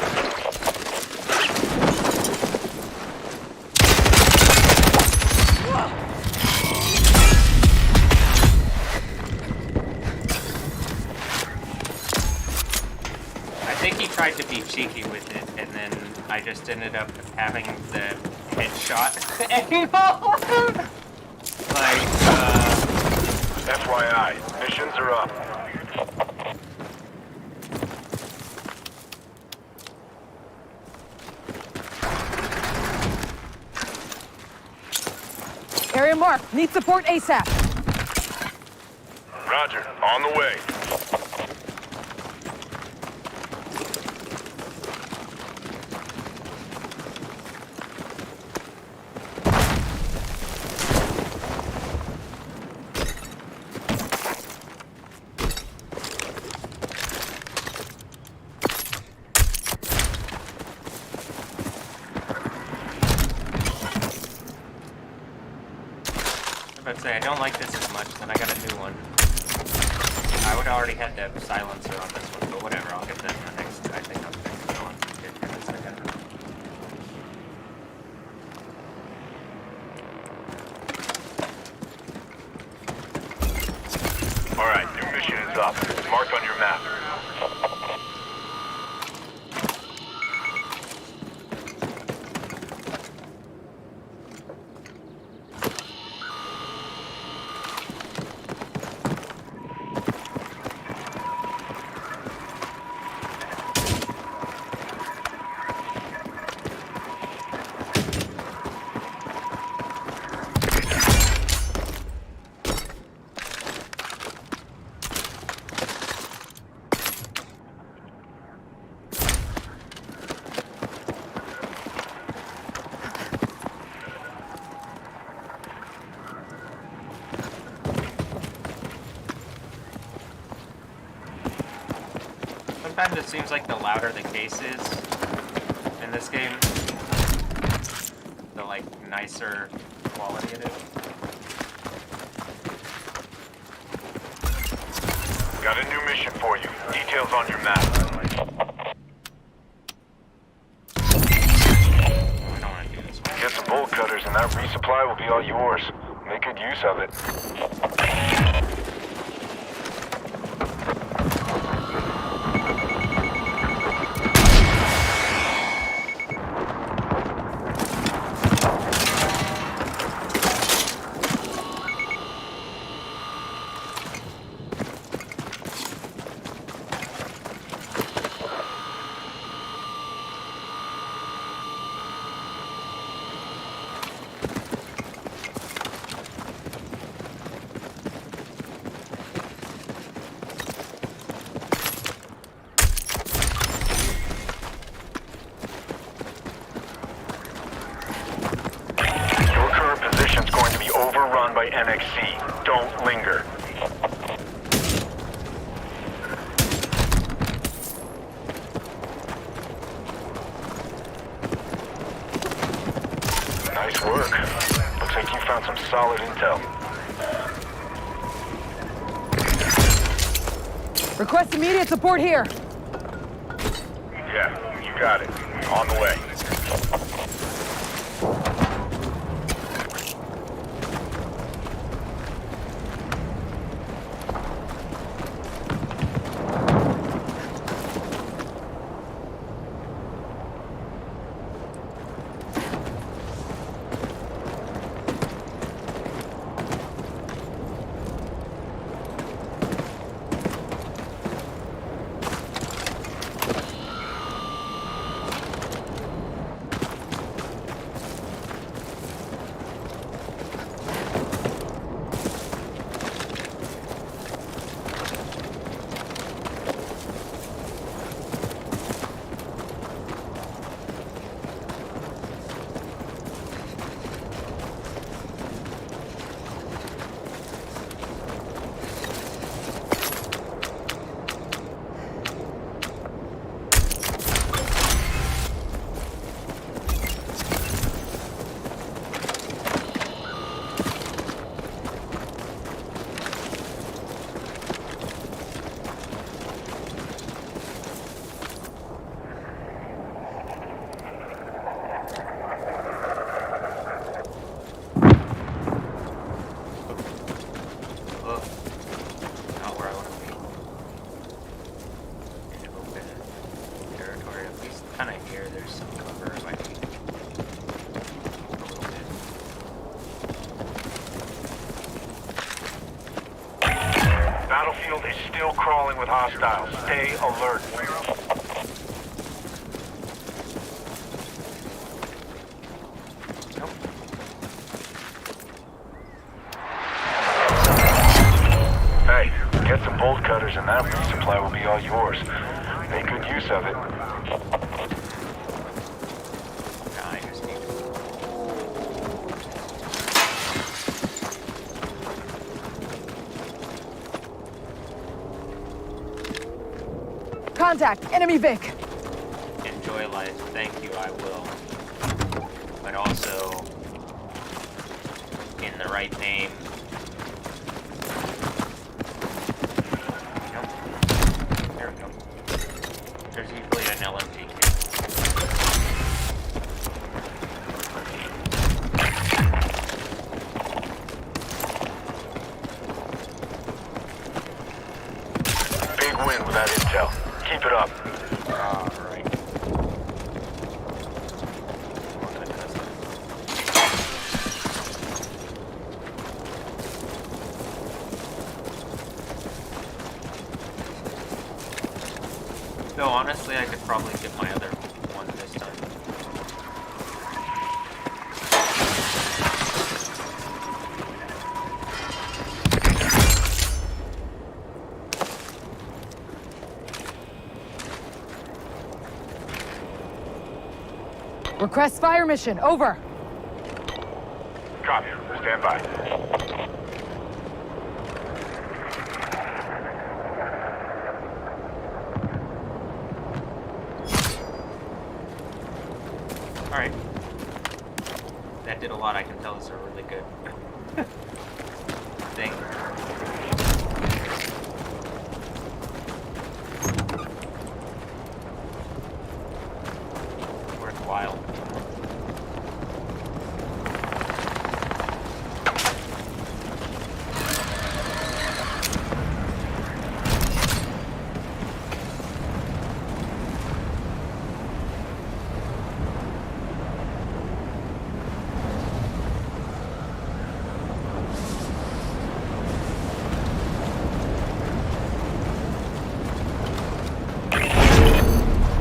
I think he tried to be cheeky with it, and then I just ended up having the headshot angle. Like, FYI, missions are up. Area marked. Need support ASAP. Roger. On the way. I'd say I don't like this as much, then I got a new one. I would already had the silencer on this one, but whatever, I'll get that in the next. I think I'll fix it on. Alright, new mission is up. It's marked on your map. Sometimes it seems like the louder the case is in this game, the like nicer quality it is. Got a new mission for you. Details on your map. I don't want to do this one. Get some bolt cutters and that resupply will be all yours. Make good use of it. By NXC. Don't linger. Nice work. Looks like you found some solid intel. Request immediate support here. Yeah, you got it. On the way. Battlefield is still crawling with hostiles. Stay alert. bolt cutters and that resupply will be all yours. Make good use of it. I just need Contact! Enemy Vic! to enjoy life. Thank you, I will. But also, in the right name. Nope. There we go. There's usually an LMG here. Big win with that intel. Keep it up. Alright. No, honestly, I could probably get my other one this time. Request fire mission. Over. Copy. Stand by. Alright. That did a lot. I can tell it's a really good thing. Worthwhile.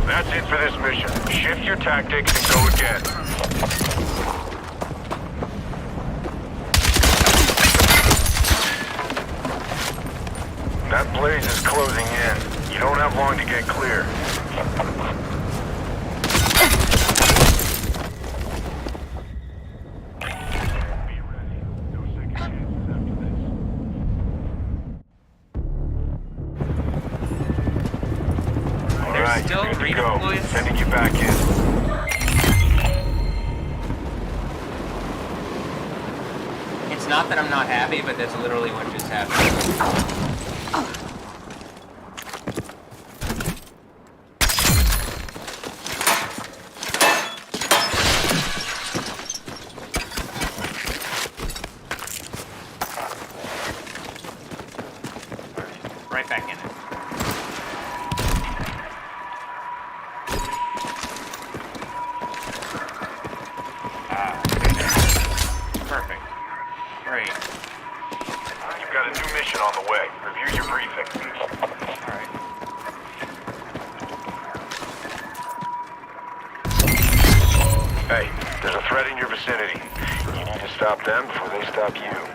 That's it for this mission. Shift your tactics and go again. That blaze is closing in. You don't have long to get clear. Be ready. No second chances after this. All right, still good to go. redeploys? Sending you back in. It's not that I'm not happy, but that's literally what just happened. Right back in it. Perfect. Great. You've got a new mission on the way. Review your briefing. Alright. Hey, there's a threat in your vicinity. You need to stop them before they stop you.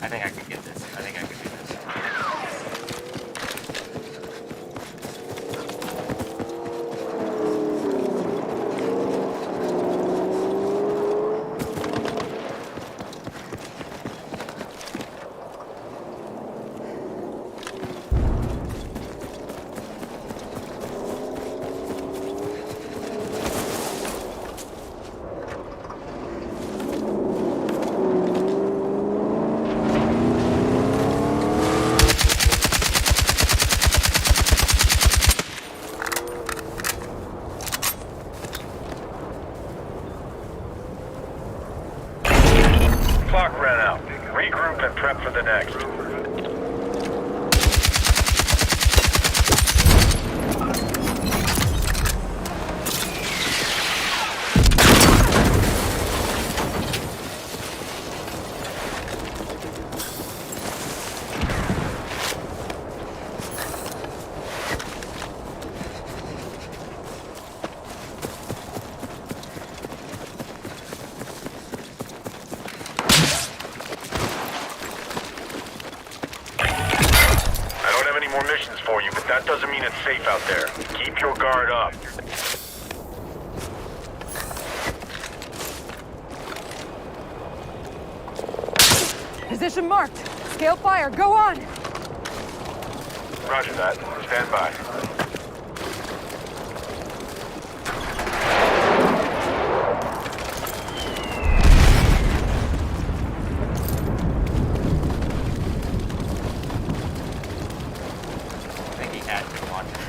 I think I could get this. I think I could do this. and prep for the next. I don't have any more missions for you, but that doesn't mean it's safe out there. Keep your guard up. Position marked. Scale fire. Go on. Roger that. Stand by. I think he had been watching this.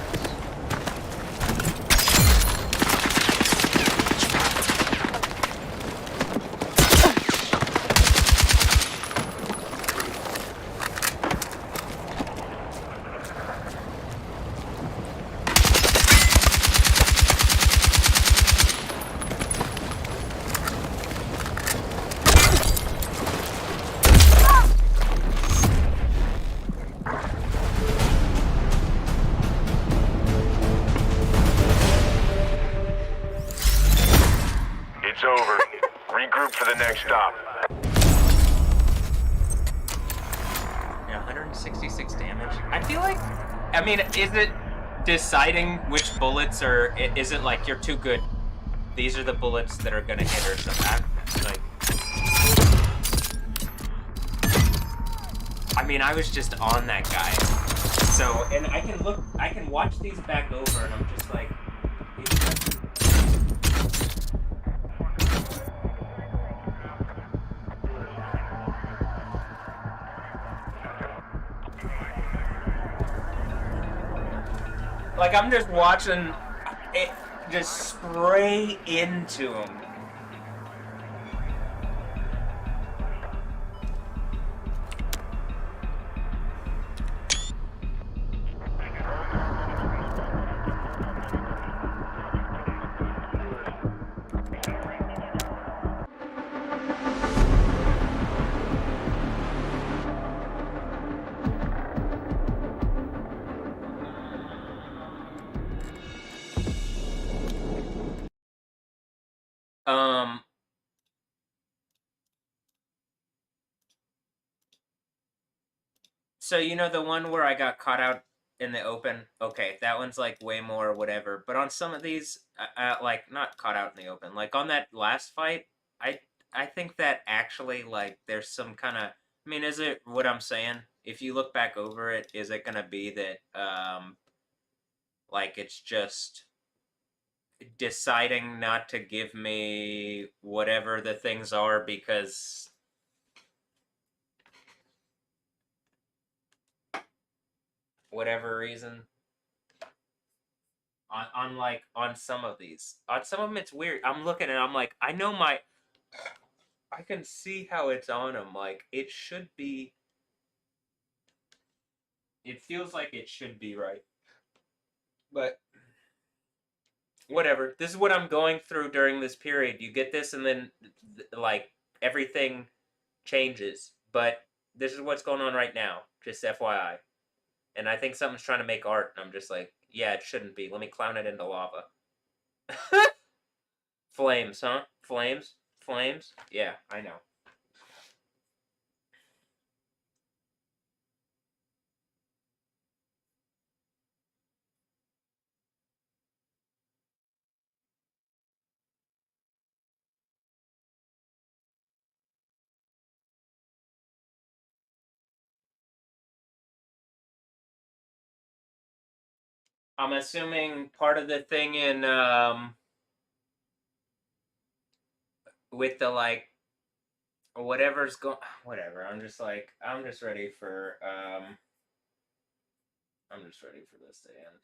It's over. Regroup for the next stop. Yeah, 166 damage. I feel like, I mean, is it deciding which bullets are? Is it like you're too good? These are the bullets that are gonna hit or something. Like, I mean, I was just on that guy. So, and I can watch these back over, and I'm just like, it doesn't. Like, I'm just watching it just spray into him. So you know the one where I got caught out in the open? Okay, that one's like way more whatever. But on some of these, like not caught out in the open, like on that last fight, I I think that actually like there's some kind of. I mean, is it what I'm saying? If you look back over it, is it gonna be that like it's just deciding not to give me whatever the things are because whatever reason on like on some of these on some of them it's weird. I'm looking and I'm like, I know my I can see how it's on them. Like it should be, it feels like it should be right, but whatever. This is what I'm going through during this period. You get this and then like everything changes, but this is what's going on right now, just FYI. And I think something's trying to make art, and I'm just like, yeah, it shouldn't be. Let me clown it into lava. Flames, huh? Flames? Flames? Yeah, I know. I'm assuming part of the thing in with the like whatever's going whatever. I'm just ready for I'm just ready for this to end.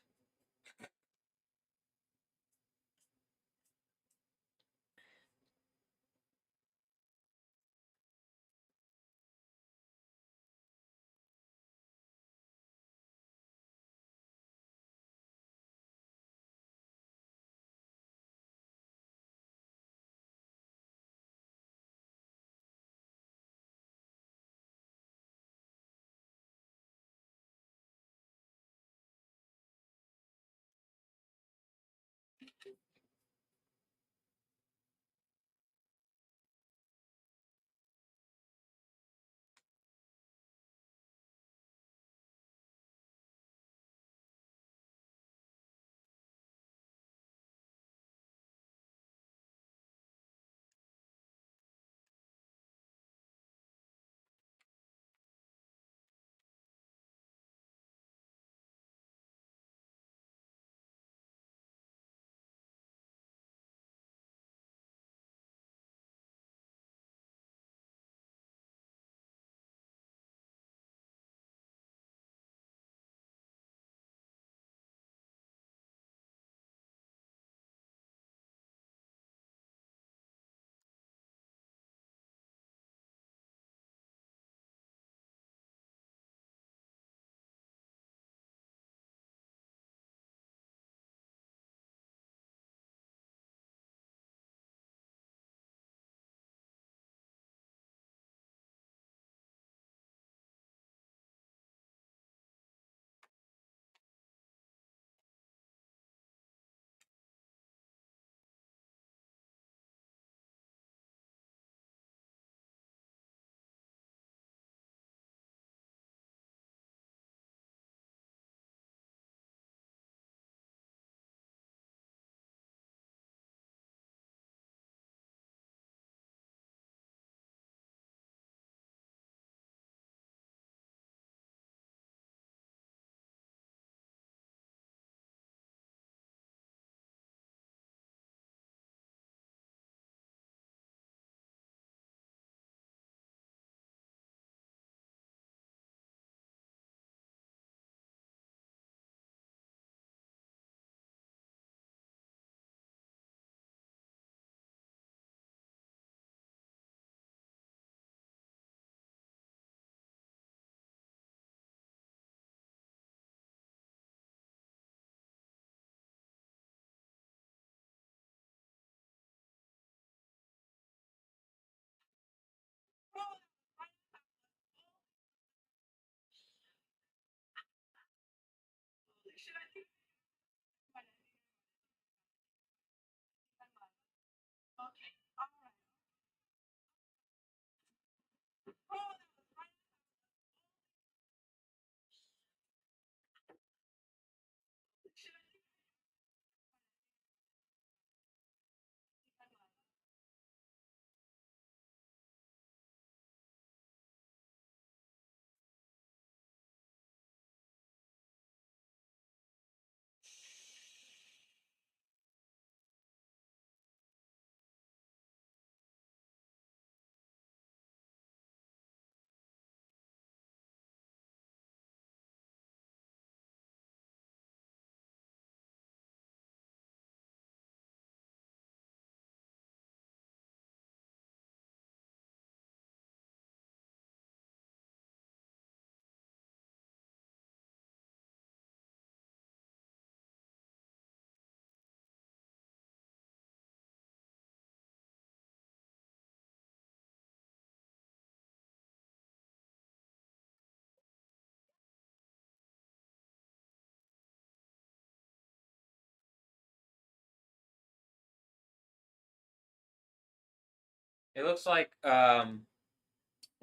It looks like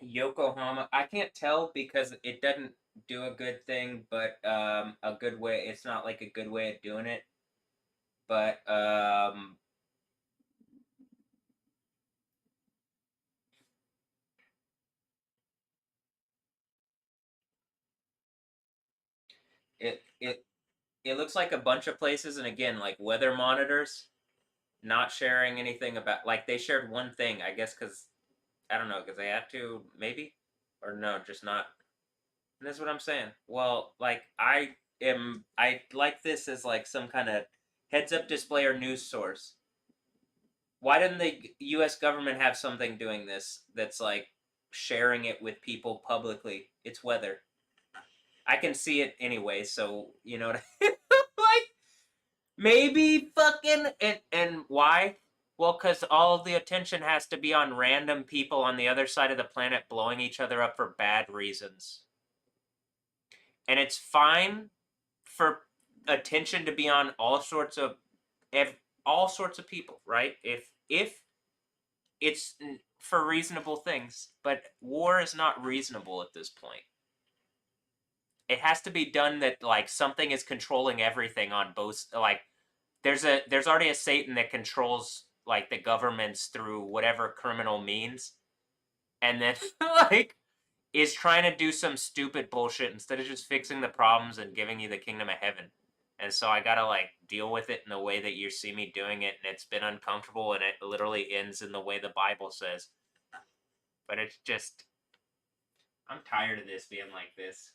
Yokohama. I can't tell because it doesn't do a good thing, but a good way. It's not like a good way of doing it, but it it looks like a bunch of places, and again, like weather monitors, not sharing anything about. Like they shared one thing, I guess, because I don't know, because they had to, maybe, or no, just not. And that's what I'm saying. Well, like I like this as like some kind of heads up display or news source. Why didn't the U.S. government have something doing this that's like sharing it with people publicly? It's weather. I can see it anyway, so you know what like maybe fucking and why? Well, because all of the attention has to be on random people on the other side of the planet blowing each other up for bad reasons. And it's fine for attention to be on all sorts of all sorts of people, right? If it's for reasonable things, but war is not reasonable at this point. It has to be done that like something is controlling everything on both. Like there's already a Satan that controls like the governments through whatever criminal means, and then like is trying to do some stupid bullshit instead of just fixing the problems and giving you the kingdom of heaven. And so I gotta like deal with it in the way that you see me doing it, and it's been uncomfortable, and it literally ends in the way the Bible says. But it's just, I'm tired of this being like this.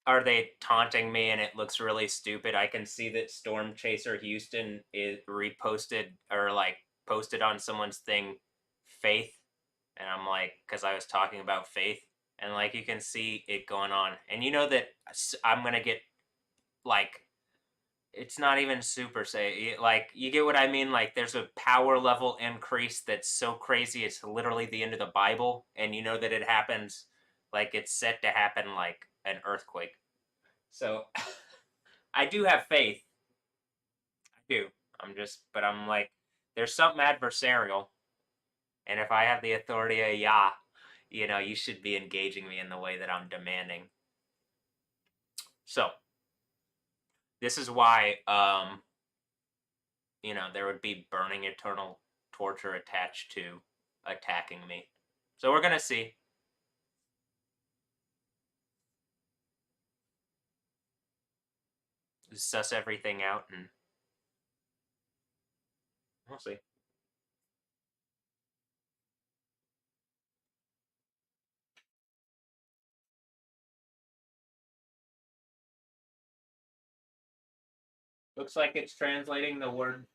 Are they taunting me and it looks really stupid? I can see that Storm Chaser Houston is reposted or like posted on someone's thing faith, and I'm like, because I was talking about faith, and like you can see it going on, and you know that I'm gonna get like it's not even super say like you get what I mean. Like there's a power level increase that's so crazy it's literally the end of the Bible, and you know that it happens like it's set to happen like an earthquake. So I do have faith. I do. But I'm like, there's something adversarial, and if I have the authority of Yah, you know, you should be engaging me in the way that I'm demanding. So this is why you know, there would be burning eternal torture attached to attacking me. So we're gonna see. Suss everything out and we'll see. Looks like it's translating the word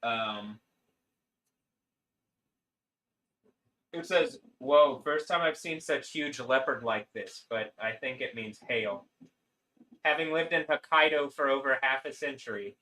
it says, whoa, first time I've seen such huge leopard like this, but I think it means hail. Having lived in Hokkaido for over half a century.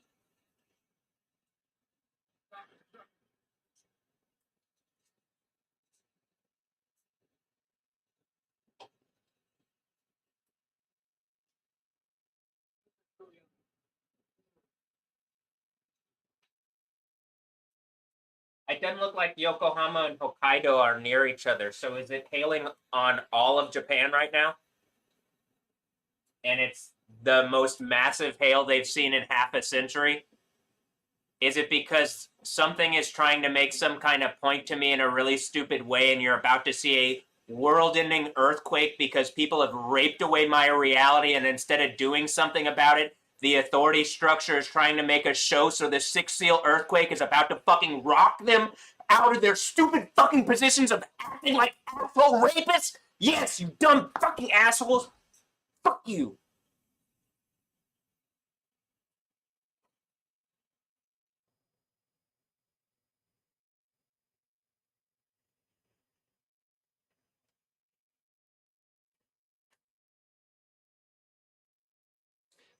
It doesn't look like Yokohama and Hokkaido are near each other, so is it hailing on all of Japan right now? And it's the most massive hail they've seen in half a century? Is it because something is trying to make some kind of point to me in a really stupid way and you're about to see a world-ending earthquake because people have raped away my reality and instead of doing something about it, the authority structure is trying to make a show so the Sixth Seal earthquake is about to fucking rock them out of their stupid fucking positions of acting like asshole rapists? Yes, you dumb fucking assholes. Fuck you.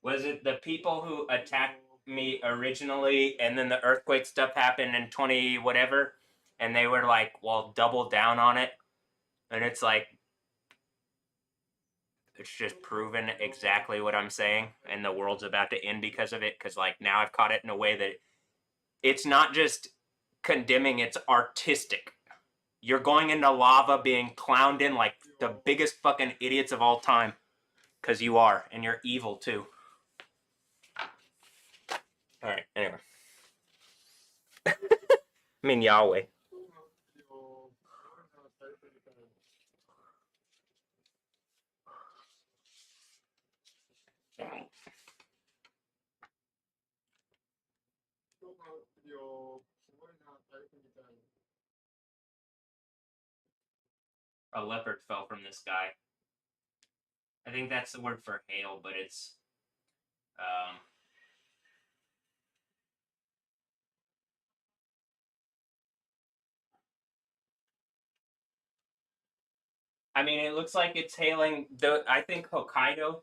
Was it the people who attacked me originally and then the earthquake stuff happened in 20 whatever and they were like, well, double down on it? And it's like, it's just proven exactly what I'm saying and the world's about to end because of it, because like now I've caught it in a way that it's not just condemning, it's artistic. You're going into lava being clowned in like the biggest fucking idiots of all time, because you are, and you're evil too. All right, anyway. I mean, Yahweh. A leopard fell from the sky. I think that's the word for hail, but it's I mean, it looks like it's hailing the, I think Hokkaido.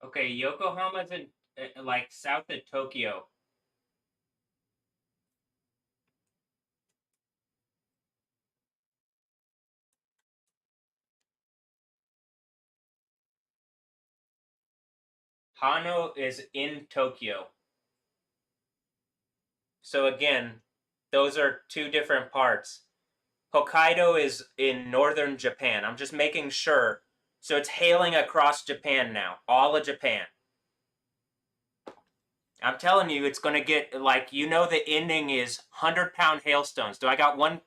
Okay, Yokohama's in like south of Tokyo. Hano is in Tokyo. So again, those are two different parts. Hokkaido is in northern Japan. I'm just making sure. So it's hailing across Japan now, all of Japan. I'm telling you, it's gonna get like, you know, the ending is 100-pound hailstones. Do I got one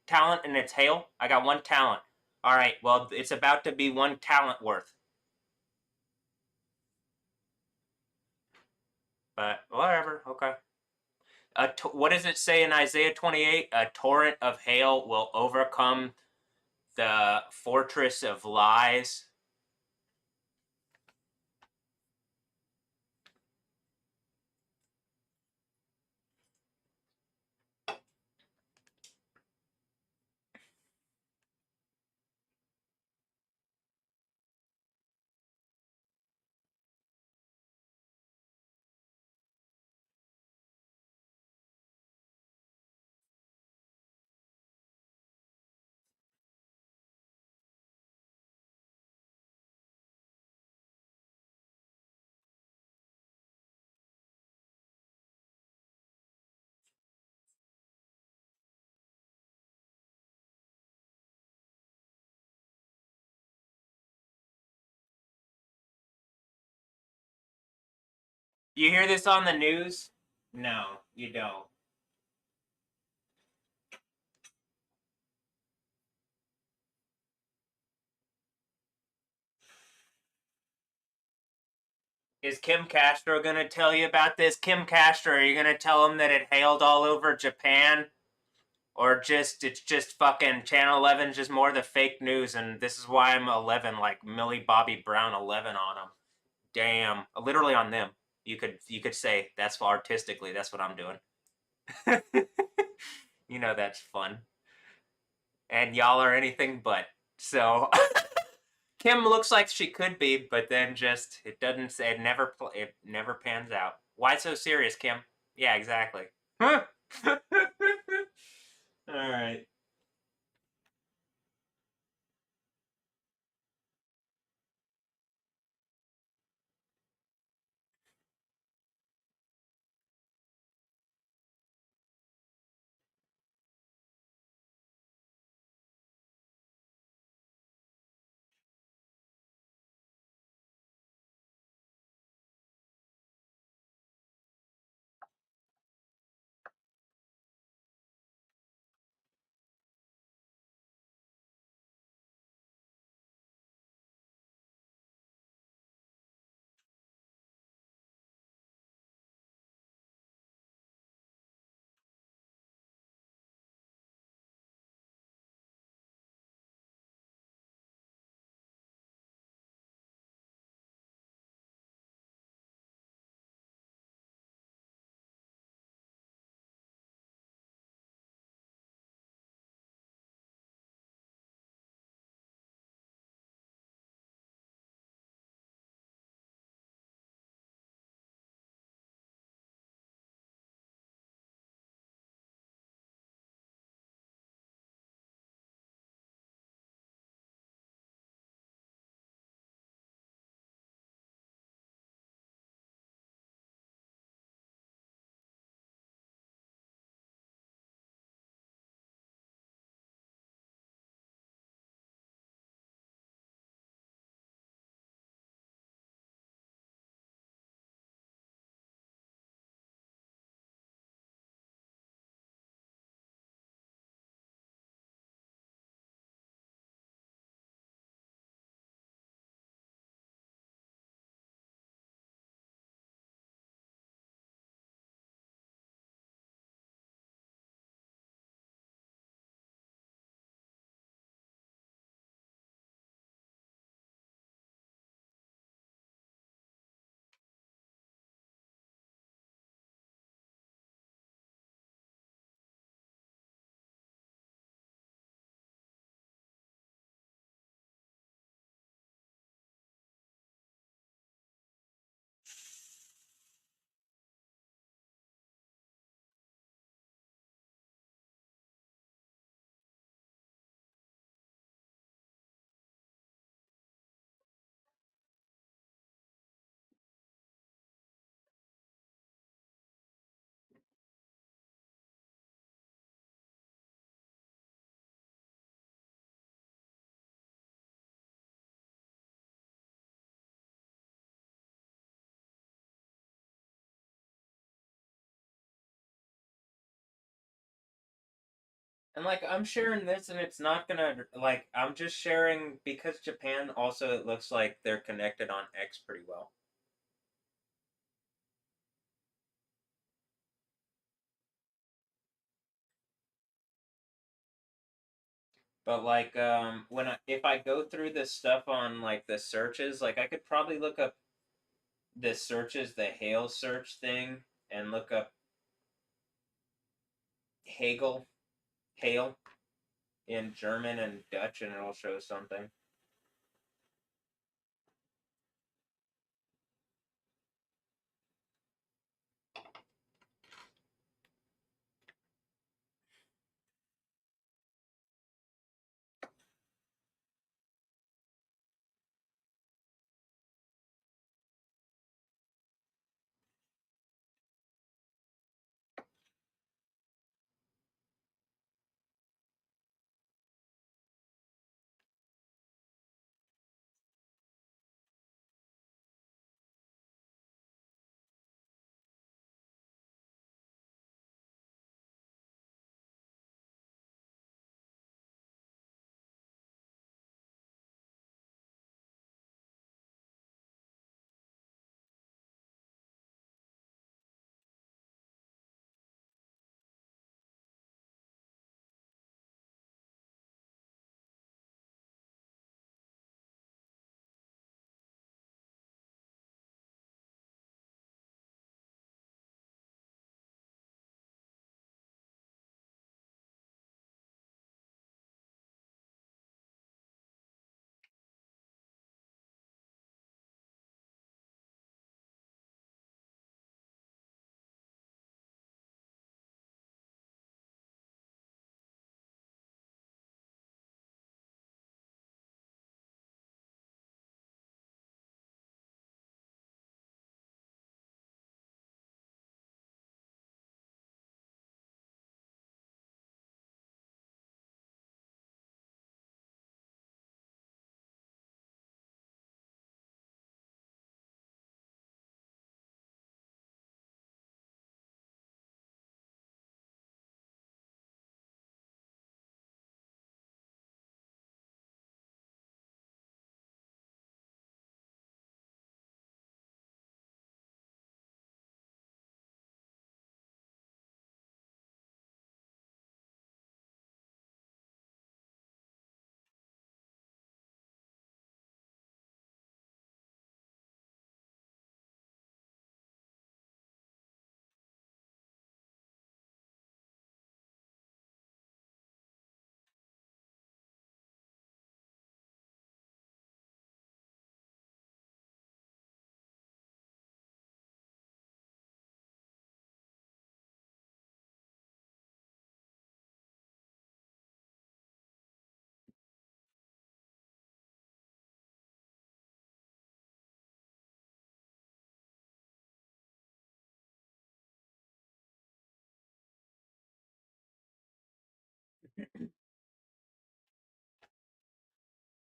talent and it's hail? I got one talent. All right. Well, it's about to be one talent worth. But whatever. Okay. What does it say in Isaiah 28? A torrent of hail will overcome the fortress of lies. You hear this on the news? No, you don't. Is Kim Castro gonna tell you about this? Kim Castro, are you gonna tell him that it hailed all over Japan? Or just it's just fucking Channel 11 just more the fake news, and this is why I'm 11, like Millie Bobby Brown 11 on them. Damn, literally on them. You could say that's artistically that's what I'm doing. You know that's fun, and y'all are anything but. So Kim looks like she could be, but then just it doesn't say it never pans out. Why so serious, Kim? Yeah, exactly. All right. And like I'm sharing this and it's not gonna like I'm just sharing because Japan also it looks like they're connected on X pretty well. But like when if I go through this stuff on like the searches, like I could probably look up the searches, the Hale search thing, and look up Hegel, Hale in German and Dutch, and it'll show something.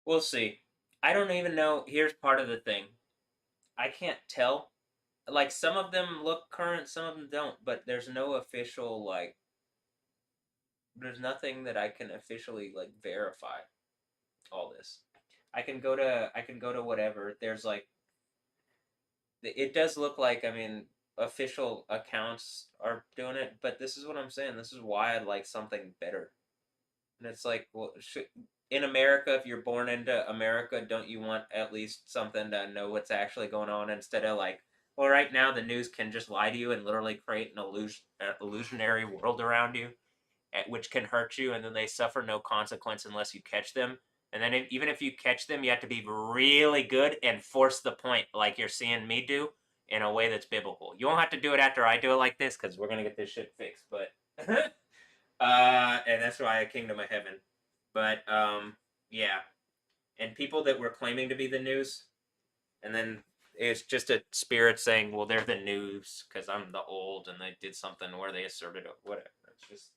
We'll see. I don't even know. Here's part of the thing. I can't tell. Like some of them look current, some of them don't. But there's no official like. There's nothing that I can officially like verify all this. I can go to whatever. There's like it does look like, I mean, official accounts are doing it, but this is what I'm saying. This is why I'd like something better. And it's like, well, in America, if you're born into America, don't you want at least something to know what's actually going on instead of like, well, right now the news can just lie to you and literally create an illusionary world around you, which can hurt you, and then they suffer no consequence unless you catch them. And then even if you catch them, you have to be really good and force the point, like you're seeing me do, in a way that's biblical. You won't have to do it after I do it like this, because we're gonna get this shit fixed. But and that's why I Kingdom of Heaven. But yeah, and people that were claiming to be the news, and then it's just a spirit saying, "Well, they're the news because I'm the old," and they did something where they asserted it. Whatever. It's just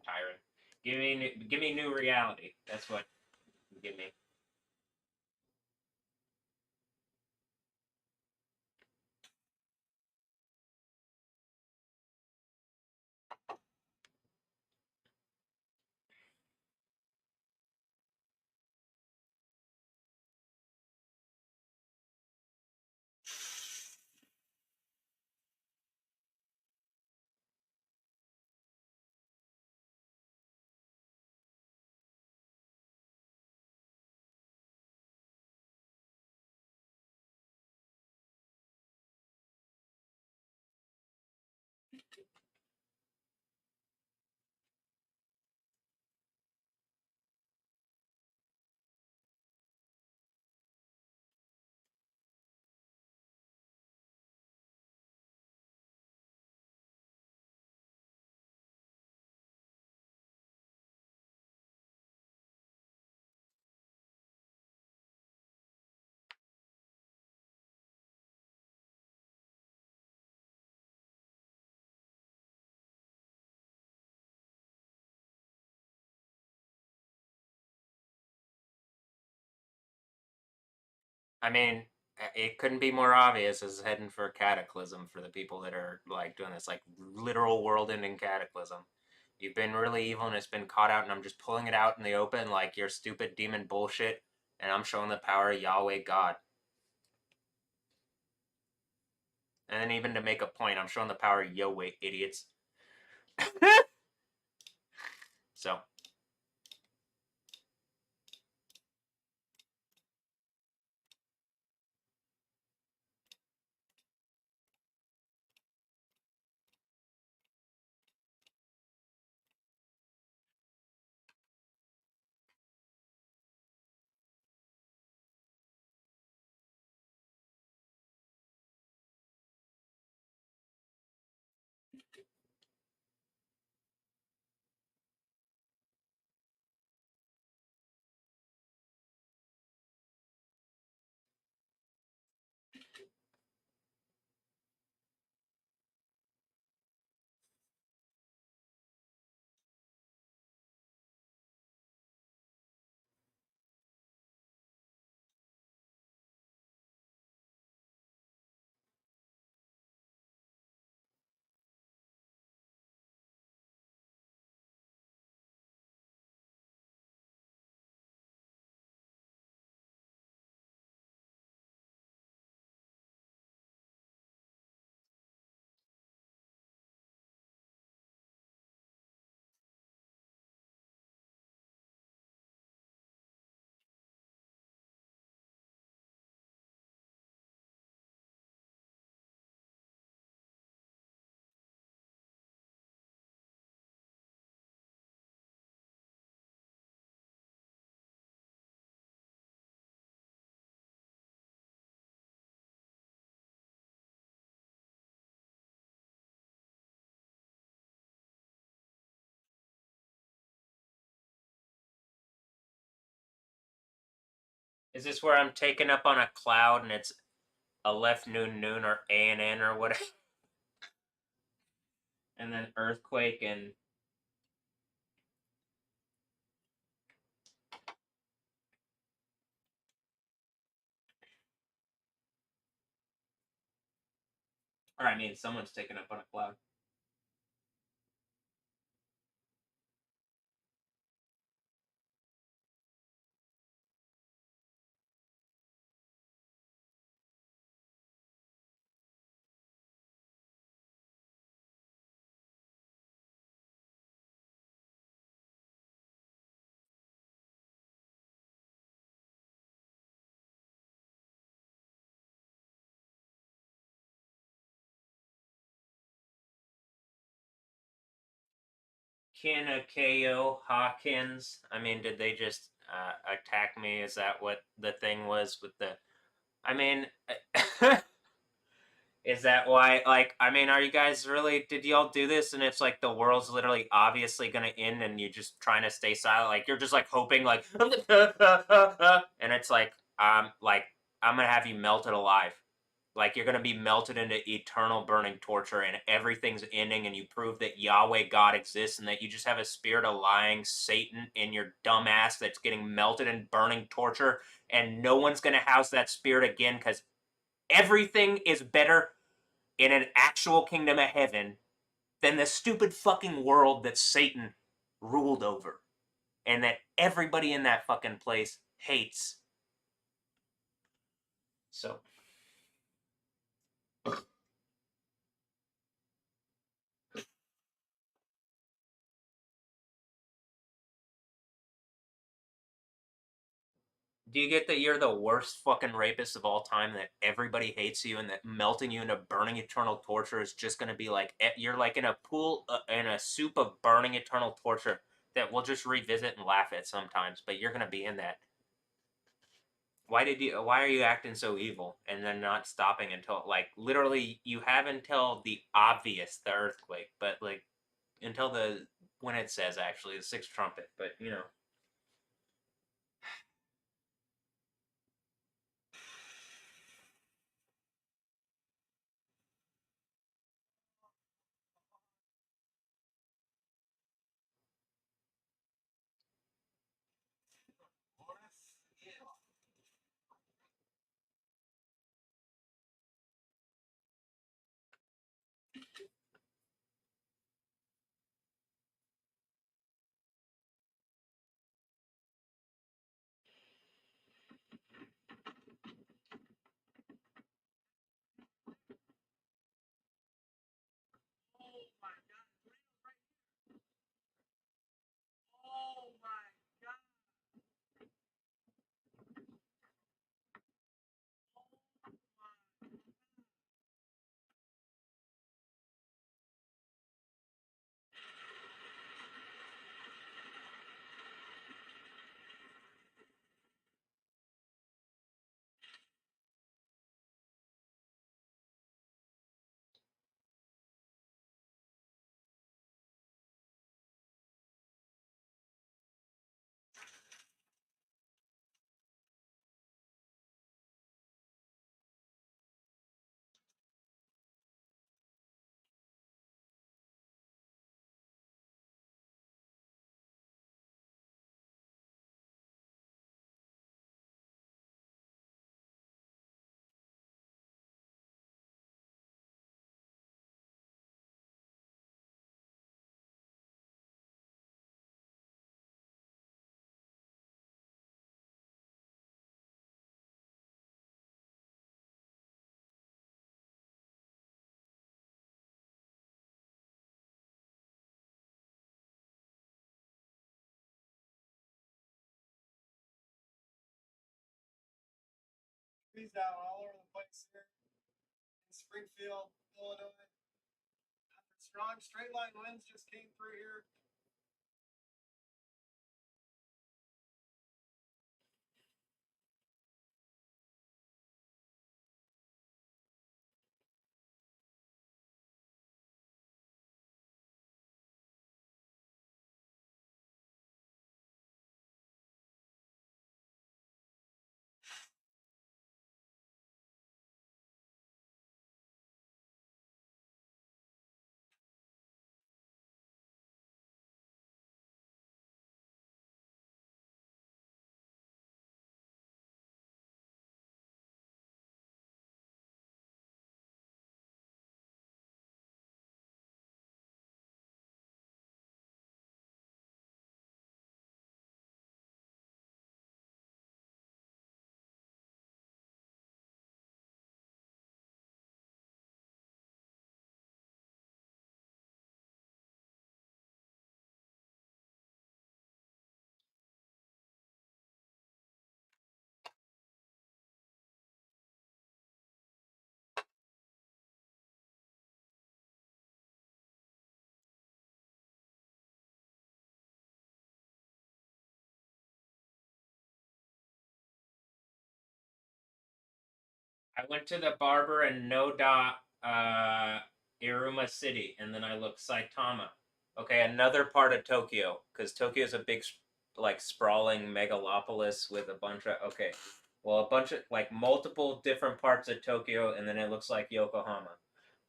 tiring. Give me new reality. That's what you give me. I mean, it couldn't be more obvious as heading for a cataclysm for the people that are like doing this, like literal world-ending cataclysm. You've been really evil and it's been caught out, and I'm just pulling it out in the open like your stupid demon bullshit, and I'm showing the power of Yahweh God. And then even to make a point, I'm showing the power of Yahweh, idiots. So is this where I'm taken up on a cloud and it's Aleph Noon Noon or ANN or whatever? And then earthquake and Or I mean, someone's taken up on a cloud. Kinakeo Hawkins. I mean, did they just attack me? Is that what the thing was with the? I mean, is that why? Like, I mean, are you guys really? Did y'all do this? And it's like the world's literally obviously gonna end, and you're just trying to stay silent. Like you're just like hoping, like, and it's like I'm gonna have you melted alive. Like you're gonna be melted into eternal burning torture, and everything's ending, and you prove that Yahweh God exists, and that you just have a spirit of lying Satan in your dumb ass that's getting melted in burning torture, and no one's gonna house that spirit again because everything is better in an actual kingdom of heaven than the stupid fucking world that Satan ruled over, and that everybody in that fucking place hates. So. Do you get that you're the worst fucking rapist of all time, that everybody hates you, and that melting you into burning eternal torture is just going to be like, you're like in a pool, in a soup of burning eternal torture that we'll just revisit and laugh at sometimes, but you're going to be in that. Why are you acting so evil and then not stopping until, like, literally you have until the obvious, the earthquake, but like, until when it says actually the sixth trumpet, but you know. Trees down all over the place here in Springfield, Illinois. Strong straight line winds just came through here. I went to the barber in Noda, Iruma City, and then I looked Saitama. Okay, another part of Tokyo, because Tokyo is a big, like, sprawling megalopolis with a bunch of, okay, well, a bunch of, like, multiple different parts of Tokyo, and then it looks like Yokohama.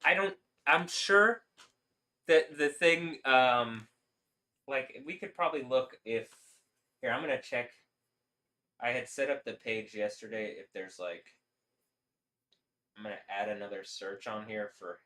I'm sure that the thing, like, we could probably look if, here, I'm gonna check. I had set up the page yesterday if there's, like, I'm gonna add another search on here for.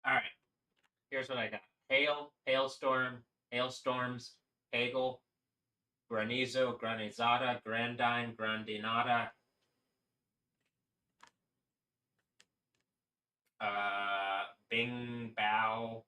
All right, here's what I got: hail, hailstorm, hailstorms, hagel, granizo, granizada, grandine, grandinata, bing, bow,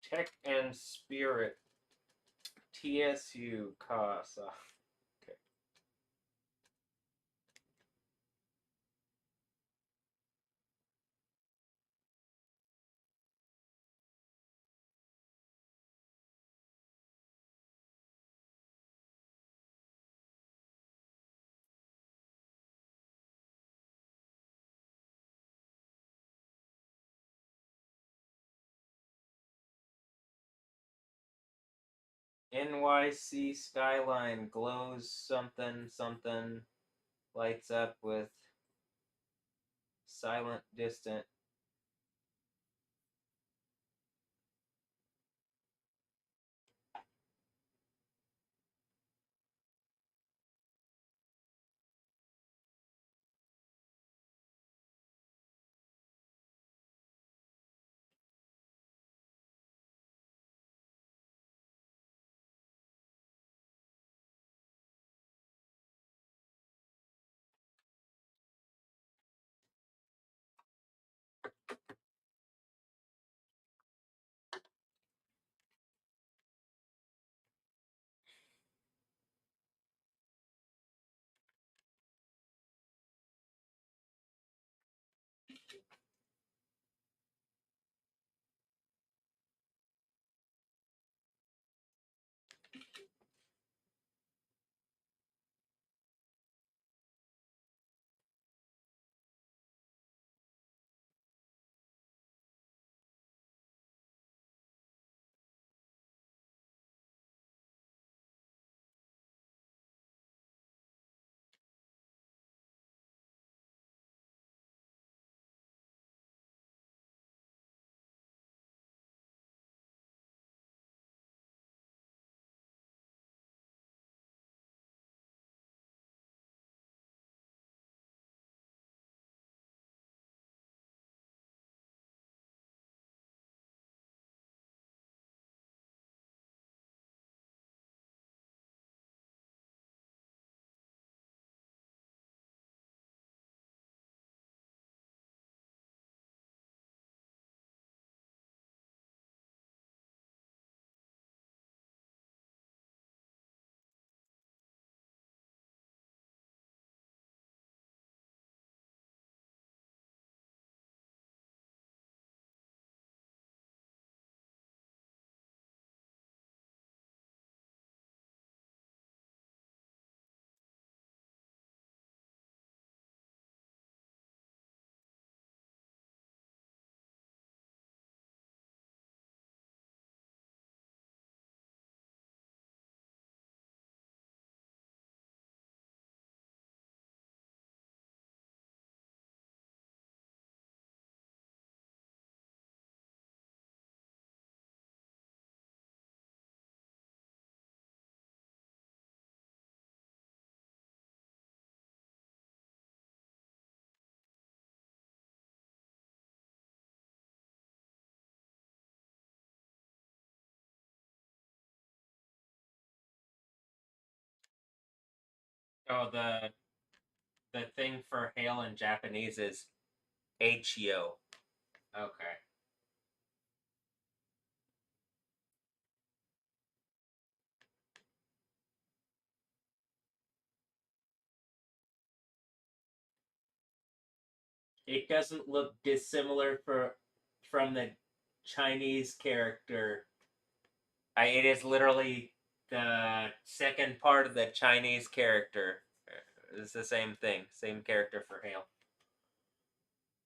Tech and Spirit. TSU CASA. Okay. NYC skyline glows something something, lights up with silent distant. Oh, the thing for hail in Japanese is Hyo. Okay. It doesn't look dissimilar from the Chinese character. It is literally the second part of the Chinese character. It's the same thing, same character for hail.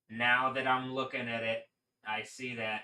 Now that I'm looking at it, I see that.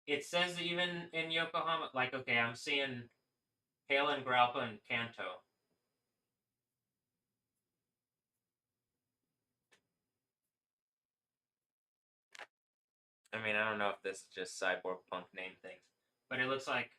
It says even in Yokohama, like, okay, I'm seeing Hail and Graupa and Kanto. I mean, I don't know if this is just cyborg punk name things, but it looks like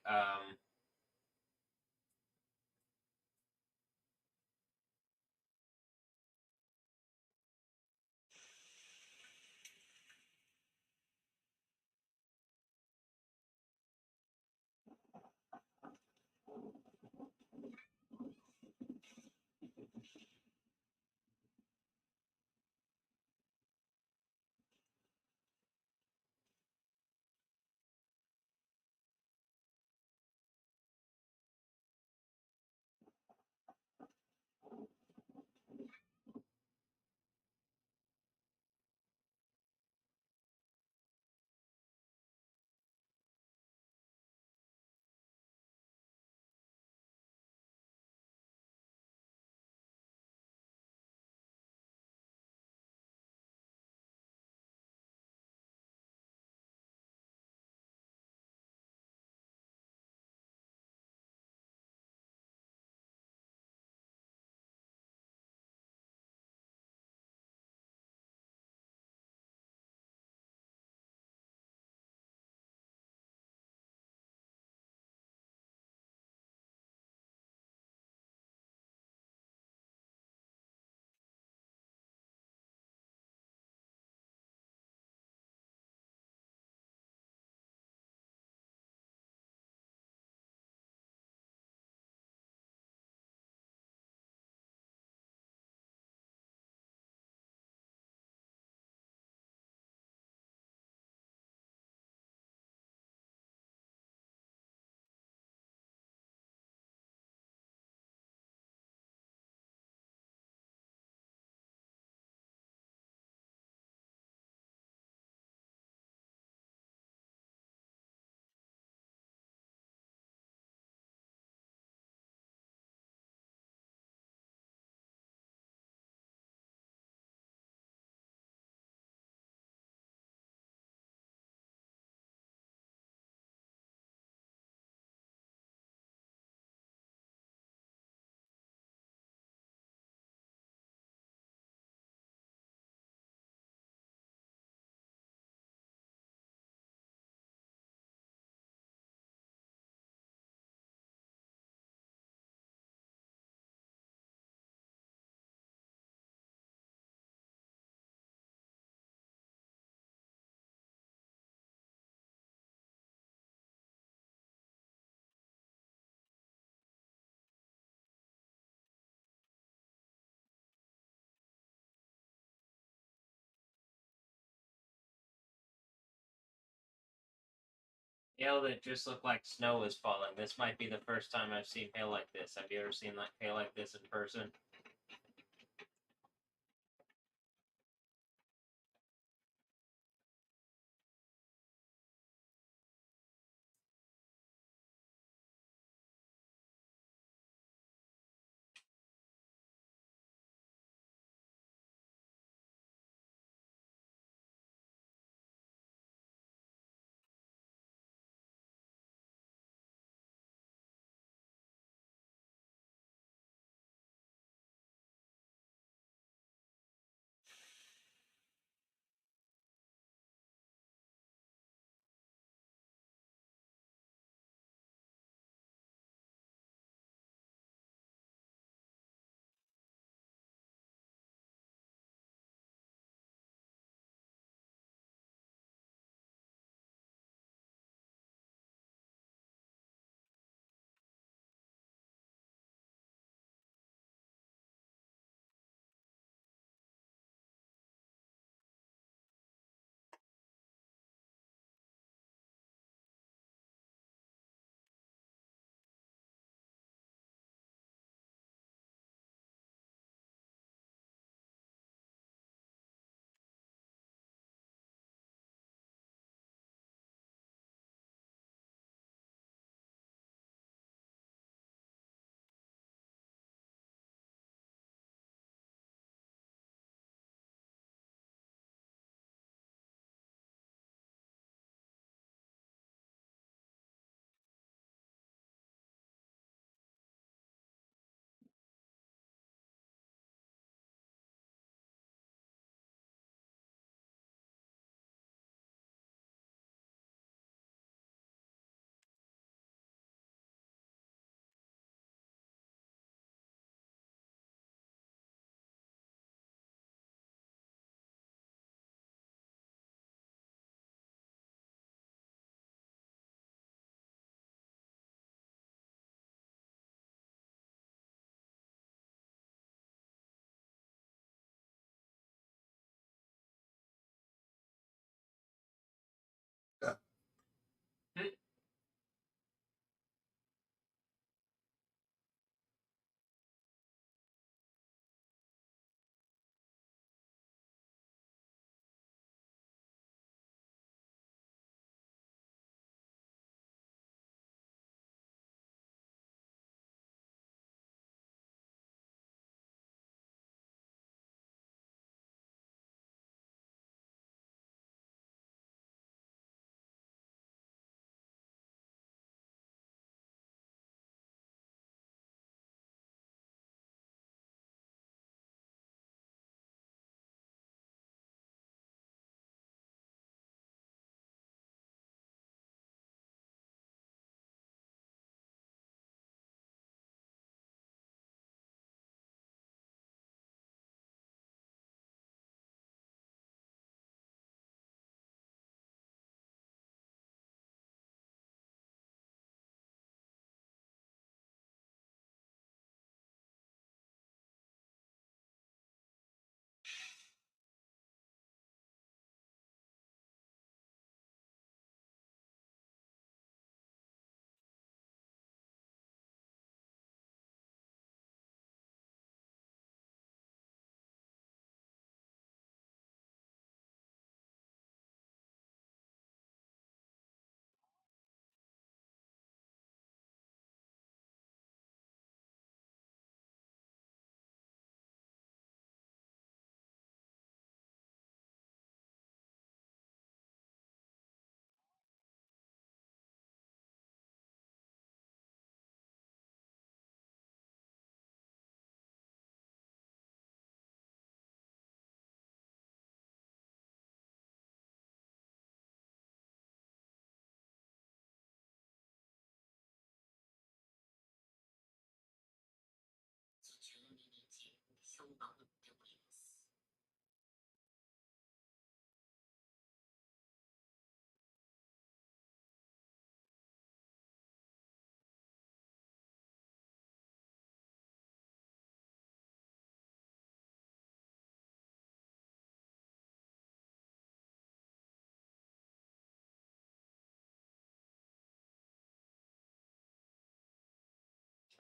hail that just looked like snow was falling. This might be the first time I've seen hail like this. Have you ever seen like hail like this in person?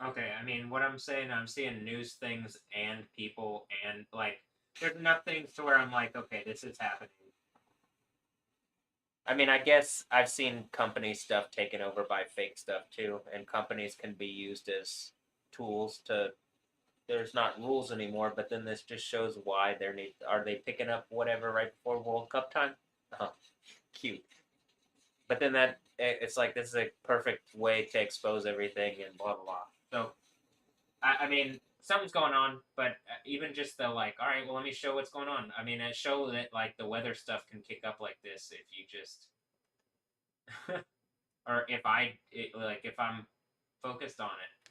Okay, I mean, what I'm saying, I'm seeing news things and people, and like, there's enough things to where I'm like, okay, this is happening. I mean, I guess I've seen company stuff taken over by fake stuff too, and companies can be used as tools to. There's not rules anymore, but then this just shows why they're need. Are they picking up whatever right before World Cup time? Oh, cute. But then it's like this is a perfect way to expose everything and blah blah blah. So I mean, something's going on, but even just the like, all right, well, let me show what's going on. I mean, it show that like the weather stuff can kick up like this if you just, or if I'm focused on it.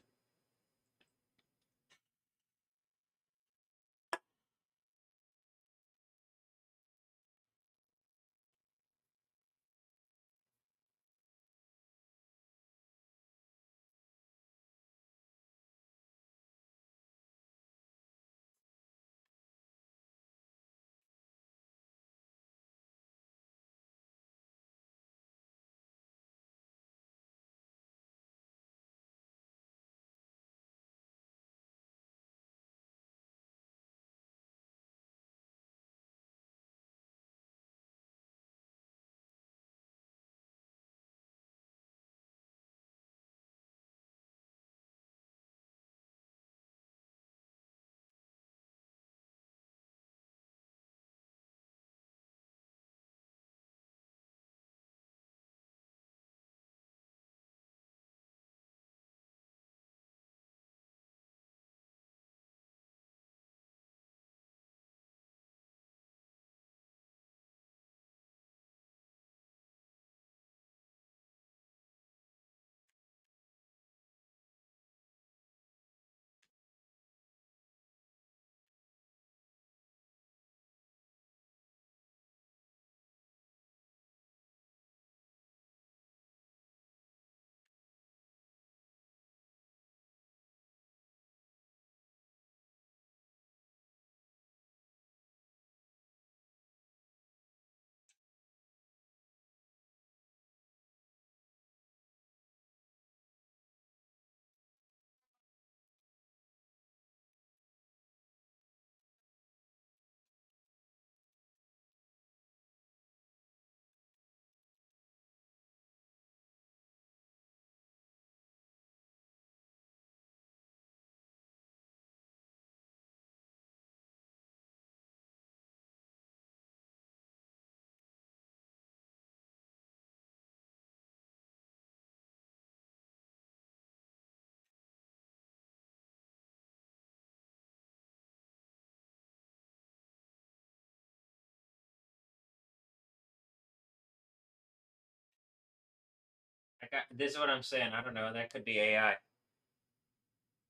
This is what I'm saying. I don't know. That could be AI.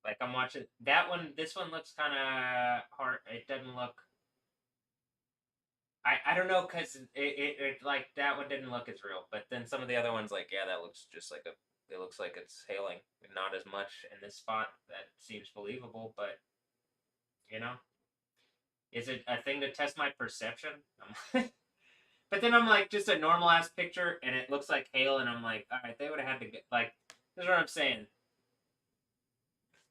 Like I'm watching that one. This one looks kind of hard. It doesn't look. I don't know because it like that one didn't look as real. But then some of the other ones like yeah, that looks just like a. It looks like it's hailing. Not as much in this spot. That seems believable, but you know, is it a thing to test my perception? But then I'm like, just a normal ass picture, and it looks like hail, and I'm like, all right, they would have had to get like. This is what I'm saying.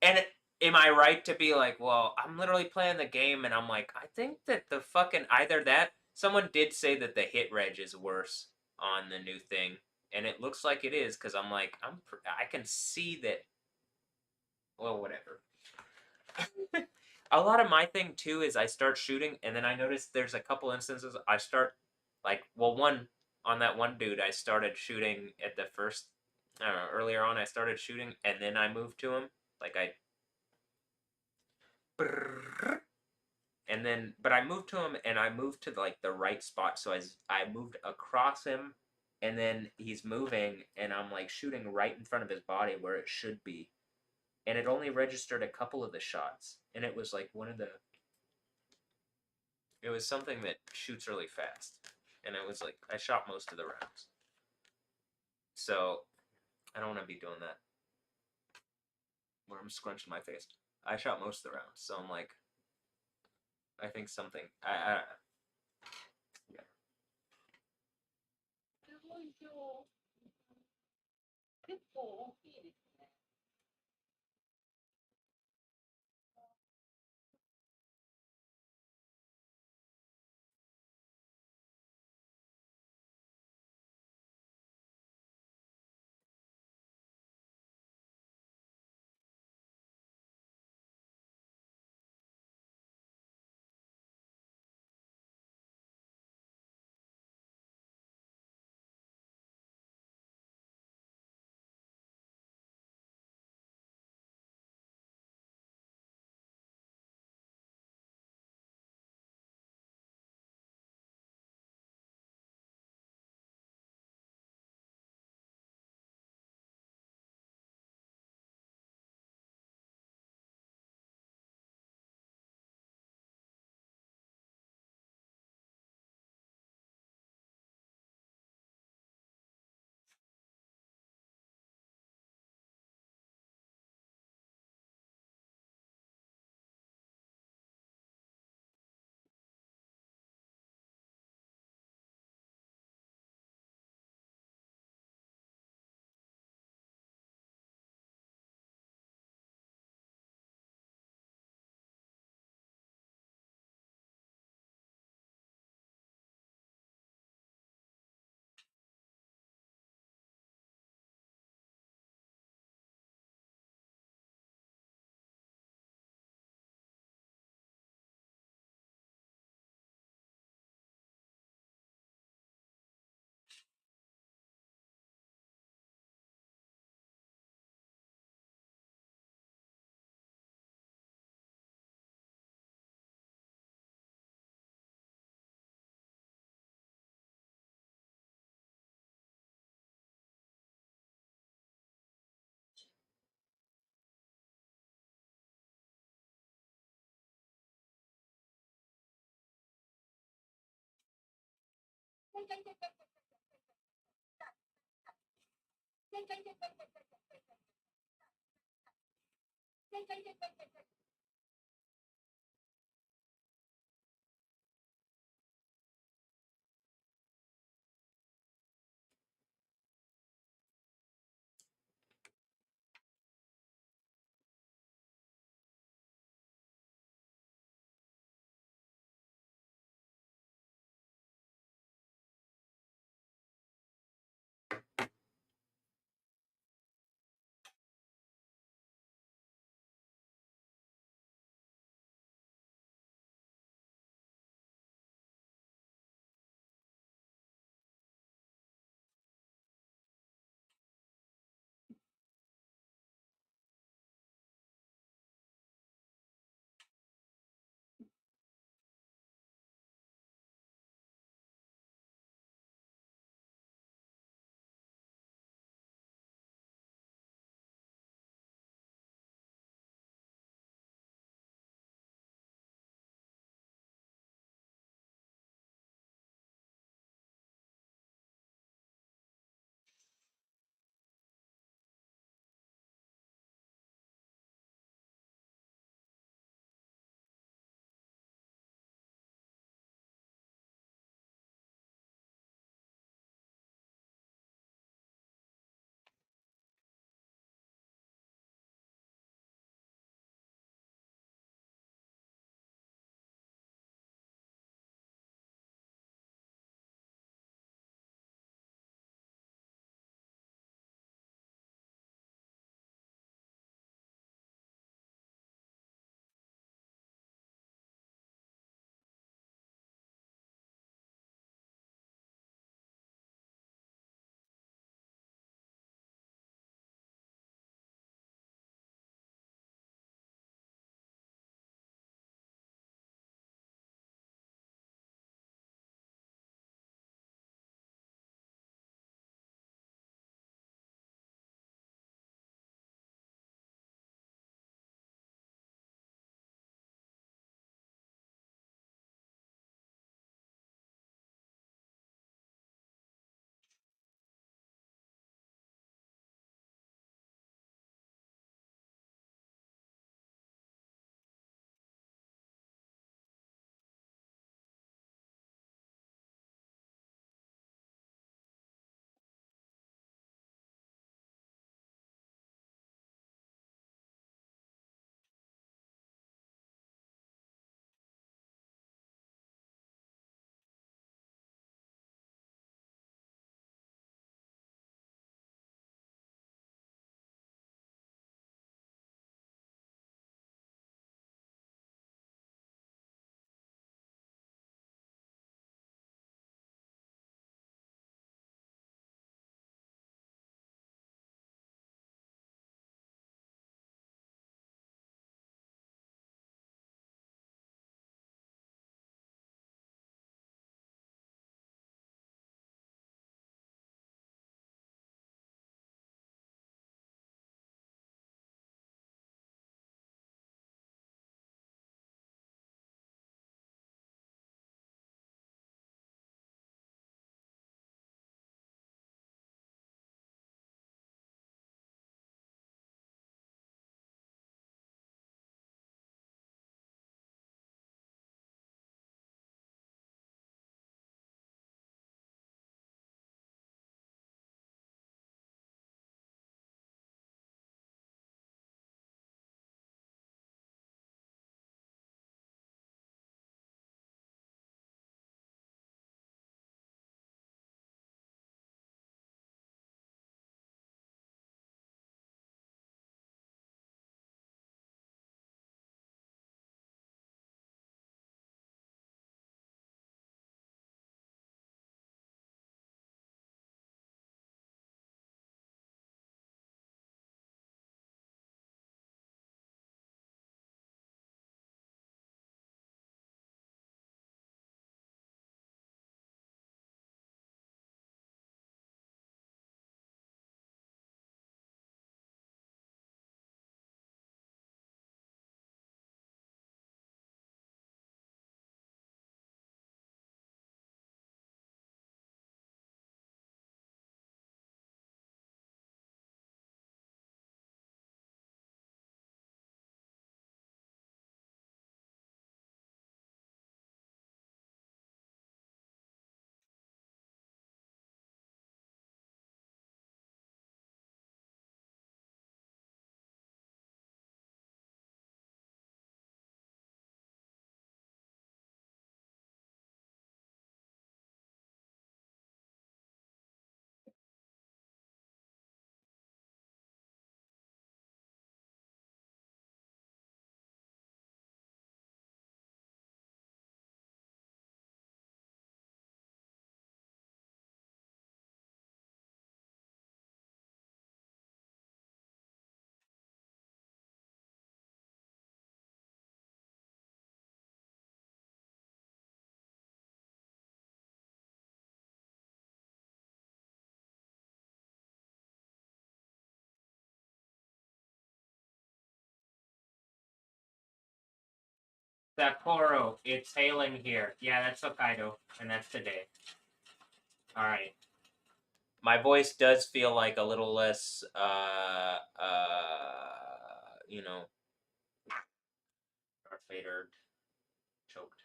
And am I right to be like, well, I'm literally playing the game, and I'm like, I think that the fucking either that someone did say that the hit reg is worse on the new thing, and it looks like it is because I'm like, I can see that. Well, whatever. A lot of my thing too is I start shooting, and then I notice there's a couple instances I start like, well, one on that one dude I started shooting at the first. I don't know. Earlier on, I started shooting, and then I moved to him. Like I and then but I moved to him and I moved to like the right spot, so I moved across him, and then he's moving and I'm like shooting right in front of his body where it should be, and it only registered a couple of the shots, and it was like it was something that shoots really fast, and it was like I shot most of the rounds, so I don't want to be doing that where I'm scrunching my face. I shot most of the rounds, so I'm like I think something yeah. Sapporo, it's hailing here. Yeah, that's Hokkaido, and that's today. Alright. My voice does feel like a little less, you know, fader choked.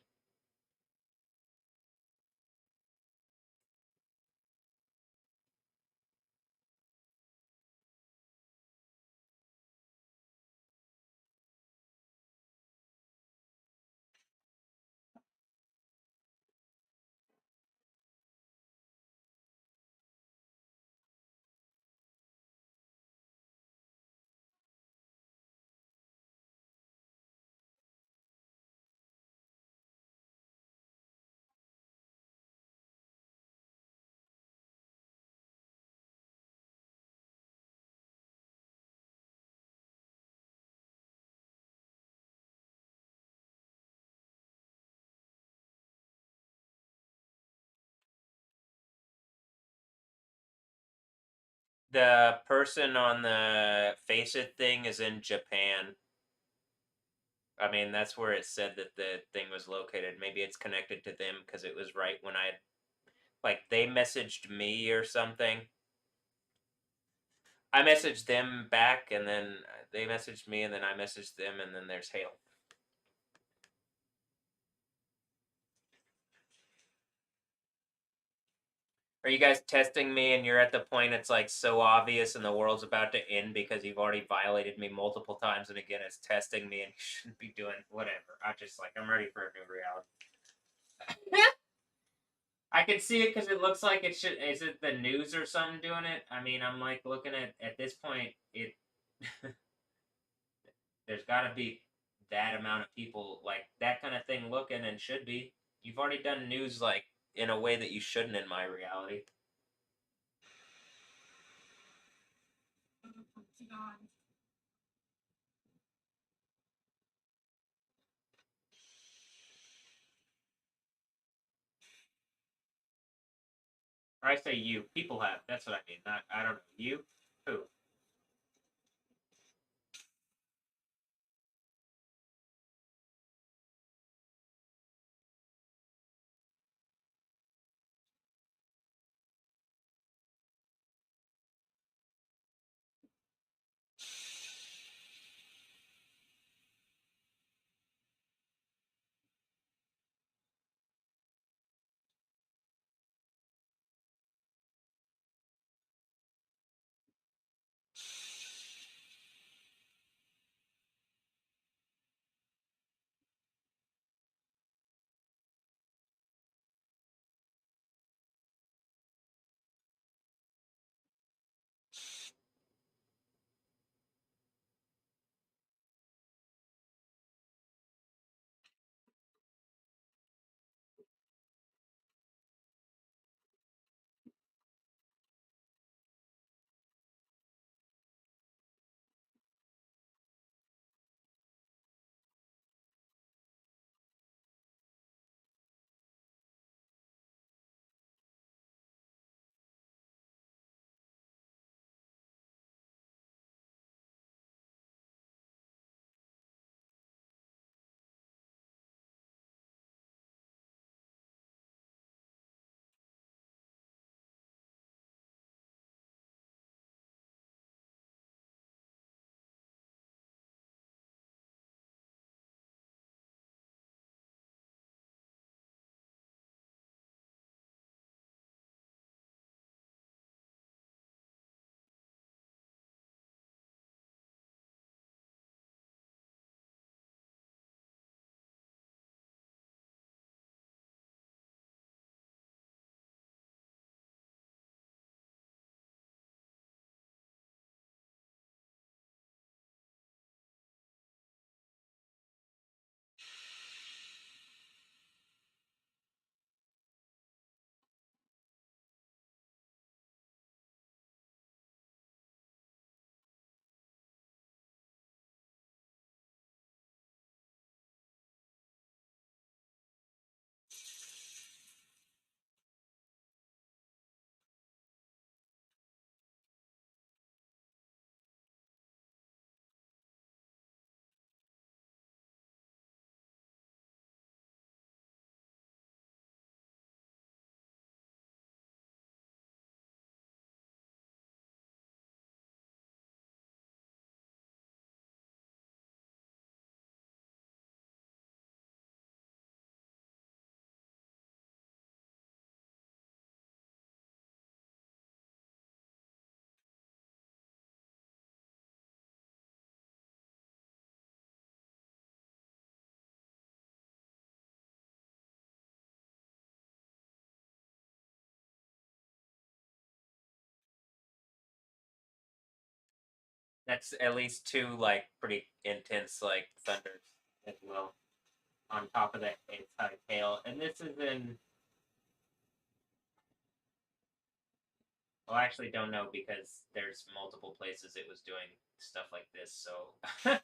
The person on the Face It thing is in Japan. I mean, that's where it said that the thing was located. Maybe it's connected to them because it was right when I, like, they messaged me or something. I messaged them back, and then they messaged me, and then I messaged them, and then there's hail. Are you guys testing me and you're at the point it's like so obvious and the world's about to end because you've already violated me multiple times and again it's testing me and you shouldn't be doing whatever. I'm ready for a new reality. I can see it because it looks like it should. Is it the news or something doing it? I mean, I'm like looking at this point, it there's got to be that amount of people like that kind of thing looking and should be. You've already done news like in a way that you shouldn't in my reality. Or I say you. People have. That's what I mean. Not I don't know. You? Who? That's at least two like pretty intense like thunders as well. On top of that, it's high hail, and this is in. Well, I actually don't know because there's multiple places it was doing stuff like this. So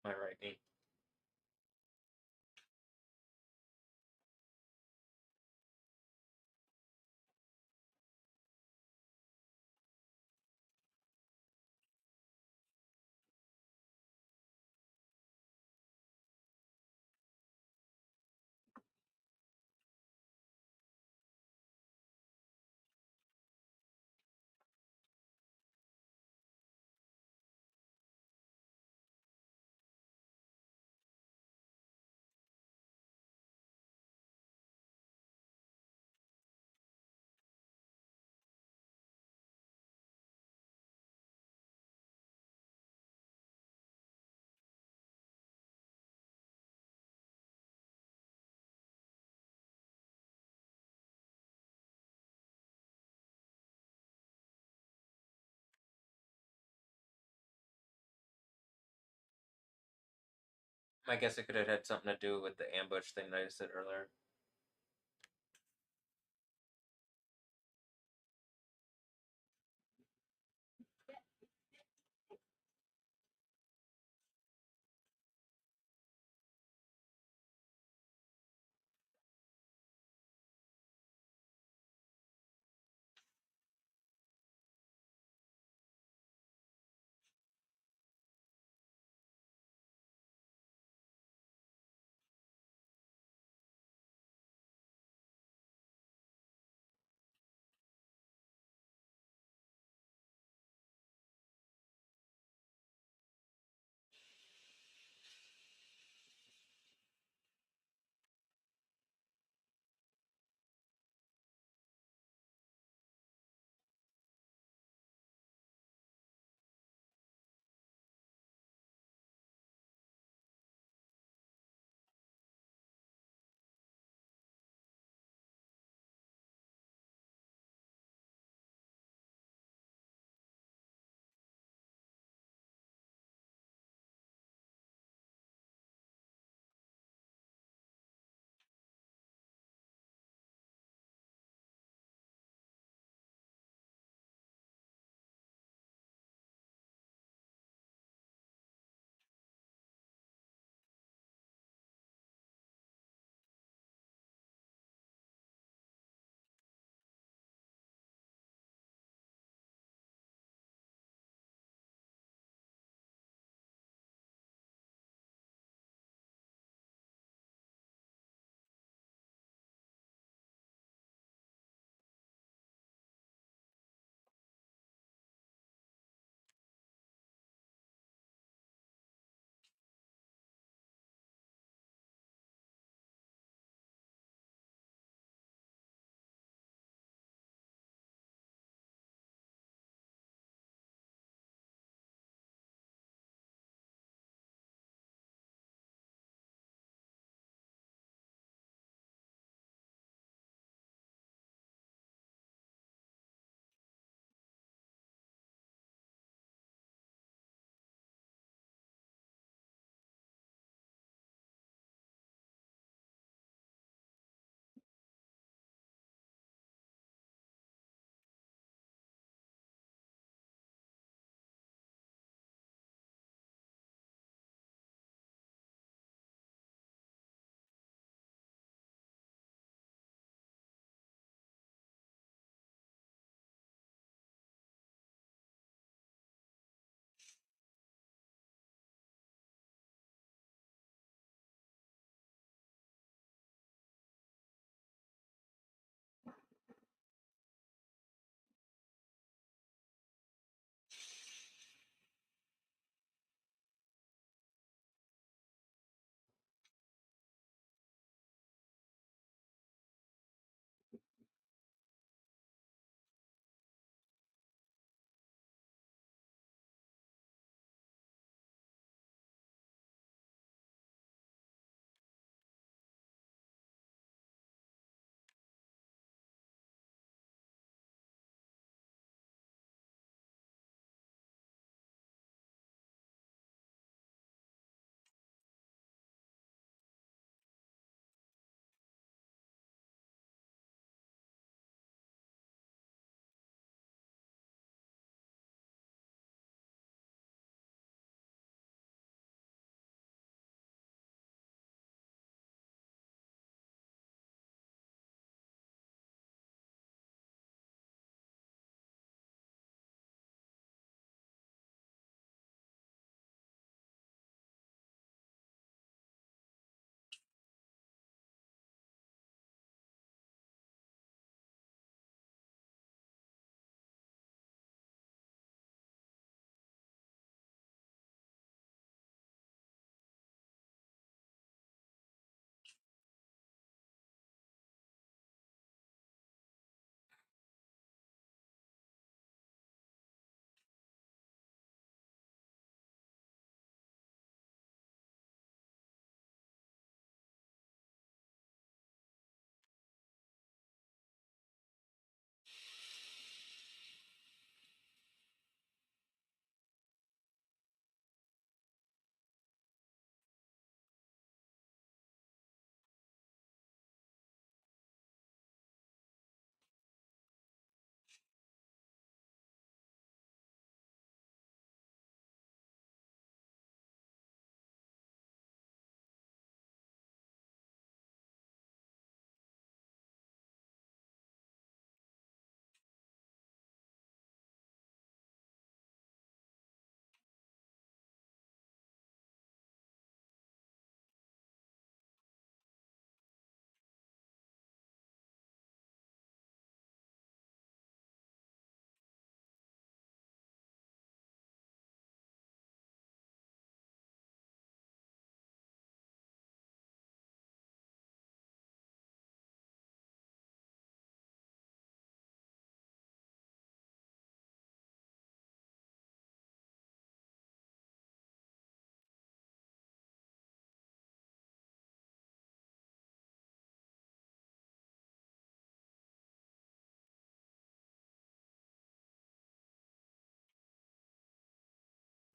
my right knee. I guess it could have had something to do with the ambush thing that I said earlier.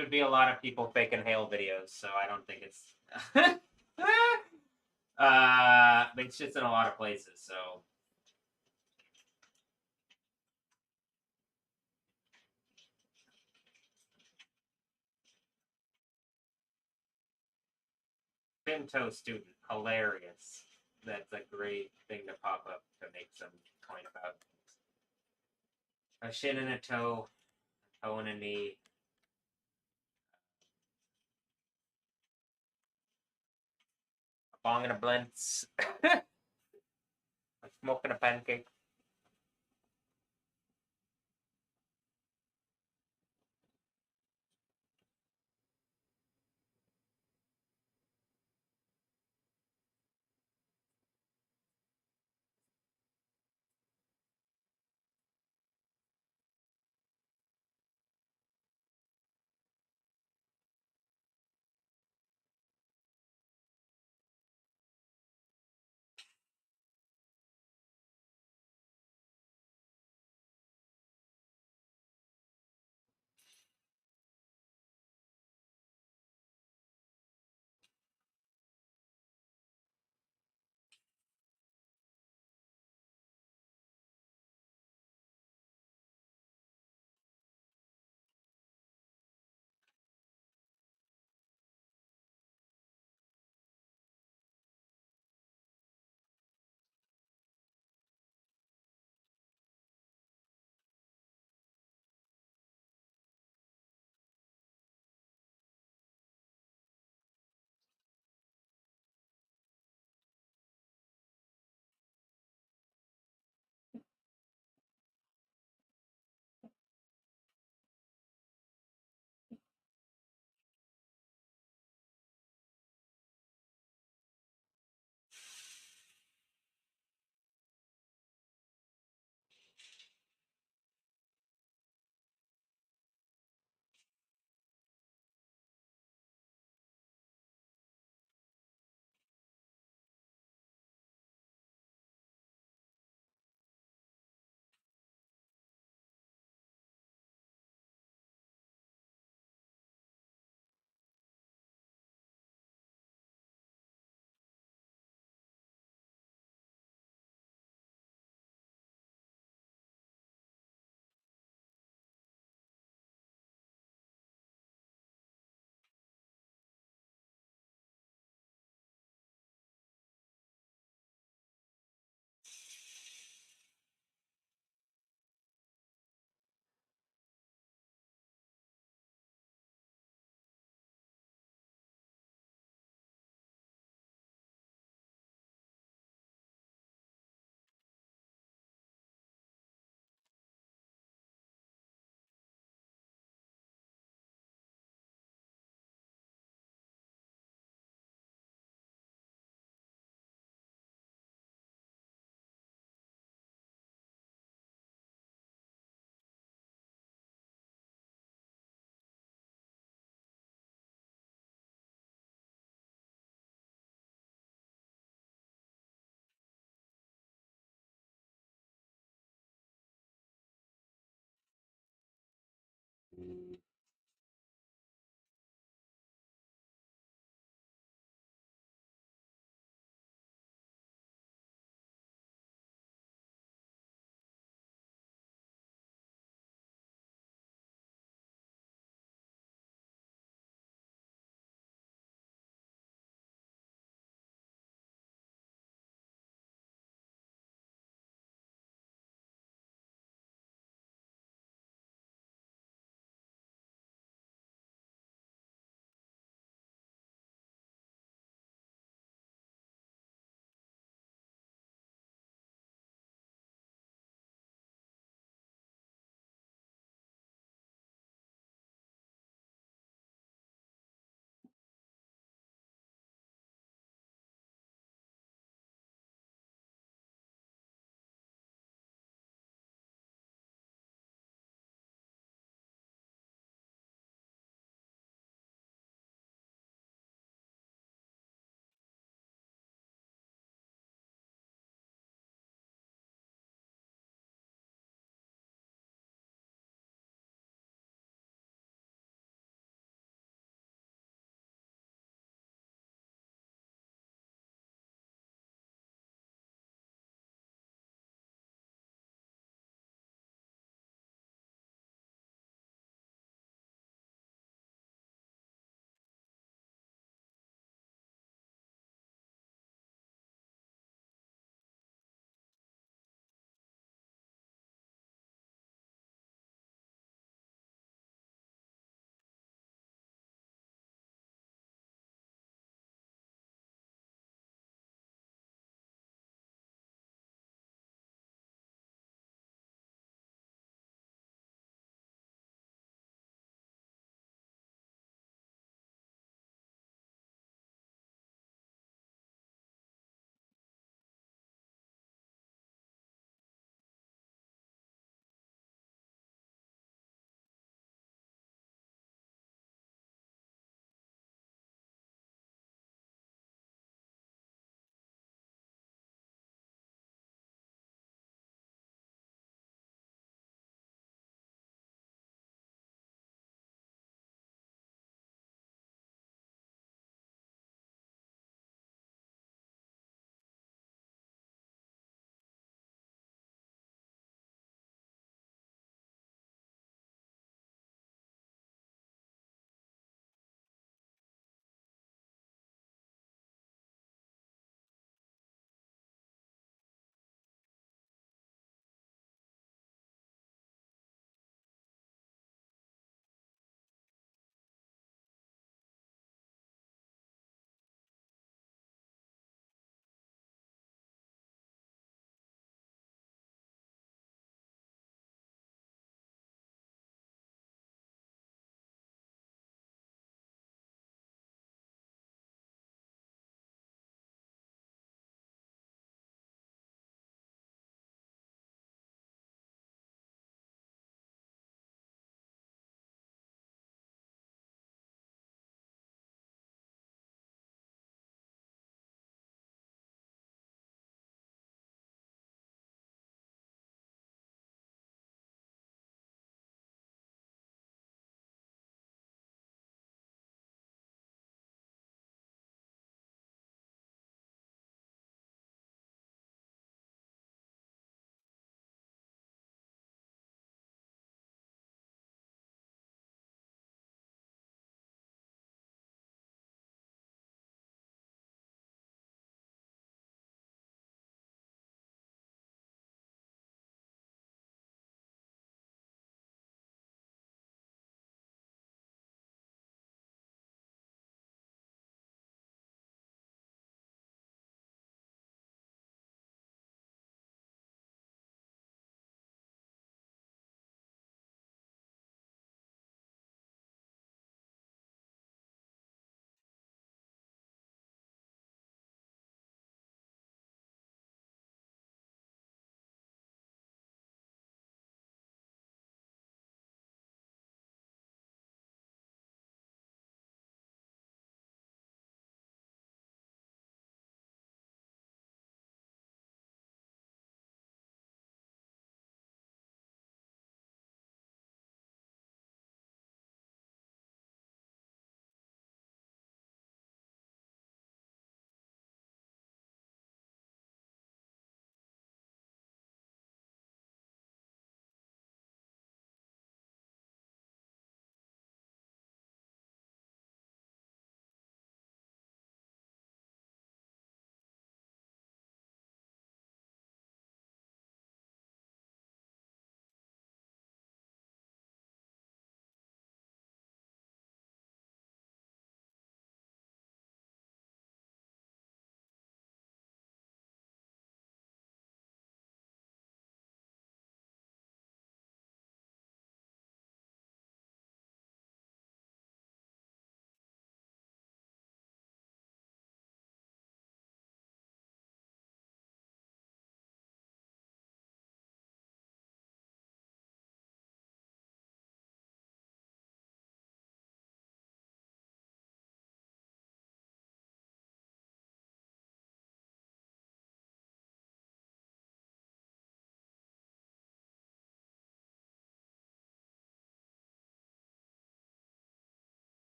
There'd be a lot of people faking hail videos, so I don't think it's. But it's just in a lot of places, so. Pinto student, hilarious. That's a great thing to pop up to make some point about. A shin and a toe and a knee. A bong and a blintz. A smoke and a pancake.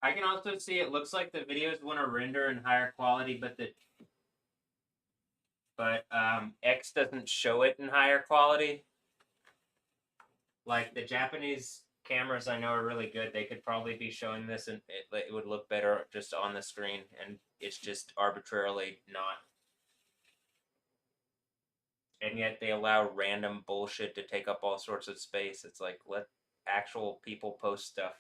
I can also see it looks like the videos want to render in higher quality, but X doesn't show it in higher quality. Like the Japanese cameras I know are really good. They could probably be showing this and it would look better just on the screen, and it's just arbitrarily not. And yet they allow random bullshit to take up all sorts of space. It's like, let actual people post stuff.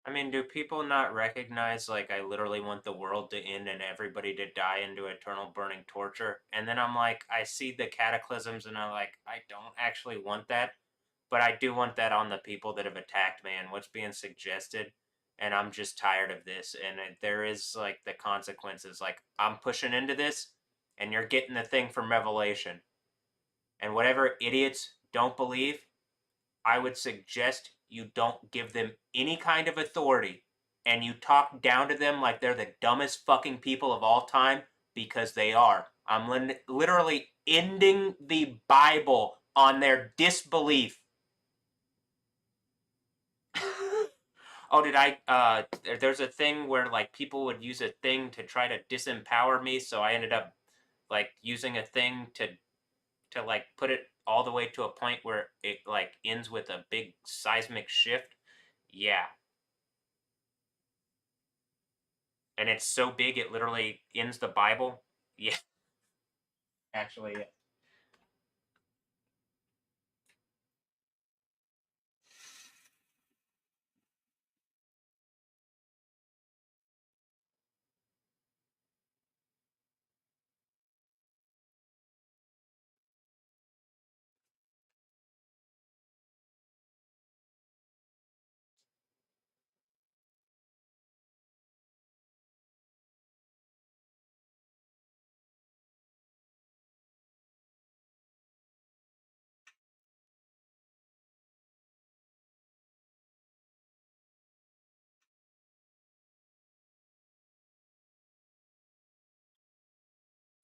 I mean, do people not recognize, like, I literally want the world to end and everybody to die into eternal burning torture? And then I'm like, I see the cataclysms and I'm like, I don't actually want that, but I do want that on the people that have attacked me and what's being suggested. And I'm just tired of this. And there is, like, the consequences. Like, I'm pushing into this and you're getting the thing from Revelation. And whatever idiots don't believe, I would suggest you don't give them any kind of authority and you talk down to them like they're the dumbest fucking people of all time, because they are. I'm literally ending the Bible on their disbelief. Oh, did I? There's a thing where, like, people would use a thing to try to disempower me, so I ended up, like, using a thing to like put it all the way to a point where it, like, ends with a big seismic shift. Yeah. And it's so big it literally ends the Bible. Yeah. Actually, yeah.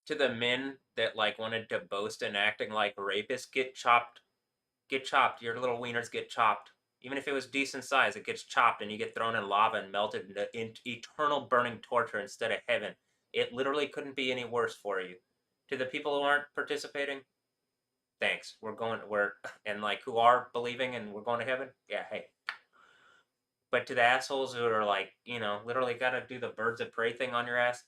To the men that, like, wanted to boast and acting like rapists, get chopped. Get chopped. Your little wieners get chopped. Even if it was decent size, it gets chopped and you get thrown in lava and melted into eternal burning torture instead of heaven. It literally couldn't be any worse for you. To the people who aren't participating, thanks. And, like, who are believing and we're going to heaven, yeah, hey. But to the assholes who are, like, literally got to do the birds of prey thing on your ass,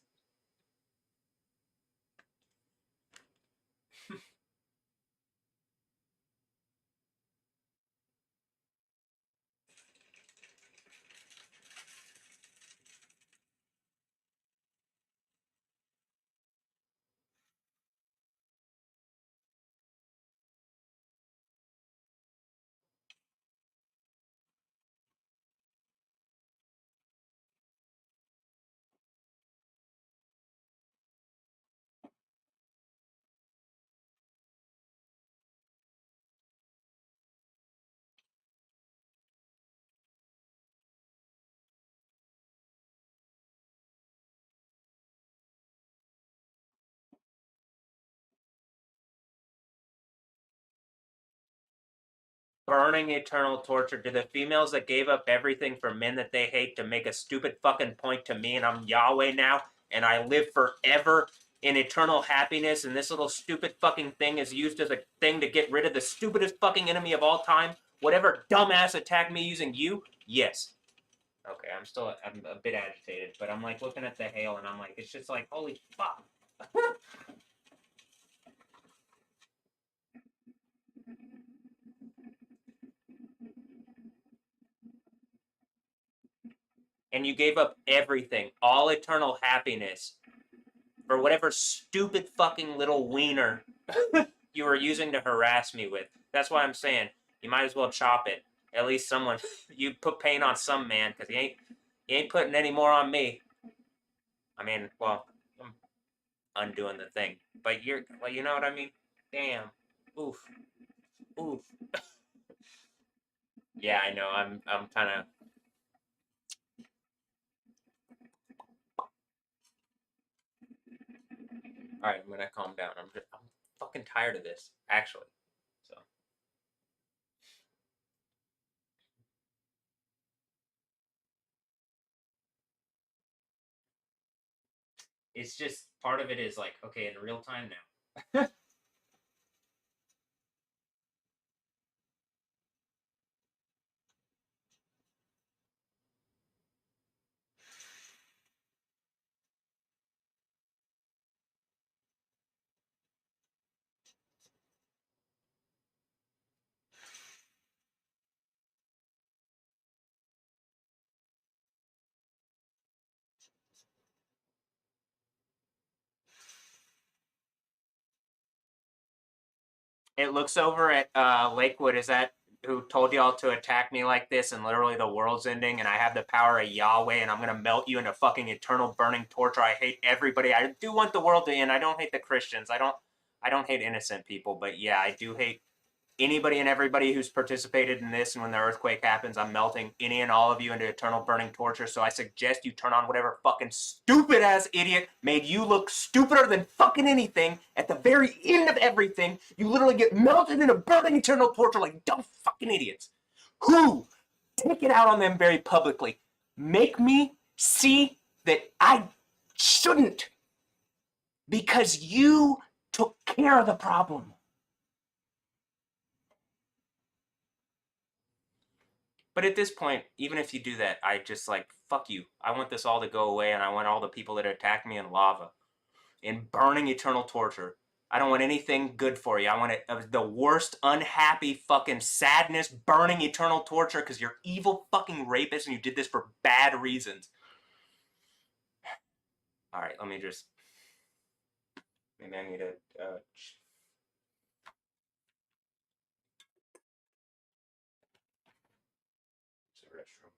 burning eternal torture to the females that gave up everything for men that they hate to make a stupid fucking point to me, and I'm Yahweh now, and I live forever in eternal happiness, and this little stupid fucking thing is used as a thing to get rid of the stupidest fucking enemy of all time. Whatever dumbass attacked me using you, yes. Okay, I'm a bit agitated, but I'm, like, looking at the hail and I'm like, it's just like, holy fuck. And you gave up everything, all eternal happiness, for whatever stupid fucking little wiener you were using to harass me with. That's why I'm saying you might as well chop it. At least someone, you put pain on some man, because he ain't putting any more on me. I mean, well, I'm undoing the thing, but well, you know what I mean? Damn. Oof. Oof. Yeah, I know. I'm kind of. All right, I'm gonna calm down. I'm fucking tired of this, actually. So it's just part of it is like, okay, in real time now. It looks over at Lakewood. Is that who told y'all to attack me like this and literally the world's ending and I have the power of Yahweh and I'm gonna melt you into fucking eternal burning torture. I hate everybody. I do want the world to end. I don't hate the Christians. I don't hate innocent people, but yeah, I do hate anybody and everybody who's participated in this. And when the earthquake happens, I'm melting any and all of you into eternal burning torture. So I suggest you turn on whatever fucking stupid ass idiot made you look stupider than fucking anything. At the very end of everything, you literally get melted into burning eternal torture like dumb fucking idiots. Who? Take it out on them very publicly. Make me see that I shouldn't, because you took care of the problem. But at this point, even if you do that, I just like, fuck you. I want this all to go away, and I want all the people that attack me in lava, in burning eternal torture. I don't want anything good for you. I want the worst, unhappy, fucking sadness, burning eternal torture because you're evil fucking rapists and you did this for bad reasons. All right, let me just. Maybe I need a. Restroom.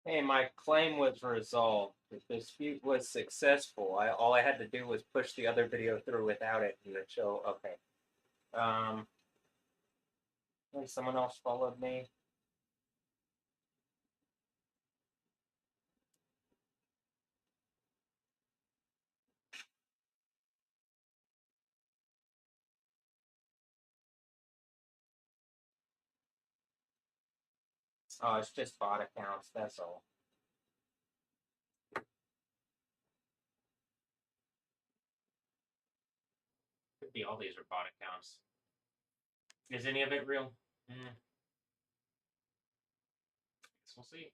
Hey, my claim was resolved. The dispute was successful. All I had to do was push the other video through without it, and it show. Okay. Someone else followed me. Oh, it's just bot accounts. That's all. Could be all these are bot accounts. Is any of it real? Guess we'll see.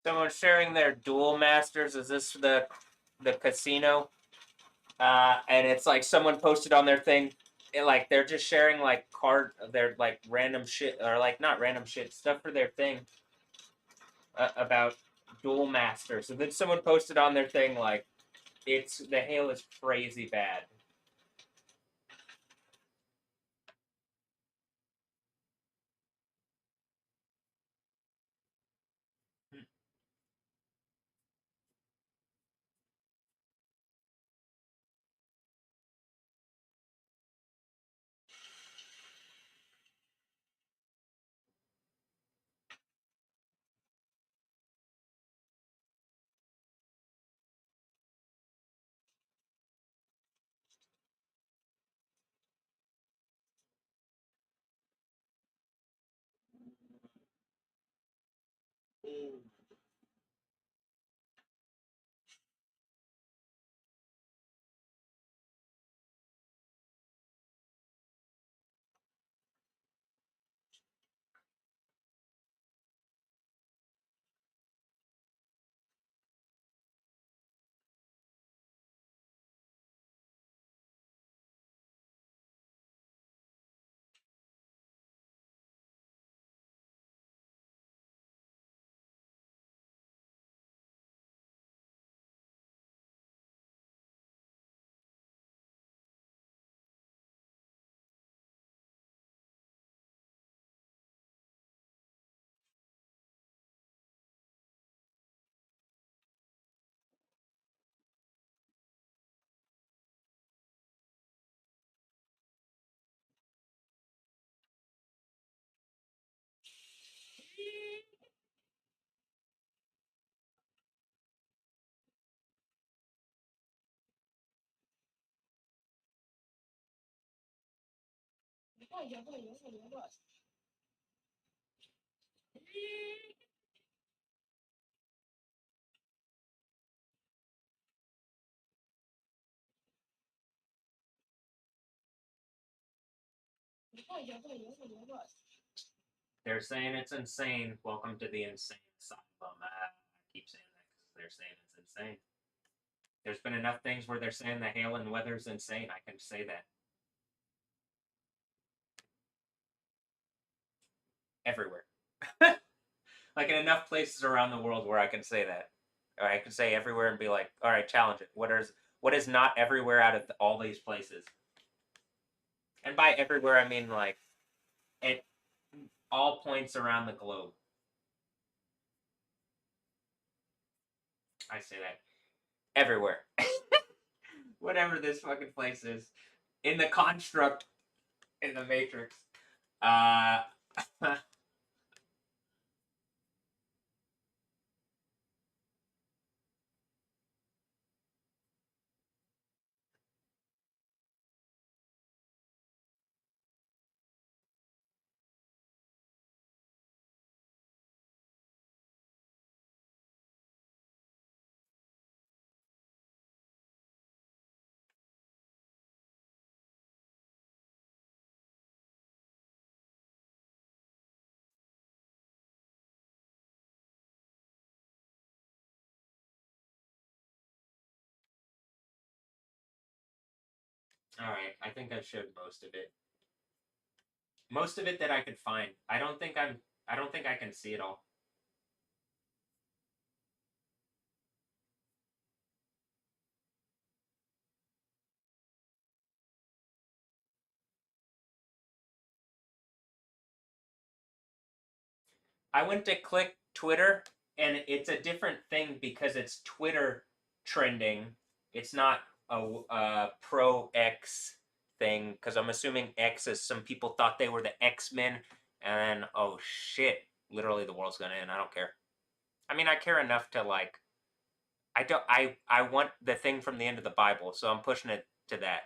Someone's sharing their duel masters. Is this the casino? And it's like someone posted on their thing, like they're just sharing like their like random shit or like not random shit stuff for their thing about duel masters. And then someone posted on their thing like the hail is crazy bad. They're saying it's insane. Welcome to the insane asylum. I keep saying that because they're saying it's insane. There's been enough things where they're saying the hail and weather's insane. I can say that. Everywhere. Like in enough places around the world where I can say that. Or I can say everywhere and be like, all right, challenge it. What is not everywhere out of all these places? And by everywhere, I mean like at all points around the globe. I say that everywhere. Whatever this fucking place is. In the construct, in the matrix. Uh Alright, I think I showed most of it. Most of it that I could find. I don't think I can see it all. I went to click Twitter and it's a different thing because it's Twitter trending. It's not a pro X thing because I'm assuming X is some people thought they were the X-Men and oh shit, literally the world's gonna end. I don't care. I mean, I care enough to like I want the thing from the end of the Bible, so I'm pushing it to that.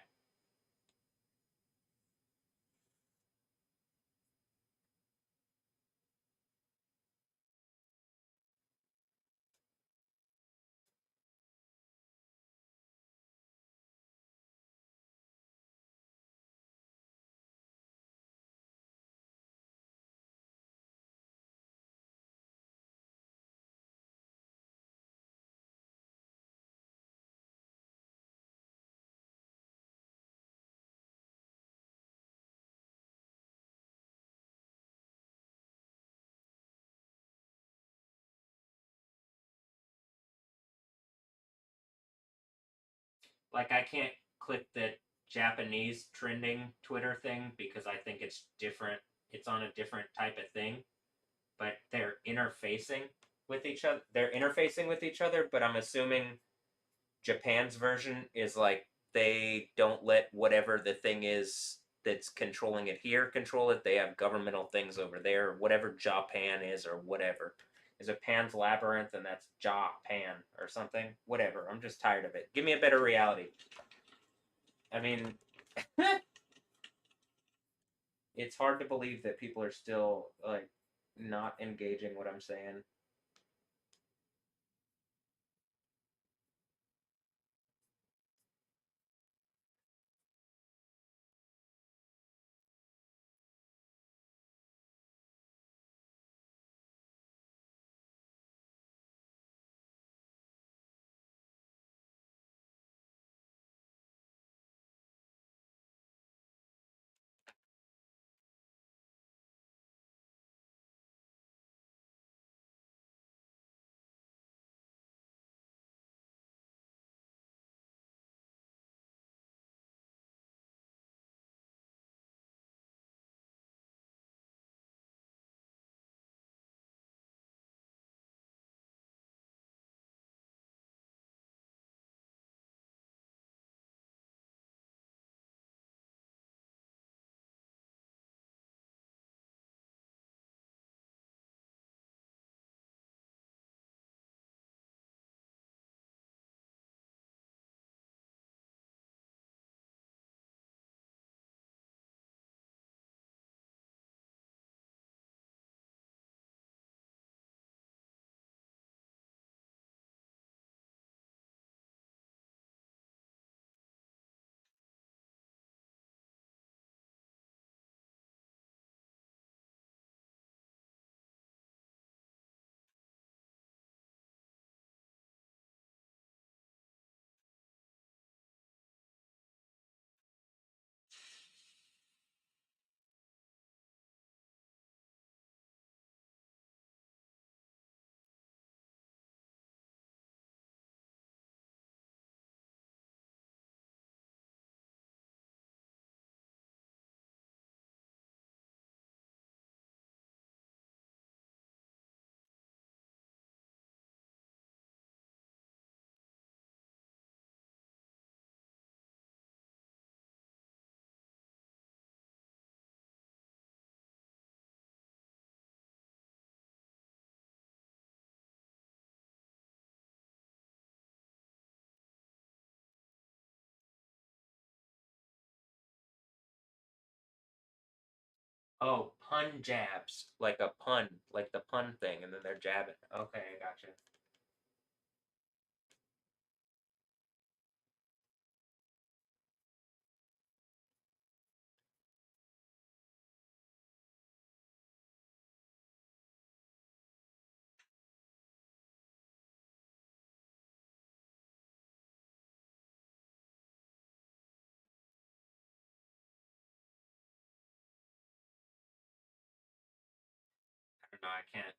Like I can't click the Japanese trending Twitter thing because I think it's different. It's on a different type of thing, but they're interfacing with each other. They're interfacing with each other, but I'm assuming Japan's version is like they don't let whatever the thing is that's controlling it here control it. They have governmental things over there, whatever Japan is or whatever. Is it Pan's Labyrinth and that's Japan or something? Whatever. I'm just tired of it. Give me a better reality. I mean, it's hard to believe that people are still like not engaging what I'm saying. Oh, pun jabs, like a pun, like the pun thing, and then they're jabbing. Okay, I gotcha. I don't know. I can't.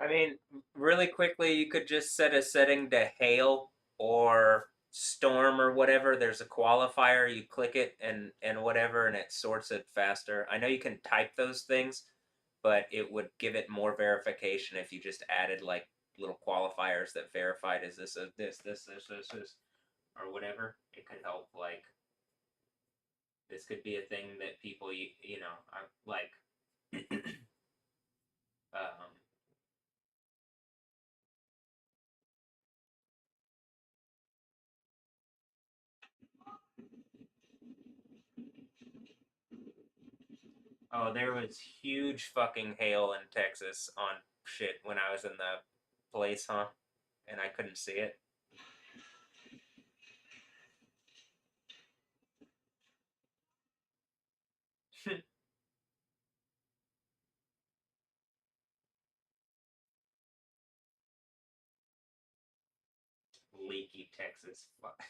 I mean, really quickly, you could just set a setting to hail or storm or whatever. There's a qualifier. You click it and whatever, and it sorts it faster. I know you can type those things, but it would give it more verification if you just added like little qualifiers that verified is this a this or whatever. It could help. Like this could be a thing that people you know like. um, Oh, there was huge fucking hail in Texas on shit when I was in the place, huh? And I couldn't see it. Leaky Texas. Fuck.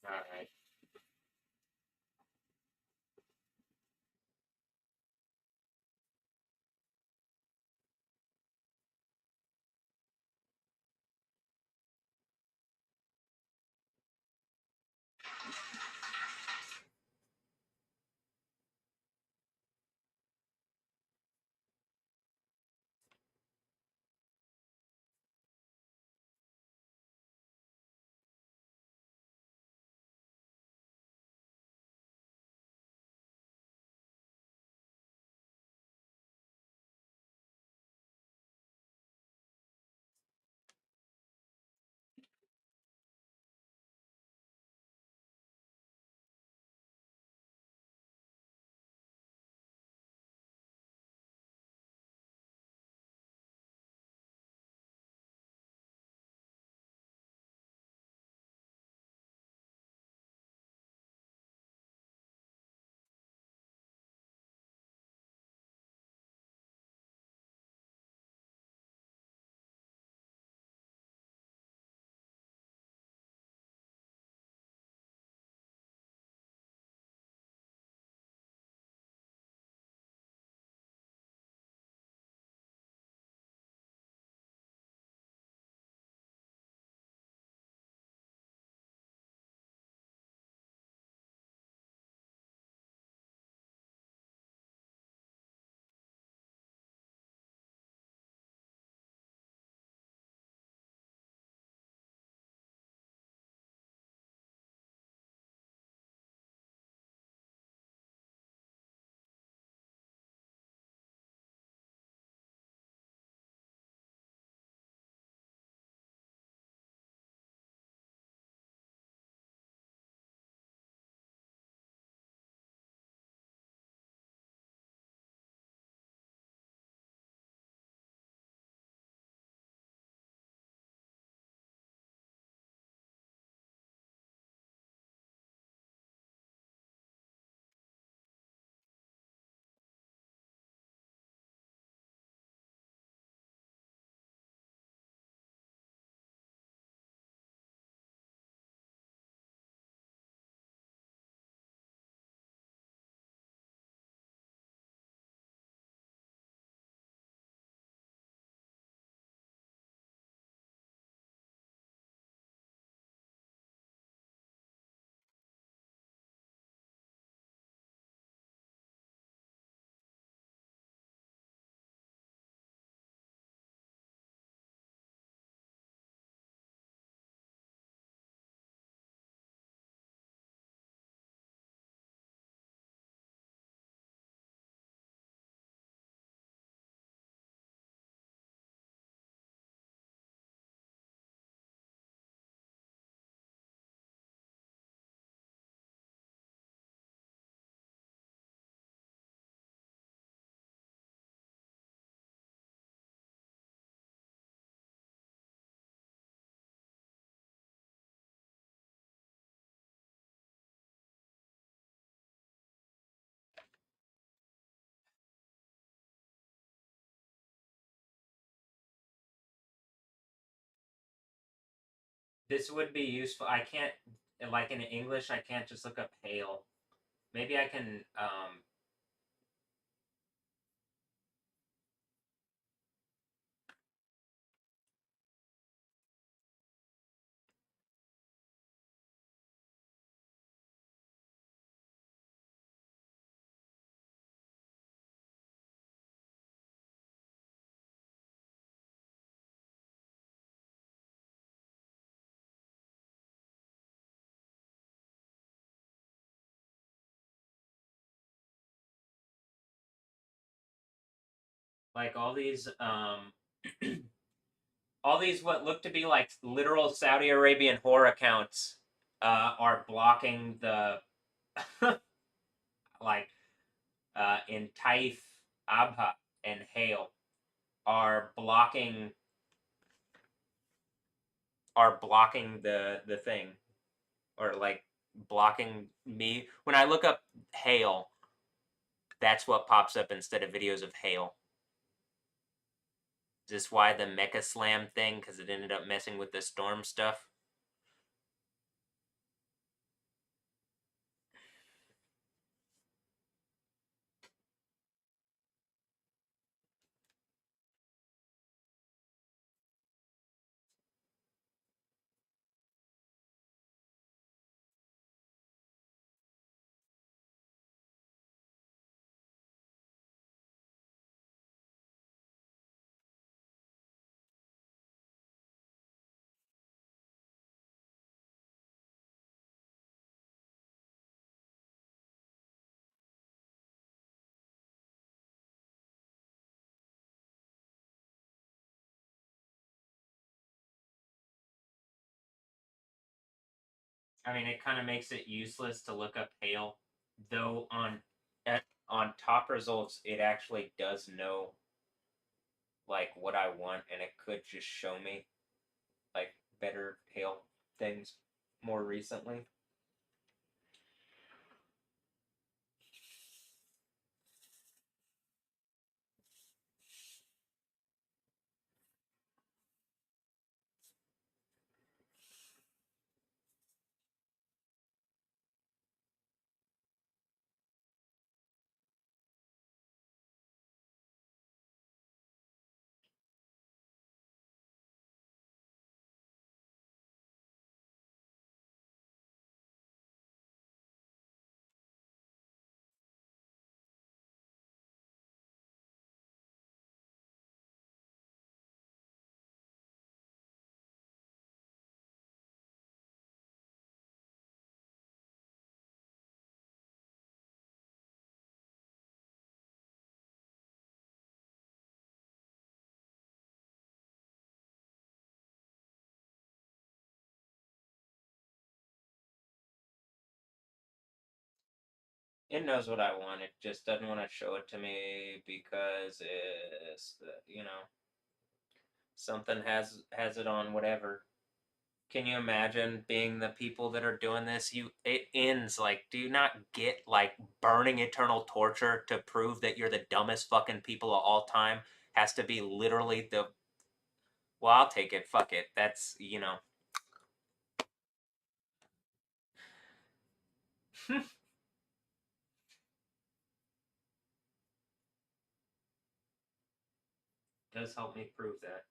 All right. This would be useful. I can't, like in English, I can't just look up hail. Maybe I can, like all these what look to be like literal Saudi Arabian whore accounts are blocking the like in Taif, Abha, and Hale are blocking the thing, or like blocking me when I look up Hale. That's what pops up instead of videos of Hale. Is this why the Mecha Slam thing? Because it ended up messing with the storm stuff. I mean, it kind of makes it useless to look up Hale, though on top results, it actually does know like what I want, and it could just show me like better Hale things more recently. It knows what I want. It just doesn't want to show it to me because it's something has it on whatever. Can you imagine being the people that are doing this? It ends like, do you not get like burning eternal torture to prove that you're the dumbest fucking people of all time? Has to be literally the. Well, I'll take it. Fuck it. That's does help me prove that.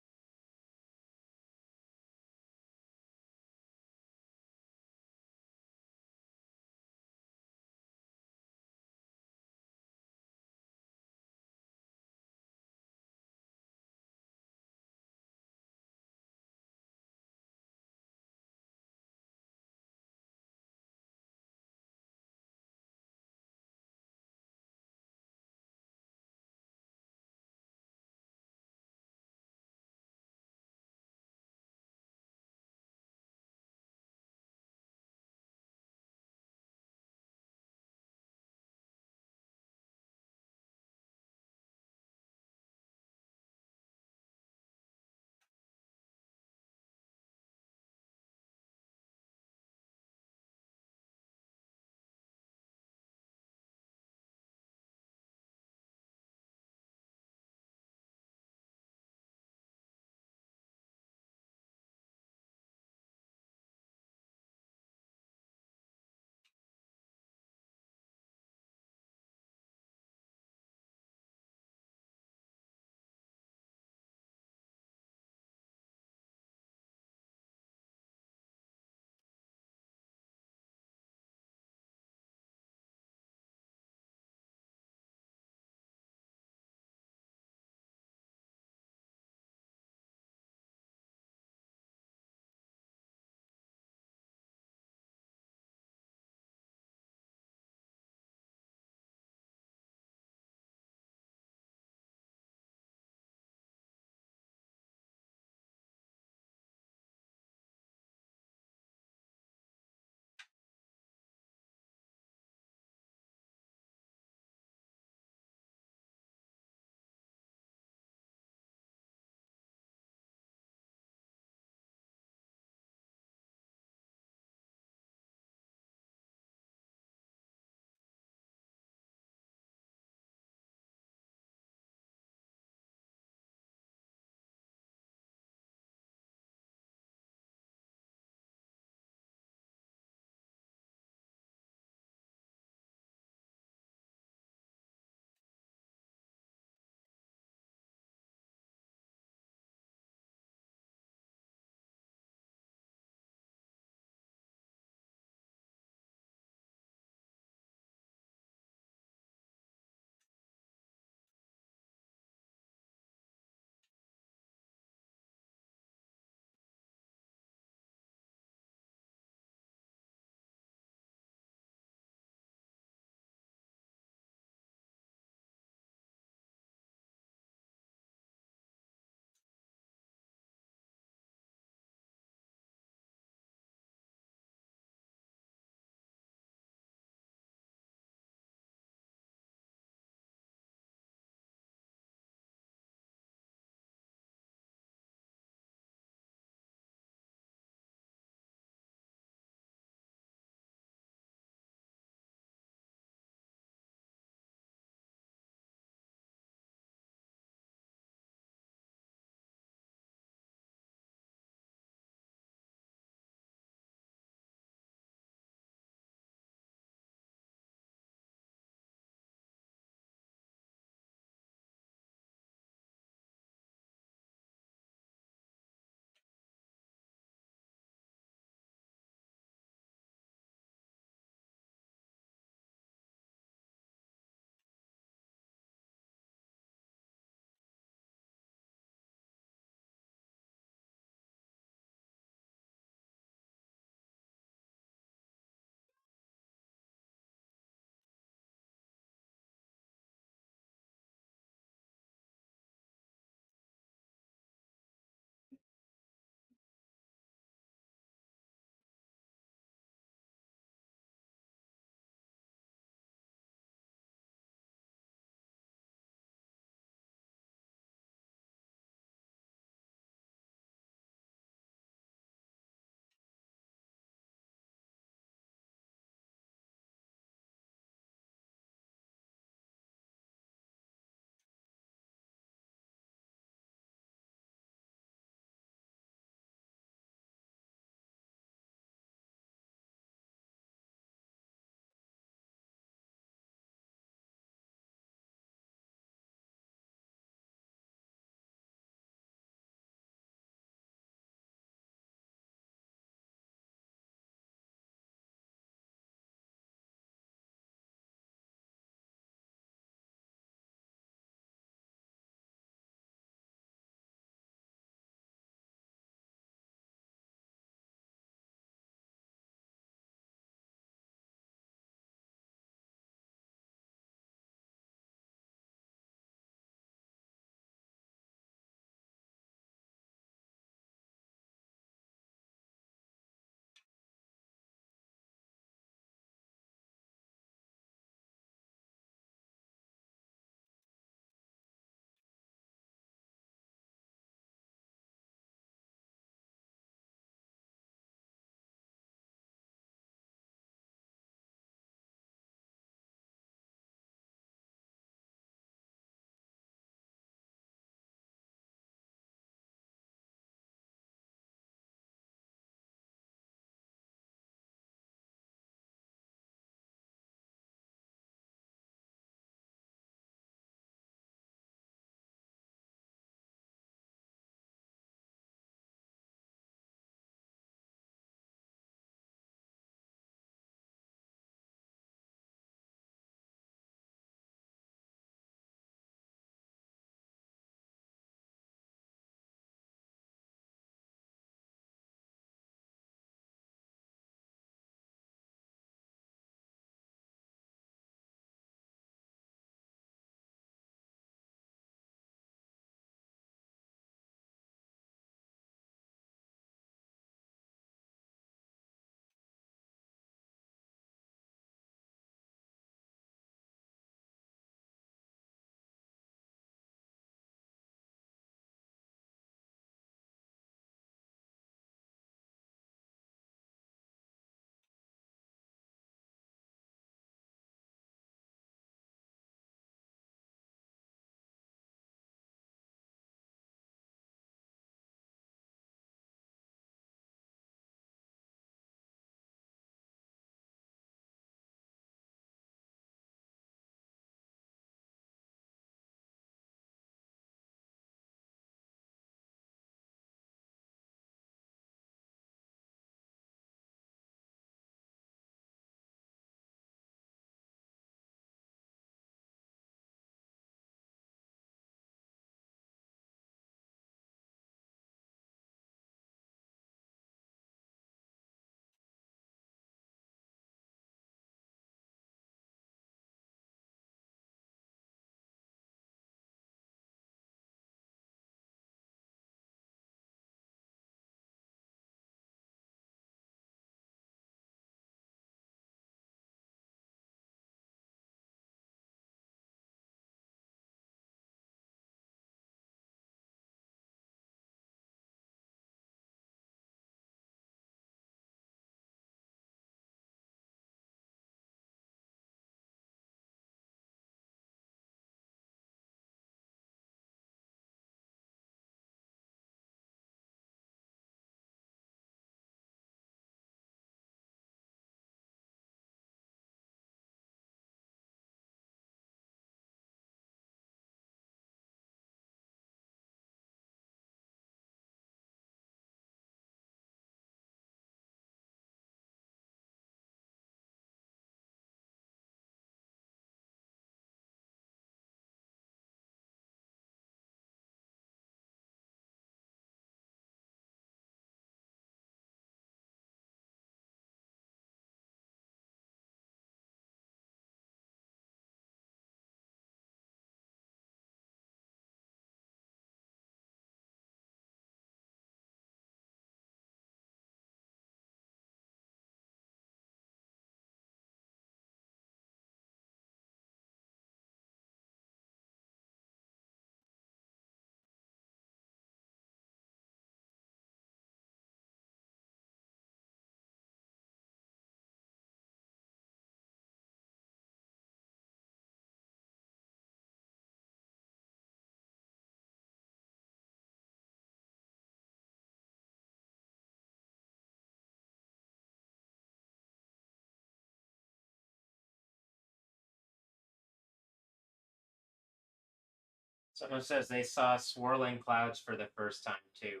Someone says they saw swirling clouds for the first time too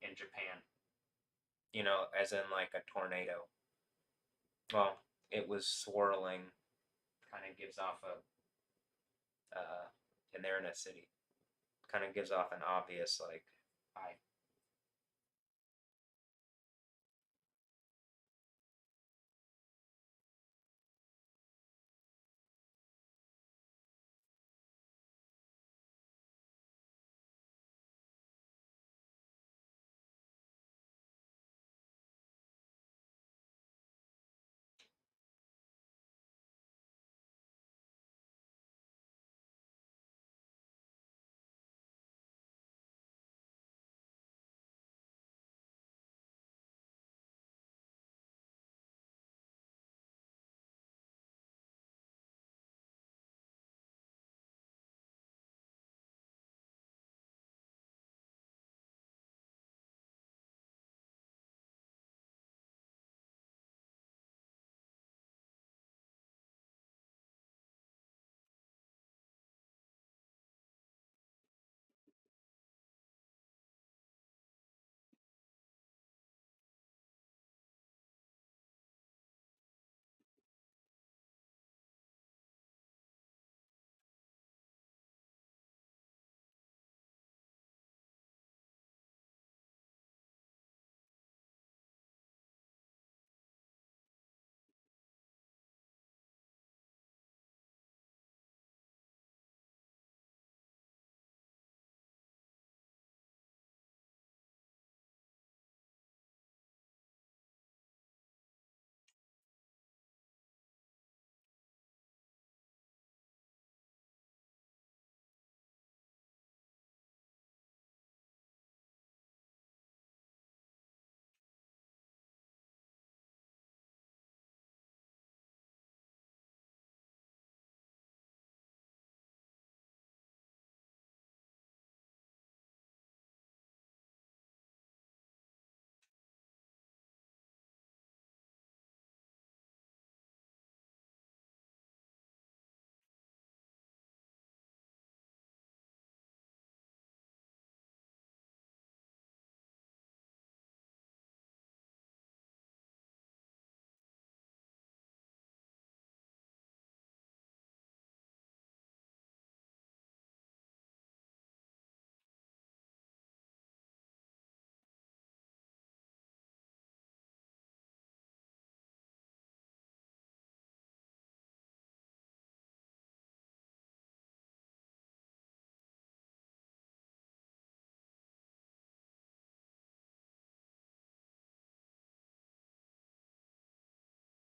in Japan. You know, as in like a tornado. Well, it was swirling. Kind of gives off and they're in a city. Kind of gives off an obvious like high.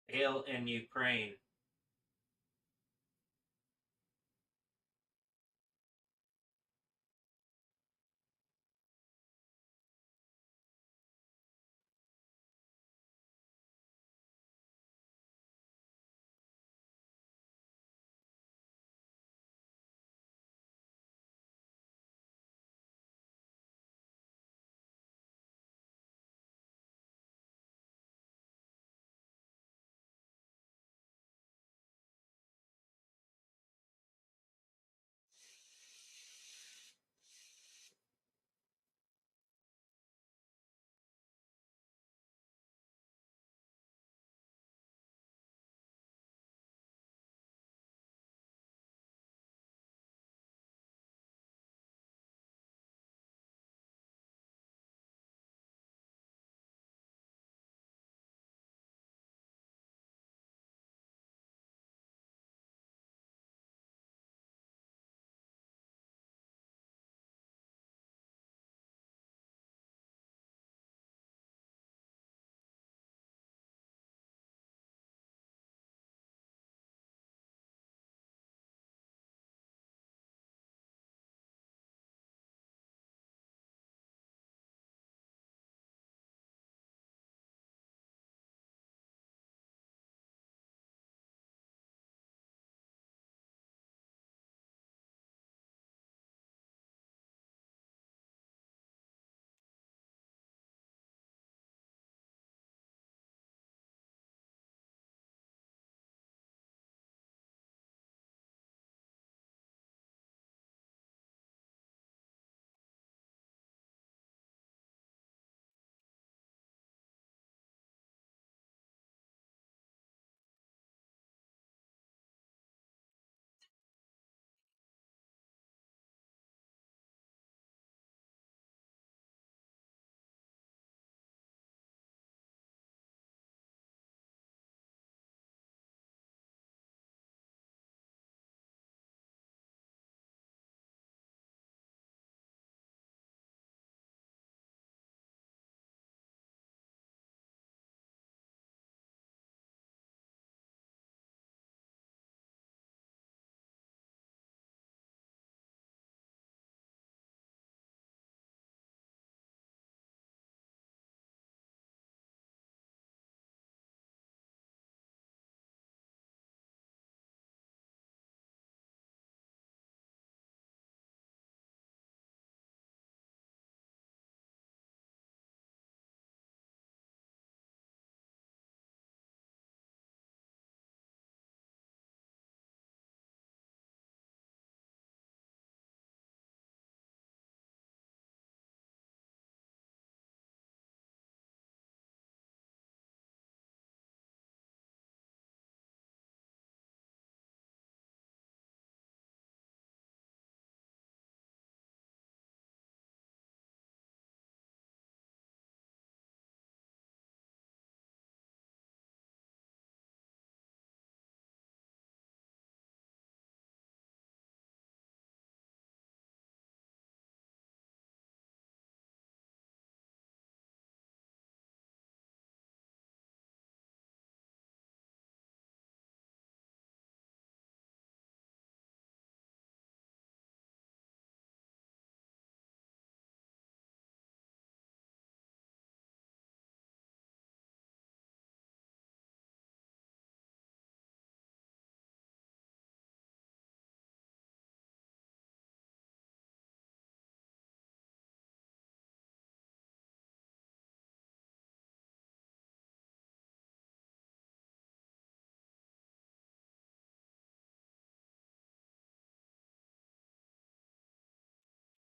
Hail in Ukraine.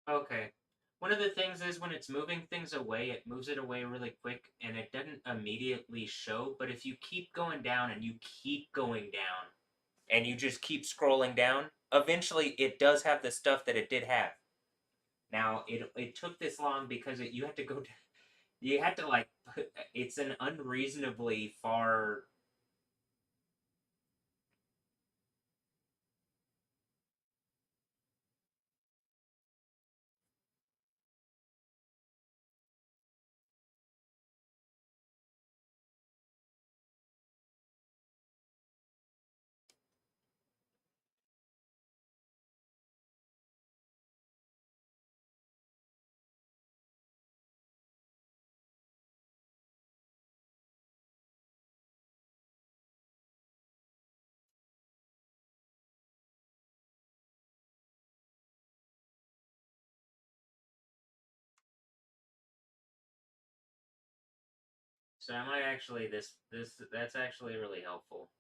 Okay. One of the things is when it's moving things away, it moves it away really quick and it doesn't immediately show. But if you keep going down and you keep going down and you just keep scrolling down, eventually it does have the stuff that it did have. Now it took this long because you had to go you had to like it's an unreasonably far. So I might actually this that's actually really helpful.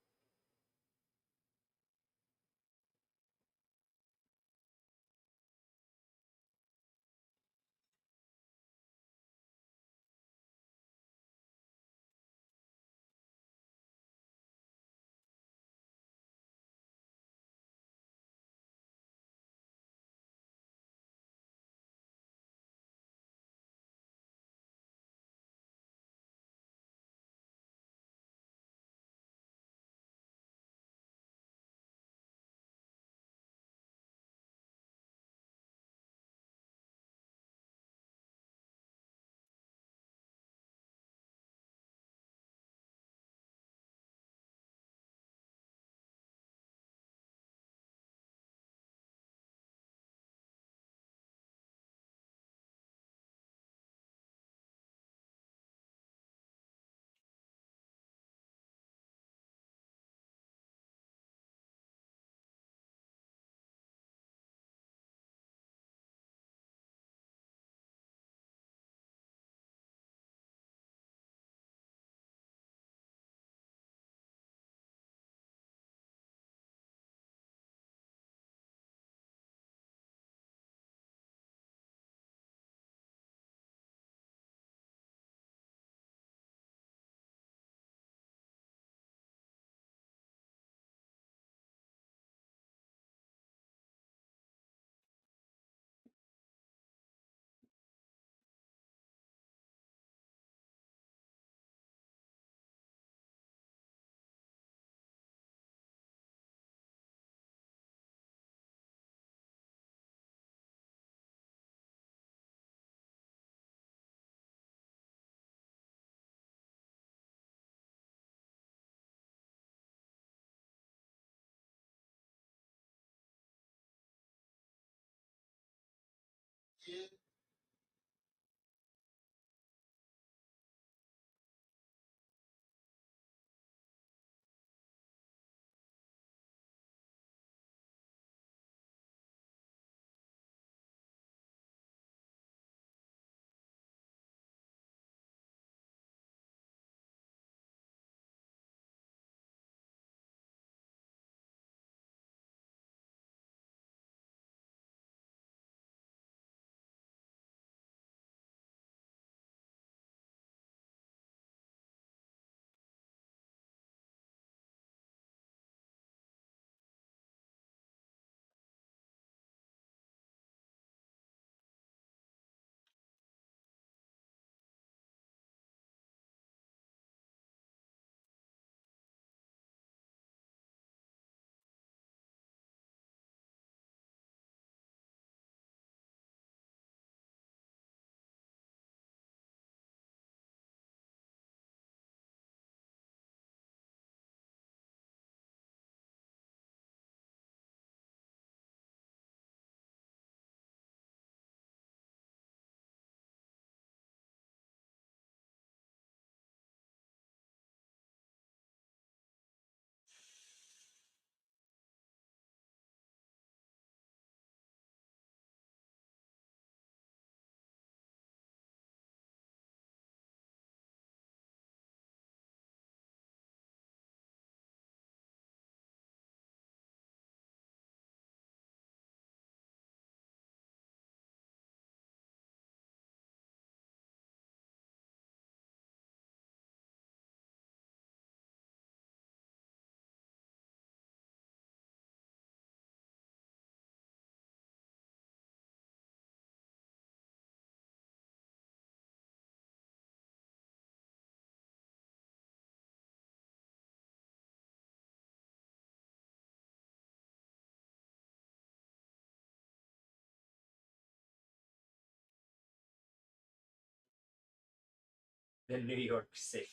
than New York City.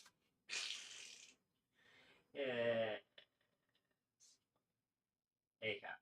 Yeah. Anyhow.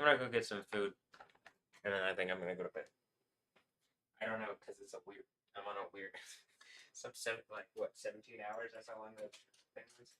I'm gonna go get some food, and then I think I'm gonna go to bed. I don't know because it's a weird. I'm on a weird. Some 17 hours. That's how long the thing was.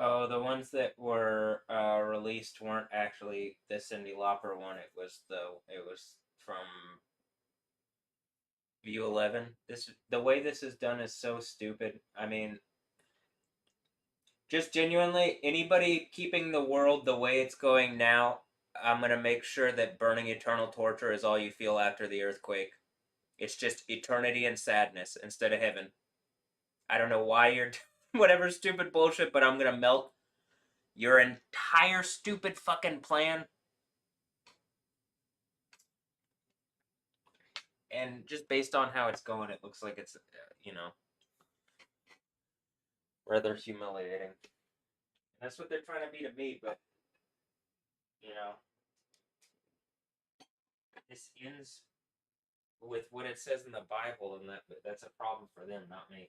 Oh, the ones that were released weren't actually the Cyndi Lauper one. It was from View 11. The way this is done is so stupid. I mean, just genuinely, anybody keeping the world the way it's going now, I'm gonna make sure that burning eternal torture is all you feel after the earthquake. It's just eternity and sadness instead of heaven. I don't know why you're whatever stupid bullshit, but I'm gonna melt your entire stupid fucking plan. And just based on how it's going, it looks like it's, rather humiliating. And that's what they're trying to be to me, but, you know, this ends with what it says in the Bible, and that's a problem for them, not me.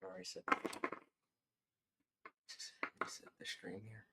Or reset the stream here.